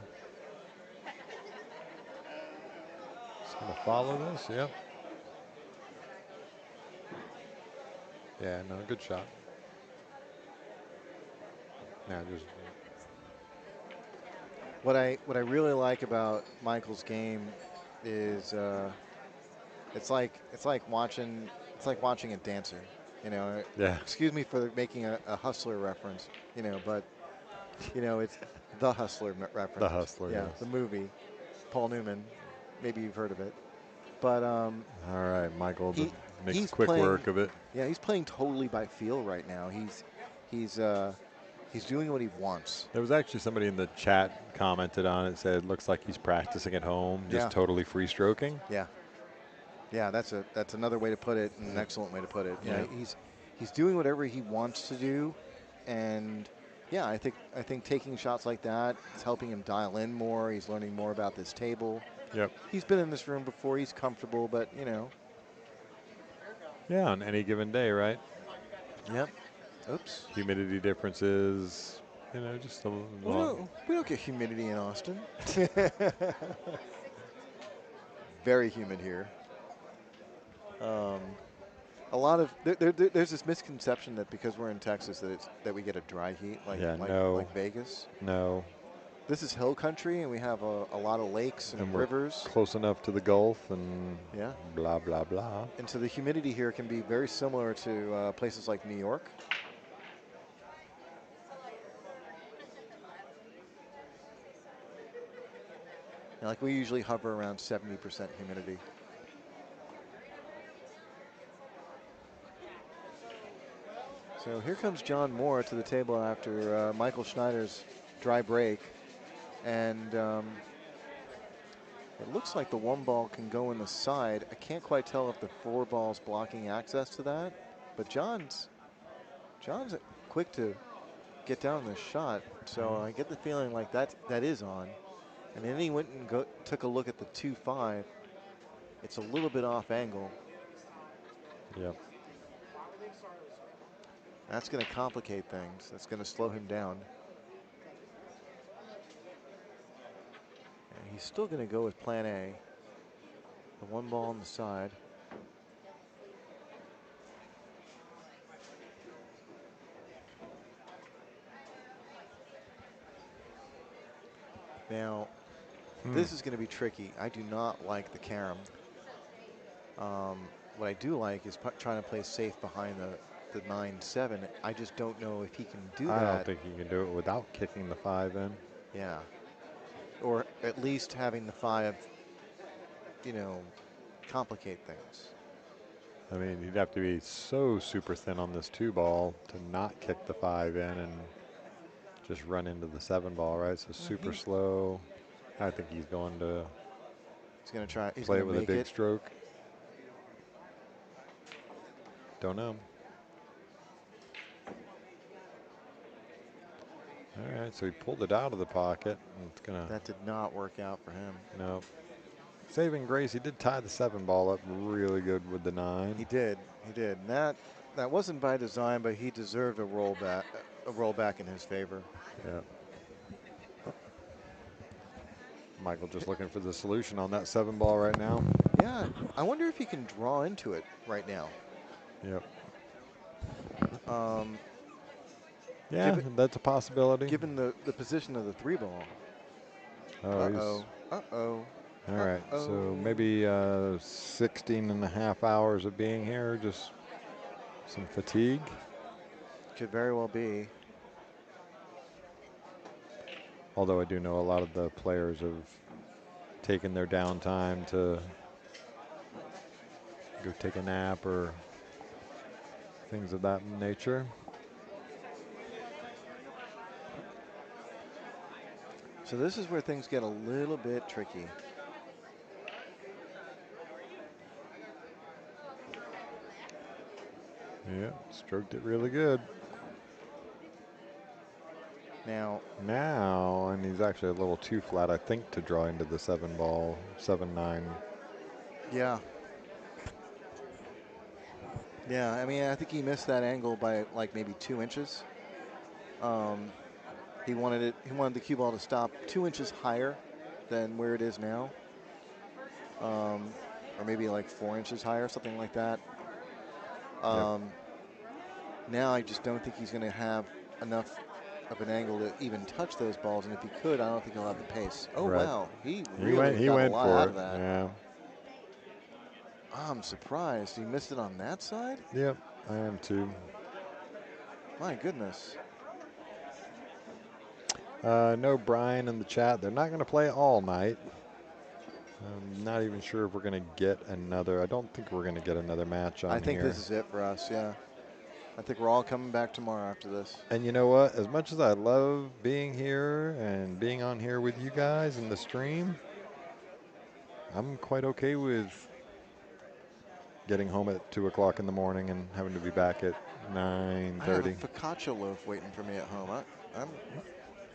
Just going to follow this, yep. Yeah, no, good shot. Now just. What I really like about Michael's game is it's like watching a dancer. You know. Yeah. Excuse me for making a Hustler reference. You know, but you know it's the Hustler reference. The Hustler. Yeah, yes. the movie. Paul Newman. Maybe you've heard of it. But all right, Michael makes he's quick playing, work of it. Yeah, he's playing totally by feel right now. He's doing what he wants. There was actually somebody in the chat commented on it, said looks like he's practicing at home, just totally free stroking. Yeah. Yeah, that's another way to put it, and an excellent way to put it. Yeah. He's doing whatever he wants to do, and yeah, I think taking shots like that is helping him dial in more. He's learning more about this table. Yep. He's been in this room before. He's comfortable, but you know. Yeah, on any given day, right? Yep. Oops. Humidity differences, you know, just a little. We don't get humidity in Austin. Very humid here. A lot of there's this misconception that because we're in Texas that we get a dry heat like Vegas. No. This is hill country, and we have a lot of lakes and we're rivers. Close enough to the Gulf and yeah, blah, blah, blah. And so the humidity here can be very similar to places like New York. Like we usually hover around 70% humidity. So here comes John Mora to the table after Michael Schneider's dry break. And it looks like the 1 ball can go in the side. I can't quite tell if the 4 ball's blocking access to that. But John's quick to get down this shot. So I get the feeling like that is on. And then he went and took a look at the 2-5. It's a little bit off angle. Yep. That's going to complicate things. That's going to slow him down. And he's still going to go with plan A. The 1 ball on the side. Now, this is going to be tricky. I do not like the carom. What I do like is trying to play safe behind the 9-7. I just don't know if he can do that. I don't think he can do it without kicking the 5 in. Yeah. Or at least having the 5, you know, complicate things. I mean, you'd have to be so super thin on this 2 ball to not kick the 5 in and just run into the 7 ball, right? So super slow. I think he's going to. He's going to try. He's play going it to with a big stroke. Don't know. All right, so he pulled it out of the pocket. And it's gonna. That did not work out for him. No. Saving grace, he did tie the 7 ball up really good with the 9. He did. He did. And that wasn't by design, but he deserved a rollback in his favor. Yeah. Michael just looking for the solution on that 7 ball right now. Yeah, I wonder if he can draw into it right now. Yep. Yeah, that's a possibility. Given the position of the 3 ball. Oh, Uh-oh. All right, so maybe 16 and a half hours of being here, just some fatigue. Could very well be. Although I do know a lot of the players have taken their downtime to go take a nap or things of that nature. So this is where things get a little bit tricky. Yeah, stroked it really good. Now, and he's actually a little too flat, I think, to draw into the 7 ball, 7-9. Yeah. Yeah, I mean, I think he missed that angle by like maybe 2 inches. He wanted the cue ball to stop 2 inches higher than where it is now. Or maybe like 4 inches higher, something like that. Now I just don't think he's going to have enough of an angle to even touch those balls, and if he could, I don't think he'll have the pace. Oh, right. Wow, he went for out it. of that. Yeah. I'm surprised he missed it on that side. Yep, I am too. My goodness. No Brian in the chat. They're not going to play all night. I'm not even sure if we're going to get another. I don't think we're going to get another match on here. I think this is it for us, yeah. I think we're all coming back tomorrow after this. And you know what? As much as I love being here and being on here with you guys in the stream, I'm quite okay with getting home at 2 o'clock in the morning and having to be back at 9:30. I have a focaccia loaf waiting for me at home.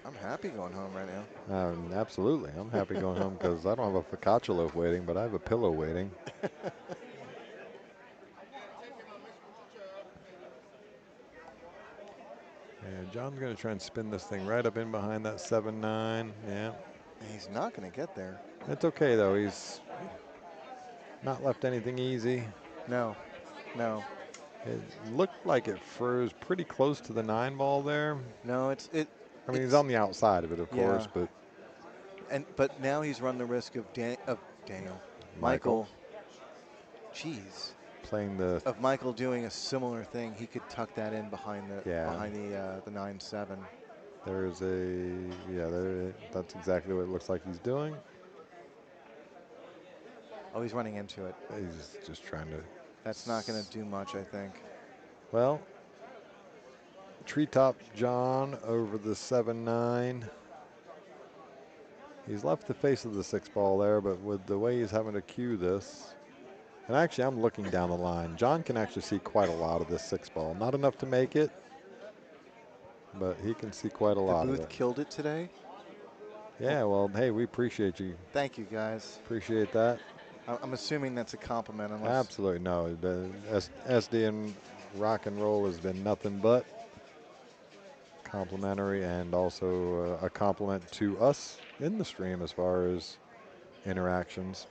I'm happy going home right now. Absolutely. I'm happy going home because I don't have a focaccia loaf waiting, but I have a pillow waiting. And John's going to try and spin this thing right up in behind that 7-9. Yeah. He's not going to get there. It's okay, though. He's not left anything easy. No. It looked like it froze pretty close to the 9 ball there. No, I mean, he's on the outside of it, of course, but. But now he's run the risk of Michael. Jeez. Playing of Michael doing a similar thing. He could tuck that in behind the 9-7. There's that's exactly what it looks like he's doing. Oh, he's running into it. He's just trying to. That's not going to do much, I think. Well, Treetop John over the 7-9. He's left the face of the 6 ball there, but with the way he's having to cue this, and actually I'm looking down the line. John can actually see quite a lot of this 6 ball. Not enough to make it, but he can see quite a lot of Booth it. killed it today. Yeah, well, hey, we appreciate you. Thank you, guys. Appreciate that. I'm assuming that's a compliment. Unless Absolutely no. The SD and rock and roll has been nothing but complimentary, and also a compliment to us in the stream as far as interactions.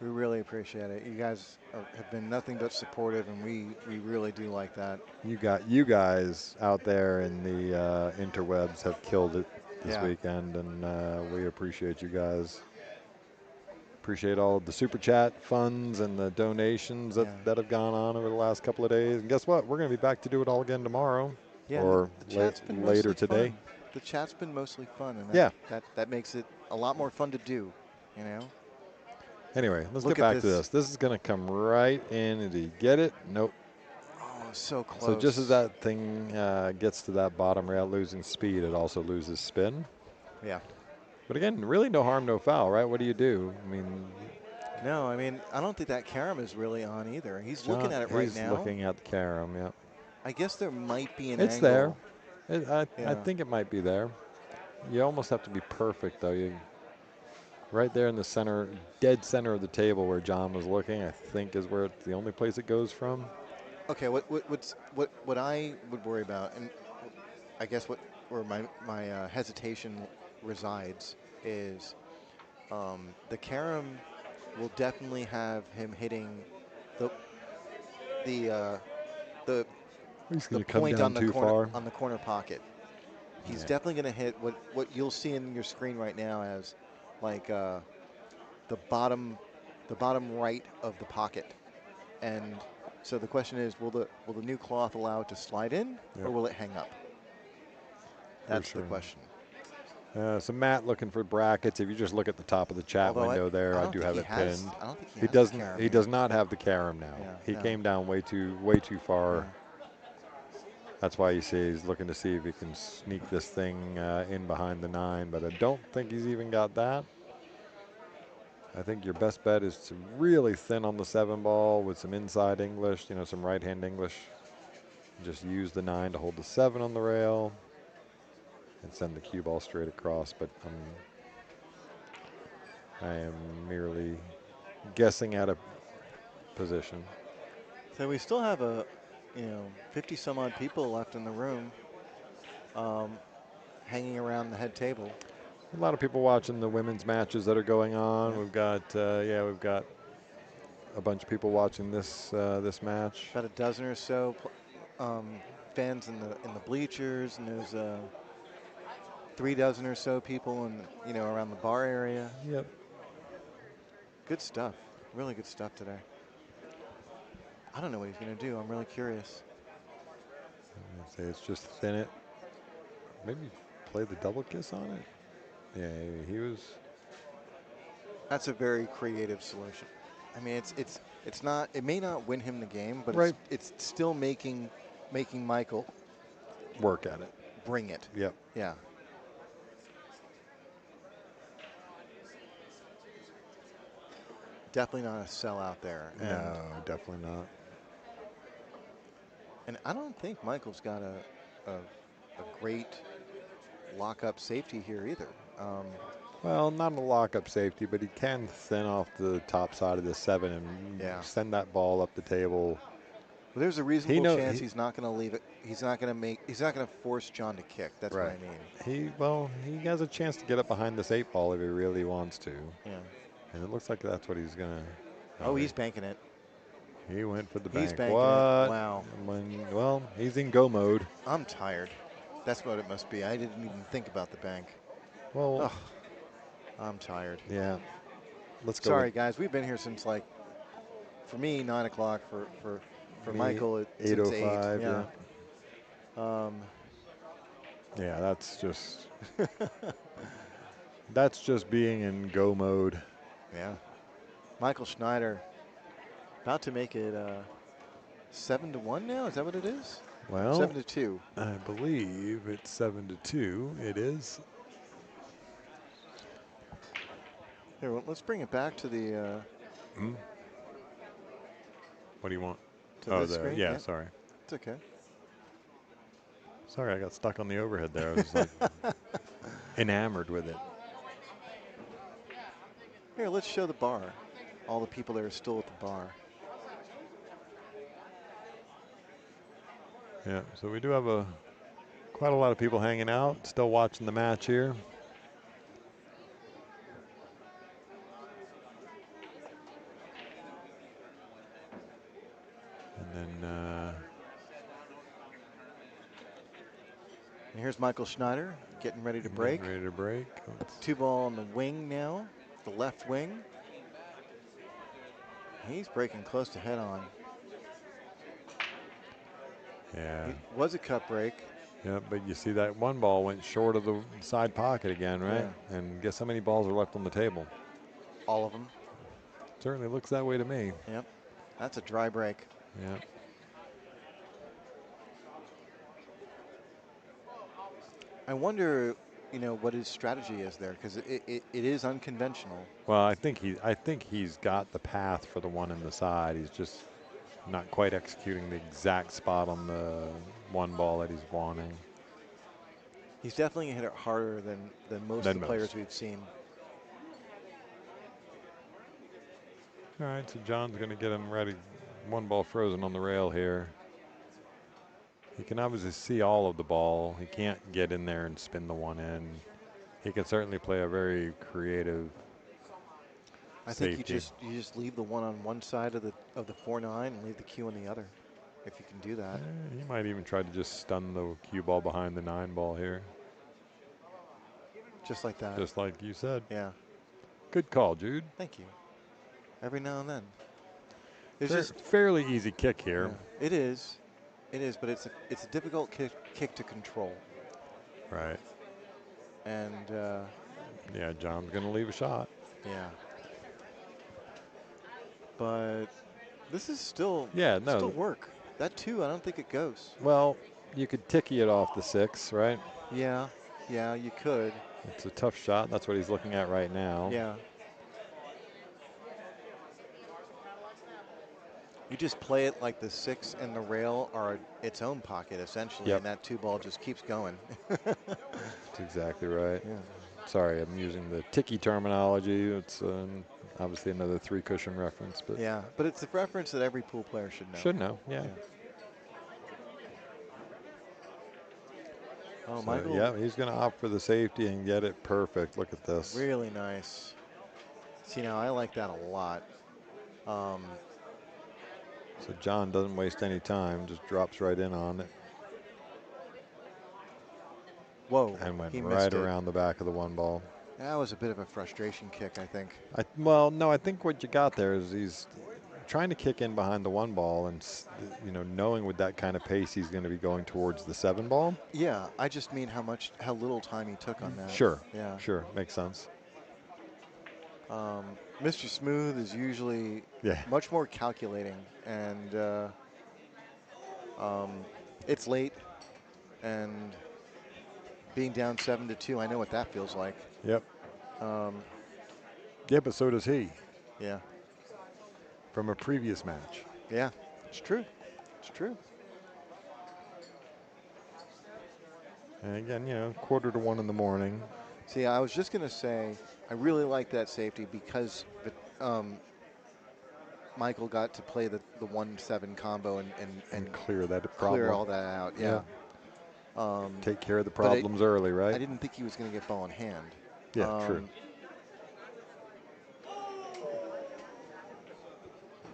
we really appreciate it. You guys have been nothing but supportive, and we really do like that. You guys out there in the interwebs have killed it this Yeah. weekend, and we appreciate you guys. Appreciate all of the super chat funds and the donations that have gone on over the last couple of days. And guess what? We're going to be back to do it all again tomorrow, Yeah, or the chat's been later mostly today. fun. The chat's been mostly fun, and Yeah. that makes it a lot more fun to do, you know. Anyway, let's Look get at back to this. this. This is going to come right in. Did he get it? Nope. Oh, so close. So just as that thing gets to that bottom rail losing speed, it also loses spin. Yeah. But again, really no harm, no foul, right? What do you do? I mean, No, I mean, I don't think that carom is really on either. He's looking at it right now. He's looking at the carom, yeah. I guess there might be an It's angle. there. I think it might be there. You almost have to be perfect, though. Right there in the center, dead center of the table where John was looking, I think is where it's the only place it goes from. Okay, what I would worry about, and I guess where my hesitation resides is the carom will definitely have him hitting the He's going to come point down on the too corner far. on the corner pocket. He's definitely going to hit what you'll see in your screen right now as like the bottom right of the pocket. And so the question is, will the new cloth allow it to slide in, or will it hang up? That's the question. So Matt looking for brackets. If you just look at the top of the chat window there, I do have it pinned. I don't think He doesn't. He does not have the carom now. Yeah, he no. came down way too far. Yeah. That's why you see he's looking to see if he can sneak this thing in behind the 9. But I don't think he's even got that. I think your best bet is to really thin on the 7 ball with some inside English, some right hand English. Just use the 9 to hold the 7 on the rail and send the cue ball straight across. But I am merely guessing at a position. So we still have 50 some odd people left in the room, hanging around the head table. A lot of people watching the women's matches that are going on. We've got we've got a bunch of people watching this match. About a dozen or so fans in the bleachers, and there's 3 dozen or so people around the bar area. Yep. Good stuff. Really good stuff today. I don't know what he's going to do. I'm really curious. I'd say it's just thin it. Maybe play the double kiss on it. Yeah, he was. That's a very creative solution. I mean, it's not. It may not win him the game, but it's still making Michael work at it. Bring it. Yep. Yeah. Definitely not a sellout there. No, definitely not. And I don't think Michael's got a great lock-up safety here either. Well, not a lock-up safety, but he can thin off the top side of the 7 and send that ball up the table. Well, there's a reasonable chance he's not going to leave it. He's not going to force John to kick. That's what I mean. He has a chance to get up behind this 8 ball if he really wants to. Yeah. And it looks like that's what he's going to. Oh, he's banking it. He went for the He's bank. banking What? it. Wow. Well, he's in go mode. I'm tired. That's what it must be. I didn't even think about the bank. Well, I'm tired. Yeah. Let's go. Sorry, guys. We've been here since for me, 9 o'clock. For me, Michael, it's 8:05. 8. Yeah. Yeah, that's just that's just being in go mode. Yeah. Michael Schneider about to make it 7-1 now. Is that what it is? Well, 7-2. I believe it's 7-2. It is. Here, well, let's bring it back to the What do you want? to Oh, this there. screen. Yeah, sorry. It's okay. Sorry, I got stuck on the overhead there. I was like enamored with it. Here, let's show the bar. All the people that are still at the bar. Yeah, so we do have quite a lot of people hanging out, still watching the match here. And then And here's Michael Schneider getting ready to break. getting ready to break. 2-ball on the wing now, the left wing. He's breaking close to head on. Yeah. It was a cut break. Yeah, but you see that one ball went short of the side pocket again, right? Yeah. And guess how many balls are left on the table? All of them. Certainly looks that way to me. Yep. That's a dry break. Yeah. I wonder, what his strategy is there, because it is unconventional. Well, I think he's got the path for the one in the side. He's just not quite executing the exact spot on the one ball that he's wanting. He's definitely hit it harder than most of the players we've seen. All right, so John's going to get him ready. One ball frozen on the rail here. He can obviously see all of the ball. He can't get in there and spin the one in. He can certainly play a very creative I safety. think you just leave the one on one side of the 4-9 and leave the cue on the other, if you can do that. He might even try to just stun the cue ball behind the 9 ball here. Just like that. Just like you said. Yeah. Good call, Jude. Thank you. Every now and then. It's just fairly easy kick here. Yeah, it is. It is, but it's a difficult kick to control. Right. And yeah, John's going to leave a shot. Yeah. But this is still still work. That 2, I don't think it goes. Well, you could ticky it off the 6, right? Yeah, you could. It's a tough shot. That's what he's looking at right now. Yeah. You just play it like the 6 and the rail are its own pocket, essentially, and that 2 ball just keeps going. That's exactly right. Yeah. Sorry, I'm using the ticky terminology. It's obviously another 3 cushion reference. But yeah, but it's a reference that every pool player should know. Should know, yeah. Oh, so, Michael. Yeah, he's going to opt for the safety and get it perfect. Look at this. Really nice. See, now I like that a lot. So John doesn't waste any time, just drops right in on it. Whoa. And went he right around the back of the 1 ball. That was a bit of a frustration kick, I think. Well, no, I think what you got there is he's trying to kick in behind the 1 ball and, knowing with that kind of pace he's going to be going towards the 7 ball. Yeah, I just mean how little time he took on that. Sure. Yeah. Sure. Makes sense. Mr. Smooth is usually much more calculating, and it's late, and being down 7-2, I know what that feels like. Yep. Yeah, but so does he. Yeah. From a previous match. Yeah, it's true. It's true. And again, 1:45 in the morning. See, I was just going to say, I really like that safety because Michael got to play the 1-7 combo and clear that problem. Clear all that out, yeah. Take care of the problems early, right? I didn't think he was going to get ball in hand. Yeah, true.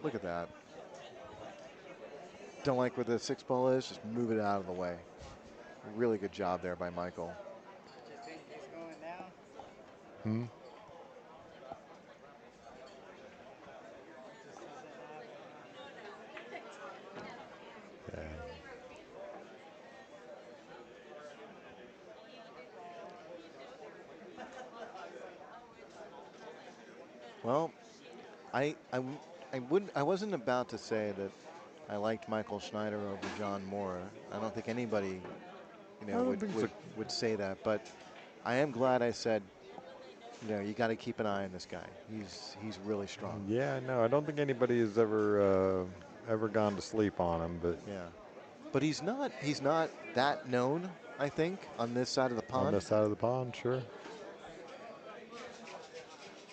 Look at that. Don't like where the 6 ball is, just move it out of the way. Really good job there by Michael. Well, I wasn't about to say that I liked Michael Schneider over John Mora. I don't think anybody, I don't think so. would say that, but I am glad I said, you got to keep an eye on this guy. He's really strong. Yeah, no, I don't think anybody has ever gone to sleep on him, but Yeah, but he's not that known. I think on this side of the pond. on this side of the pond, sure.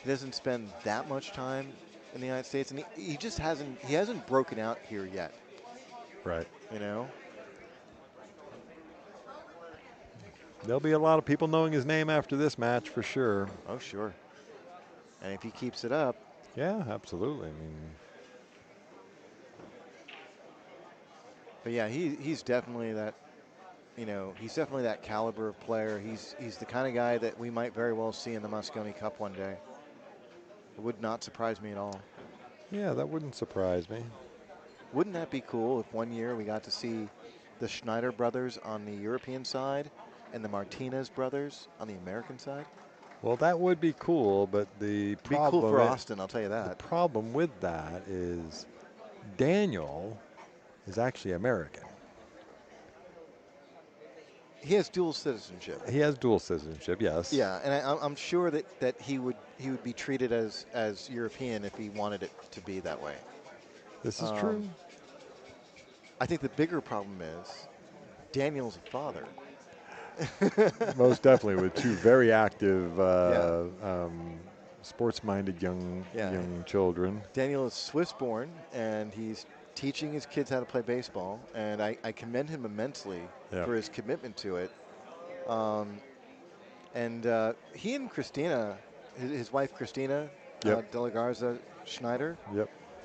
He doesn't spend that much time in the United States, and he just hasn't broken out here yet. Right. There'll be a lot of people knowing his name after this match for sure. Oh, sure. And if he keeps it up. Yeah, absolutely. I mean. But yeah, he's definitely that, he's definitely that caliber of player. He's the kind of guy that we might very well see in the Mosconi Cup one day. It would not surprise me at all. Yeah, that wouldn't surprise me. Wouldn't that be cool if one year we got to see the Schneider brothers on the European side and the Martinez brothers on the American side? Well, that would be cool, but the problem... Be cool for Austin, I'll tell you that. The problem with that is Daniel is actually American. He has dual citizenship. He has dual citizenship, yes. Yeah, and I'm sure that he would be treated as European if he wanted it to be that way. This is true. I think the bigger problem is Daniel's a father. Most definitely, with two very active, sports-minded young children. Daniel is Swiss-born, and he's teaching his kids how to play baseball, and I commend him immensely for his commitment to it. He and Christina, his wife Christina De La Garza Schneider,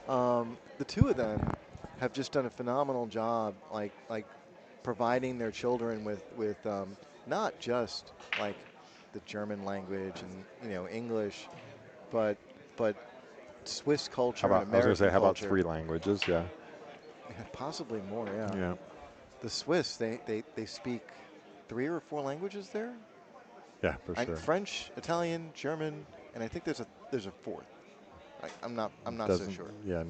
the two of them have just done a phenomenal job, like providing their children with not just like the German language and English, but Swiss culture and American culture. I was going to say, how about 3 languages? Yeah. Possibly more. Yeah. Yeah. The Swiss, they speak 3 or 4 languages there. Yeah, for sure. French, Italian, German, and I think there's a 4th. I'm not so sure. Yeah.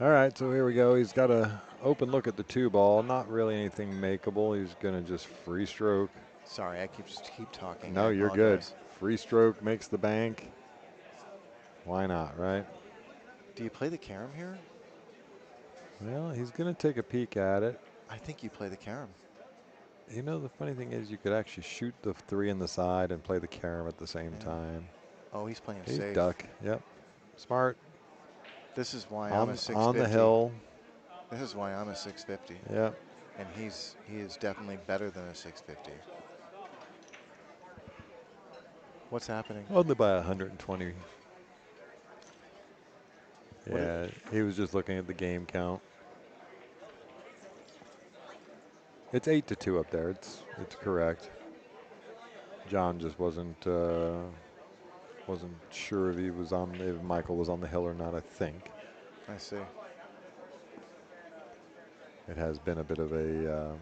All right, so here we go. He's got a open look at the 2 ball. Not really anything makeable. He's going to just free stroke. Sorry, I keep talking. No, you're good. Free stroke makes the bank. Why not, right? Do you play the carom here? Well, he's going to take a peek at it. I think you play the carom. The funny thing is you could actually shoot the 3 in the side and play the carom at the same time. Oh, he's playing he's safe. Duck. Yep. Smart. This is why I'm a 650. On the hill. This is why I'm a 650. Yep. And he is definitely better than a 650. What's happening? Only by 120. Yeah, he was just looking at the game count. It's 8-2 up there. It's correct. John just wasn't sure if Michael was on the hill or not. I think. I see. It has been a bit of a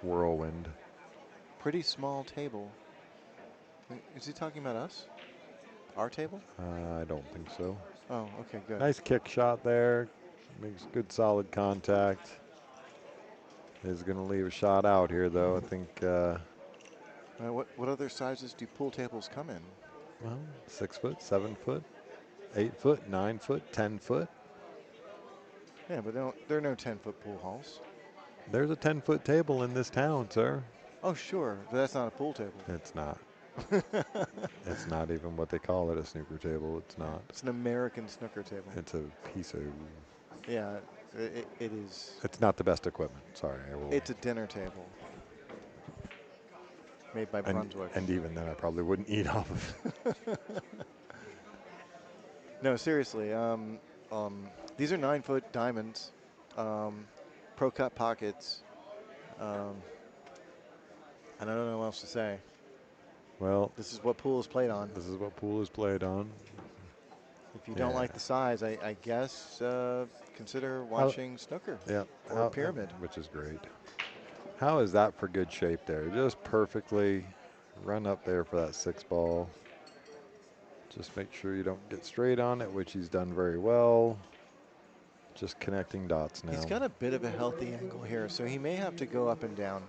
whirlwind. Pretty small table. Is he talking about us? Our table? I don't think so. Oh, okay, good. Nice kick shot there. Makes good solid contact. Is going to leave a shot out here, though. I think. What other sizes do pool tables come in? Well, 6 foot, 7 foot, 8 foot, 9 foot, 10 foot. Yeah, but there are no 10-foot pool halls. There's a 10-foot table in this town, sir. Oh, sure, but that's not a pool table. It's not. It's not even what they call it, a snooker table. It's not. It's an American snooker table. It's a piece of... Yeah, it is. It's not the best equipment. Sorry. It's a dinner table. Made by Brunswick. And even then, I probably wouldn't eat off of it. No, seriously. These are 9-foot diamonds, pro cut pockets. I don't know what else to say. Well, this is what pool is played on. This is what pool is played on. If you don't like the size, I guess consider watching snooker. Yeah, or pyramid, which is great. How is that for good shape there? Just perfectly run up there for that 6 ball. Just make sure you don't get straight on it, which he's done very well. Just connecting dots now. He's got a bit of a healthy angle here, so he may have to go up and down.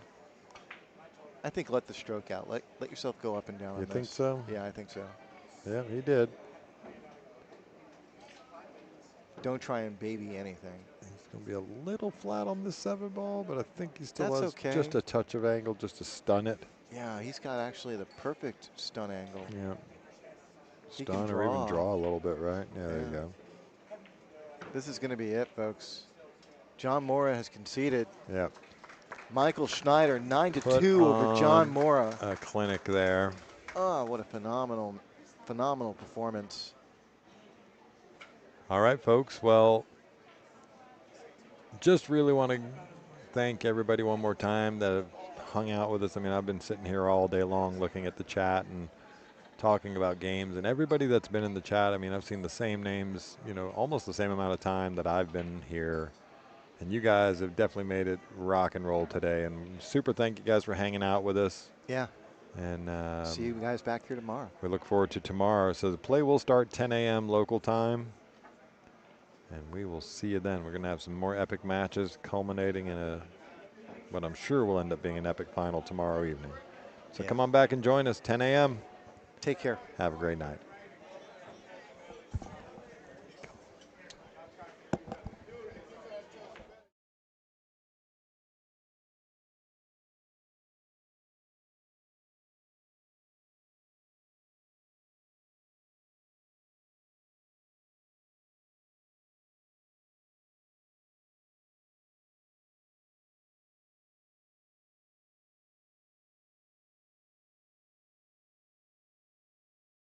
I think let the stroke out. Let yourself go up and down on You this. think so? Yeah, I think so. Yeah, he did. Don't try and baby anything. He's going to be a little flat on this 7 ball, but I think he still That's has okay. just a touch of angle just to stun it. Yeah, he's got actually the perfect stun angle. Yeah. He can Stun or even draw a little bit, right? Yeah, there you go. This is going to be it, folks. John Mora has conceded. Yep. Michael Schneider, 9-2 over John Mora. A clinic there. Oh, what a phenomenal performance. All right, folks. Well, just really want to thank everybody one more time that have hung out with us. I mean, I've been sitting here all day long looking at the chat and talking about games, and everybody that's been in the chat, I mean, I've seen the same names, you know, almost the same amount of time that I've been here. And you guys have definitely made it rock and roll today. And super thank you guys for hanging out with us. Yeah. And see you guys back here tomorrow. We look forward to tomorrow. So the play will start 10 a.m. local time. And we will see you then. We're going to have some more epic matches culminating in what I'm sure will end up being an epic final tomorrow evening. So come on back and join us, 10 a.m. Take care. Have a great night.